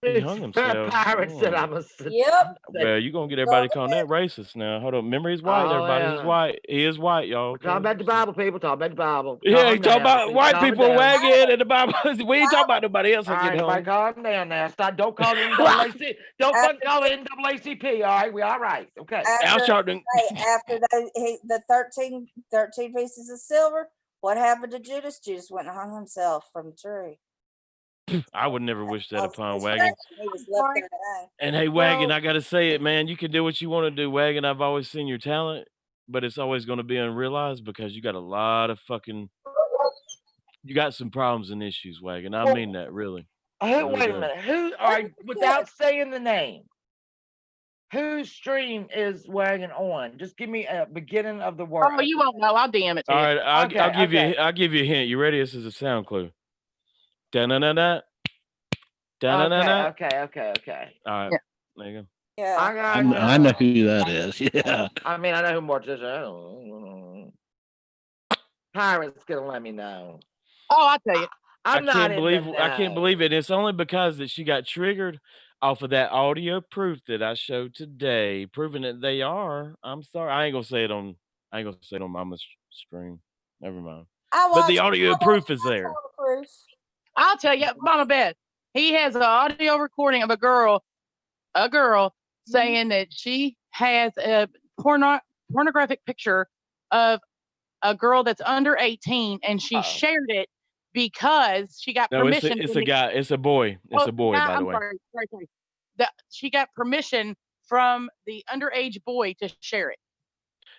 Speaker 6: He hung himself.
Speaker 5: Pirate said,
Speaker 6: Oh.
Speaker 5: "I'm a."
Speaker 1: Yep.
Speaker 6: Well, you're gonna get everybody calling that racist now. Hold on. Remember, he's white,
Speaker 5: Oh,
Speaker 6: everybody. He's
Speaker 5: yeah.
Speaker 6: white. He is white, y'all.
Speaker 5: We're talking
Speaker 6: Okay?
Speaker 5: about the Bible, people. Talking about the Bible.
Speaker 6: Yeah,
Speaker 5: Calm
Speaker 6: he talking
Speaker 5: down.
Speaker 6: about white
Speaker 5: Calm
Speaker 6: people
Speaker 5: down.
Speaker 6: wagging and the Bible. We ain't talking about nobody else.
Speaker 5: All
Speaker 6: I
Speaker 5: right,
Speaker 6: get
Speaker 5: everybody,
Speaker 6: home.
Speaker 5: calm down now. Stop. Don't call it NAACP. Don't fucking call it NAACP. All right, we all right. Okay.
Speaker 6: Al
Speaker 1: After,
Speaker 6: Sharpton.
Speaker 1: after the 13 pieces of silver, what happened to Judas? Judas went and hung himself from a tree.
Speaker 6: I would never wish that upon
Speaker 1: His
Speaker 6: Wagon.
Speaker 1: He was left there to hang.
Speaker 6: And hey, Wagon,
Speaker 5: Well-
Speaker 6: I gotta say it, man. You can do what you want to do, Wagon. I've always seen your talent, but it's always gonna be unrealized because you got a lot of you got some problems and issues, Wagon. I mean that, really.
Speaker 5: Wait
Speaker 6: Really
Speaker 5: a
Speaker 6: do.
Speaker 5: minute. Who? All right, without saying the name, whose stream is Wagon on? Just give me a beginning of the word.
Speaker 8: Oh, you won't know. I'll DM it to
Speaker 6: All
Speaker 8: you.
Speaker 6: right, I'll give
Speaker 5: okay.
Speaker 6: you I'll give you a hint. You ready? This is a sound clue. Da-na-na-na. Da-na-na-na.
Speaker 5: Okay.
Speaker 6: All right.
Speaker 8: Yeah.
Speaker 6: There you go.
Speaker 1: Yeah.
Speaker 3: I know who that is. Yeah.
Speaker 5: I mean, I know who Mortis is. Pirate's gonna let me know.
Speaker 8: Oh, I'll tell you.
Speaker 5: I'm not
Speaker 6: can't
Speaker 5: in
Speaker 6: believe
Speaker 5: the
Speaker 6: I can't
Speaker 5: know.
Speaker 6: believe it. It's only because that she got triggered off of that audio proof that I showed today, proving that they are. I'm sorry. I ain't gonna say it on Mama's stream. Never mind. But the audio proof is there.
Speaker 8: I'll tell you, Mama Beth. He has an audio recording of a girl saying that she has a pornographic picture of a girl that's under 18, and she shared it because she got
Speaker 6: No,
Speaker 8: permission.
Speaker 6: it's a guy. It's a boy. It's a boy, by the way.
Speaker 8: Sorry. That she got permission from the underage boy to share it.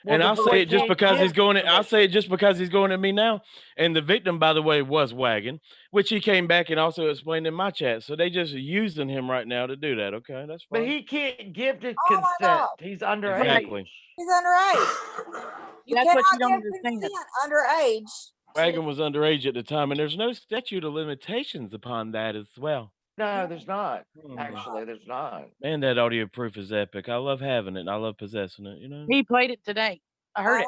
Speaker 6: And I'll say it just because he's going. I'll say it just because he's going at me now. And the victim, by the way, was Wagon, which he came back and also explained in my chat. So they just using him right now to do that. Okay, that's fine.
Speaker 5: But he can't give the consent. He's underage.
Speaker 6: Exactly.
Speaker 1: He's underage.
Speaker 8: That's what you don't
Speaker 1: give
Speaker 8: understand.
Speaker 1: consent underage.
Speaker 6: Wagon was underage at the time, and there's no statute of limitations upon that as well.
Speaker 5: No, there's not. Actually, there's not.
Speaker 6: Man, that audio proof is epic. I love having it. And I love possessing it.
Speaker 8: He played it today. I heard it.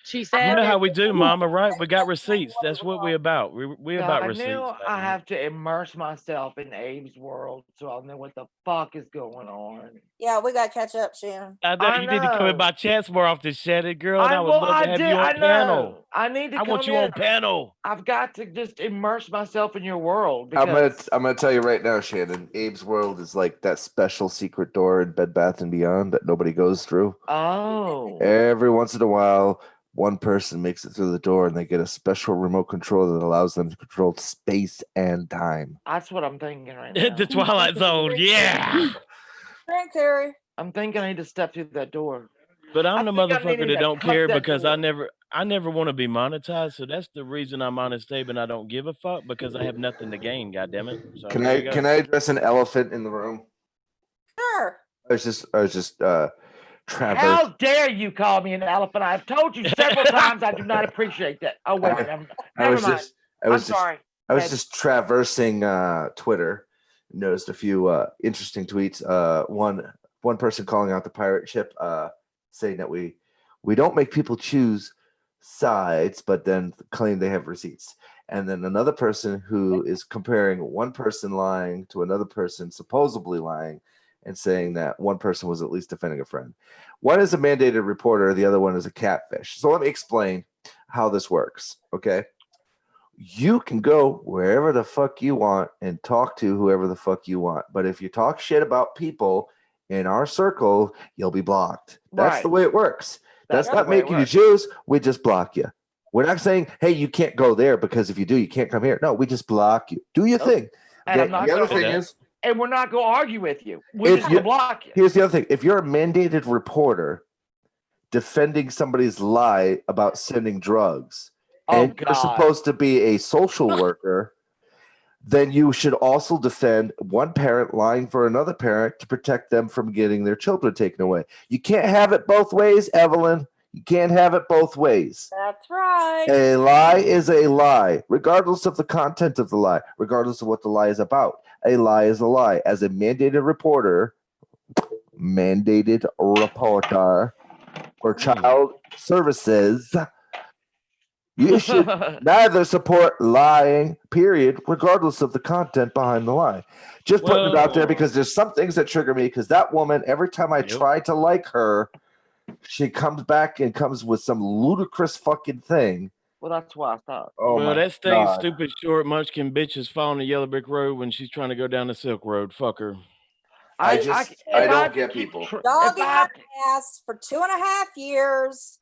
Speaker 8: She said,
Speaker 6: "You know how we do, Mama, right? We got receipts. That's what we about. We about receipts."
Speaker 5: I knew I have to immerse myself in Abe's world so I'll know what the fuck is going on.
Speaker 1: Yeah, we got to catch up, Shannon.
Speaker 6: I know you need to come in my chats more often, Shannon, girl. And I would love to have you on panel.
Speaker 5: I need to.
Speaker 6: I want you on panel.
Speaker 5: I've got to just immerse myself in your world.
Speaker 9: I'm gonna tell you right now, Shannon. Abe's world is like that special secret door in Bed Bath and Beyond that nobody goes through.
Speaker 5: Oh.
Speaker 9: Every once in a while, one person makes it through the door and they get a special remote control that allows them to control space and time.
Speaker 5: That's what I'm thinking right now.
Speaker 6: The Twilight Zone, yeah.
Speaker 1: Thank Terry.
Speaker 5: I'm thinking I need to step through that door.
Speaker 6: But I'm the motherfucker that don't care because
Speaker 5: I
Speaker 6: I never want to be monetized. So that's the reason I'm honest, Abe, and I don't give a fuck because I have nothing to gain. God damn it! So
Speaker 9: Can I address an elephant in the room?
Speaker 1: Sure.
Speaker 9: I was just Trevor.
Speaker 5: How dare you call me an elephant? I've told you several times I do not appreciate that. Oh wait, never mind. I'm sorry.
Speaker 9: I was just traversing Twitter, noticed a few interesting tweets. One person calling out the pirate ship, saying that we don't make people choose sides, but then claim they have receipts. And then another person who is comparing one person lying to another person supposedly lying and saying that one person was at least defending a friend. One is a mandated reporter, the other one is a catfish. So let me explain how this works, okay? you can go wherever the fuck you want and talk to whoever the fuck you want. But if you talk shit about people in our circle, you'll be blocked. That's the
Speaker 5: Right.
Speaker 9: way it works. That's
Speaker 5: That's
Speaker 9: not
Speaker 5: the way it
Speaker 9: making you
Speaker 5: works.
Speaker 9: choose. We just block you. We're not saying, hey, you can't go there because if you do, you can't come here. No, we just block you. Do your
Speaker 5: Nope.
Speaker 9: thing.
Speaker 5: And
Speaker 9: Okay,
Speaker 5: I'm not
Speaker 9: the other
Speaker 5: gonna-
Speaker 9: thing
Speaker 6: that.
Speaker 9: is,
Speaker 5: And we're not going to argue with you. We're
Speaker 9: If
Speaker 5: just going
Speaker 9: you-
Speaker 5: to block you.
Speaker 9: here's the other thing. If you're a mandated reporter defending somebody's lie about sending drugs,
Speaker 5: Oh,
Speaker 9: and you're
Speaker 5: God.
Speaker 9: supposed to be a social worker, then you should also defend one parent lying for another parent to protect them from getting their children taken away. You can't have it both ways, Evelyn. You can't have it both ways.
Speaker 1: That's right.
Speaker 9: A lie is a lie, regardless of the content of the lie, regardless of what the lie is about. A lie is a lie. As a mandated reporter for child services, you should neither support lying, period, regardless of the content behind the lie. Just putting it out there because there's some things that trigger me because that woman, every time I try to like her, she comes back and comes with some ludicrous fucking thing.
Speaker 5: Well, that's why I thought.
Speaker 9: Oh
Speaker 6: well,
Speaker 9: my
Speaker 6: that stinks,
Speaker 9: God.
Speaker 6: stupid short munchkin bitches fall on the yellow brick road when she's trying to go down the Silk Road. Fuck her.
Speaker 9: I
Speaker 5: if
Speaker 9: don't get people.
Speaker 1: Dogging my ass for 2.5 years.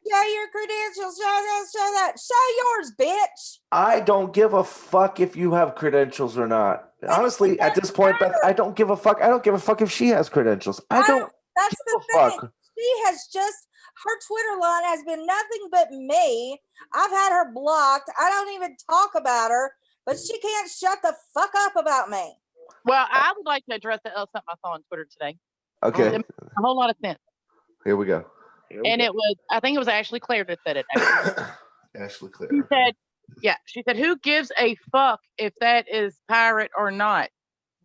Speaker 1: Show your credentials. Show that. Show yours, bitch.
Speaker 9: I don't give a fuck if you have credentials or not. Honestly, at this point, Beth, I don't give a fuck. I don't give a fuck if she has credentials. I don't
Speaker 1: That's
Speaker 9: give
Speaker 1: the
Speaker 9: a
Speaker 1: thing.
Speaker 9: fuck.
Speaker 1: She has just, her Twitter line has been nothing but me. I've had her blocked. I don't even talk about her, but she can't shut the fuck up about me.
Speaker 8: Well, I would like to address something I saw on Twitter today.
Speaker 9: Okay,
Speaker 8: It made a whole lot of sense.
Speaker 9: here we go.
Speaker 8: And it was, I think it was Ashley Clare that said it. Actually.
Speaker 9: Ashley Clare.
Speaker 8: She said, she said, who gives a fuck if that is pirate or not?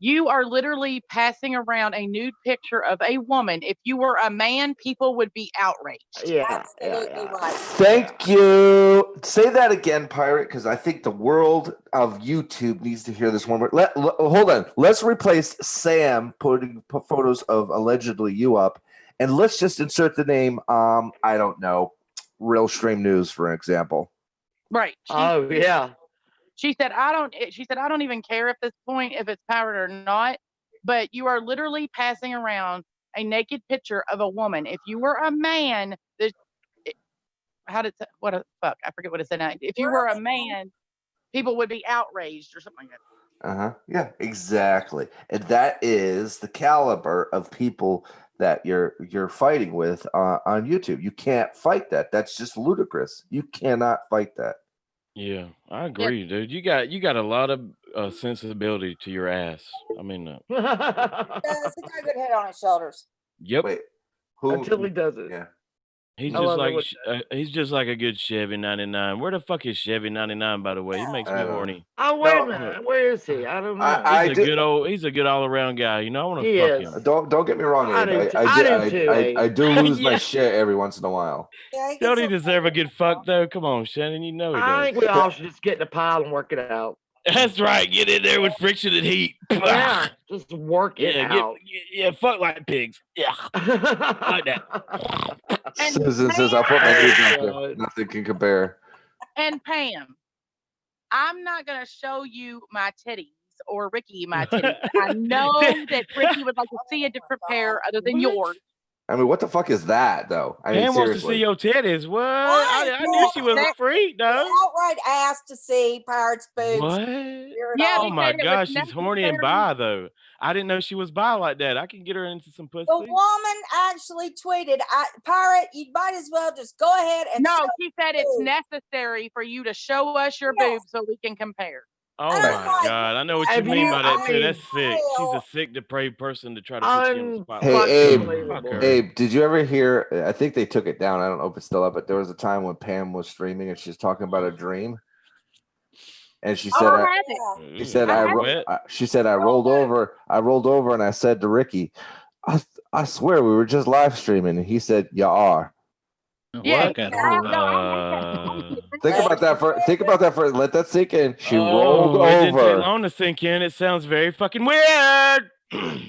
Speaker 8: You are literally passing around a nude picture of a woman. If you were a man, people would be outraged.
Speaker 5: Yeah.
Speaker 1: Absolutely right.
Speaker 9: Thank you. Say that again, Pirate, because I think the world of YouTube needs to hear this one more. Hold on. Let's replace Sam putting photos of allegedly you up, and let's just insert the name. I don't know, Real Stream News, for example.
Speaker 8: Right.
Speaker 5: Oh, yeah.
Speaker 8: She said, I don't even care at this point if it's pirate or not, but you are literally passing around a naked picture of a woman. If you were a man, what a fuck, I forget what it said now. If you were a man, people would be outraged or something like that.
Speaker 9: Yeah, exactly. And that is the caliber of people that you're fighting with on YouTube. You can't fight that. That's just ludicrous. You cannot fight that.
Speaker 6: Yeah, I agree, dude. You got a lot of sensibility to your ass. I mean,
Speaker 1: He does. He got a good head on his shoulders.
Speaker 6: yep.
Speaker 9: Wait, who?
Speaker 5: Until he does it.
Speaker 9: Yeah.
Speaker 6: He's
Speaker 5: I
Speaker 6: just
Speaker 5: love it
Speaker 6: like
Speaker 5: when-
Speaker 6: he's just like a good Chevy 99. Where the fuck is Chevy 99, by the way? He makes me
Speaker 9: I don't know.
Speaker 6: horny.
Speaker 5: Oh, wait
Speaker 9: No.
Speaker 5: a minute. Where is he? I don't know.
Speaker 6: He's a good all around guy. You know, I want
Speaker 5: He
Speaker 6: to fuck
Speaker 5: is.
Speaker 6: him.
Speaker 9: Don't get me wrong,
Speaker 5: I
Speaker 9: Abe.
Speaker 5: do too. I do too, Abe.
Speaker 9: I do lose my
Speaker 6: Yeah.
Speaker 9: shit every once in a while.
Speaker 1: Yeah, he
Speaker 6: Don't
Speaker 1: gets
Speaker 6: he
Speaker 1: a-
Speaker 6: deserve a good fuck though? Come on, Shannon. You know he
Speaker 5: I
Speaker 6: does.
Speaker 5: think we all should just get in a pile and work it out.
Speaker 6: That's right. Get in there with friction and heat.
Speaker 5: Yeah, just work it
Speaker 6: Yeah,
Speaker 5: out.
Speaker 6: fuck like pigs. Yeah, like that.
Speaker 8: And
Speaker 9: Susan says, I'll put my news out there.
Speaker 6: God.
Speaker 9: Nothing can compare.
Speaker 8: And Pam, I'm not going to show you my titties or Ricky my titties. I know that Ricky would like to see a different pair other than yours.
Speaker 9: I mean, what the fuck is that, though? I mean,
Speaker 6: Pam wants to see
Speaker 9: seriously.
Speaker 6: your titties. What? I knew she was a freak, though.
Speaker 1: outright asked to see Pirate's boobs.
Speaker 6: What?
Speaker 8: Yeah,
Speaker 6: Oh
Speaker 8: he
Speaker 6: my
Speaker 8: said it was
Speaker 6: gosh, she's horny and
Speaker 8: necessary.
Speaker 6: bi though. I didn't know she was bi like that. I can get her into some pussy.
Speaker 1: The woman actually tweeted, Pirate, you might as well just go ahead and
Speaker 8: No,
Speaker 1: show
Speaker 8: she said it's
Speaker 1: boobs."
Speaker 8: necessary for you to show us your
Speaker 1: Yes.
Speaker 8: boobs so we can compare.
Speaker 6: Oh
Speaker 1: And I'm
Speaker 6: my
Speaker 1: like,
Speaker 6: god, I know what you
Speaker 5: have
Speaker 6: mean
Speaker 5: you-
Speaker 6: by that
Speaker 5: I
Speaker 6: too.
Speaker 5: mean,
Speaker 6: That's sick. She's a
Speaker 1: hell.
Speaker 6: sick, depraved person to try to put you in the spotlight.
Speaker 9: Hey, Abe.
Speaker 5: Unbelievable.
Speaker 6: Fuck her.
Speaker 9: Abe, did you ever hear? I think they took it down. I don't know if it's still up, but there was a time when Pam was streaming and she was talking about a dream. And she said,
Speaker 8: Oh,
Speaker 9: I,
Speaker 8: I have it.
Speaker 9: she said,
Speaker 8: I
Speaker 9: I,
Speaker 8: have
Speaker 9: ro-
Speaker 6: it.
Speaker 9: she said, I rolled over and I said to Ricky, I swear we were just live streaming. And he said, you are.
Speaker 8: Yeah,
Speaker 3: Look at
Speaker 8: I have
Speaker 3: her.
Speaker 8: no, I have that.
Speaker 9: Think about that for, let that sink in. She rolled
Speaker 6: It didn't take
Speaker 9: over.
Speaker 6: long to sink in. It sounds very fucking weird.
Speaker 8: I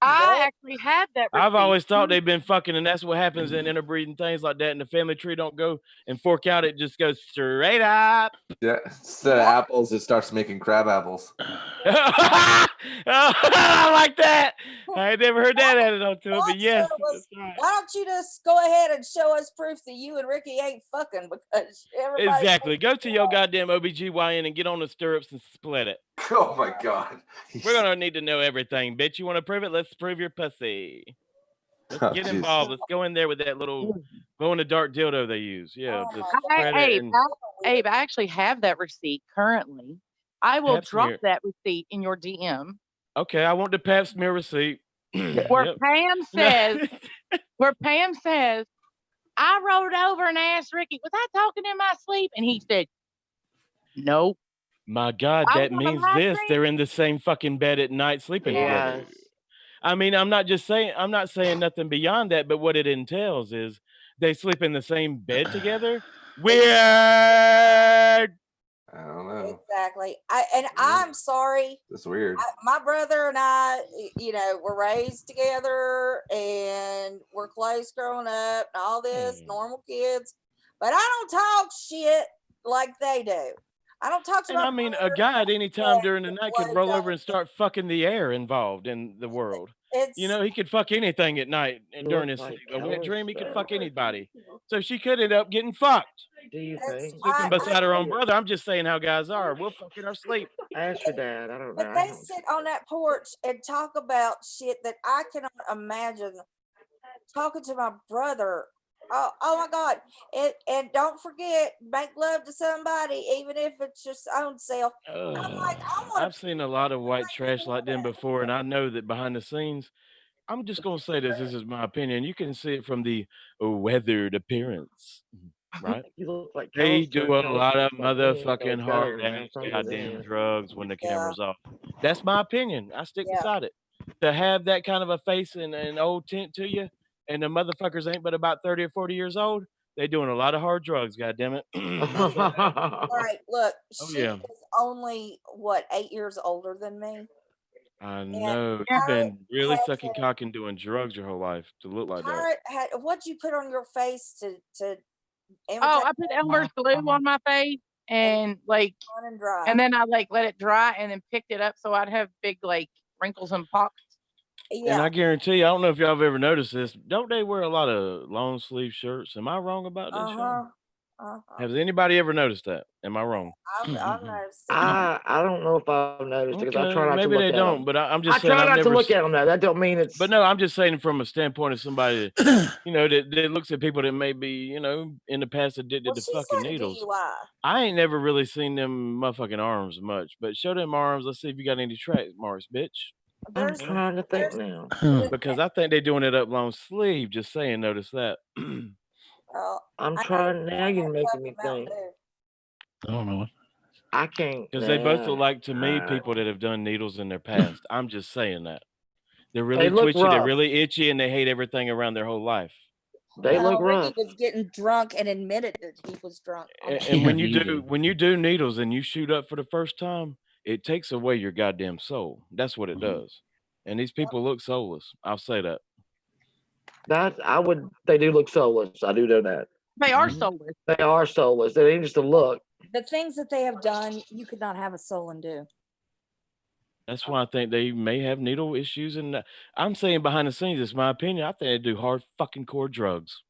Speaker 8: I actually have that.
Speaker 6: I've
Speaker 8: receipt.
Speaker 6: always thought they've been fucking, and that's what happens in interbreeding things like that. And the family tree don't go and fork out; it just goes straight up.
Speaker 9: Yeah, instead of apples, it starts making crab apples.
Speaker 6: I like that. I ain't never heard that added on to it, but yes, that's right.
Speaker 1: Why don't you just go ahead and show us proof that you and Ricky ain't fucking, because everybody
Speaker 6: Exactly. Go to your goddamn OBGYN and get on the stirrups and split it.
Speaker 9: Oh my god.
Speaker 6: We're gonna need to know everything, bitch. You want to prove it? Let's prove your pussy. Let's
Speaker 9: Oh,
Speaker 6: get
Speaker 9: jeez.
Speaker 6: involved. Let's go in there with that little glow in the dark dildo they use. Yeah,
Speaker 1: Oh
Speaker 6: just
Speaker 1: my
Speaker 6: spread it
Speaker 8: Abe,
Speaker 6: and
Speaker 8: Abe, I actually have that receipt currently. I will
Speaker 6: Pap
Speaker 8: drop
Speaker 6: smear.
Speaker 8: that receipt in your DM.
Speaker 6: Okay, I want the pap smear receipt.
Speaker 8: Where
Speaker 6: Yep.
Speaker 8: Pam says, I rolled over and asked Ricky, was I talking in my sleep? And he said, nope.
Speaker 6: My God,
Speaker 8: I
Speaker 6: that
Speaker 8: was on a
Speaker 6: means
Speaker 8: live
Speaker 6: this.
Speaker 8: stream.
Speaker 6: They're in the same fucking bed at night sleeping together.
Speaker 5: Yes.
Speaker 6: I mean, I'm not saying nothing beyond that, but what it entails is they sleep in the same bed together. Weird.
Speaker 9: I don't know.
Speaker 1: Exactly. I'm sorry.
Speaker 9: That's weird.
Speaker 1: My brother and I, were raised together and we're close growing up and all this, normal kids. But I don't talk shit like they do. I don't talk to
Speaker 6: And
Speaker 1: my
Speaker 6: I mean, a
Speaker 1: brother
Speaker 6: guy at any time during the
Speaker 1: and
Speaker 6: night could
Speaker 1: like,
Speaker 6: roll over and start fucking the air involved in the world.
Speaker 1: it's
Speaker 6: He could fuck anything at night and
Speaker 5: You
Speaker 6: during
Speaker 5: look
Speaker 6: his
Speaker 5: like
Speaker 6: sleep. A wet dream, he could
Speaker 5: Lobster.
Speaker 6: fuck anybody. So she could end up getting fucked.
Speaker 5: Do you
Speaker 1: it's
Speaker 5: think?
Speaker 6: Sleeping
Speaker 1: I
Speaker 6: beside her own brother. I'm just saying how guys are. We'll fuck in our sleep.
Speaker 5: Ask your dad. I don't know.
Speaker 1: but they sit on that porch and talk about shit that I cannot imagine talking to my brother. Oh my God. And don't forget, make love to somebody, even if it's just own self. I'm like, I want
Speaker 6: I've seen a lot of white trash like them before, and I know that behind the scenes, I'm just gonna say this. This is my opinion. You can see it from the weathered appearance, right?
Speaker 5: You look like
Speaker 6: They do a
Speaker 5: Callister.
Speaker 6: lot of
Speaker 5: Like me,
Speaker 6: motherfucking
Speaker 5: so
Speaker 6: hard
Speaker 5: better,
Speaker 6: ass
Speaker 5: man. Something
Speaker 6: goddamn
Speaker 5: in.
Speaker 6: drugs when the
Speaker 1: Yeah.
Speaker 6: camera's off. That's my opinion. I stick
Speaker 1: Yeah.
Speaker 6: beside it. To have that kind of a face and an old tint to you, and the motherfuckers ain't but about 30 or 40 years old, they doing a lot of hard drugs, goddammit.
Speaker 1: All right, look,
Speaker 6: Oh,
Speaker 1: she
Speaker 6: yeah.
Speaker 1: is only 8 years older than me.
Speaker 6: I
Speaker 1: And
Speaker 6: know. You've been really
Speaker 1: had
Speaker 6: sucking
Speaker 1: to-
Speaker 6: cock and doing drugs your whole life to look like that.
Speaker 1: Pirate what'd you put on your face to
Speaker 8: Oh,
Speaker 1: imitate
Speaker 8: I put Elmer's glue on my face and
Speaker 1: run and dry?
Speaker 8: and then I let it dry and then picked it up so I'd have big wrinkles and pox.
Speaker 6: And
Speaker 1: Yeah.
Speaker 6: I guarantee you, I don't know if y'all have ever noticed this. Don't they wear a lot of long sleeve shirts? Am I wrong about this, y'all? Has anybody ever noticed that? Am I wrong?
Speaker 1: I've noticed it.
Speaker 5: I don't know if I've noticed it because I
Speaker 6: Okay,
Speaker 5: try not to
Speaker 6: maybe
Speaker 5: look
Speaker 6: they
Speaker 5: at
Speaker 6: don't,
Speaker 5: them.
Speaker 6: but I'm
Speaker 5: I
Speaker 6: just saying
Speaker 5: try
Speaker 6: I've
Speaker 5: not to
Speaker 6: never.
Speaker 5: look at them though. That don't mean it's.
Speaker 6: But no, I'm just saying from a standpoint of somebody, that looks at people that may be, in the past addicted
Speaker 1: Well,
Speaker 6: to
Speaker 1: she's
Speaker 6: fucking
Speaker 1: got a
Speaker 6: needles.
Speaker 1: DUI.
Speaker 6: I ain't never really seen them motherfucking arms much, but show them arms. Let's see if you got any track marks, bitch.
Speaker 5: I'm
Speaker 1: There's
Speaker 5: trying to think
Speaker 1: there's-
Speaker 5: now.
Speaker 6: Because I think they're doing it up long sleeve. Just saying, notice that.
Speaker 5: I'm
Speaker 1: I
Speaker 5: trying
Speaker 1: know
Speaker 5: now. You're
Speaker 1: that
Speaker 5: making me
Speaker 1: Mountain
Speaker 5: think.
Speaker 1: Dew.
Speaker 3: I don't know.
Speaker 5: I can't.
Speaker 6: Because they both look like, to me,
Speaker 5: Uh,
Speaker 6: people that have done needles in their past. I'm just saying that. They're
Speaker 5: They
Speaker 6: really
Speaker 5: look
Speaker 6: twitchy, they're
Speaker 5: rough.
Speaker 6: really itchy, and they hate everything around their whole life.
Speaker 5: They look
Speaker 1: Ricky
Speaker 5: rough.
Speaker 1: was getting drunk and admitted that he was drunk.
Speaker 6: And when you do needles and you shoot up for the first time, it takes away your goddamn soul. That's what it does. And these people look soulless. I'll say that.
Speaker 5: They do look soulless. I do know that.
Speaker 8: They are soulless.
Speaker 5: They are soulless. They ain't just a look.
Speaker 1: The things that they have done, you could not have a soul and do.
Speaker 6: That's why I think they may have needle issues. And I'm saying behind the scenes, it's my opinion. I think they do hard fucking core drugs.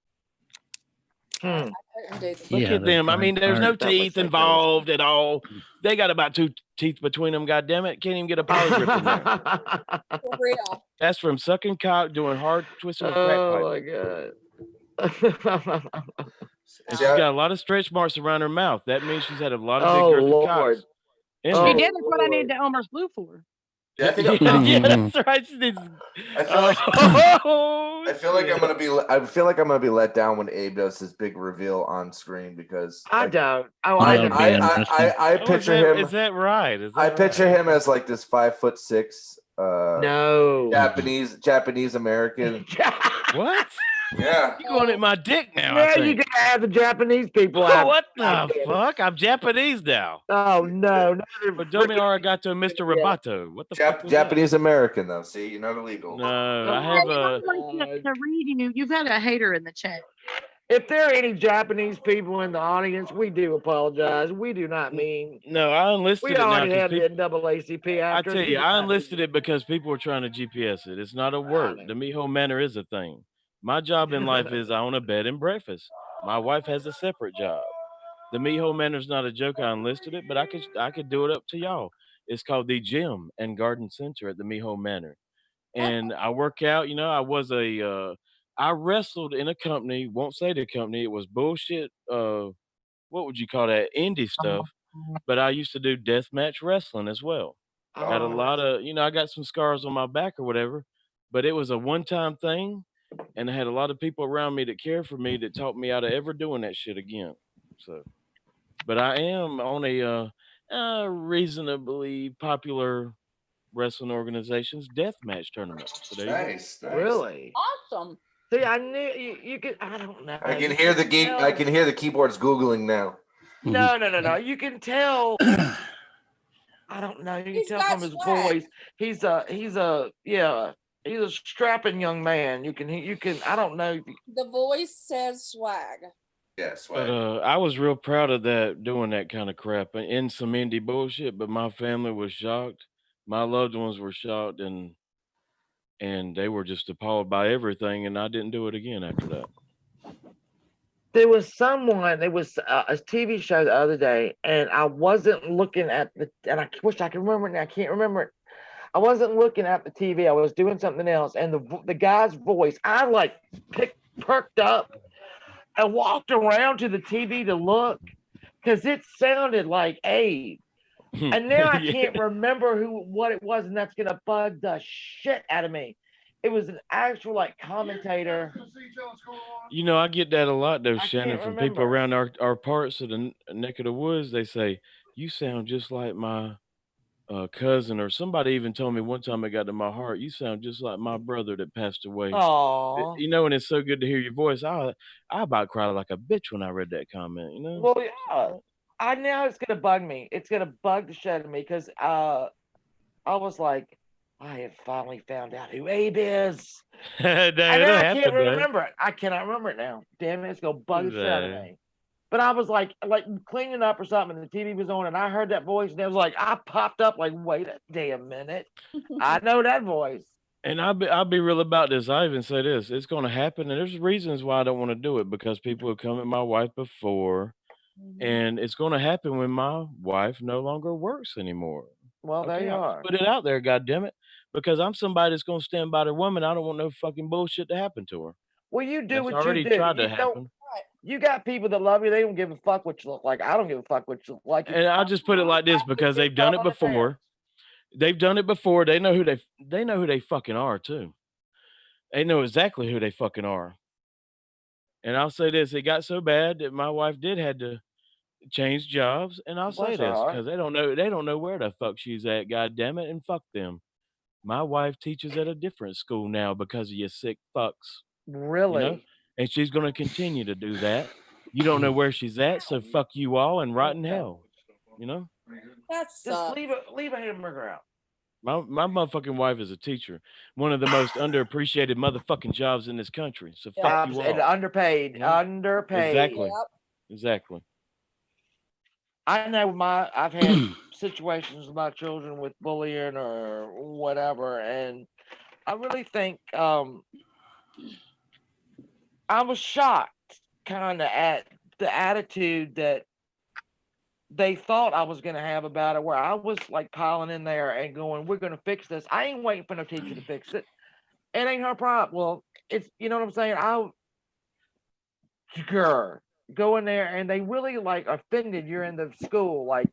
Speaker 1: I couldn't do that.
Speaker 6: Look at them. I mean, there's no teeth involved at all. They got about 2 teeth between them. God damn it, can't even get a poly rip in there.
Speaker 1: For real.
Speaker 6: That's from sucking cock, doing hard twisting with crack pipe.
Speaker 5: Oh my god.
Speaker 6: And she's got a lot of stretch marks around her mouth. That means she's had a lot of big
Speaker 5: Oh
Speaker 6: girthy
Speaker 5: Lord.
Speaker 6: cocks.
Speaker 8: She
Speaker 5: Oh,
Speaker 8: did. That's what I needed the Elmer's glue for.
Speaker 9: Yeah, I think
Speaker 6: Yeah, that's right. She needs-
Speaker 9: I feel like
Speaker 6: Oh,
Speaker 9: I feel like
Speaker 6: shit.
Speaker 9: I'm gonna be I feel like I'm gonna be let down when Abe does his big reveal on screen because
Speaker 5: I
Speaker 9: like,
Speaker 5: don't. Oh,
Speaker 9: I
Speaker 5: I don't.
Speaker 9: I
Speaker 6: Oh,
Speaker 9: picture him.
Speaker 6: Is that right? Is that
Speaker 9: I picture
Speaker 6: right?
Speaker 9: him as like this 5'6"
Speaker 5: No.
Speaker 9: Japanese American.
Speaker 6: What?
Speaker 9: Yeah.
Speaker 6: You going at my dick now? I
Speaker 5: Now you
Speaker 6: think.
Speaker 5: gotta have the Japanese people out.
Speaker 6: What the fuck? I'm Japanese now.
Speaker 5: Oh no!
Speaker 6: But Domi Arigato, Mr. Roboto. What the fuck was
Speaker 9: Japanese American though. See, you're not illegal.
Speaker 6: that? No, I
Speaker 5: Oh,
Speaker 6: have
Speaker 8: Hey,
Speaker 6: a.
Speaker 8: I'd like to read you. You've had a hater in the chat.
Speaker 5: If there are any Japanese people in the audience, we do apologize. We do not mean.
Speaker 6: No, I enlisted
Speaker 5: We
Speaker 6: it now
Speaker 5: already
Speaker 6: because
Speaker 5: have the
Speaker 6: people.
Speaker 5: NAACP
Speaker 6: I
Speaker 5: after us.
Speaker 6: tell
Speaker 5: We
Speaker 6: you,
Speaker 5: do
Speaker 6: I
Speaker 5: not
Speaker 6: enlisted
Speaker 5: mean-
Speaker 6: it because people were trying to GPS it. It's not a work.
Speaker 5: know.
Speaker 6: The Miho Manor is a thing. My job in life is I own a bed and breakfast. My wife has a separate job. The Miho Manor's not a joke. I enlisted it, but I could do it up to y'all. It's called the Gym and Garden Center at the Miho Manor, and I work out. You know, I wrestled in a company. Won't say the company. It was bullshit. What would you call that? Indie stuff. But I used to do deathmatch wrestling as well. Had a
Speaker 5: Oh,
Speaker 6: lot of, I got some scars on my back or whatever, but it was a one-time thing, and I had a lot of people around me that cared for me that taught me out of ever doing that shit again. So, but I am on a reasonably popular wrestling organization's deathmatch tournament. So there you go.
Speaker 9: Nice.
Speaker 5: really?
Speaker 1: Awesome.
Speaker 5: See, I knew you could. I don't know.
Speaker 9: I can
Speaker 5: You
Speaker 9: hear the
Speaker 5: tell-
Speaker 9: I can hear the keyboards googling now.
Speaker 5: No. You can tell. I don't know. You can
Speaker 1: He's
Speaker 5: tell
Speaker 1: got
Speaker 5: from his
Speaker 1: swag.
Speaker 5: voice. He's a strapping young man. You can. I don't know.
Speaker 1: The voice says swag.
Speaker 9: Yes.
Speaker 6: But I was real proud of that, doing that kind of crap in some indie bullshit. But my family was shocked. My loved ones were shocked, and they were just appalled by everything. And I didn't do it again after that.
Speaker 5: There was someone. There was a TV show the other day, and I wasn't looking at the. And I wish I could remember it. Now I can't remember it. I wasn't looking at the TV. I was doing something else, and the guy's voice. I like perked up and walked around to the TV to look because it sounded like Abe. And now I
Speaker 6: Yeah.
Speaker 5: can't remember what it was, and that's gonna bug the shit out of me. It was an actual like commentator.
Speaker 6: I get that a lot though,
Speaker 5: I
Speaker 6: Shannon,
Speaker 5: can't
Speaker 6: from people
Speaker 5: remember.
Speaker 6: around our parts of the neck of the woods. They say, you sound just like my cousin, or somebody even told me one time, it got to my heart, you sound just like my brother that passed away.
Speaker 5: Oh,
Speaker 6: And it's so good to hear your voice. I about cried like a bitch when I read that comment,
Speaker 5: well, yeah. I now it's gonna bug me. It's gonna bug the shit out of me because I was like, I have finally found out who Abe is.
Speaker 6: Dang,
Speaker 5: And
Speaker 6: it'll
Speaker 5: now I
Speaker 6: happen,
Speaker 5: can't
Speaker 6: man.
Speaker 5: remember it. I cannot remember it now. Damn it, it's gonna bug the shit out of
Speaker 6: Dang.
Speaker 5: me. But I was like cleaning up or something, and the TV was on, and I heard that voice, and it was like I popped up, like, wait a damn minute, I know that voice.
Speaker 6: And I'll be real about this. I even say this: it's going to happen, and there's reasons why I don't want to do it, because people have come at my wife before, and it's going to happen when my wife no longer works anymore.
Speaker 5: Well, there
Speaker 6: Okay,
Speaker 5: you
Speaker 6: I'll
Speaker 5: are.
Speaker 6: put it out there, goddammit, because I'm somebody that's going to stand by their woman. I don't want no fucking bullshit to happen to her.
Speaker 5: Well, you do
Speaker 6: That's
Speaker 5: what you
Speaker 6: already
Speaker 5: do.
Speaker 6: tried to
Speaker 5: You don't.
Speaker 6: happen.
Speaker 5: You got people that love you. They don't give a fuck what you look like. I don't give a fuck what you look like.
Speaker 6: And I'll just put it like this, because they've done it before. They've done it before. They know who they fucking are too. They know exactly who they fucking are. And I'll say this: it got so bad that my wife did had to change jobs. And I'll say
Speaker 5: Bless her
Speaker 6: this
Speaker 5: heart.
Speaker 6: because they don't know where the fuck she's at. God damn it, and fuck them. My wife teaches at a different school now because of you sick fucks.
Speaker 5: Really?
Speaker 6: And she's gonna continue to do that. You don't know where she's at, so fuck you all and rot in hell.
Speaker 1: That's
Speaker 5: Just leave a hamburger out.
Speaker 6: My motherfucking wife is a teacher. One of the most underappreciated motherfucking jobs in this country. So fuck you
Speaker 5: And
Speaker 6: all.
Speaker 5: underpaid. Underpaid.
Speaker 6: Exactly.
Speaker 1: Yep.
Speaker 6: Exactly.
Speaker 5: I know I've had situations with my children with bullying or whatever, and I really think I was shocked kind of at the attitude that they thought I was going to have about it, where I was like piling in there and going, we're going to fix this. I ain't waiting for no teacher to fix it. It ain't her problem. Well, it's, you know what I'm saying? Go in there, and they really like offended you're in the school. Like,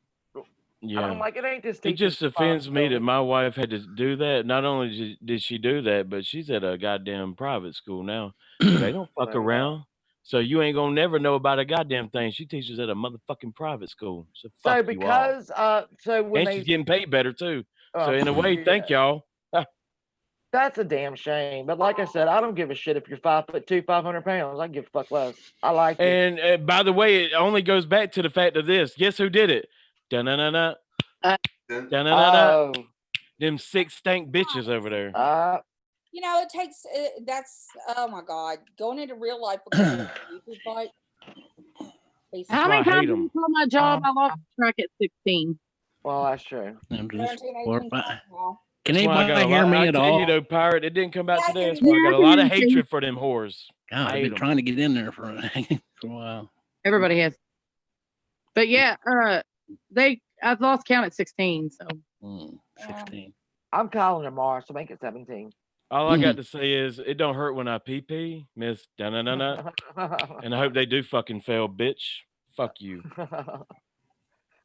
Speaker 6: Yeah.
Speaker 5: I'm like, it ain't this
Speaker 6: It
Speaker 5: teacher's
Speaker 6: just offends me that
Speaker 5: responsibility.
Speaker 6: my wife had to do that. Not only did she do that, but she's at a goddamn private school now. So they don't fuck
Speaker 5: There you go.
Speaker 6: around. So you ain't gonna never know about a goddamn thing. She teaches at a motherfucking private school. So
Speaker 5: So
Speaker 6: fuck you all.
Speaker 5: because so when
Speaker 6: And
Speaker 5: they
Speaker 6: she's getting paid better too. So in a way, thank y'all.
Speaker 5: That's a damn shame. But like I said, I don't give a shit if you're 5'2", 500 pounds. I give a fuck less. I like it.
Speaker 6: And by the way, it only goes back to the fact of this. Guess who did it? Da-na-na-na. Da-na-na-na.
Speaker 5: Oh,
Speaker 6: Them 6 stank bitches over there.
Speaker 1: You know, it takes that's oh my god, going into real life because of a YouTube fight.
Speaker 8: How
Speaker 6: why I
Speaker 8: many
Speaker 6: hate
Speaker 8: times did
Speaker 6: 'em.
Speaker 8: you tell my job I lost track at 16?
Speaker 5: well, that's true.
Speaker 3: I'm just
Speaker 1: 17,
Speaker 3: 4 or
Speaker 1: 18
Speaker 3: 5.
Speaker 1: now.
Speaker 3: Can
Speaker 6: That's why I got
Speaker 3: anybody
Speaker 6: a
Speaker 3: hear
Speaker 6: lot.
Speaker 3: me
Speaker 6: I
Speaker 3: at
Speaker 6: tell you
Speaker 3: all?
Speaker 6: though, Pirate, it didn't come out
Speaker 1: Yeah, I
Speaker 6: today.
Speaker 1: can
Speaker 6: That's
Speaker 1: hear
Speaker 6: why I
Speaker 8: you.
Speaker 6: got
Speaker 8: Yeah,
Speaker 6: a
Speaker 8: I
Speaker 6: lot
Speaker 8: can
Speaker 6: of
Speaker 8: hear you.
Speaker 6: hatred for them whores.
Speaker 3: God,
Speaker 6: I
Speaker 3: I've
Speaker 6: hate
Speaker 3: been
Speaker 6: 'em.
Speaker 3: trying to get in there for a while.
Speaker 8: Everybody has. But yeah, I lost count at 16. So
Speaker 1: Yeah.
Speaker 3: 16.
Speaker 5: I'm calling tomorrow, so make it 17.
Speaker 6: All I got to say is it don't hurt when I pee, Miss Da-na-na-na. And I hope they do fucking fail, bitch. Fuck you.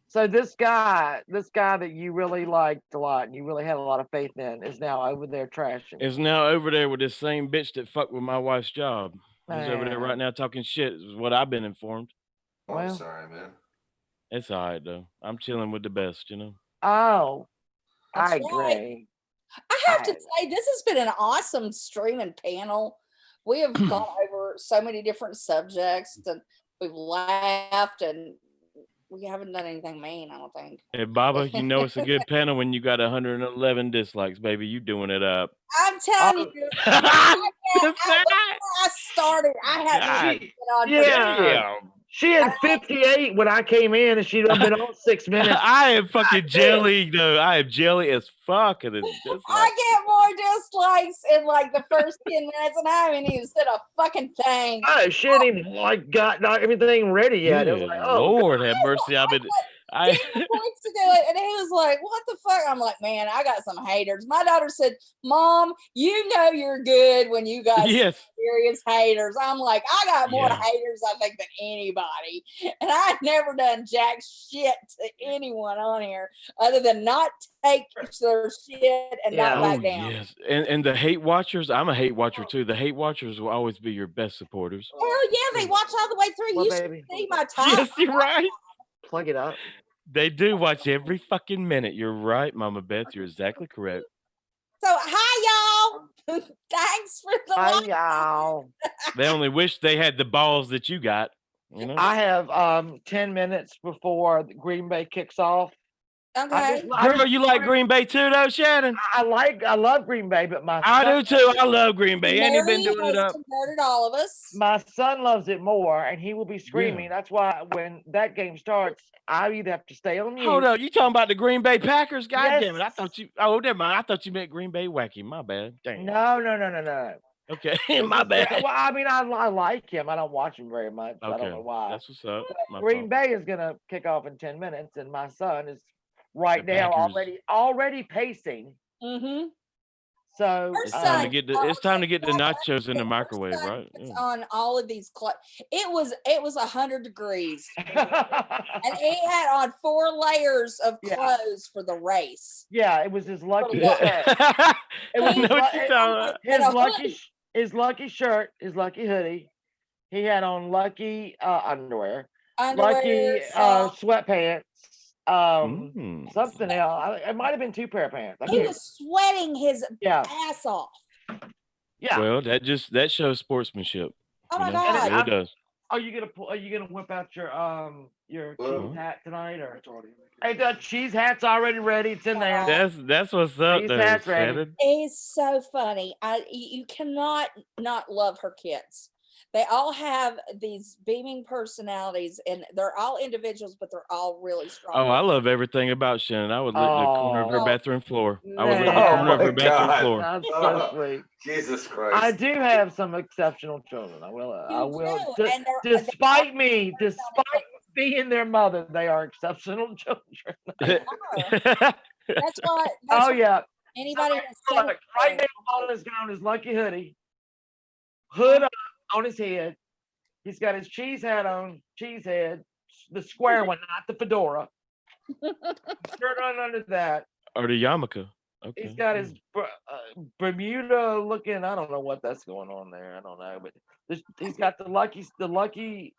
Speaker 5: So this guy that you really liked a lot and you really had a lot of faith in is now over there trashing.
Speaker 6: Is now over there with this same bitch that fucked with my wife's job. He's over there right
Speaker 5: Man.
Speaker 6: now talking shit, is what I've been informed.
Speaker 9: Oh, I'm
Speaker 5: Well.
Speaker 9: sorry, man.
Speaker 6: It's all right, though. I'm chilling with the best, you know?
Speaker 5: Oh,
Speaker 1: That's
Speaker 5: I
Speaker 1: right.
Speaker 5: agree.
Speaker 1: I have to say, this has been an awesome streaming panel. We have gone over so many different subjects, and we've laughed, and we haven't done anything mean, I don't think.
Speaker 6: Hey, Baba, you know it's a good panel when you got 111 dislikes, baby. You doing it up.
Speaker 1: I'm telling you, I started. I hadn't even been on.
Speaker 6: Damn.
Speaker 5: She had 58 when I came in, and she'd been on 6 minutes.
Speaker 6: I am fucking jelly, though. I am jelly as fuck. And it's just
Speaker 1: I
Speaker 6: like,
Speaker 1: get more dislikes in like the first 10 minutes, and I haven't even said a fucking thing.
Speaker 5: Oh, she hadn't even like got not everything ready yet. It was
Speaker 6: good
Speaker 5: like, oh,
Speaker 6: Lord have mercy. I've been,
Speaker 1: Daniel points to do it, and he was like, "What the fuck?" I'm like, "Man, I got some haters." My daughter said, "Mom, you know you're good when you got
Speaker 6: yes.
Speaker 1: serious haters." I'm like, "I got more haters, I think, than anybody, and I've never done jack shit to anyone on here other than not take their shit and not back down."
Speaker 6: Yes, and the hate watchers. I'm a hate watcher too. The hate watchers will always be your best supporters.
Speaker 1: Hell yeah, they watch all the way through.
Speaker 5: Well,
Speaker 1: You
Speaker 5: baby.
Speaker 1: should see my top.
Speaker 6: Yes, you're right.
Speaker 5: Plug it up.
Speaker 6: They do watch every fucking minute. You're right, Mama Beth. You're exactly correct.
Speaker 1: So hi y'all. Thanks for the
Speaker 5: Hi,
Speaker 1: like.
Speaker 5: y'all.
Speaker 6: They only wish they had the balls that you got. You know.
Speaker 5: I have 10 minutes before the Green Bay kicks off.
Speaker 1: Okay.
Speaker 6: Girl, you like Green Bay too, though, Shannon?
Speaker 5: I love Green Bay, but
Speaker 6: I do too. I love Green Bay. Ain't he been
Speaker 1: Mary
Speaker 6: doing it
Speaker 1: has
Speaker 6: up?
Speaker 1: converted all of us.
Speaker 5: My son loves it more, and he will be screaming. That's why when that game starts, I either have to stay on mute.
Speaker 6: Hold up, you talking about the Green Bay Packers? God
Speaker 5: Yes.
Speaker 6: damn it! I thought you. Oh, never mind. I thought you meant Green Bay Wacky. My bad. Damn.
Speaker 5: No.
Speaker 6: Okay, my bad.
Speaker 5: Well, I mean, I like him. I don't watch him very much.
Speaker 6: Okay.
Speaker 5: I don't know why.
Speaker 6: That's what's up. My
Speaker 5: Green
Speaker 6: fault.
Speaker 5: Bay is gonna kick off in 10 minutes, and my son is right
Speaker 6: The
Speaker 5: now
Speaker 6: Packers.
Speaker 5: already pacing.
Speaker 1: Mm-hmm.
Speaker 5: So
Speaker 6: It's time to get the nachos in the microwave, right?
Speaker 1: It's on all of these it was 100 degrees. And he had on 4 layers of clothes for the race.
Speaker 5: Yeah, it was his lucky
Speaker 1: Yeah.
Speaker 5: shirt. It was
Speaker 6: I know what you're talking about.
Speaker 5: his lucky shirt, his lucky hoodie. He had on lucky underwear, lucky sweatpants, something else. It might have been 2 pair of pants.
Speaker 1: He was sweating his ass off.
Speaker 5: Yeah.
Speaker 6: Well, that shows sportsmanship.
Speaker 1: Oh my God.
Speaker 6: It really does.
Speaker 5: Are you gonna whip out your cheese hat tonight, or hey, the cheese hat's already ready? It's in there.
Speaker 6: That's what's up,
Speaker 5: Cheese
Speaker 6: though,
Speaker 5: hat's ready.
Speaker 6: Shannon.
Speaker 1: It's so funny. You cannot not love her kids. They all have these beaming personalities, and they're all individuals, but they're all really strong.
Speaker 6: Oh, I love everything about Shannon. I would lick the corner of her bathroom floor. I would lick the
Speaker 5: Man.
Speaker 6: corner of her bathroom
Speaker 9: God.
Speaker 6: floor.
Speaker 5: That's so sweet.
Speaker 9: Jesus Christ.
Speaker 5: I do have some exceptional children. I will.
Speaker 1: do, and
Speaker 5: Despite being their mother, they are exceptional children.
Speaker 1: That's why.
Speaker 5: Oh yeah.
Speaker 1: Anybody
Speaker 5: Look, right now, all is on his lucky hood up on his head. He's got his cheese hat on, cheese head, the square one, not the fedora. Shirt on under that.
Speaker 6: Or the yarmulke. Okay.
Speaker 5: He's got his Bermuda looking. I don't know what that's going on there. I don't know, but he's got the lucky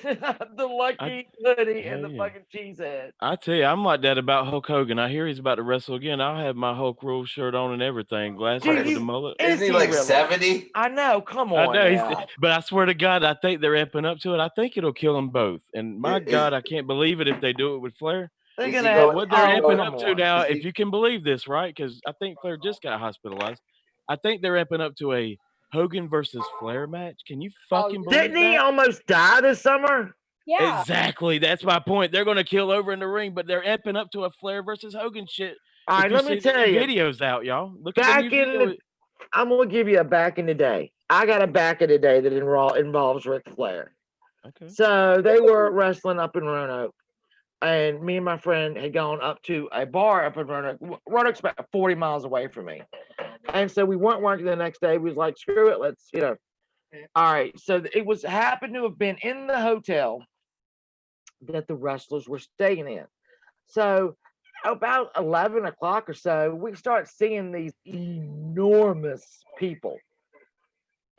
Speaker 5: the lucky hoodie and the
Speaker 6: yeah.
Speaker 5: fucking cheese head.
Speaker 6: I tell you, I'm like that about Hulk Hogan. I hear he's about to wrestle again. I'll have my Hulk Rule shirt on and everything. Glasses
Speaker 5: Do
Speaker 6: with the
Speaker 5: you?
Speaker 6: mullet.
Speaker 5: Is
Speaker 9: Isn't he
Speaker 5: he
Speaker 9: like
Speaker 5: really?
Speaker 9: 70?
Speaker 5: I know. Come
Speaker 6: I
Speaker 5: on
Speaker 6: know,
Speaker 5: now.
Speaker 6: but I swear to God, I think they're amping up to it. I think it'll kill them both. And my
Speaker 9: Is,
Speaker 6: God, I can't believe it if they do it with Flair.
Speaker 5: They're
Speaker 9: is
Speaker 5: gonna
Speaker 9: he
Speaker 5: have.
Speaker 6: But
Speaker 9: going?
Speaker 6: what they're
Speaker 5: Oh,
Speaker 6: amping
Speaker 5: come
Speaker 6: up to
Speaker 5: on.
Speaker 6: now,
Speaker 9: Is
Speaker 6: if
Speaker 9: he?
Speaker 6: you can believe this, right? Because I think Flair just got hospitalized. I think they're amping up to a Hogan versus Flair match. Can you fucking believe
Speaker 5: Didn't he
Speaker 6: that?
Speaker 5: almost die this summer?
Speaker 1: Yeah.
Speaker 6: Exactly. That's my point. They're going to kill over in the ring, but they're amping up to a Flair versus Hogan shit.
Speaker 5: All
Speaker 6: If
Speaker 5: right,
Speaker 6: you
Speaker 5: let me
Speaker 6: see the
Speaker 5: tell
Speaker 6: new
Speaker 5: you.
Speaker 6: videos out, y'all, look at the
Speaker 5: Back
Speaker 6: new
Speaker 5: in
Speaker 6: video.
Speaker 5: the, I'm gonna give you a back in the day. I got a back in the day that involves Ric Flair.
Speaker 6: Okay.
Speaker 5: So they were wrestling up in Roanoke, and me and my friend had gone up to a bar up in Roanoke. Roanoke's about 40 miles away from me, and so we weren't working the next day. We was like, screw it, let's All right, so it was happened to have been in the hotel that the wrestlers were staying in. So about 11 o'clock or so, we start seeing these enormous people,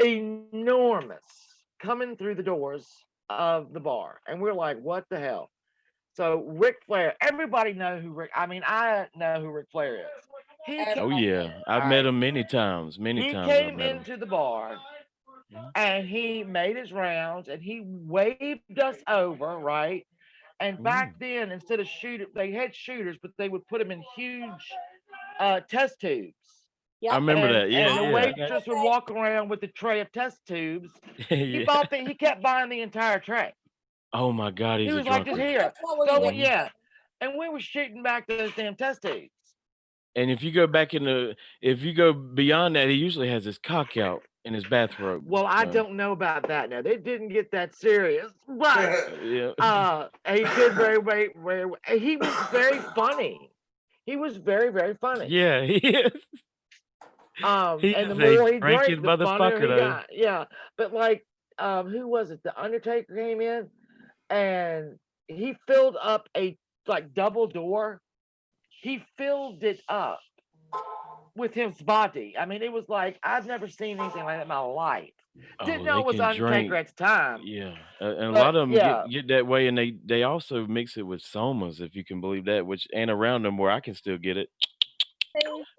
Speaker 5: enormous, coming through the doors of the bar. And we're like, what the hell? So Ric Flair, everybody know who I know who Ric Flair is. He came,
Speaker 6: Oh yeah, I've
Speaker 5: all
Speaker 6: met
Speaker 5: right,
Speaker 6: him many times. Many
Speaker 5: he
Speaker 6: times I've
Speaker 5: came
Speaker 6: met him.
Speaker 5: into the bar
Speaker 6: Mhm.
Speaker 5: and he made his rounds and he waved us over, right? And back then, instead of they had shooters, but they would put them in huge test tubes.
Speaker 6: I
Speaker 1: Yep.
Speaker 6: remember that. Yeah,
Speaker 5: And the
Speaker 6: yeah.
Speaker 5: waitress would walk around with a tray of test tubes. He
Speaker 6: Yeah.
Speaker 5: he kept buying the entire tray.
Speaker 6: Oh my God,
Speaker 5: He
Speaker 6: he's a
Speaker 5: was like, just
Speaker 6: drunkard.
Speaker 5: here,
Speaker 1: That's what we
Speaker 5: go
Speaker 1: did.
Speaker 5: on, yeah. And we were shooting back those damn test tubes.
Speaker 6: And if you go back if you go beyond that, he usually has his cock out in his bathrobe.
Speaker 5: Well, I
Speaker 6: So,
Speaker 5: don't know about that now. They didn't get that serious, but
Speaker 6: yeah.
Speaker 5: he did he was very funny. He was very, very funny.
Speaker 6: Yeah, he is. He
Speaker 5: And the
Speaker 6: is a
Speaker 5: more he
Speaker 6: drinking
Speaker 5: drank, the funnier
Speaker 6: motherfucker,
Speaker 5: he
Speaker 6: though.
Speaker 5: got. Yeah. But like, who was it? The Undertaker came in and he filled up a like double door. He filled it up with his body. I mean, it was like I've never seen anything like that in my life. Didn't
Speaker 6: Oh,
Speaker 5: know
Speaker 6: they
Speaker 5: it was
Speaker 6: can
Speaker 5: Undertaker
Speaker 6: drink.
Speaker 5: at the time.
Speaker 6: Yeah, and a
Speaker 5: But
Speaker 6: lot of them
Speaker 5: yeah,
Speaker 6: get that way, and they also mix it with somas, if you can believe that, which ain't around them where I can still get it.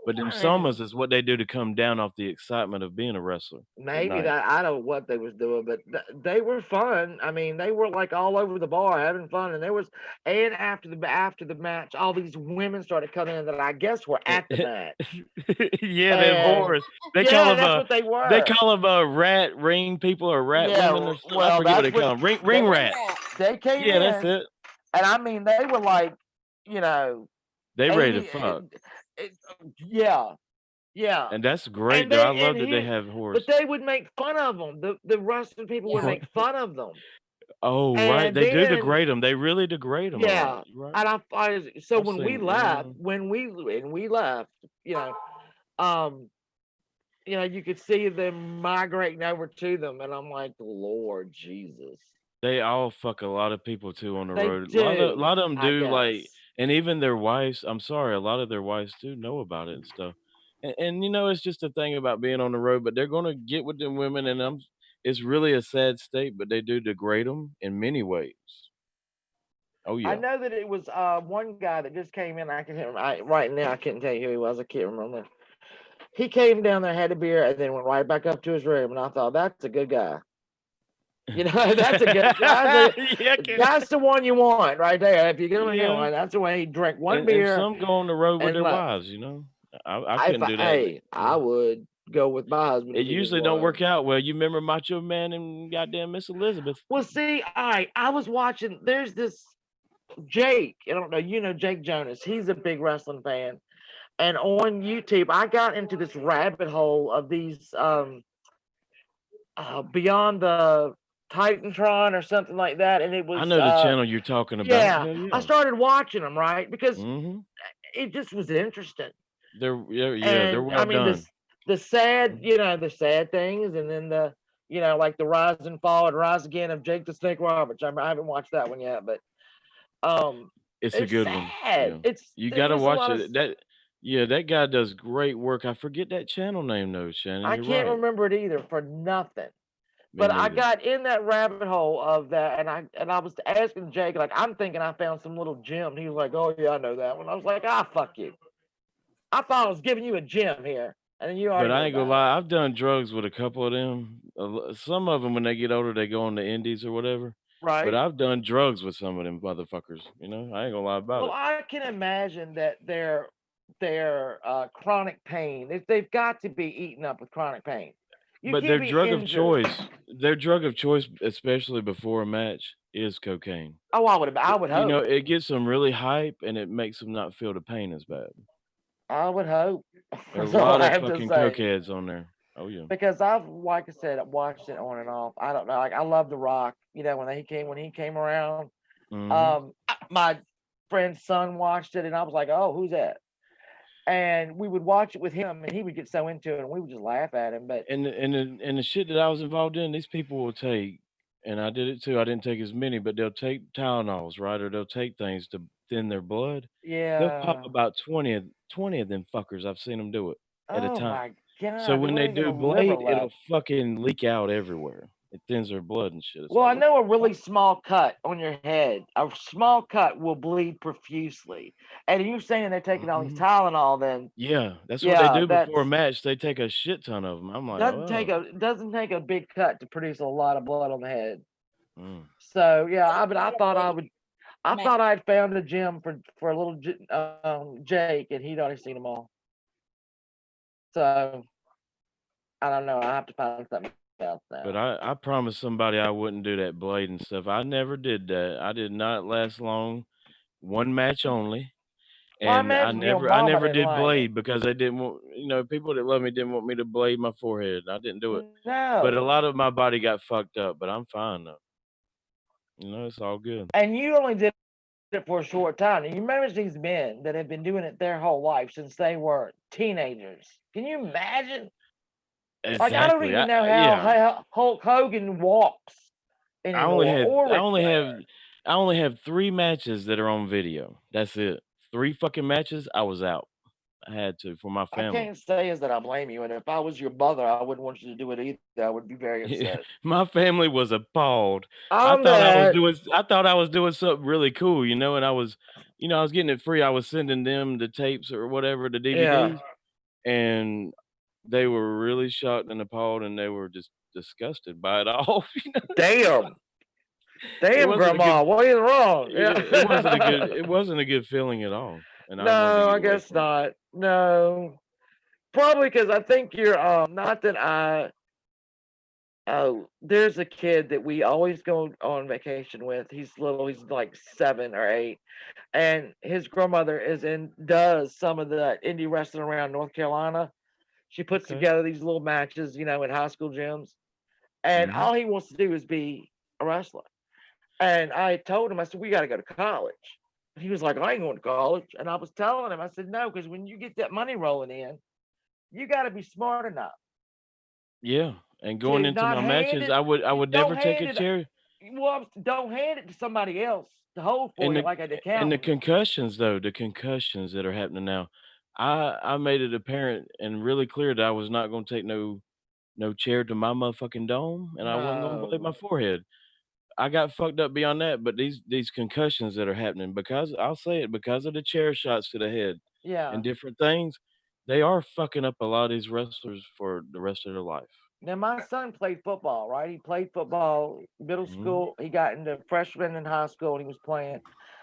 Speaker 6: But them
Speaker 5: I mean,
Speaker 6: somas is what they do to come down off the excitement of being a wrestler at
Speaker 5: maybe
Speaker 6: night.
Speaker 5: that I don't know what they was doing, but they were fun. I mean, they were like all over the bar having fun, and after the match, all these women started coming in that I guess were at the match.
Speaker 6: Yeah, them
Speaker 5: And
Speaker 6: whores. They
Speaker 5: yeah,
Speaker 6: call
Speaker 5: that's
Speaker 6: them
Speaker 5: what they were.
Speaker 6: they call them rat ring people or rat women or something. I
Speaker 5: Well,
Speaker 6: forget what
Speaker 5: that's
Speaker 6: they call
Speaker 5: what
Speaker 6: them. Ring rats.
Speaker 5: they came
Speaker 6: Yeah, that's
Speaker 5: in,
Speaker 6: it.
Speaker 5: and I mean, they were like, you know,
Speaker 6: They ready to
Speaker 5: 80,
Speaker 6: fuck,
Speaker 5: yeah, yeah.
Speaker 6: and that's great
Speaker 5: And
Speaker 6: though. I
Speaker 5: they
Speaker 6: love
Speaker 5: and
Speaker 6: that they
Speaker 5: he,
Speaker 6: have whores.
Speaker 5: but they would make fun of them. The wrestling people would
Speaker 1: Yeah.
Speaker 5: make fun of them.
Speaker 6: Oh, right.
Speaker 5: And
Speaker 6: They do
Speaker 5: then
Speaker 6: degrade them. They really degrade them a
Speaker 5: yeah,
Speaker 6: lot. Right.
Speaker 5: and so
Speaker 6: I've
Speaker 5: when we
Speaker 6: seen.
Speaker 5: left, when we left, um, you could see them migrating over to them, and I'm like, Lord Jesus,
Speaker 6: They all fuck a lot of people too on the
Speaker 5: they
Speaker 6: road. A
Speaker 5: do.
Speaker 6: lot of them
Speaker 5: I
Speaker 6: do like,
Speaker 5: guess.
Speaker 6: and even their wives. I'm sorry, a lot of their wives do know about it and stuff. And it's just a thing about being on the road. But they're gonna get with them women, and it's really a sad state. But they do degrade them in many ways. Oh
Speaker 5: I
Speaker 6: yeah.
Speaker 5: know that it was one guy that just came in. I can hear him right now. I couldn't tell you who he was. I can't remember. He came down there, had a beer, and then went right back up to his room. And I thought, that's a good guy. That's a good. That's the one you want right there. If you're gonna get one, that's the way he drank one
Speaker 6: And
Speaker 5: beer.
Speaker 6: some go on the road with
Speaker 5: and
Speaker 6: their
Speaker 5: left.
Speaker 6: wives. I couldn't do that.
Speaker 5: Hey, I would go with my husband.
Speaker 6: It
Speaker 5: if he was
Speaker 6: usually
Speaker 5: one
Speaker 6: don't
Speaker 5: of
Speaker 6: work
Speaker 5: them.
Speaker 6: out well. You remember Macho Man and goddamn Miss Elizabeth.
Speaker 5: Well, see, I was watching. There's this Jake. I don't know. You know Jake Jonas. He's a big wrestling fan. And on YouTube, I got into this rabbit hole of these Beyond the Titantron or something like that, and it was.
Speaker 6: I know the channel you're talking about.
Speaker 5: Yeah,
Speaker 6: Hell yeah.
Speaker 5: I started watching them because
Speaker 6: Mm-hmm.
Speaker 5: it just was interesting.
Speaker 6: They're
Speaker 5: And
Speaker 6: well
Speaker 5: I mean
Speaker 6: done.
Speaker 5: the sad, the sad things, and then the like the rise and fall and rise again of Jake the Snake Roberts. I haven't watched that one yet, but
Speaker 6: It's a good one.
Speaker 5: sad.
Speaker 6: Yeah. You gotta watch it. That guy does great work. I forget that channel name though, Shannon.
Speaker 5: I
Speaker 6: You're
Speaker 5: can't
Speaker 6: right.
Speaker 5: remember it either for nothing. But I
Speaker 6: neither.
Speaker 5: got in that rabbit hole of that, and I was asking Jake, like, I'm thinking I found some little gem. He was like, "Oh yeah, I know that one." I was like, "Ah, fuck you." I thought I was giving you a gem here, and then you
Speaker 6: But
Speaker 5: already
Speaker 6: I
Speaker 5: knew
Speaker 6: ain't gonna
Speaker 5: about it.
Speaker 6: lie, I've done drugs with a couple of them. Some of them, when they get older, they go on the indies or whatever. But
Speaker 5: Right?
Speaker 6: I've done drugs with some of them motherfuckers. You know, I ain't gonna lie about
Speaker 5: Well,
Speaker 6: it.
Speaker 5: I can imagine that their chronic pain, they've got to be eaten up with chronic pain. You
Speaker 6: But
Speaker 5: can't
Speaker 6: their
Speaker 5: be
Speaker 6: drug of
Speaker 5: injured.
Speaker 6: choice, especially before a match, is cocaine.
Speaker 5: Oh, I would
Speaker 6: You know,
Speaker 5: hope.
Speaker 6: it gets them really hype and it makes them not feel the pain as bad.
Speaker 5: I would hope.
Speaker 6: There are a
Speaker 5: That's all
Speaker 6: lot
Speaker 5: I
Speaker 6: of
Speaker 5: have to
Speaker 6: fucking
Speaker 5: say.
Speaker 6: cokeheads on there. Oh yeah.
Speaker 5: Because like I said, watched it on and off. I don't know. Like, I love The Rock. You know, when he came around,
Speaker 6: Hmm.
Speaker 5: my friend's son watched it, and I was like, "Oh, who's that?" And we would watch it with him, and he would get so into it, and we would just laugh at him. But
Speaker 6: And the shit that I was involved in, these people will take, and I did it too. I didn't take as many, but they'll take Tylenols, right? Or they'll take things to thin their blood. They'll pop
Speaker 5: yeah,
Speaker 6: about 20 of them fuckers. I've seen them do it at a
Speaker 5: oh
Speaker 6: time.
Speaker 5: my
Speaker 6: So
Speaker 5: God, there
Speaker 6: when they
Speaker 5: wasn't even
Speaker 6: do
Speaker 5: a liver
Speaker 6: blade, it'll
Speaker 5: left.
Speaker 6: fucking leak out everywhere. It thins their blood and shit. It's
Speaker 5: Well,
Speaker 6: like,
Speaker 5: I
Speaker 6: what the
Speaker 5: know a really small cut on your head. A small cut will bleed profusely. And you're saying they're taking all these
Speaker 6: Mhm.
Speaker 5: Tylenol, then
Speaker 6: Yeah, that's what they
Speaker 5: yeah,
Speaker 6: do before a
Speaker 5: that's
Speaker 6: match. They take a shit ton of them. I'm like, oh,
Speaker 5: doesn't take a big cut to produce a lot of blood on the head.
Speaker 6: mm.
Speaker 5: So yeah, but I
Speaker 1: Man,
Speaker 5: thought I'd found a gem for a little Jake, and he'd already seen them all. So I don't know. I have to find something else
Speaker 6: But
Speaker 5: now.
Speaker 6: I promised somebody I wouldn't do that blade and stuff. I never did that. I did not last long. One match only.
Speaker 5: Well, I
Speaker 6: And
Speaker 5: imagine your
Speaker 6: I
Speaker 5: mama
Speaker 6: never
Speaker 5: didn't
Speaker 6: did
Speaker 5: like it.
Speaker 6: blade because they didn't want, people that love me didn't want me to blade my forehead. I didn't do it. But a
Speaker 5: No.
Speaker 6: lot of my body got fucked up, but I'm fine though. It's all good.
Speaker 5: And you only did it for a short time. And you remember these men that have been doing it their whole life since they were teenagers. Can you imagine? Like, I don't
Speaker 6: Exactly.
Speaker 5: even know
Speaker 6: Yeah.
Speaker 5: how Hulk Hogan walks
Speaker 6: I only
Speaker 5: anymore,
Speaker 6: had
Speaker 5: or
Speaker 6: I
Speaker 5: Ric
Speaker 6: only have
Speaker 5: Flair.
Speaker 6: I only have 3 matches that are on video. That's it. 3 fucking matches, I was out. I had to for my
Speaker 5: I
Speaker 6: family.
Speaker 5: can't say is that I blame you. And if I was your mother, I wouldn't want you to do it either. I would be very upset.
Speaker 6: My family was appalled.
Speaker 5: I'm that.
Speaker 6: I thought I was doing something really cool, and I was getting it free. I was sending them the tapes or whatever, the
Speaker 5: Yeah.
Speaker 6: DVDs, and they were really shocked and appalled, and they were just disgusted by it all.
Speaker 5: Damn.
Speaker 6: It
Speaker 5: Damn,
Speaker 6: wasn't a good
Speaker 5: Grandma. What is wrong?
Speaker 6: it
Speaker 5: Yeah.
Speaker 6: wasn't a good feeling at all, and I wanted to
Speaker 5: No,
Speaker 6: get
Speaker 5: I
Speaker 6: away
Speaker 5: guess
Speaker 6: from it.
Speaker 5: not. No. Probably because I think you're not that I oh, there's a kid that we always go on vacation with. He's little, he's like 7 or 8. And his grandmother does some of the indie wrestling around North Carolina. She puts
Speaker 6: Okay.
Speaker 5: together these little matches, in high school gyms. And
Speaker 6: Mhm.
Speaker 5: all he wants to do is be a wrestler. And I told him, I said, we got to go to college. He was like, I ain't going to college. And I was telling him, I said, no, because when you get that money rolling in, you got to be smart enough
Speaker 6: Yeah, and going
Speaker 5: to
Speaker 6: into
Speaker 5: not
Speaker 6: my
Speaker 5: hand
Speaker 6: matches,
Speaker 5: it.
Speaker 6: I would
Speaker 5: Don't
Speaker 6: never take
Speaker 5: hand
Speaker 6: a
Speaker 5: it.
Speaker 6: chair.
Speaker 5: Well, don't hand it to somebody else to hold for
Speaker 6: And
Speaker 5: you
Speaker 6: the
Speaker 5: like an
Speaker 6: and the
Speaker 5: accountant.
Speaker 6: concussions though, the concussions that are happening now, I made it apparent and really clear that I was not gonna take no chair to my motherfucking dome, and I wasn't gonna blade
Speaker 5: No.
Speaker 6: my forehead. I got fucked up beyond that, but these concussions that are happening because I'll say it, because of the chair shots to the head
Speaker 5: Yeah.
Speaker 6: and different things, they are fucking up a lot of these wrestlers for the rest of their life.
Speaker 5: Now my son played football, right? He played football middle
Speaker 6: Mhm.
Speaker 5: school. He got into freshman in high school and he was playing,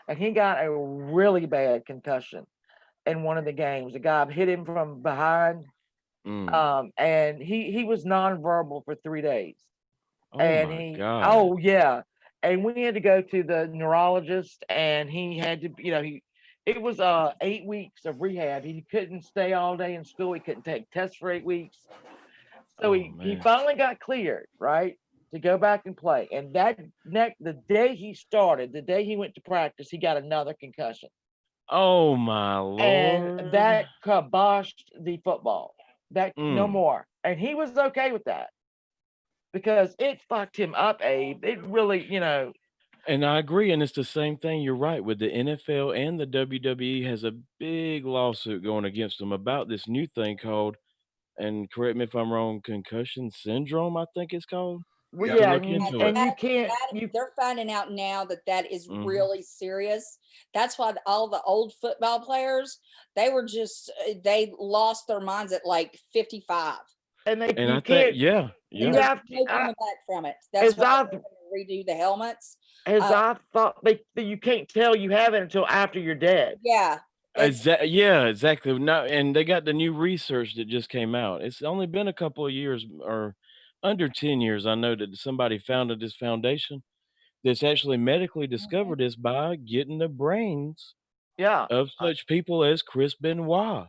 Speaker 5: and he got a really bad concussion in one of the games. The guy hit him from behind,
Speaker 6: Mm.
Speaker 5: and he was nonverbal for 3 days.
Speaker 6: Oh
Speaker 5: And
Speaker 6: my
Speaker 5: he,
Speaker 6: god.
Speaker 5: oh yeah, and we had to go to the neurologist, and he had to, it was 8 weeks of rehab. He couldn't stay all day in school. He couldn't take tests for 8 weeks. So
Speaker 6: Oh
Speaker 5: he
Speaker 6: man.
Speaker 5: finally got cleared, right, to go back and play. And the day he started, the day he went to practice, he got another concussion,
Speaker 6: Oh my
Speaker 5: and
Speaker 6: lord.
Speaker 5: that kiboshed the football. That no
Speaker 6: Mm.
Speaker 5: more, and he was okay with that because it fucked him up, Abe. It really,
Speaker 6: And I agree, and it's the same thing, you're right, with the NFL and the WWE has a big lawsuit going against them about this new thing called, and correct me if I'm wrong, concussion syndrome, I think it's called.
Speaker 5: Well,
Speaker 2: Yeah.
Speaker 6: to
Speaker 5: yeah,
Speaker 6: look into
Speaker 5: and
Speaker 6: it.
Speaker 5: you can't. You
Speaker 1: They're finding out now that that is
Speaker 6: Mhm.
Speaker 1: really serious. That's why all the old football players, they were just they lost their minds at like 55.
Speaker 5: and they
Speaker 6: And
Speaker 5: you
Speaker 6: I think,
Speaker 5: can't.
Speaker 6: yeah,
Speaker 5: You
Speaker 6: yeah.
Speaker 5: have
Speaker 1: No
Speaker 5: to.
Speaker 1: coming back from it. That's
Speaker 5: As
Speaker 1: why
Speaker 5: I've
Speaker 1: they're gonna redo the helmets.
Speaker 5: as
Speaker 1: Uh,
Speaker 5: I thought, that you can't tell you have it until after you're dead.
Speaker 1: yeah, it's
Speaker 6: Yeah, exactly. No, and they got the new research that just came out. It's only been a couple of years or under 10 years. I know that somebody founded this foundation that's actually medically discovered this by getting the brains
Speaker 5: Yeah.
Speaker 6: of such people as Chris Benoit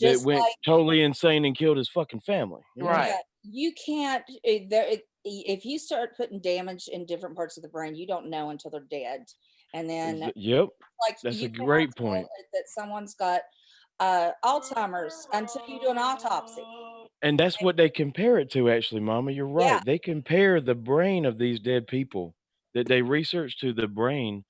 Speaker 6: that
Speaker 1: just
Speaker 6: went
Speaker 1: like
Speaker 6: totally insane and killed his fucking family. You know?
Speaker 5: Right.
Speaker 1: yeah, you can't if you start putting damage in different parts of the brain, you don't know until they're dead. And then
Speaker 6: Yep.
Speaker 1: like
Speaker 6: That's
Speaker 1: you
Speaker 6: a
Speaker 1: cannot
Speaker 6: great
Speaker 1: tell
Speaker 6: point.
Speaker 1: that someone's got Alzheimer's until you do an autopsy.
Speaker 6: And that's what they compare it to, actually, Mama. You're
Speaker 1: Yeah,
Speaker 6: right. They compare the brain of these dead people that they research to the brain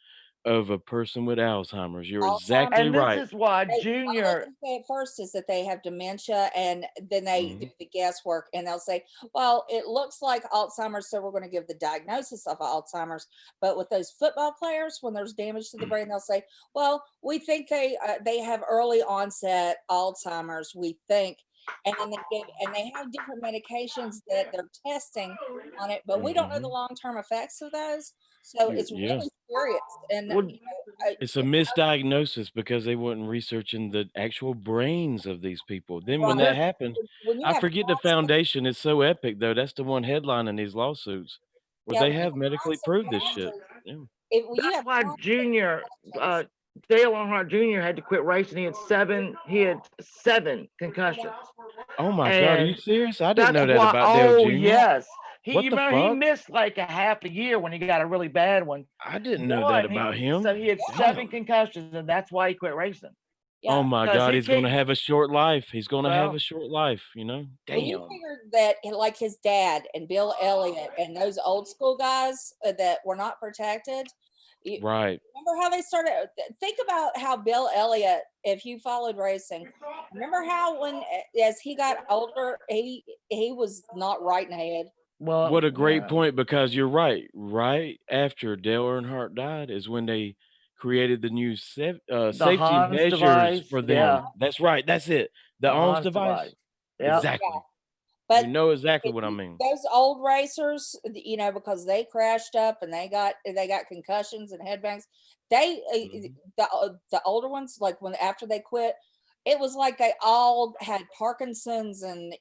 Speaker 6: of a person with Alzheimer's. You're
Speaker 1: Alzheimer's.
Speaker 6: exactly
Speaker 5: And this
Speaker 6: right.
Speaker 5: is why
Speaker 1: All they
Speaker 5: Junior.
Speaker 1: can say at first is that they have dementia, and then they do
Speaker 6: Mhm.
Speaker 1: the guesswork, and they'll say, "Well, it looks like Alzheimer's, so we're going to give the diagnosis of Alzheimer's." But with those football players, when there's damage to the brain, they'll say, "Well, we think they have early onset Alzheimer's. We think." And then they have different medications that they're testing on it, but we don't know the
Speaker 6: Mhm.
Speaker 1: long-term effects of those. So it's
Speaker 6: Yeah.
Speaker 1: really serious. And
Speaker 5: Would
Speaker 6: It's a misdiagnosis because they wasn't researching the actual brains of these people. Then
Speaker 1: right,
Speaker 6: when
Speaker 5: well
Speaker 6: that
Speaker 5: this
Speaker 6: happened,
Speaker 1: when you
Speaker 6: I
Speaker 1: have
Speaker 6: forget the foundation. It's so epic though. That's the one headlining these lawsuits where
Speaker 1: yeah,
Speaker 6: they
Speaker 1: when you
Speaker 6: have medically
Speaker 1: have
Speaker 6: proved this shit.
Speaker 1: massive
Speaker 6: Yeah.
Speaker 1: if when you
Speaker 5: that's
Speaker 1: have
Speaker 5: why
Speaker 1: massive
Speaker 5: Junior
Speaker 1: intelligence,
Speaker 5: Dale Earnhardt Jr. had to quit racing. He had seven concussions.
Speaker 6: Oh my God, are you
Speaker 5: And
Speaker 6: serious? I didn't
Speaker 5: that's
Speaker 6: know that
Speaker 5: why,
Speaker 6: about Dale
Speaker 5: oh
Speaker 6: Jr.
Speaker 5: yes.
Speaker 6: What
Speaker 5: You
Speaker 6: the
Speaker 5: remember he
Speaker 6: fuck?
Speaker 5: missed like a half a year when he got a really bad one.
Speaker 6: I didn't know that about
Speaker 5: So
Speaker 6: him.
Speaker 5: he had seven
Speaker 6: Damn.
Speaker 5: concussions, and that's why he quit racing.
Speaker 6: Oh
Speaker 1: yeah.
Speaker 6: my
Speaker 5: Because
Speaker 6: God,
Speaker 5: he
Speaker 6: he's gonna
Speaker 5: can't.
Speaker 6: have a short life. He's gonna have a
Speaker 5: Well,
Speaker 6: short life, you know?
Speaker 1: When you
Speaker 6: Damn.
Speaker 1: figure that like his dad and Bill Elliott and those old school guys that were not protected, you
Speaker 6: Right.
Speaker 1: remember how they started think about how Bill Elliott, if you followed racing, remember how when as he got older, he was not right in the head.
Speaker 5: well,
Speaker 6: What a great
Speaker 5: yeah.
Speaker 6: point because you're right. Right after Dale Earnhardt died is when they created the new
Speaker 5: The
Speaker 6: safety
Speaker 5: Hans
Speaker 6: measures
Speaker 5: device,
Speaker 6: for
Speaker 5: yeah,
Speaker 6: them. That's right. That's it. The
Speaker 5: the
Speaker 6: ONS
Speaker 5: Hans
Speaker 6: device.
Speaker 5: device. Yep.
Speaker 1: Yeah.
Speaker 6: Exactly. You
Speaker 1: But
Speaker 6: know exactly
Speaker 1: if
Speaker 6: what I mean.
Speaker 1: those old racers, because they crashed up and they got concussions and headbangs, they
Speaker 6: Mhm.
Speaker 1: the older ones, like when after they quit, it was like they all had Parkinson's and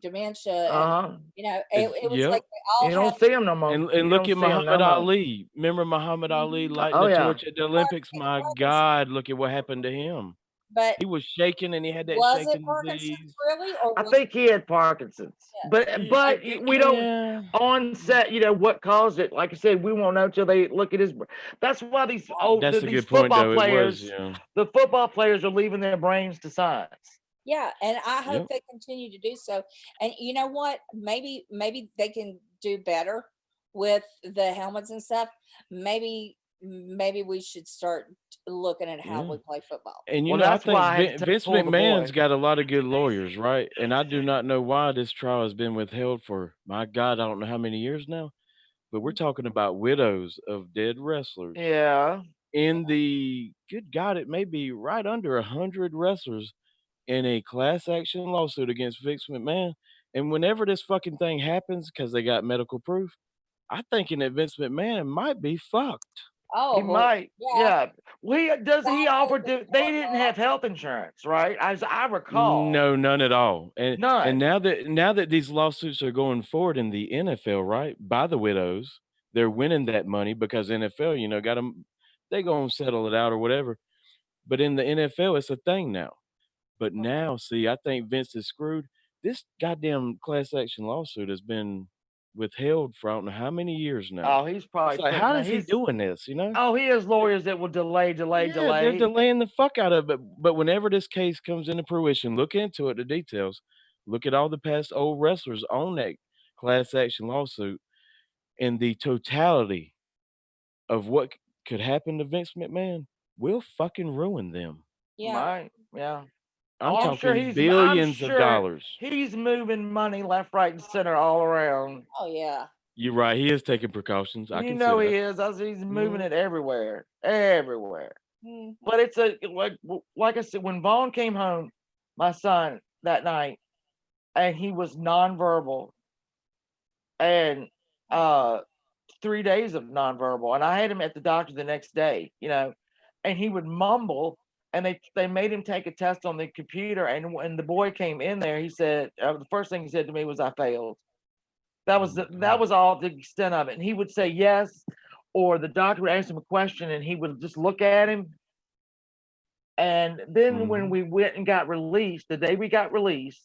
Speaker 1: dementia, and
Speaker 5: Uh-huh.
Speaker 1: it was
Speaker 6: Yep.
Speaker 1: like they all
Speaker 5: You
Speaker 1: had
Speaker 5: don't see them no more.
Speaker 6: And
Speaker 5: You
Speaker 6: look
Speaker 5: don't
Speaker 6: at
Speaker 5: see them no
Speaker 6: Muhammad
Speaker 5: more.
Speaker 6: Ali. Remember Muhammad Ali lighting
Speaker 5: Oh
Speaker 6: the
Speaker 5: yeah.
Speaker 6: torch at the Olympics? My God, look at what happened to him.
Speaker 1: but
Speaker 6: He was shaking and he had that
Speaker 1: was it
Speaker 6: shaking
Speaker 1: Parkinson's
Speaker 6: disease.
Speaker 1: really, or
Speaker 5: I
Speaker 1: was
Speaker 5: think he had Parkinson's, but we don't
Speaker 6: Yeah.
Speaker 5: on set. What caused it. Like I said, we won't know till they look at his. That's why
Speaker 6: That's a
Speaker 5: these
Speaker 6: good point,
Speaker 5: football
Speaker 6: though. It was,
Speaker 5: players,
Speaker 6: yeah.
Speaker 5: the football players are leaving their brains to science.
Speaker 1: yeah, and I hope
Speaker 6: Yep.
Speaker 1: they continue to do so. And you know what? Maybe they can do better with the helmets and stuff. Maybe we should start looking at how
Speaker 6: Yeah.
Speaker 1: we play football.
Speaker 6: And,
Speaker 5: Well,
Speaker 6: I
Speaker 5: that's
Speaker 6: think
Speaker 5: why I had to
Speaker 6: Vince
Speaker 5: pull the
Speaker 6: McMahon's
Speaker 5: boy.
Speaker 6: got a lot of good lawyers, right? And I do not know why this trial has been withheld for, my God, I don't know how many years now. But we're talking about widows of dead wrestlers.
Speaker 5: Yeah.
Speaker 6: In the, good God, it may be right under 100 wrestlers in a class action lawsuit against Vince McMahon. And whenever this fucking thing happens, because they got medical proof, I'm thinking that Vince McMahon might be fucked.
Speaker 5: He
Speaker 1: Oh well,
Speaker 5: might.
Speaker 1: yeah.
Speaker 5: Yeah. Well, he
Speaker 1: Exactly.
Speaker 5: offered to. They didn't have health insurance, right? As I recall.
Speaker 6: No, none at all. And
Speaker 5: None.
Speaker 6: now that these lawsuits are going forward in the NFL, right, by the widows, they're winning that money because NFL, got them. They gonna settle it out or whatever. But in the NFL, it's a thing now. But now, see, I think Vince is screwed. This goddamn class action lawsuit has been withheld for I don't know how many years now.
Speaker 5: Oh, he's
Speaker 6: It's
Speaker 5: probably
Speaker 6: like,
Speaker 5: putting.
Speaker 6: how is he doing this?
Speaker 5: Oh, he has lawyers that will delay.
Speaker 6: Yeah, they're delaying the fuck out of it. But whenever this case comes into fruition, look into it, the details. Look at all the past old wrestlers on that class action lawsuit and the totality of what could happen to Vince McMahon will fucking ruin them.
Speaker 1: Yeah.
Speaker 5: Might. Yeah.
Speaker 6: I'm
Speaker 5: Oh, I'm sure
Speaker 6: talking
Speaker 5: he's. I'm
Speaker 6: billions of
Speaker 5: sure
Speaker 6: dollars.
Speaker 5: he's moving money left, right, and center all around.
Speaker 1: Oh yeah.
Speaker 6: You're right. He is taking precautions. I
Speaker 5: You
Speaker 6: can
Speaker 5: know
Speaker 6: see
Speaker 5: he
Speaker 6: that.
Speaker 5: is. He's moving
Speaker 6: Mhm.
Speaker 5: it everywhere, everywhere.
Speaker 1: Mhm.
Speaker 5: But it's like I said, when Vaughn came home, my son that night, and he was nonverbal, and 3 days of nonverbal, and I had him at the doctor the next day, and he would mumble, and they made him take a test on the computer, and when the boy came in there, he said the first thing he said to me was, "I failed." That was that was all the extent of it, and he would say yes, or the doctor would ask him a question, and he would just look at him. And then when we went and got released, the day we got released,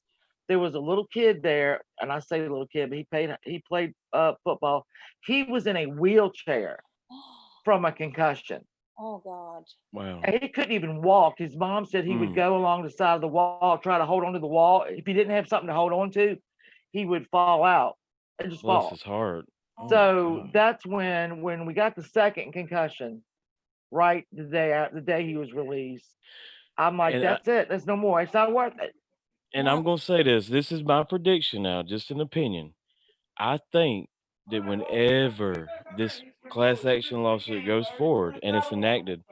Speaker 5: there was a little kid there, and I say little kid, but he played football. He was in a wheelchair from a concussion.
Speaker 1: Oh God.
Speaker 6: Wow.
Speaker 5: And he couldn't even walk. His mom said he would go along the side of the wall, try to hold onto the wall. If he didn't have something to hold on to, he would fall out and just
Speaker 6: Bless
Speaker 5: fall.
Speaker 6: his heart. Oh my
Speaker 5: So
Speaker 6: God.
Speaker 5: that's when we got the second concussion, right the day he was released. I'm like,
Speaker 6: And
Speaker 5: that's it. There's no more. It's not worth it.
Speaker 6: and I'm gonna say this. This is my prediction now, just an opinion. I think that whenever this class action lawsuit goes forward and it's enacted,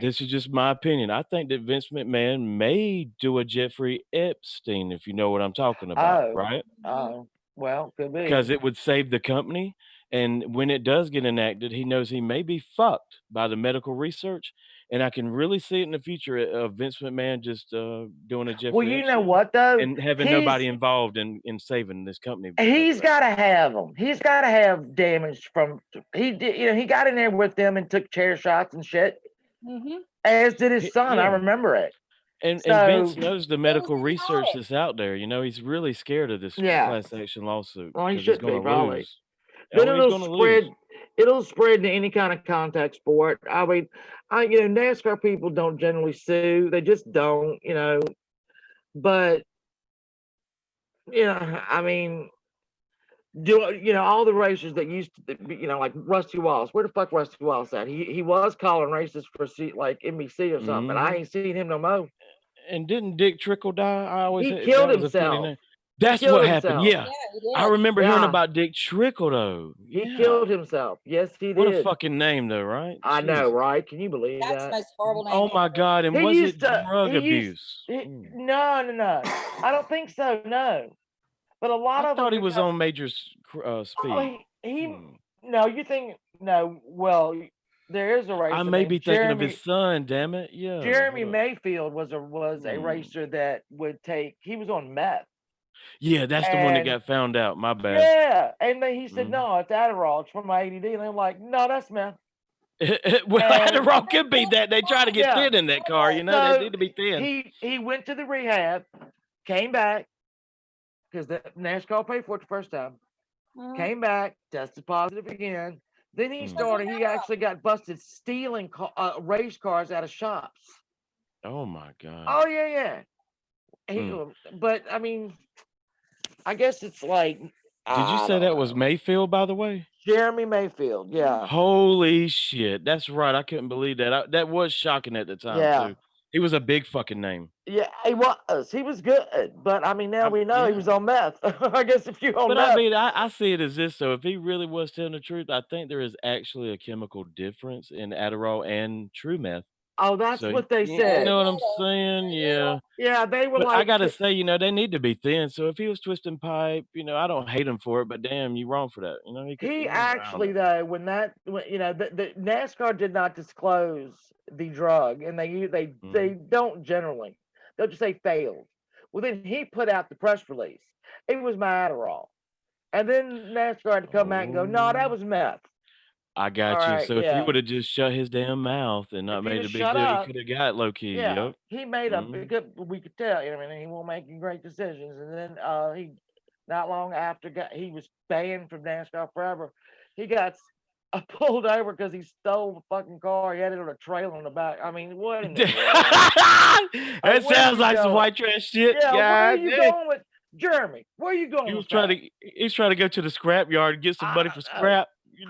Speaker 6: this is just my opinion. I think that Vince McMahon may do a Jeffrey Epstein, if you know what I'm talking about,
Speaker 5: Oh,
Speaker 6: right?
Speaker 5: oh, well, could be.
Speaker 6: Because it would save the company. And when it does get enacted, he knows he may be fucked by the medical research. And I can really see it in the future of Vince McMahon just doing a
Speaker 5: Well,
Speaker 6: Jeffrey
Speaker 5: you know
Speaker 6: Epstein
Speaker 5: what though?
Speaker 6: and having
Speaker 5: He's
Speaker 6: nobody involved in saving this company because of
Speaker 5: he's
Speaker 6: that.
Speaker 5: got to have them. He's got to have damage from. He did. He got in there with them and took chair shots and shit.
Speaker 1: Mm-hmm.
Speaker 5: As did his son. I
Speaker 6: Yeah.
Speaker 5: remember it.
Speaker 6: And
Speaker 5: So
Speaker 6: Vince knows the medical
Speaker 1: he had
Speaker 6: research
Speaker 1: it.
Speaker 6: that's out there. You know, he's really scared of this
Speaker 5: yeah.
Speaker 6: class action lawsuit
Speaker 5: Well, he
Speaker 6: because he's
Speaker 5: should be
Speaker 6: going to
Speaker 5: probably.
Speaker 6: lose.
Speaker 5: Then
Speaker 6: Oh, he's
Speaker 5: it'll
Speaker 6: going to lose.
Speaker 5: spread. It'll spread to any kind of contact sport. I mean, NASCAR people don't generally sue. They just don't. But I mean, all the racers that used to like Rusty Wallace. Where the fuck Rusty Wallace at? He was calling races for like NBC or something, but I ain't seen him no more.
Speaker 6: And didn't Dick Trickle die? I always
Speaker 5: He
Speaker 6: had,
Speaker 5: killed
Speaker 6: that was a funny
Speaker 5: himself.
Speaker 6: name.
Speaker 5: He
Speaker 6: That's
Speaker 5: killed
Speaker 6: what happened.
Speaker 5: himself.
Speaker 6: Yeah.
Speaker 1: Yeah, he
Speaker 6: I
Speaker 1: did.
Speaker 6: remember hearing
Speaker 5: Yeah.
Speaker 6: about Dick Trickle though.
Speaker 5: He
Speaker 6: Yeah.
Speaker 5: killed himself. Yes, he
Speaker 6: What a
Speaker 5: did.
Speaker 6: fucking name though, right?
Speaker 5: I know,
Speaker 6: Jesus.
Speaker 5: right? Can you believe
Speaker 1: That's the
Speaker 5: that?
Speaker 1: most horrible name
Speaker 6: Oh my
Speaker 1: ever.
Speaker 6: God. And
Speaker 5: He
Speaker 6: was it
Speaker 5: used to.
Speaker 6: drug
Speaker 5: He used.
Speaker 6: abuse?
Speaker 5: No. I don't think so. No. But a lot
Speaker 6: I
Speaker 5: of them
Speaker 6: thought he was
Speaker 5: because
Speaker 6: on major
Speaker 5: oh,
Speaker 6: speed.
Speaker 5: he no. You think no? Well, there is a
Speaker 6: I
Speaker 5: racer
Speaker 6: may be
Speaker 5: named
Speaker 6: thinking of his son, damn it. Yeah.
Speaker 5: Jeremy
Speaker 6: Hold up.
Speaker 5: Mayfield was a racer that would take. He was on meth.
Speaker 6: Yeah, that's the one that
Speaker 5: And
Speaker 6: got found out. My bad.
Speaker 5: yeah, and then he said, "No, it's Adderall. It's from my ADD." And I'm like, "No, that's meth."
Speaker 6: Well,
Speaker 5: And
Speaker 6: Adderall could be that. They try to get
Speaker 5: yeah,
Speaker 6: thin in that car, you know.
Speaker 5: so
Speaker 6: They need to be thin.
Speaker 5: he went to the rehab, came back because the NASCAR paid for it the first time. Came back, tested positive again. Then he started. He actually got busted stealing race cars out of shops.
Speaker 6: Oh my God.
Speaker 5: Oh yeah. But I mean, I guess it's like.
Speaker 6: Did you say that was Mayfield, by the way?
Speaker 5: Jeremy Mayfield? Yeah.
Speaker 6: Holy shit. That's right. I couldn't believe that. That was shocking at the time,
Speaker 5: Yeah.
Speaker 6: too. He was a big fucking name.
Speaker 5: Yeah, he was. He was good, but I mean, now we know he
Speaker 6: Yeah.
Speaker 5: was on meth. I guess if you on
Speaker 6: But
Speaker 5: meth,
Speaker 6: I mean, I see it as this. So if he really was telling the truth, I think there is actually a chemical difference in Adderall and true meth.
Speaker 5: oh, that's
Speaker 6: So
Speaker 5: what they
Speaker 6: you
Speaker 5: said.
Speaker 6: know what I'm saying? Yeah.
Speaker 5: Yeah, they were
Speaker 6: But I
Speaker 5: like,
Speaker 6: gotta say, they need to be thin. So if he was twisting pipe, I don't hate him for it, but damn, you wrong for that. He could.
Speaker 5: he
Speaker 6: I don't
Speaker 5: actually
Speaker 6: know.
Speaker 5: though when the NASCAR did not disclose the drug, and they don't generally. They'll just say failed. Well, then he put out the press release. It was my Adderall, and then NASCAR had to come back and go, no, that was meth.
Speaker 6: I got
Speaker 5: All
Speaker 6: you.
Speaker 5: right,
Speaker 6: So if he
Speaker 5: yeah.
Speaker 6: would have just shut his damn mouth and not
Speaker 5: If he'd
Speaker 6: made a
Speaker 5: have
Speaker 6: big
Speaker 5: shut
Speaker 6: deal, he
Speaker 5: up,
Speaker 6: could have got low key.
Speaker 5: yeah,
Speaker 6: Yep.
Speaker 5: he made we could tell, he won't making great decisions. And then he, not long after, he was banned from NASCAR forever. He got pulled over because he stole the fucking car. He had it on a trailer on the back. I mean, what in the world?
Speaker 6: That
Speaker 5: where
Speaker 6: sounds
Speaker 5: you
Speaker 6: like some
Speaker 5: going?
Speaker 6: white trash shit.
Speaker 5: Yeah, where are
Speaker 6: God
Speaker 5: you
Speaker 6: dang.
Speaker 5: going with Jeremy? Where are you going
Speaker 6: He was
Speaker 5: with that?
Speaker 6: he's trying to go to the scrap yard and get some money for scrap.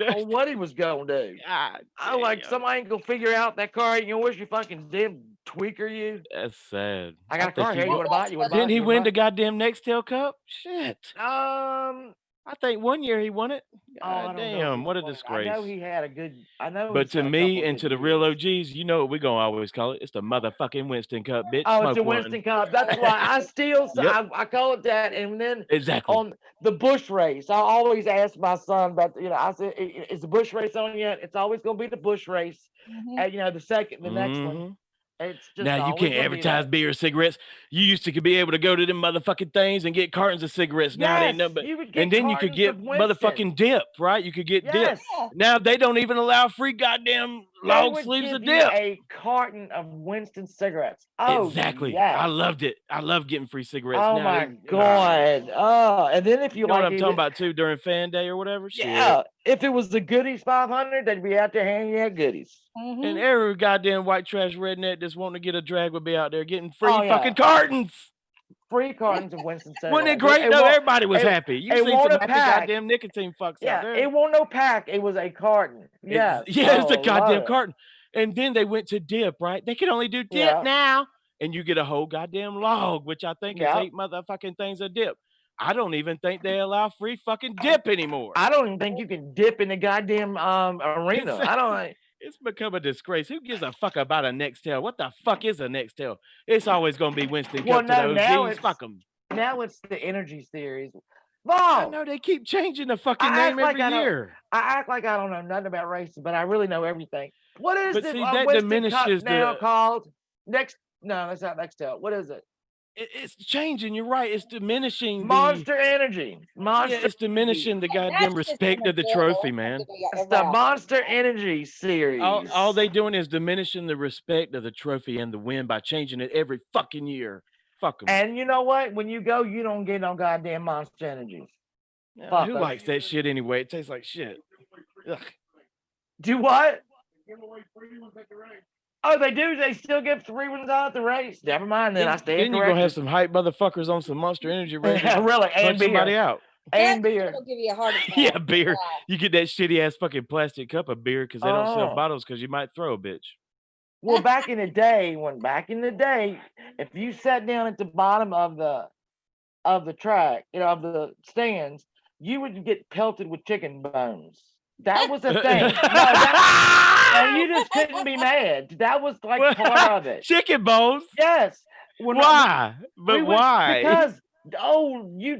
Speaker 5: Oh, what he was gonna do?
Speaker 6: God
Speaker 5: I like
Speaker 6: damn.
Speaker 5: somebody ain't gonna figure out that car. Where's your fucking damn tweaker? You?
Speaker 6: That's sad.
Speaker 5: I got a
Speaker 6: think
Speaker 5: car here. You want to buy it? You want to buy it?
Speaker 6: Didn't he
Speaker 5: You wanna
Speaker 6: win
Speaker 5: buy
Speaker 6: the goddamn Nextel Cup? Shit.
Speaker 5: it?
Speaker 6: I think one year he won it.
Speaker 5: Oh, I
Speaker 6: God
Speaker 5: don't know if he
Speaker 6: damn, what a
Speaker 5: won it.
Speaker 6: disgrace.
Speaker 5: I know he had a good. I know.
Speaker 6: But
Speaker 5: he's
Speaker 6: to
Speaker 5: had a
Speaker 6: me
Speaker 5: couple
Speaker 6: and
Speaker 5: good
Speaker 6: to the real
Speaker 5: years.
Speaker 6: OGs, you know what we're gonna always call it. It's the motherfucking Winston Cup, bitch.
Speaker 5: Oh, it's
Speaker 6: Smoke
Speaker 5: a
Speaker 6: one.
Speaker 5: Winston Cup. That's why I still
Speaker 6: Yep.
Speaker 5: I call it that. And then
Speaker 6: Exactly.
Speaker 5: on the bush race, I always ask my son about I said, is the bush race on yet? It's always going to be the bush race.
Speaker 1: Mhm.
Speaker 5: And the next one.
Speaker 6: Mhm.
Speaker 5: It's just
Speaker 6: Now you
Speaker 5: always
Speaker 6: can't
Speaker 5: gonna be
Speaker 6: advertise
Speaker 5: that.
Speaker 6: beer or cigarettes. You used to be able to go to them motherfucking things and get cartons of cigarettes. Now it ain't
Speaker 5: Yes,
Speaker 6: nothing but,
Speaker 5: you would get
Speaker 6: and then you could
Speaker 5: cartons
Speaker 6: get
Speaker 5: of Winston.
Speaker 6: motherfucking dip, right? You could get dip.
Speaker 5: Yes,
Speaker 1: Yeah.
Speaker 6: Now they don't even allow free goddamn
Speaker 5: they
Speaker 6: long
Speaker 5: would
Speaker 6: sleeves
Speaker 5: give
Speaker 6: of
Speaker 5: you
Speaker 6: dip.
Speaker 5: a carton of Winston cigarettes. Oh
Speaker 6: Exactly.
Speaker 5: yes.
Speaker 6: I loved it. I love getting free cigarettes.
Speaker 5: Oh
Speaker 6: Now
Speaker 5: my
Speaker 6: they,
Speaker 5: god. Oh, and then if
Speaker 6: you
Speaker 5: you
Speaker 6: know what
Speaker 5: like
Speaker 6: I'm talking about too during fan day or whatever.
Speaker 5: yeah,
Speaker 6: Shit.
Speaker 5: if it was the goodies 500, they'd be out there handing out goodies.
Speaker 6: And
Speaker 1: Mhm.
Speaker 6: every goddamn white trash redneck that's wanting to get a drag would be out there getting free
Speaker 5: Oh, yeah.
Speaker 6: fucking cartons.
Speaker 5: Free cartons of Winston cigarettes.
Speaker 6: Wasn't it great? No, everybody was happy. You
Speaker 5: it
Speaker 6: see
Speaker 5: won't
Speaker 6: some
Speaker 5: a
Speaker 6: happy
Speaker 5: pack.
Speaker 6: goddamn nicotine fucks
Speaker 5: Yeah,
Speaker 6: out there.
Speaker 5: it won't no pack. It was a carton. Yes.
Speaker 6: Yeah, it's a
Speaker 5: Oh,
Speaker 6: goddamn
Speaker 5: love it.
Speaker 6: carton. And then they went to dip, right? They can only do dip
Speaker 5: Yeah.
Speaker 6: now. And you get a whole goddamn log, which I think is
Speaker 5: Yep.
Speaker 6: 8 motherfucking things of dip. I don't even think they allow free fucking dip anymore.
Speaker 5: I don't even think you can dip in the goddamn arena. I don't.
Speaker 6: It's become a disgrace. Who gives a fuck about a Nextel? What the fuck is a Nextel? It's always gonna be Winston
Speaker 5: Well,
Speaker 6: Cup to
Speaker 5: no,
Speaker 6: the
Speaker 5: now
Speaker 6: OGs.
Speaker 5: it's
Speaker 6: Fuck them.
Speaker 5: now it's the energy series.
Speaker 6: I
Speaker 5: Mom,
Speaker 6: know they keep changing the fucking
Speaker 5: I
Speaker 6: name
Speaker 5: act like
Speaker 6: every
Speaker 5: I don't-
Speaker 6: year.
Speaker 5: I act like I don't know nothing about racing, but I really know everything. What is
Speaker 6: But
Speaker 5: the
Speaker 6: see, that
Speaker 5: Winston Cup
Speaker 6: diminishes
Speaker 5: now
Speaker 6: the.
Speaker 5: called? No, that's not Nextel. What is it?
Speaker 6: It's changing. You're right. It's diminishing the.
Speaker 5: Monster Energy. Monster.
Speaker 6: Yeah, it's diminishing the goddamn
Speaker 1: That's just
Speaker 6: respect of the
Speaker 1: unavailable
Speaker 6: trophy,
Speaker 1: to
Speaker 6: man.
Speaker 1: the
Speaker 5: It's the
Speaker 1: around.
Speaker 5: Monster Energy series.
Speaker 6: All they doing is diminishing the respect of the trophy and the win by changing it every fucking year. Fuck them.
Speaker 5: And you know what? When you go, you don't get no goddamn Monster Energies.
Speaker 6: Who likes that shit anyway? It tastes like shit. Ugh.
Speaker 5: Do what? Oh, they do. They still give 3 ones out at the race. Never mind. Then I stand
Speaker 6: Then you're gonna have
Speaker 5: corrected.
Speaker 6: some hype motherfuckers on some Monster Energy ready to
Speaker 5: Really, and
Speaker 6: punch somebody
Speaker 5: beer.
Speaker 6: out.
Speaker 5: And
Speaker 1: That
Speaker 5: beer.
Speaker 1: will give you a heart attack.
Speaker 6: Yeah, beer.
Speaker 1: Wow.
Speaker 6: You get that shitty ass fucking plastic cup of beer because they don't sell
Speaker 5: Oh.
Speaker 6: bottles because you might throw a bitch.
Speaker 5: Well, back in the day, if you sat down at the bottom of the track, of the stands, you would get pelted with chicken bones. That was a thing. And you just couldn't be mad. That was like part of it.
Speaker 6: Chicken bones.
Speaker 5: Yes.
Speaker 6: Why? Why?
Speaker 5: Because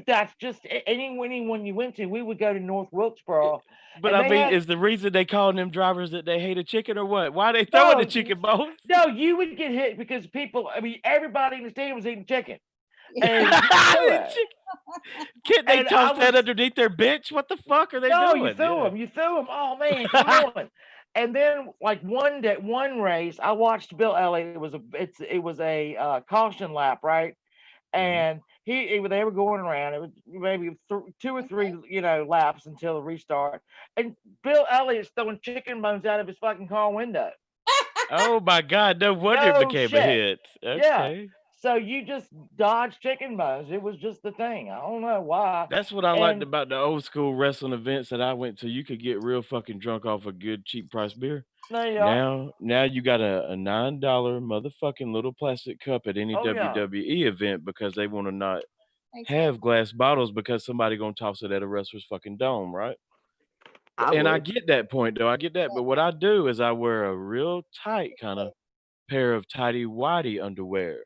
Speaker 5: that's just anyone you went to. We would go to North Wilkesboro.
Speaker 6: But
Speaker 5: and
Speaker 6: I
Speaker 5: they
Speaker 6: mean,
Speaker 5: had-
Speaker 6: is the reason they calling them drivers that they hate a chicken or what? Why are they throwing the chicken bones?
Speaker 5: No, you would get hit because everybody in the stadium was eating chicken. And
Speaker 6: Can't they
Speaker 5: And
Speaker 6: toss
Speaker 5: I
Speaker 6: that
Speaker 5: was-
Speaker 6: underneath their bitch? What the fuck are they
Speaker 5: No,
Speaker 6: doing?
Speaker 5: you threw them. You threw them. Oh man, come on. And then like one race, I watched Bill Elliott. It was a caution lap, right? And they were going around. It was maybe 2 or 3 laps until the restart. And Bill Elliott's throwing chicken bones out of his fucking car window.
Speaker 6: Oh my God! No wonder
Speaker 5: No
Speaker 6: it became a
Speaker 5: shit.
Speaker 6: hit.
Speaker 5: Yeah.
Speaker 6: Okay.
Speaker 5: So you just dodge chicken bones. It was just the thing. I don't know why.
Speaker 6: That's what I liked
Speaker 5: And-
Speaker 6: about the old school wrestling events that I went to. You could get real fucking drunk off a good cheap price beer.
Speaker 5: No, you are.
Speaker 6: Now you got a $9 motherfucking little plastic cup at any
Speaker 5: Oh, yeah.
Speaker 6: WWE event because they want to not have glass bottles because somebody gonna toss it at a wrestler's fucking dome, right? I
Speaker 5: would.
Speaker 6: get that point though. I get that, but what I do is I wear a real tight kind of pair of tighty whitey underwear.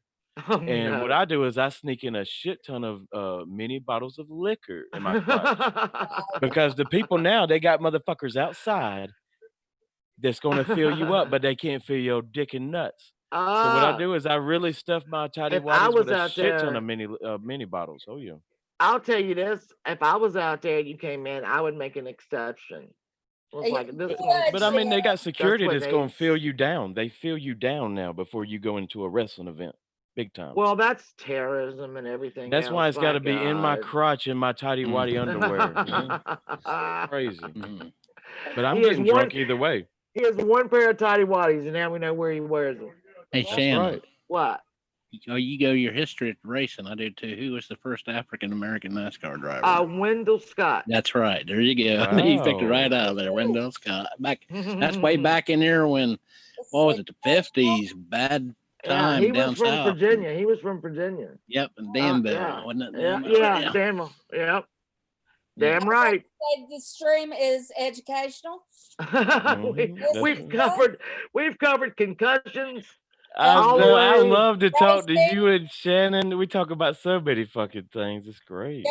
Speaker 5: Oh,
Speaker 6: And
Speaker 5: no.
Speaker 6: what I do is I sneak in a shit ton of mini bottles of liquor in my crotch. Because the people now, they got motherfuckers outside that's gonna fill you up, but they can't fill your dick and nuts. So what I do is I really stuff my tidy
Speaker 5: If I
Speaker 6: whities
Speaker 5: was
Speaker 6: with a
Speaker 5: out
Speaker 6: shit ton
Speaker 5: there-
Speaker 6: of mini bottles. Oh yeah.
Speaker 5: I'll tell you this: if I was out there and you came in, I would make an exception. It's
Speaker 1: Yeah,
Speaker 5: like this
Speaker 1: but-
Speaker 5: one.
Speaker 6: But I mean, they got security
Speaker 5: what
Speaker 6: that's
Speaker 5: they-
Speaker 6: gonna fill you down. They fill you down now before you go into a wrestling event, big time.
Speaker 5: Well, that's terrorism and everything.
Speaker 6: That's why
Speaker 5: else,
Speaker 6: it's got to
Speaker 5: my
Speaker 6: be in my
Speaker 5: God.
Speaker 6: crotch in my tidy whitey underwear. man. Crazy.
Speaker 3: Mhm.
Speaker 6: But I'm
Speaker 5: He is
Speaker 6: getting drunk
Speaker 5: one-
Speaker 6: either way.
Speaker 5: He has one pair of tidy whities, and now we know where he wears them.
Speaker 3: Hey,
Speaker 6: That's
Speaker 3: Shannon.
Speaker 6: right.
Speaker 5: What?
Speaker 3: Oh, you go your history at racing. I do too. Who was the first African American NASCAR driver?
Speaker 5: Wendell Scott.
Speaker 3: That's right. There you go. You picked it right out of there. Wendell Scott. That's way back in there when, what was it, the 50s? Bad time
Speaker 5: he
Speaker 3: down
Speaker 5: was from
Speaker 3: south.
Speaker 5: Virginia. He was from Virginia.
Speaker 3: Yep, and Danville,
Speaker 5: yeah.
Speaker 3: wasn't it?
Speaker 5: Yeah,
Speaker 3: Danville?
Speaker 5: Danville. Yep. Damn right.
Speaker 1: The stream is educational.
Speaker 5: We've covered concussions.
Speaker 6: I
Speaker 5: all the
Speaker 6: know. I
Speaker 5: way.
Speaker 6: love to talk to
Speaker 1: Roasting.
Speaker 6: you and Shannon. We talk about so many fucking things. It's great.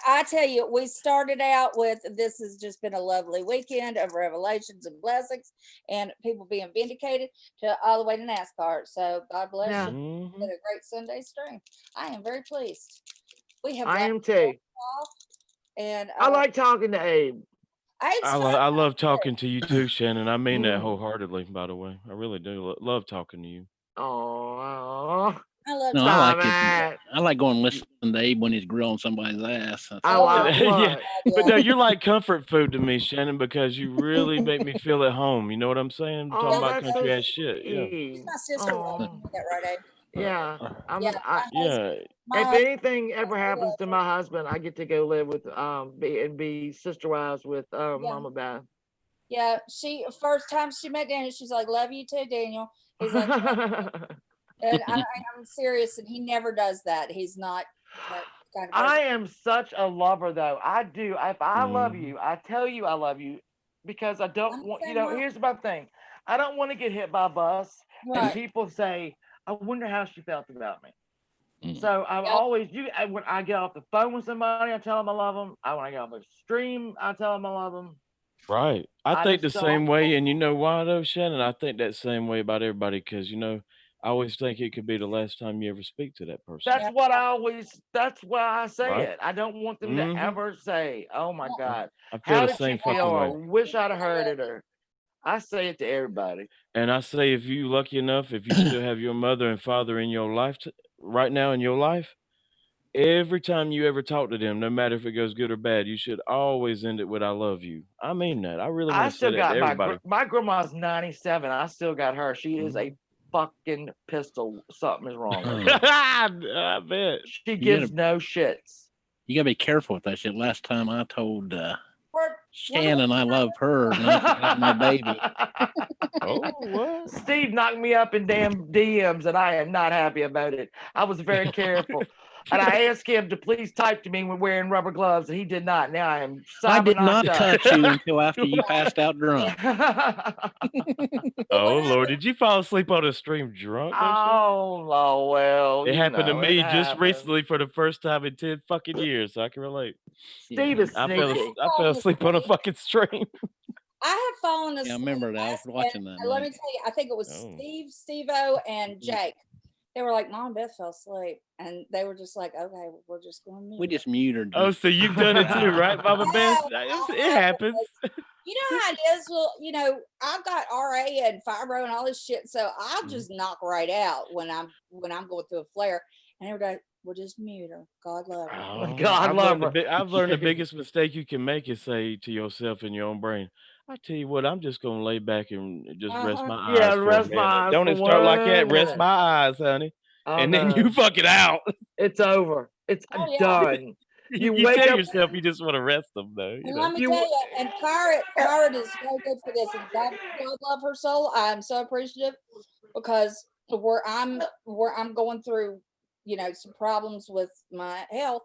Speaker 1: I tell you, we started out with this has just been a lovely weekend of revelations and blessings and people being vindicated to all the way to NASCAR. So God bless
Speaker 5: Yeah.
Speaker 1: you. It's been a great Sunday stream. I am very pleased. We have
Speaker 5: I am
Speaker 1: laughed
Speaker 5: too.
Speaker 1: off, and
Speaker 5: I like talking to Abe.
Speaker 6: I love talking to you too, Shannon. I mean that
Speaker 5: Mm.
Speaker 6: wholeheartedly, by the way. I really do love talking to you.
Speaker 5: Oh,
Speaker 1: I love
Speaker 3: No,
Speaker 5: Stop
Speaker 3: I like going and listening to Abe when he's grilling somebody's ass. That's
Speaker 5: I
Speaker 3: all.
Speaker 5: like
Speaker 6: Yeah,
Speaker 5: what?
Speaker 6: but no, you're like comfort food to me, Shannon, because you really make me feel at home. You know what I'm saying? I'm talking
Speaker 5: Oh,
Speaker 6: about
Speaker 5: that's so
Speaker 6: country ass shit. Yeah.
Speaker 5: sweet.
Speaker 1: She's my sister.
Speaker 5: Oh,
Speaker 1: You know that, right, Abe?
Speaker 5: yeah.
Speaker 1: Yeah,
Speaker 6: Yeah.
Speaker 5: If anything ever happens to my husband, I get to go live with be sister wives with Mama Beth.
Speaker 1: Yeah, she first time she met Daniel, she's like, "Love you too, Daniel." He's like, and I'm serious, and he never does that. He's not that kind of person.
Speaker 5: I am such a lover, though. I do. If I love
Speaker 6: Mhm.
Speaker 5: you, I tell you I love you because I don't want. Here's my thing. I don't want to get hit by a bus and
Speaker 1: Right.
Speaker 5: people say, "I wonder how she felt about me."
Speaker 3: Mm.
Speaker 5: So I've
Speaker 1: Yep.
Speaker 5: always when I get off the phone with somebody, I tell them I love them. When I get off the stream, I tell them I love them.
Speaker 6: Right. I
Speaker 5: I
Speaker 6: think the
Speaker 5: just
Speaker 6: same
Speaker 5: don't.
Speaker 6: way, and you know why though, Shannon? I think that same way about everybody because I always think it could be the last time you ever speak to that person.
Speaker 5: That's what I always. That's why I say
Speaker 6: Right.
Speaker 5: it. I don't want them to
Speaker 6: Mhm.
Speaker 5: ever say, "Oh my God,
Speaker 6: I feel
Speaker 5: how
Speaker 6: the
Speaker 5: did she
Speaker 6: same
Speaker 5: feel?"
Speaker 6: fucking way.
Speaker 5: Or "Wish I'd have heard it." Or I say it to everybody.
Speaker 6: And I say, if you lucky enough, if you still have your mother and father in your life right now in your life, every time you ever talk to them, no matter if it goes good or bad, you should always end it with "I love you." I mean that. I really
Speaker 5: I
Speaker 6: want to say
Speaker 5: still
Speaker 6: that
Speaker 5: got
Speaker 6: to everybody.
Speaker 5: my grandma's 97. I still got her. She is a
Speaker 6: Mhm.
Speaker 5: fucking pistol. Something is wrong with her.
Speaker 6: I bet.
Speaker 5: She gives no shits.
Speaker 3: You gotta be careful with that shit. Last time I told
Speaker 1: We're-
Speaker 3: Shannon I love her, not to have my baby.
Speaker 6: Oh, what?
Speaker 5: Steve knocked me up in damn DMs, and I am not happy about it. I was very careful. And I asked him to please type to me when wearing rubber gloves, and he did not. Now I am
Speaker 3: I did not
Speaker 5: knocked up.
Speaker 3: touch you until after you passed out drunk.
Speaker 6: Oh Lord, did you fall asleep on a stream drunk? Though, Shannon?
Speaker 5: Oh, well,
Speaker 6: It happened to
Speaker 5: it
Speaker 6: me just
Speaker 5: happened.
Speaker 6: recently for the first time in 10 fucking years, so I can relate.
Speaker 5: Steve is
Speaker 6: I
Speaker 5: sneaky.
Speaker 6: fell asleep on a fucking stream.
Speaker 1: I have fallen asleep.
Speaker 3: Yeah, I remember that. I was watching that.
Speaker 1: Let me
Speaker 3: night.
Speaker 1: tell you, I think it was
Speaker 6: Oh.
Speaker 1: Steve-O, and Jake. They were like, "Mom and Beth fell asleep," and they were just like, "Okay, we're just going to mute."
Speaker 3: We just muted.
Speaker 6: Oh, so you've done it too, right, Mama Beth?
Speaker 1: Yeah,
Speaker 6: It happens.
Speaker 1: You know how it is. Well, I've got RA and fibro and all this shit, so I'll just knock right out when I'm going through a flare. And everybody, we'll just mute her. God love her.
Speaker 6: Oh,
Speaker 5: God love her.
Speaker 6: I've learned the biggest mistake you can make is say to yourself in your own brain, "I tell you what, I'm just gonna lay back and just rest my eyes
Speaker 5: Yeah,
Speaker 6: for a
Speaker 5: rest
Speaker 6: minute."
Speaker 5: my eyes
Speaker 6: Don't
Speaker 5: for
Speaker 6: it start like
Speaker 5: 1
Speaker 6: that? Rest
Speaker 5: minute.
Speaker 6: my eyes, honey,
Speaker 5: Oh,
Speaker 6: and then
Speaker 5: no.
Speaker 6: you fuck it out.
Speaker 5: It's over. It's
Speaker 1: Oh, yeah.
Speaker 5: done.
Speaker 6: You
Speaker 5: wake
Speaker 6: tell
Speaker 5: up.
Speaker 6: yourself you just want to rest them, though.
Speaker 1: And let me tell you, and Pirate is so good for this. And God love her soul. I'm so appreciative because where I'm going through, some problems with my health.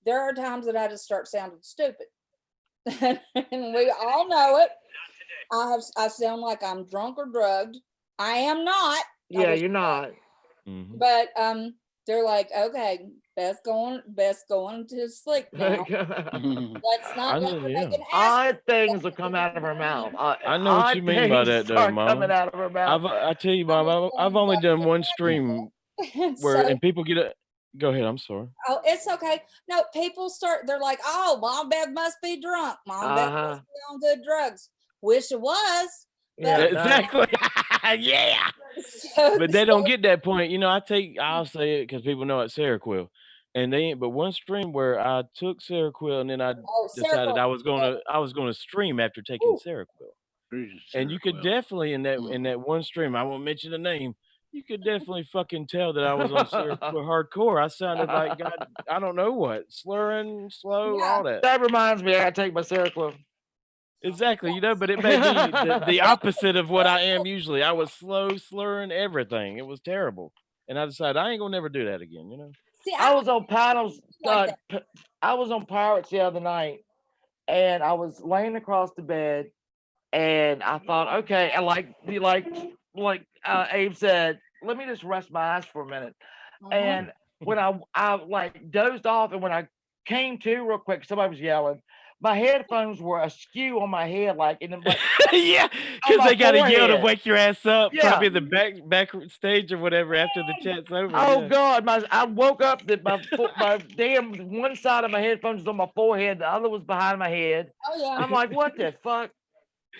Speaker 1: There are times that I just start sounding stupid, and we all know it. I sound like I'm drunk or drugged. I am not.
Speaker 5: Yeah, you're not.
Speaker 6: Mhm.
Speaker 1: But they're like, "Okay, Beth's going to sleep now. Let's not let her make an ass."
Speaker 5: Odd things will come out of her mouth.
Speaker 6: I know what you mean by that, though,
Speaker 5: start
Speaker 6: Mama.
Speaker 5: coming out of her mouth.
Speaker 6: I tell you, Mama, I've only done one stream where, and people get a. Go ahead. I'm sorry.
Speaker 1: Oh, it's okay. No, people they're like, "Oh, Mom Beth must be drunk. Mom Beth must be on good drugs." Wish it was.
Speaker 5: Yeah,
Speaker 6: exactly. Yeah. But they don't get that point. I'll say it because people know it's Seroquel. And they ain't but one stream where I took Seroquel and then I decided
Speaker 1: Seroquel.
Speaker 6: I was gonna stream after taking
Speaker 1: Ooh.
Speaker 6: Seroquel. And you could definitely in that one stream, I won't mention the name, you could definitely fucking tell that I was on Seroquel hardcore. I sounded like God, I don't know what, slurring, slow, all that.
Speaker 5: That reminds me, I gotta take my Seroquel.
Speaker 6: Exactly, but it made me the opposite of what I am usually. I was slow, slurring everything. It was terrible. and I decided I ain't gonna never do that again. You know.
Speaker 1: See,
Speaker 5: I was on panels.
Speaker 1: like that.
Speaker 5: I was on Pirates the other night, and I was laying across the bed, and I thought, okay, and like Abe said, let me just rest my eyes for a minute. And when I like dozed off, and when I came to real quick, somebody was yelling. My headphones were askew on my head, like in the like,
Speaker 6: Yeah,
Speaker 5: on
Speaker 6: because
Speaker 5: my
Speaker 6: they gotta yell to
Speaker 5: forehead.
Speaker 6: wake your ass up,
Speaker 5: Yeah.
Speaker 6: probably in the back stage or whatever after the chat's over.
Speaker 5: Oh
Speaker 6: Yeah.
Speaker 5: God, I woke up that my damn one side of my headphones was on my forehead, the other was behind my head.
Speaker 1: Oh yeah.
Speaker 5: I'm like, what the fuck?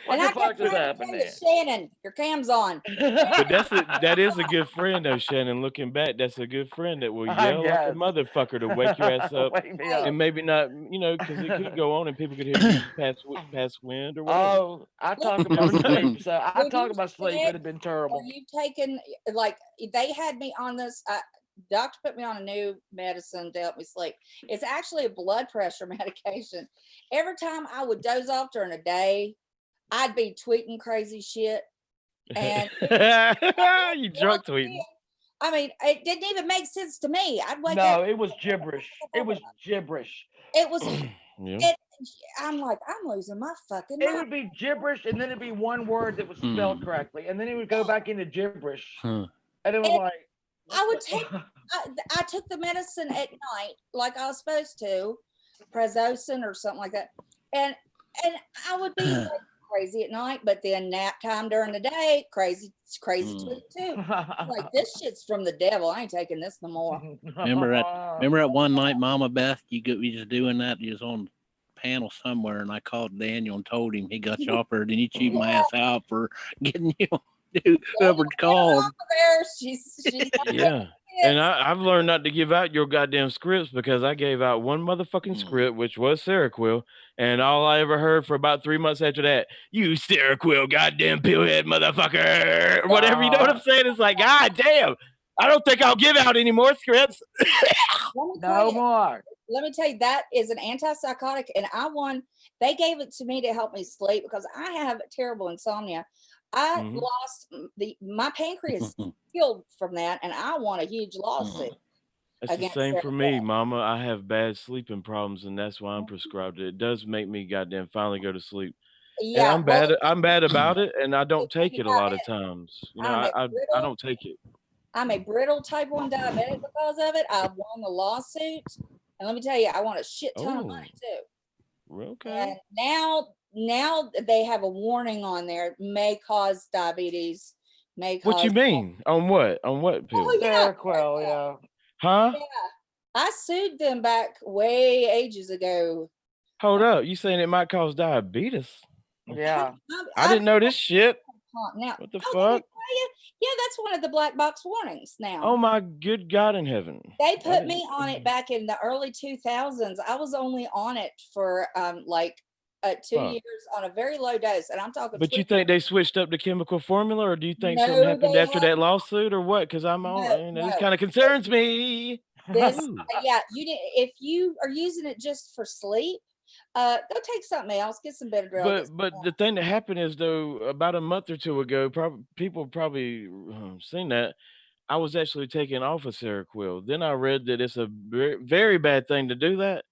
Speaker 5: What
Speaker 1: And
Speaker 5: the
Speaker 1: I
Speaker 5: fuck
Speaker 1: kept
Speaker 5: just
Speaker 1: trying to
Speaker 5: happened
Speaker 1: tell you,
Speaker 5: there?
Speaker 1: Shannon, your cam's on.
Speaker 6: But that is a good friend though, Shannon. Looking back, that's a good friend that will
Speaker 5: I
Speaker 6: yell like a
Speaker 5: guess.
Speaker 6: motherfucker to wake your ass up,
Speaker 5: Wake me
Speaker 1: Hey,
Speaker 5: up.
Speaker 6: and maybe not, because it could go on and people could hear you pass wind or whatever.
Speaker 5: Oh, I talk
Speaker 6: You
Speaker 5: about
Speaker 6: never know.
Speaker 5: sleep. So I
Speaker 1: when
Speaker 5: talk
Speaker 1: you're
Speaker 5: about sleep.
Speaker 1: sick
Speaker 5: It'd have been
Speaker 1: or
Speaker 5: terrible.
Speaker 1: you've taken, like, they had me on this, doctor put me on a new medicine to help me sleep. It's actually a blood pressure medication. Every time I would doze off during a day, I'd be tweeting crazy shit. And
Speaker 6: You drunk tweeting.
Speaker 1: I mean, it didn't even make sense to me. I'd wake
Speaker 5: No,
Speaker 1: up.
Speaker 5: it was gibberish. It was gibberish.
Speaker 1: It was,
Speaker 6: Yeah.
Speaker 1: I'm like, I'm losing my fucking
Speaker 5: It
Speaker 1: mind.
Speaker 5: would be gibberish, and then it'd be one word that was spelled correctly, and then it would go back into gibberish, and it was
Speaker 1: And
Speaker 5: like,
Speaker 1: I would take, I took the medicine at night like I was supposed to, Prezocin or something like that, and I would be like crazy at night, but then nap time during the day, crazy tweet too. Like, this shit's from the devil. I ain't taking this no more.
Speaker 3: Remember that one night, Mama Beth, you was doing that. You was on panel somewhere, and I called Daniel and told him he got you off her. Then you chewed my ass out for getting you whoever called.
Speaker 1: There, she's
Speaker 6: Yeah. And I've learned not to give out your goddamn scripts because I gave out one motherfucking script, which was Seroquel, and all I ever heard for about 3 months after that, you Seroquel, goddamn pillhead motherfucker, or whatever. You know what I'm saying? It's like, god damn, I don't think I'll give out any more scripts.
Speaker 5: No more.
Speaker 1: Let me tell you, that is an antipsychotic, and they gave it to me to help me sleep because I have terrible insomnia. I lost my pancreas killed from that, and I want a huge lawsuit.
Speaker 6: That's the same for me, Mama. I have bad sleeping problems, and that's why I'm prescribed it. It does make me goddamn finally go to sleep.
Speaker 1: Yeah,
Speaker 6: And I'm bad about it, and I don't take it a lot of times. You know, I don't take it.
Speaker 1: I'm a brittle type 1 diabetic because of it. I've won the lawsuit, and let me tell you, I want a shit ton of money too.
Speaker 6: Okay.
Speaker 1: And now they have a warning on there, may cause diabetes, may cause.
Speaker 6: What you mean? On what? On what pill?
Speaker 1: Oh, yeah.
Speaker 5: Seroquel, yeah.
Speaker 6: Huh?
Speaker 1: Yeah. I sued them back way ages ago.
Speaker 6: Hold up. You saying it might cause diabetes?
Speaker 5: Yeah.
Speaker 6: I didn't know this shit.
Speaker 1: Now,
Speaker 6: What the fuck?
Speaker 1: Yeah, that's one of the black box warnings now.
Speaker 6: Oh my good God in heaven.
Speaker 1: They put me on it back in the early 2000s. I was only on it for like 2 years on a very low dose, and I'm talking.
Speaker 6: But you think they switched up the chemical formula, or do you think
Speaker 1: No,
Speaker 6: something happened
Speaker 1: they
Speaker 6: after that lawsuit, or what? Because I'm on. This kind of concerns me.
Speaker 1: This, yeah, if you are using it just for sleep, go take something else, get some Benadryl.
Speaker 6: But the thing that happened is, though, about a month or two ago, people probably seen that I was actually taken off of Seroquel. Then I read that it's a very, very bad thing to do that,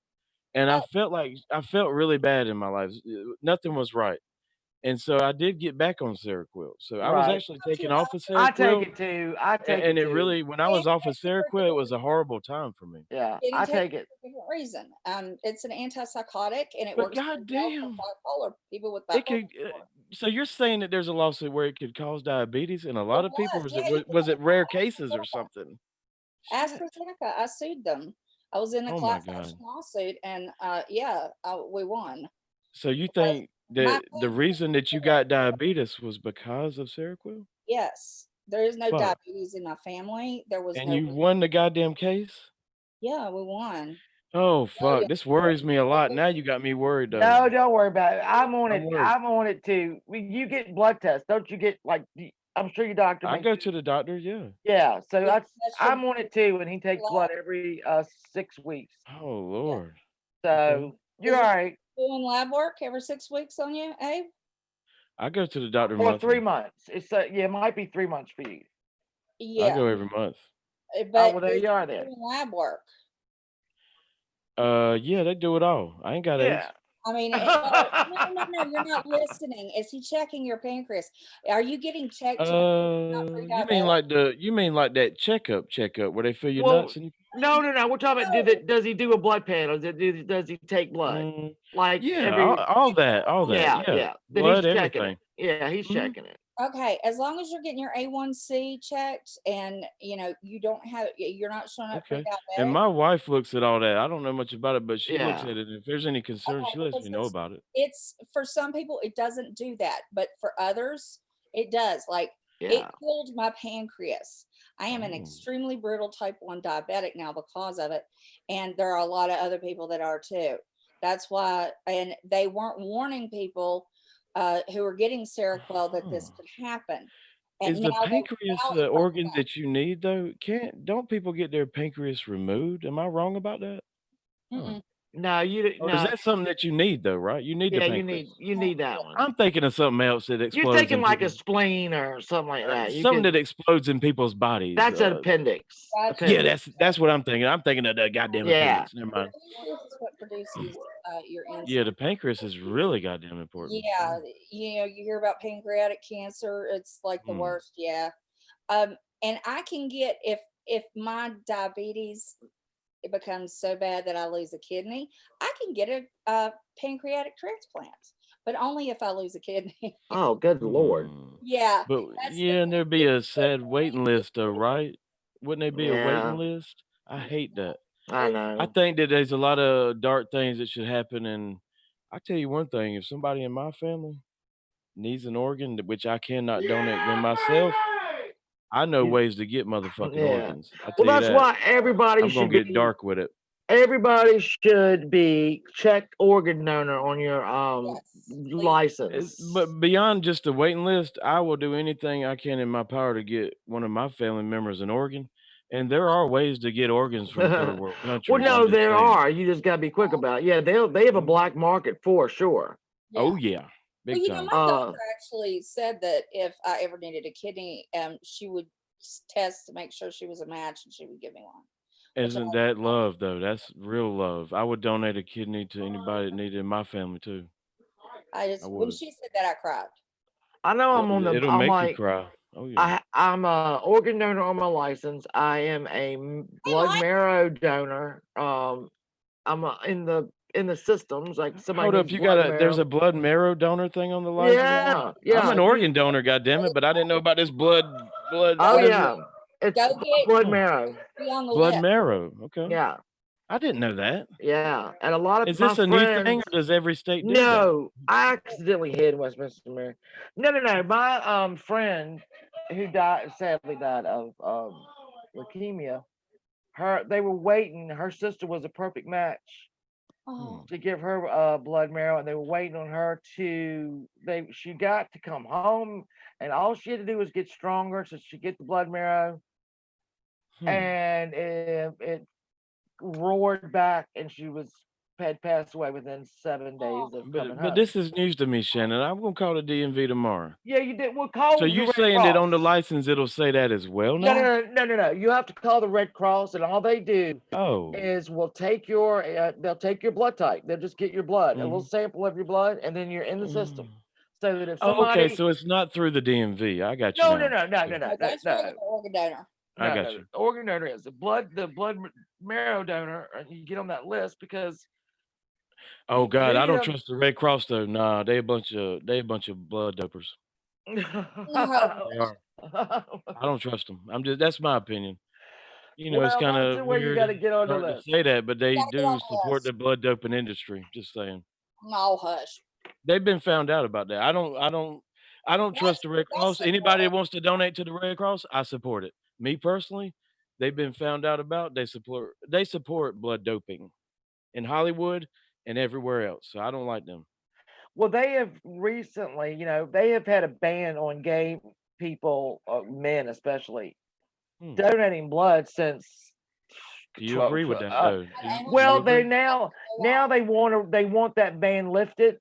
Speaker 6: and I felt really bad in my life. Nothing was right. And so I did get back on Seroquel. So I was actually taken off of
Speaker 5: I take
Speaker 6: Seroquel.
Speaker 5: it too. I take
Speaker 6: And
Speaker 5: it
Speaker 6: it
Speaker 5: too.
Speaker 6: really, when I was off of Seroquel, it was a horrible time for me.
Speaker 5: Yeah, I take it.
Speaker 1: For a different reason. It's an antipsychotic, and it
Speaker 6: But
Speaker 1: works
Speaker 6: goddamn,
Speaker 1: for bipolar people with
Speaker 6: it
Speaker 1: bipolar.
Speaker 6: could. So you're saying that there's a lawsuit where it could cause diabetes in a lot of people? Was it rare cases or something?
Speaker 1: AstraZeneca, I sued them. I was in a
Speaker 6: Oh my
Speaker 1: class
Speaker 6: God.
Speaker 1: action lawsuit, and we won.
Speaker 6: So you think that the reason that you got diabetes was because of Seroquel?
Speaker 1: Yes, there is no
Speaker 6: Fuck.
Speaker 1: diabetes in my family. There was
Speaker 6: And
Speaker 1: no.
Speaker 6: you won the goddamn case?
Speaker 1: Yeah, we won.
Speaker 6: Oh fuck! This worries me a lot. Now you got me worried though.
Speaker 5: No, don't worry about it. I'm on
Speaker 6: I'm
Speaker 5: it.
Speaker 6: worried.
Speaker 5: I'm on it too. You get blood tests, don't you? Get like, I'm sure your doctor.
Speaker 6: I go to the doctor. Yeah.
Speaker 5: Yeah, so I'm on it too, and he takes blood every 6 weeks.
Speaker 6: Oh Lord.
Speaker 5: So you're all right.
Speaker 1: Doing lab work every 6 weeks on you, Abe?
Speaker 6: I go to the doctor
Speaker 5: For
Speaker 6: monthly.
Speaker 5: 3 months. It's it might be 3 months for you.
Speaker 6: I go every month.
Speaker 1: But
Speaker 5: well, there
Speaker 1: is
Speaker 5: you are
Speaker 1: he
Speaker 5: then.
Speaker 1: doing lab work?
Speaker 6: Yeah, they do it all. I ain't got AIDS.
Speaker 5: Yeah.
Speaker 1: I mean, no, you're not listening. Is he checking your pancreas? Are you getting checked to not pre-diabetic?
Speaker 6: You mean like that checkup where they feel your
Speaker 5: Well,
Speaker 6: nuts and
Speaker 5: no. We're talking about
Speaker 1: No.
Speaker 5: does he do a blood panel? Does he take blood?
Speaker 6: Mm,
Speaker 5: Like
Speaker 6: yeah,
Speaker 5: every
Speaker 6: all that,
Speaker 5: yeah.
Speaker 6: yeah.
Speaker 5: Then he's
Speaker 6: Blood,
Speaker 5: checking
Speaker 6: everything.
Speaker 5: it. Yeah, he's
Speaker 6: Mhm.
Speaker 5: checking it.
Speaker 1: Okay, as long as you're getting your A1C checked and you don't have you're not showing up
Speaker 6: Okay.
Speaker 1: pre-diabetic.
Speaker 6: And my wife looks at all that. I don't know much about it, but she looks
Speaker 5: Yeah.
Speaker 6: at it. If there's any concern,
Speaker 1: Okay,
Speaker 6: she lets
Speaker 1: because
Speaker 6: me know about it.
Speaker 1: it's for some people it doesn't do that, but for others it does. Like it
Speaker 5: Yeah.
Speaker 1: killed my pancreas. I am an
Speaker 6: Oh.
Speaker 1: extremely brittle type 1 diabetic now because of it, and there are a lot of other people that are too. That's why, and they weren't warning people who are getting Seroquel that this
Speaker 6: Huh.
Speaker 1: could happen. And
Speaker 6: Is the pancreas
Speaker 1: now
Speaker 6: the
Speaker 1: it's
Speaker 6: organ that you need though? Don't people get their pancreas removed? Am I wrong about that? Huh.
Speaker 1: Mm-mm.
Speaker 5: No, you
Speaker 6: Or is
Speaker 5: no.
Speaker 6: that something that you need though, right? You need the
Speaker 5: Yeah,
Speaker 6: pancreas.
Speaker 5: you need that one.
Speaker 6: I'm thinking of something else that
Speaker 5: You're
Speaker 6: explodes
Speaker 5: thinking
Speaker 6: in
Speaker 5: like a
Speaker 6: people's
Speaker 5: spleen or something like that. You
Speaker 6: something
Speaker 5: can.
Speaker 6: that explodes in people's bodies.
Speaker 5: That's an appendix.
Speaker 1: Gotcha.
Speaker 6: Yeah,
Speaker 5: Appendix.
Speaker 6: that's what I'm thinking. I'm thinking of the goddamn
Speaker 5: Yeah.
Speaker 6: appendix. Never mind.
Speaker 1: Pancreas is what produces your insulin.
Speaker 6: Yeah, the pancreas is really goddamn important.
Speaker 1: Yeah, you hear about pancreatic cancer, it's like the
Speaker 6: Mm.
Speaker 1: worst, yeah. And I can get if my diabetes it becomes so bad that I lose a kidney, I can get a pancreatic transplant, but only if I lose a kidney.
Speaker 5: Oh, good Lord.
Speaker 6: Hmm.
Speaker 1: Yeah,
Speaker 6: But
Speaker 1: that's
Speaker 6: yeah, and there'd be a sad waiting list though, right? Wouldn't there be a waiting
Speaker 5: Yeah,
Speaker 6: list? I hate that.
Speaker 5: I
Speaker 6: I
Speaker 5: know.
Speaker 6: think that there's a lot of dark things that should happen, and I tell you one thing: if somebody in my family needs an organ, which I cannot donate them myself, I know
Speaker 5: You-
Speaker 6: ways to get motherfucking
Speaker 5: Yeah.
Speaker 6: organs. I
Speaker 5: Well,
Speaker 6: tell you
Speaker 5: that's
Speaker 6: that.
Speaker 5: why
Speaker 6: I'm gonna get dark with it.
Speaker 5: everybody should be checked organ donor on your
Speaker 1: yes, please.
Speaker 5: license.
Speaker 6: But beyond just the waiting list, I will do anything I can in my power to get one of my family members an organ. And there are ways to get organs from third world
Speaker 5: Well,
Speaker 6: countries.
Speaker 5: no,
Speaker 6: I'm just
Speaker 5: there
Speaker 6: saying.
Speaker 5: are. You just gotta be quick about it. Yeah, they have a
Speaker 6: Mhm.
Speaker 5: black market for sure.
Speaker 1: Yeah.
Speaker 6: Oh yeah,
Speaker 1: Well,
Speaker 6: big time.
Speaker 1: my doctor actually said that if I ever needed a kidney, she would test to make sure she was a match and she would give me one.
Speaker 6: Isn't that love though? That's real love. I would donate a kidney to anybody that needed in my family too. I
Speaker 1: When
Speaker 6: would.
Speaker 1: she said that, I cried.
Speaker 5: I know I'm on the.
Speaker 6: It'll
Speaker 5: I'm
Speaker 6: make you
Speaker 5: like
Speaker 6: cry. Oh yeah.
Speaker 5: I'm a organ donor on my license. I am a blood
Speaker 1: Mike.
Speaker 5: marrow donor. I'm in the systems like somebody
Speaker 6: Hold up,
Speaker 5: needs
Speaker 6: you
Speaker 5: blood
Speaker 6: got there's
Speaker 5: marrow.
Speaker 6: a blood marrow donor thing on the license?
Speaker 5: Yeah,
Speaker 6: I'm
Speaker 5: yeah.
Speaker 6: an organ donor, goddammit, but I didn't know about this blood
Speaker 5: Oh
Speaker 6: what is it?
Speaker 5: yeah, it's
Speaker 1: Go get
Speaker 5: blood
Speaker 6: Oh,
Speaker 5: marrow.
Speaker 1: be on the
Speaker 6: blood
Speaker 1: list.
Speaker 6: marrow. Okay.
Speaker 5: Yeah,
Speaker 6: I didn't know that.
Speaker 5: yeah. And a lot of
Speaker 6: Is
Speaker 5: my
Speaker 6: this a new thing
Speaker 5: friends.
Speaker 6: or does every state do that?
Speaker 5: No, I accidentally hid Westminster Mary. No. My friend who sadly died of leukemia. They were waiting. Her sister was a perfect match
Speaker 1: Oh,
Speaker 5: to give her blood marrow, and they were waiting on her to. She got to come home, and all she had to do was get stronger, so she get the blood marrow,
Speaker 6: Hmm.
Speaker 5: and it roared back, and she had passed away within 7 days of coming
Speaker 6: But
Speaker 5: home.
Speaker 6: this is news to me, Shannon. I'm gonna call the DMV tomorrow.
Speaker 5: Yeah, you did. We'll call
Speaker 6: So
Speaker 5: the
Speaker 6: you
Speaker 5: Red
Speaker 6: saying that on the
Speaker 5: Cross.
Speaker 6: license it'll say that as well now?
Speaker 5: No. You have to call the Red Cross, and all they do
Speaker 6: Oh.
Speaker 5: is they'll take your blood type. They'll just get your blood, a little sample of your blood, and then you're in the system. So that if
Speaker 6: Oh, okay.
Speaker 5: somebody,
Speaker 6: So it's not through the DMV. I got you
Speaker 5: no,
Speaker 6: now.
Speaker 1: that's regular organ donor.
Speaker 6: I got you.
Speaker 5: The organ donor is the blood marrow donor, and you get on that list because.
Speaker 6: Oh God, I don't
Speaker 5: them-
Speaker 6: trust the Red Cross though. Nah, they a bunch of blood dopers. They are. I don't trust them. That's my opinion. You know, it's
Speaker 5: Well,
Speaker 6: kind
Speaker 5: that's
Speaker 6: of
Speaker 5: where you got to
Speaker 6: weird,
Speaker 5: get on the
Speaker 6: hard to
Speaker 5: list.
Speaker 6: say that, but they
Speaker 1: Gotta get on
Speaker 6: do
Speaker 1: the
Speaker 6: support
Speaker 1: list.
Speaker 6: the blood doping industry. Just saying.
Speaker 1: No, hush.
Speaker 6: They've been found out about that. I don't trust the Red Cross. Anybody that wants to donate to the Red Cross, I support it. Me personally, they've been found out about. They support blood doping in Hollywood and everywhere else. So I don't like them.
Speaker 5: Well, they have recently, they have had a ban on gay people, men especially, donating blood since.
Speaker 6: Do you agree with that though?
Speaker 5: Well, they now they want that ban lifted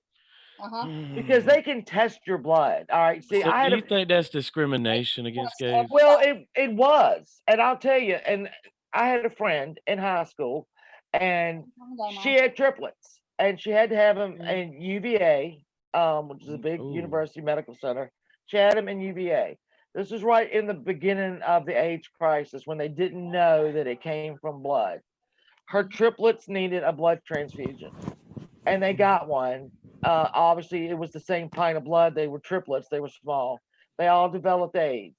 Speaker 5: because they can test your blood. All right. See,
Speaker 6: So
Speaker 5: I
Speaker 6: do
Speaker 5: had
Speaker 6: you
Speaker 5: a
Speaker 6: think that's discrimination against gays?
Speaker 5: well, it was, and I'll tell you, and I had a friend in high school, and she had triplets, and she had to have them in UVA, which is a big
Speaker 6: Ooh.
Speaker 5: university medical center. She had them in UVA. This was right in the beginning of the AIDS crisis when they didn't know that it came from blood. Her triplets needed a blood transfusion, and they got one. Obviously, it was the same pint of blood. They were triplets. They were small. They all developed AIDS.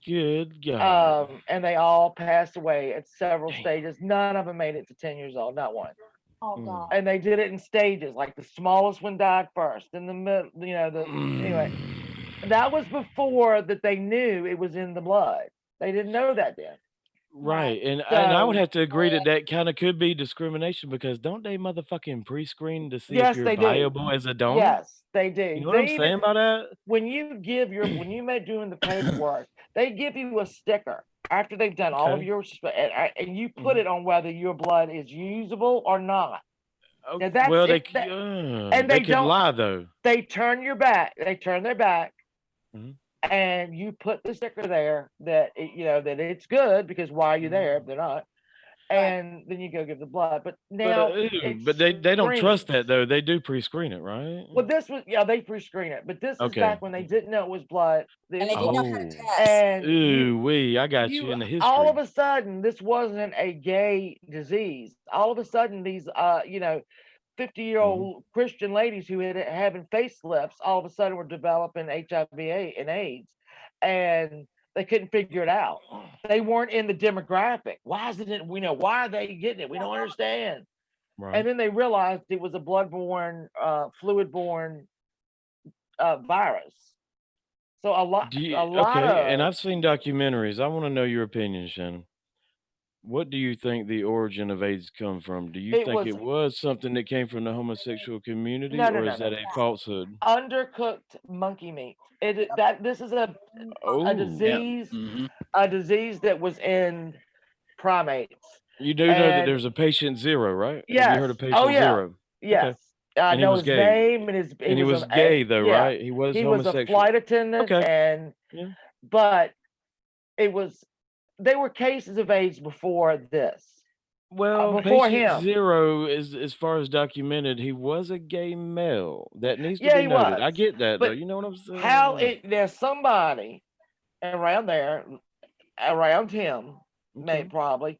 Speaker 6: Good God.
Speaker 5: And they all passed away at several
Speaker 6: Damn.
Speaker 5: stages. None of them made it to 10 years old, not one.
Speaker 1: Oh God.
Speaker 5: And they did it in stages. Like the smallest one died first, in the middle, anyway. That was before that they knew it was in the blood. They didn't know that then.
Speaker 6: Right, and I would
Speaker 5: So
Speaker 6: have to agree that that kind of could be discrimination because don't they motherfucking pre-screen to see if
Speaker 5: yes,
Speaker 6: you're
Speaker 5: they do.
Speaker 6: viable as a donor?
Speaker 5: Yes, they do.
Speaker 6: You know what I'm saying about that?
Speaker 5: When you give your when you may doing the paperwork, they give you a sticker after they've done all of
Speaker 6: Okay.
Speaker 5: your and you put it on whether your blood is usable or not. Now that's
Speaker 6: Well,
Speaker 5: and
Speaker 6: they
Speaker 5: they
Speaker 6: could
Speaker 5: don't
Speaker 6: lie though.
Speaker 5: They turn your back. They turn their back,
Speaker 6: Mhm.
Speaker 5: and you put the sticker there that that it's good because why are you there if they're not? And then you go give the blood. But now
Speaker 6: But they don't trust that though. They do pre-screen it, right?
Speaker 5: Well, this was they pre-screen it, but this is
Speaker 6: Okay.
Speaker 5: back when they didn't know it was blood.
Speaker 1: And they didn't know how to test.
Speaker 5: And
Speaker 6: Ooh wee, I got you in the history.
Speaker 5: all of a sudden, this wasn't a gay disease. All of a sudden, these 50-year-old Christian ladies who had having facelifts all of a sudden were developing HIV and AIDS, and they couldn't figure it out. They weren't in the demographic. Why isn't it? Why are they getting it? We don't understand.
Speaker 6: Right.
Speaker 5: And then they realized it was a blood-borne, fluid-borne virus. So a lot
Speaker 6: Okay,
Speaker 5: of
Speaker 6: and I've seen documentaries. I want to know your opinion, Shannon. What do you think the origin of AIDS come from? Do you think it was something that came from the homosexual community,
Speaker 5: No,
Speaker 6: or is that a falsehood?
Speaker 5: undercooked monkey meat. This is a disease, a disease that was in primates.
Speaker 6: You do know that there's a patient zero, right?
Speaker 5: Yes.
Speaker 6: Have you heard of patient zero?
Speaker 5: Yes.
Speaker 6: Okay.
Speaker 5: I
Speaker 6: And he
Speaker 5: know
Speaker 6: was
Speaker 5: his
Speaker 6: gay.
Speaker 5: name and
Speaker 6: he was gay though, right? He was homosexual.
Speaker 5: a flight attendant,
Speaker 6: Okay.
Speaker 5: but there were cases of AIDS before this.
Speaker 6: Well,
Speaker 5: before
Speaker 6: patient
Speaker 5: him.
Speaker 6: zero is as far as documented, he was a gay male. That needs to
Speaker 5: Yeah,
Speaker 6: be
Speaker 5: he
Speaker 6: noted. I
Speaker 5: was.
Speaker 6: get that though.
Speaker 5: But
Speaker 6: You know what I'm saying?
Speaker 5: there's somebody around there, around him,
Speaker 6: Okay.
Speaker 5: probably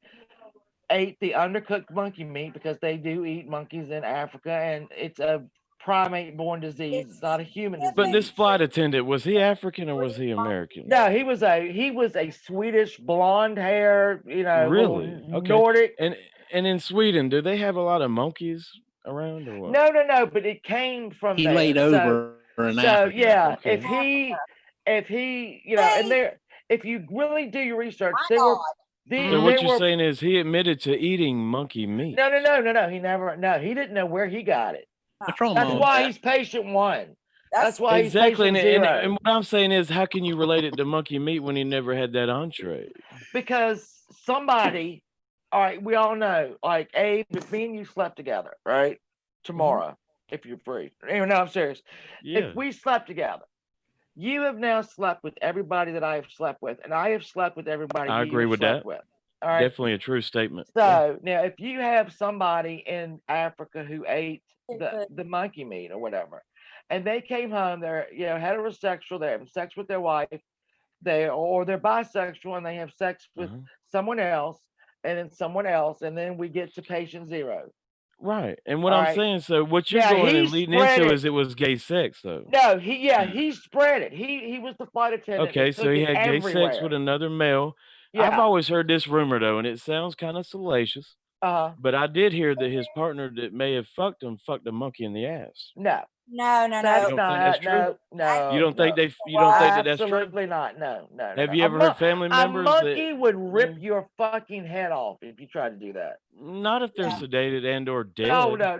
Speaker 5: ate the undercooked monkey meat because they do eat monkeys in Africa, and it's a primate-borne disease. It's not a human disease.
Speaker 6: But this flight attendant, was he African or was he American?
Speaker 5: No, he was a Swedish blonde hair,
Speaker 6: Really? Okay.
Speaker 5: Nordic.
Speaker 6: And in Sweden, do they have a lot of monkeys around or what?
Speaker 5: No, but it came from
Speaker 3: He
Speaker 5: there.
Speaker 3: laid over in
Speaker 5: So
Speaker 3: Africa.
Speaker 5: yeah,
Speaker 6: Okay.
Speaker 5: if he, and if you really do your research, there were
Speaker 6: So what you're saying is he admitted to eating monkey meat.
Speaker 5: No. He didn't know where he got it.
Speaker 3: What's wrong,
Speaker 5: That's
Speaker 3: Mom?
Speaker 5: why he's patient one. That's why
Speaker 6: Exactly.
Speaker 5: he's patient zero.
Speaker 6: And what I'm saying is, how can you relate it to monkey meat when he never had that entree?
Speaker 5: Because somebody, all right, we all know, like Abe, if me and you slept together, right? Tomorrow, if you're free. Anyway, no, I'm serious.
Speaker 6: Yeah.
Speaker 5: If we slept together, you have now slept with everybody that I have slept with, and I have slept with everybody
Speaker 6: I
Speaker 5: you
Speaker 6: agree
Speaker 5: have
Speaker 6: with
Speaker 5: slept
Speaker 6: that.
Speaker 5: with. All right.
Speaker 6: Definitely a true statement.
Speaker 5: So now, if you have somebody in Africa who ate the monkey meat or whatever, and they came home, they're heterosexual, they're having sex with their wife, they're bisexual and they have sex with someone else, and then someone else, and then we get to patient zero.
Speaker 6: Right. And what I'm saying, so what you're going and leading into is it was gay sex though.
Speaker 5: No, he spread it. He was the flight attendant.
Speaker 6: Okay, so he had gay sex with another male.
Speaker 5: Yeah.
Speaker 6: I've always heard this rumor though, and it sounds kind of salacious. But I did hear that his partner that may have fucked him fucked a monkey in the ass.
Speaker 5: No.
Speaker 1: No.
Speaker 5: That's not. No.
Speaker 6: You don't think you don't think that that's true?
Speaker 5: Absolutely not. No.
Speaker 6: Have you ever heard family members
Speaker 5: a monkey would rip your fucking head off if you tried to do that.
Speaker 6: Not if they're sedated and or dead.
Speaker 5: Oh no.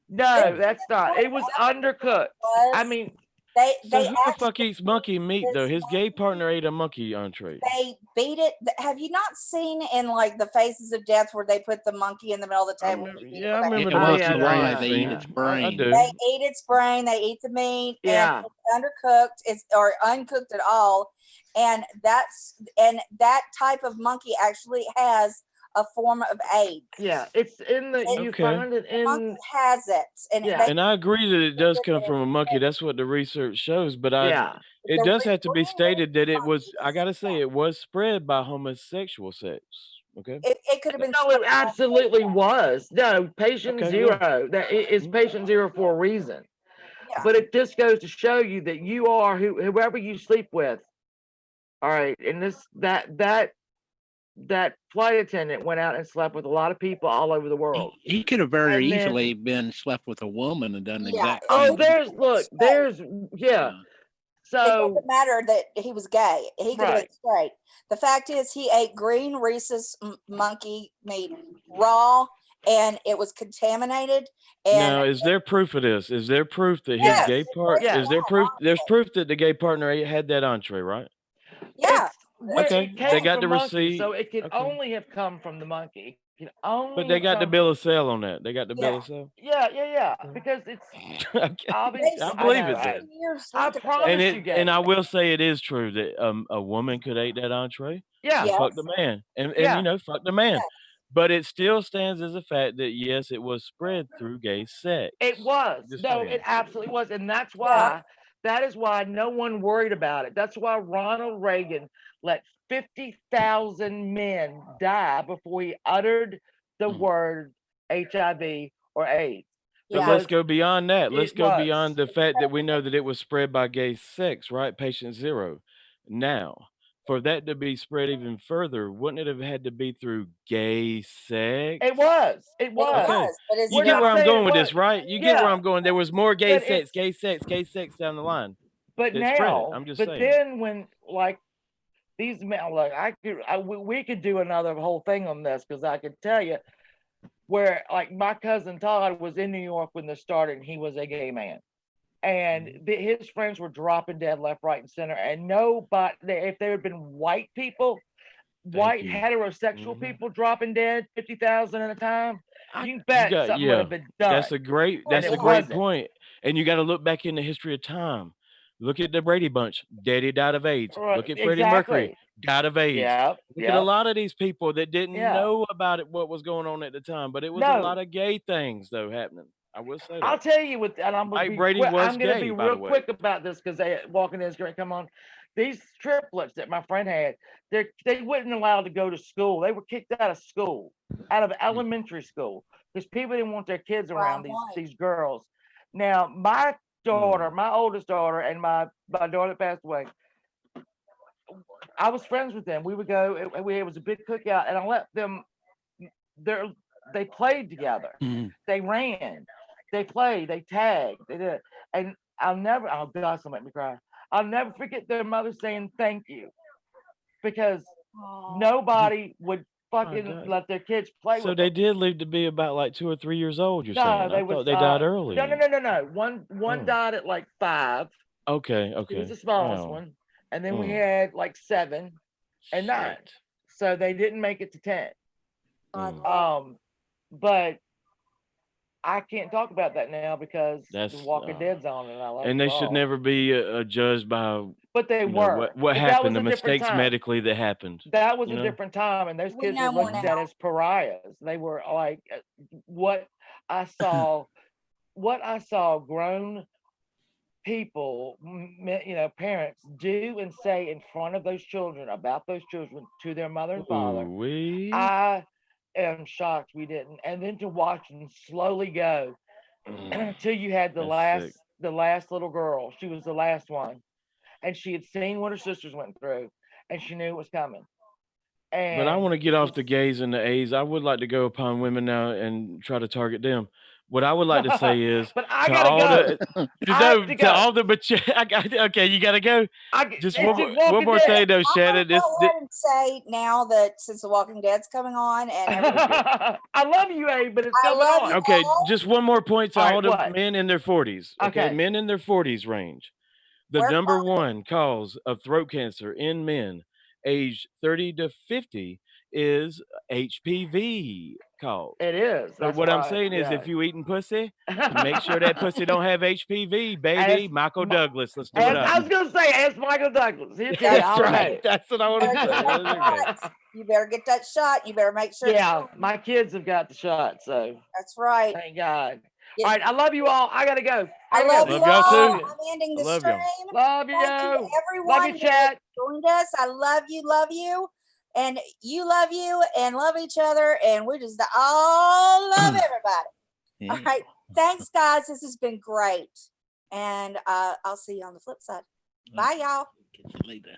Speaker 5: No, that's not. It was undercooked. I mean,
Speaker 1: They
Speaker 6: So
Speaker 1: they
Speaker 6: who the fuck
Speaker 1: actually
Speaker 6: eats monkey meat though?
Speaker 1: this
Speaker 6: His gay partner ate a monkey entree.
Speaker 1: they beat it. Have you not seen in like the Faces of Death where they put the monkey in the middle of the
Speaker 6: I
Speaker 1: table?
Speaker 6: remember,
Speaker 1: And you eat
Speaker 6: yeah, I
Speaker 1: where
Speaker 6: remember
Speaker 3: Yeah,
Speaker 6: the
Speaker 5: Oh,
Speaker 3: once
Speaker 6: monkey
Speaker 5: yeah,
Speaker 3: in a
Speaker 5: no,
Speaker 3: while
Speaker 6: brain
Speaker 3: they
Speaker 6: scene.
Speaker 3: eat its
Speaker 6: I
Speaker 3: brain.
Speaker 6: do.
Speaker 1: they eat its brain, they eat the meat, and
Speaker 5: Yeah.
Speaker 1: it's undercooked, it's or uncooked at all. And that type of monkey actually has a form of AIDS.
Speaker 5: Yeah. It's in the,
Speaker 1: It,
Speaker 5: you
Speaker 6: Okay.
Speaker 5: find it
Speaker 1: the monkey
Speaker 5: in,
Speaker 1: has it, and
Speaker 5: Yeah.
Speaker 6: And I agree that it does
Speaker 1: put
Speaker 6: come
Speaker 1: it
Speaker 6: from a monkey. That's what the research shows. But
Speaker 5: yeah.
Speaker 6: it
Speaker 1: the
Speaker 6: does have to be
Speaker 1: green
Speaker 6: stated that it was, I
Speaker 1: monkeys.
Speaker 6: gotta say, it was spread by homosexual sex. Okay.
Speaker 1: It could have been
Speaker 5: No, it absolutely was. No, patient
Speaker 6: Okay, yeah.
Speaker 5: zero. That is
Speaker 6: Mhm.
Speaker 5: patient zero for a reason.
Speaker 1: Yeah.
Speaker 5: But it just goes to show you that you are whoever you sleep with. All right, and that flight attendant went out and slept with a lot of people all over the world.
Speaker 3: He could have very
Speaker 5: And then-
Speaker 3: easily been slept with a woman and done the
Speaker 1: Yeah,
Speaker 3: exact
Speaker 5: Oh,
Speaker 3: same.
Speaker 5: there's look, there's yeah.
Speaker 1: It
Speaker 5: So
Speaker 1: doesn't matter that he was gay. He could have been
Speaker 5: Right.
Speaker 1: straight. The fact is, he ate green rhesus monkey meat raw, and it was contaminated. And
Speaker 6: Now, is there proof of this? Is there proof that his
Speaker 1: Yes,
Speaker 6: gay part?
Speaker 5: yes.
Speaker 6: Is there proof? There's proof that the gay partner had that entree, right?
Speaker 1: yeah,
Speaker 5: it's where
Speaker 6: Okay,
Speaker 5: it
Speaker 6: they
Speaker 5: came
Speaker 6: got
Speaker 5: from
Speaker 6: the
Speaker 5: monkey,
Speaker 6: receipt.
Speaker 5: so it could
Speaker 6: Okay.
Speaker 5: only have come from the monkey. It could only
Speaker 6: But they
Speaker 5: have
Speaker 6: got the
Speaker 5: come
Speaker 6: bill
Speaker 5: from-
Speaker 6: of sale on that. They got the bill of sale.
Speaker 5: Yeah. Because it's
Speaker 6: Okay,
Speaker 5: obvious.
Speaker 6: I
Speaker 5: I
Speaker 6: believe
Speaker 5: know,
Speaker 6: it then.
Speaker 5: I promise you guys.
Speaker 6: And I will say it is true that a woman could eat that entree
Speaker 5: Yeah.
Speaker 6: and
Speaker 1: Yes.
Speaker 6: fuck the man, and
Speaker 5: Yeah.
Speaker 6: you know, fuck the man.
Speaker 1: Yeah.
Speaker 6: But it still stands as a fact that yes, it was spread through gay sex.
Speaker 5: It was.
Speaker 6: Just
Speaker 5: No,
Speaker 6: saying.
Speaker 5: it absolutely was. And that's why, that is why no one worried about it. That's why Ronald Reagan let 50,000 men die before he uttered the word HIV or AIDS.
Speaker 6: But
Speaker 1: Yeah.
Speaker 6: let's go beyond that. Let's
Speaker 5: It
Speaker 6: go
Speaker 5: was.
Speaker 6: beyond the fact that we know that it was spread by gay sex, right? Patient zero. Now, for that to be spread even further, wouldn't it have had to be through gay sex?
Speaker 5: It was. It
Speaker 1: It
Speaker 5: was.
Speaker 6: Okay.
Speaker 1: was, but it's
Speaker 6: You
Speaker 5: We're
Speaker 6: get
Speaker 5: not
Speaker 6: where I'm
Speaker 5: saying
Speaker 6: going
Speaker 5: it
Speaker 6: with this,
Speaker 5: was.
Speaker 6: right? You get where
Speaker 5: Yeah.
Speaker 6: I'm going. There was more gay
Speaker 5: But
Speaker 6: sex,
Speaker 5: it's-
Speaker 6: gay sex down the line.
Speaker 5: But
Speaker 6: It spread it.
Speaker 5: now,
Speaker 6: I'm just
Speaker 5: but
Speaker 6: saying.
Speaker 5: then when like these men, like we could do another whole thing on this because I could tell you where like my cousin Todd was in New York when this started, and he was a gay man, and his friends were dropping dead left, right, and center, and nobody, if there had been white people, white
Speaker 6: you.
Speaker 5: heterosexual people dropping dead 50,000 at a time, you
Speaker 6: You
Speaker 5: bet
Speaker 6: got,
Speaker 5: something would have been done.
Speaker 6: that's a great
Speaker 5: And it
Speaker 6: great
Speaker 5: wasn't.
Speaker 6: point. And you got to look back in the history of time. Look at the Brady Bunch. Daddy died of AIDS.
Speaker 5: Right,
Speaker 6: Look at Freddie Mercury.
Speaker 5: exactly.
Speaker 6: Died of AIDS.
Speaker 5: Yep,
Speaker 6: Look at a
Speaker 5: yep.
Speaker 6: lot of these people that didn't
Speaker 5: Yeah.
Speaker 6: know about it, what was going on at the time. But it was a
Speaker 5: No.
Speaker 6: lot of gay things though happening. I will say
Speaker 5: I'll
Speaker 6: that.
Speaker 5: tell you what, and I'm gonna
Speaker 6: Mike
Speaker 5: be
Speaker 6: Brady
Speaker 5: quick.
Speaker 6: was
Speaker 5: I'm gonna
Speaker 6: gay,
Speaker 5: be
Speaker 6: by the
Speaker 5: real
Speaker 6: way.
Speaker 5: quick about this because they walking in is going to come on. These triplets that my friend had, they weren't allowed to go to school. They were kicked out of school, out of elementary school, because people didn't want their kids around these girls. Now, my daughter, my oldest daughter, and my daughter that passed away, I was friends with them. We would go. It was a big cookout, and I let them. They played together. They ran. They played. They tagged. They did. And I'll never. Oh God, it's gonna make me cry. I'll never forget their mother saying thank you, because nobody would fucking let their kids play
Speaker 6: So
Speaker 5: with
Speaker 6: they
Speaker 5: them.
Speaker 6: did live to be about like 2 or 3 years old. You're
Speaker 5: No,
Speaker 6: saying?
Speaker 5: they
Speaker 6: I
Speaker 5: was.
Speaker 6: thought they died early.
Speaker 5: No. One died at like 5.
Speaker 6: Okay.
Speaker 5: He was the smallest
Speaker 6: Wow.
Speaker 5: one, and then we had like 7 and 9.
Speaker 6: Shit.
Speaker 5: So they didn't make it to 10.
Speaker 1: God,
Speaker 5: But I can't talk about that now because
Speaker 6: That's
Speaker 5: The Walking Dead's on, and I like.
Speaker 6: And they should never be judged by
Speaker 5: But they
Speaker 6: you know,
Speaker 5: were.
Speaker 6: what
Speaker 5: But that
Speaker 6: happened,
Speaker 5: was
Speaker 6: the
Speaker 5: a different
Speaker 6: mistakes
Speaker 5: time.
Speaker 6: medically that happened.
Speaker 5: That was
Speaker 6: you
Speaker 5: a
Speaker 6: know?
Speaker 5: different time, and those
Speaker 1: We
Speaker 5: kids
Speaker 1: know
Speaker 5: were
Speaker 1: more
Speaker 5: looked at
Speaker 1: now.
Speaker 5: as pariahs. They were like what I saw. What I saw grown people, parents do and say in front of those children about those children to their mother and father.
Speaker 6: Ooh-wee.
Speaker 5: I am shocked we didn't. And then to watch them slowly go until you had the
Speaker 6: That's sick.
Speaker 5: last little girl. She was the last one, and she had seen what her sisters went through, and she knew it was coming. And
Speaker 6: But I want to get off the gays and the A's. I would like to go upon women now and try to target them. What I would like to say is
Speaker 5: But I
Speaker 6: to
Speaker 5: gotta
Speaker 6: all
Speaker 5: go.
Speaker 6: the
Speaker 5: I have
Speaker 6: no,
Speaker 5: to
Speaker 6: to
Speaker 5: go.
Speaker 6: all the but okay, you gotta go. Just
Speaker 5: it's
Speaker 6: one
Speaker 5: just
Speaker 6: more
Speaker 5: Walking
Speaker 6: thing
Speaker 5: Dead.
Speaker 6: though,
Speaker 1: I'm
Speaker 6: Shannon.
Speaker 1: gonna go ahead and say now that since The Walking Dead's coming on and everything,
Speaker 5: I love you, Abe, but it's
Speaker 1: I
Speaker 5: coming
Speaker 1: love
Speaker 5: on.
Speaker 1: you
Speaker 6: Okay,
Speaker 1: all.
Speaker 6: just one more point to
Speaker 5: All
Speaker 6: all
Speaker 5: right,
Speaker 6: the
Speaker 5: what?
Speaker 6: men in their 40s. Okay,
Speaker 5: Okay.
Speaker 6: men in their 40s range. The
Speaker 1: Wear
Speaker 6: number
Speaker 1: clothes.
Speaker 6: one cause of throat cancer in men aged 30 to 50 is HPV cause.
Speaker 5: It is.
Speaker 6: So
Speaker 5: That's
Speaker 6: what I'm
Speaker 5: right.
Speaker 6: saying is,
Speaker 5: Yeah.
Speaker 6: if you eating pussy, make sure that pussy don't have HPV, baby.
Speaker 5: Ask
Speaker 6: Michael
Speaker 5: Ma-
Speaker 6: Douglas, let's do it up.
Speaker 5: I was gonna say, ask Michael Douglas. He'll tell you
Speaker 6: That's
Speaker 5: all
Speaker 6: right.
Speaker 5: day.
Speaker 6: That's what I want to
Speaker 1: Better
Speaker 6: say.
Speaker 1: get that
Speaker 6: Okay.
Speaker 1: shot. You better get that shot. You better make sure. it's
Speaker 5: Yeah,
Speaker 1: done.
Speaker 5: my kids have got the shot, so
Speaker 1: That's right.
Speaker 5: thank God.
Speaker 1: Yeah.
Speaker 5: All right, I love you all. I gotta go.
Speaker 1: I
Speaker 5: gotta
Speaker 1: love
Speaker 5: go.
Speaker 1: you
Speaker 6: Love y'all
Speaker 1: all.
Speaker 6: too.
Speaker 1: I'm ending
Speaker 6: I
Speaker 1: the
Speaker 6: love
Speaker 1: stream.
Speaker 6: y'all.
Speaker 5: Love you.
Speaker 1: Thank you to
Speaker 5: Love
Speaker 1: everyone
Speaker 5: you,
Speaker 1: who
Speaker 5: chat.
Speaker 1: joined us. I love you, and you and love each other, and we just all love everybody.
Speaker 3: Yeah.
Speaker 1: All right, thanks, guys. This has been great, and I'll see you on the flip side. Bye, y'all.
Speaker 3: Catch you later.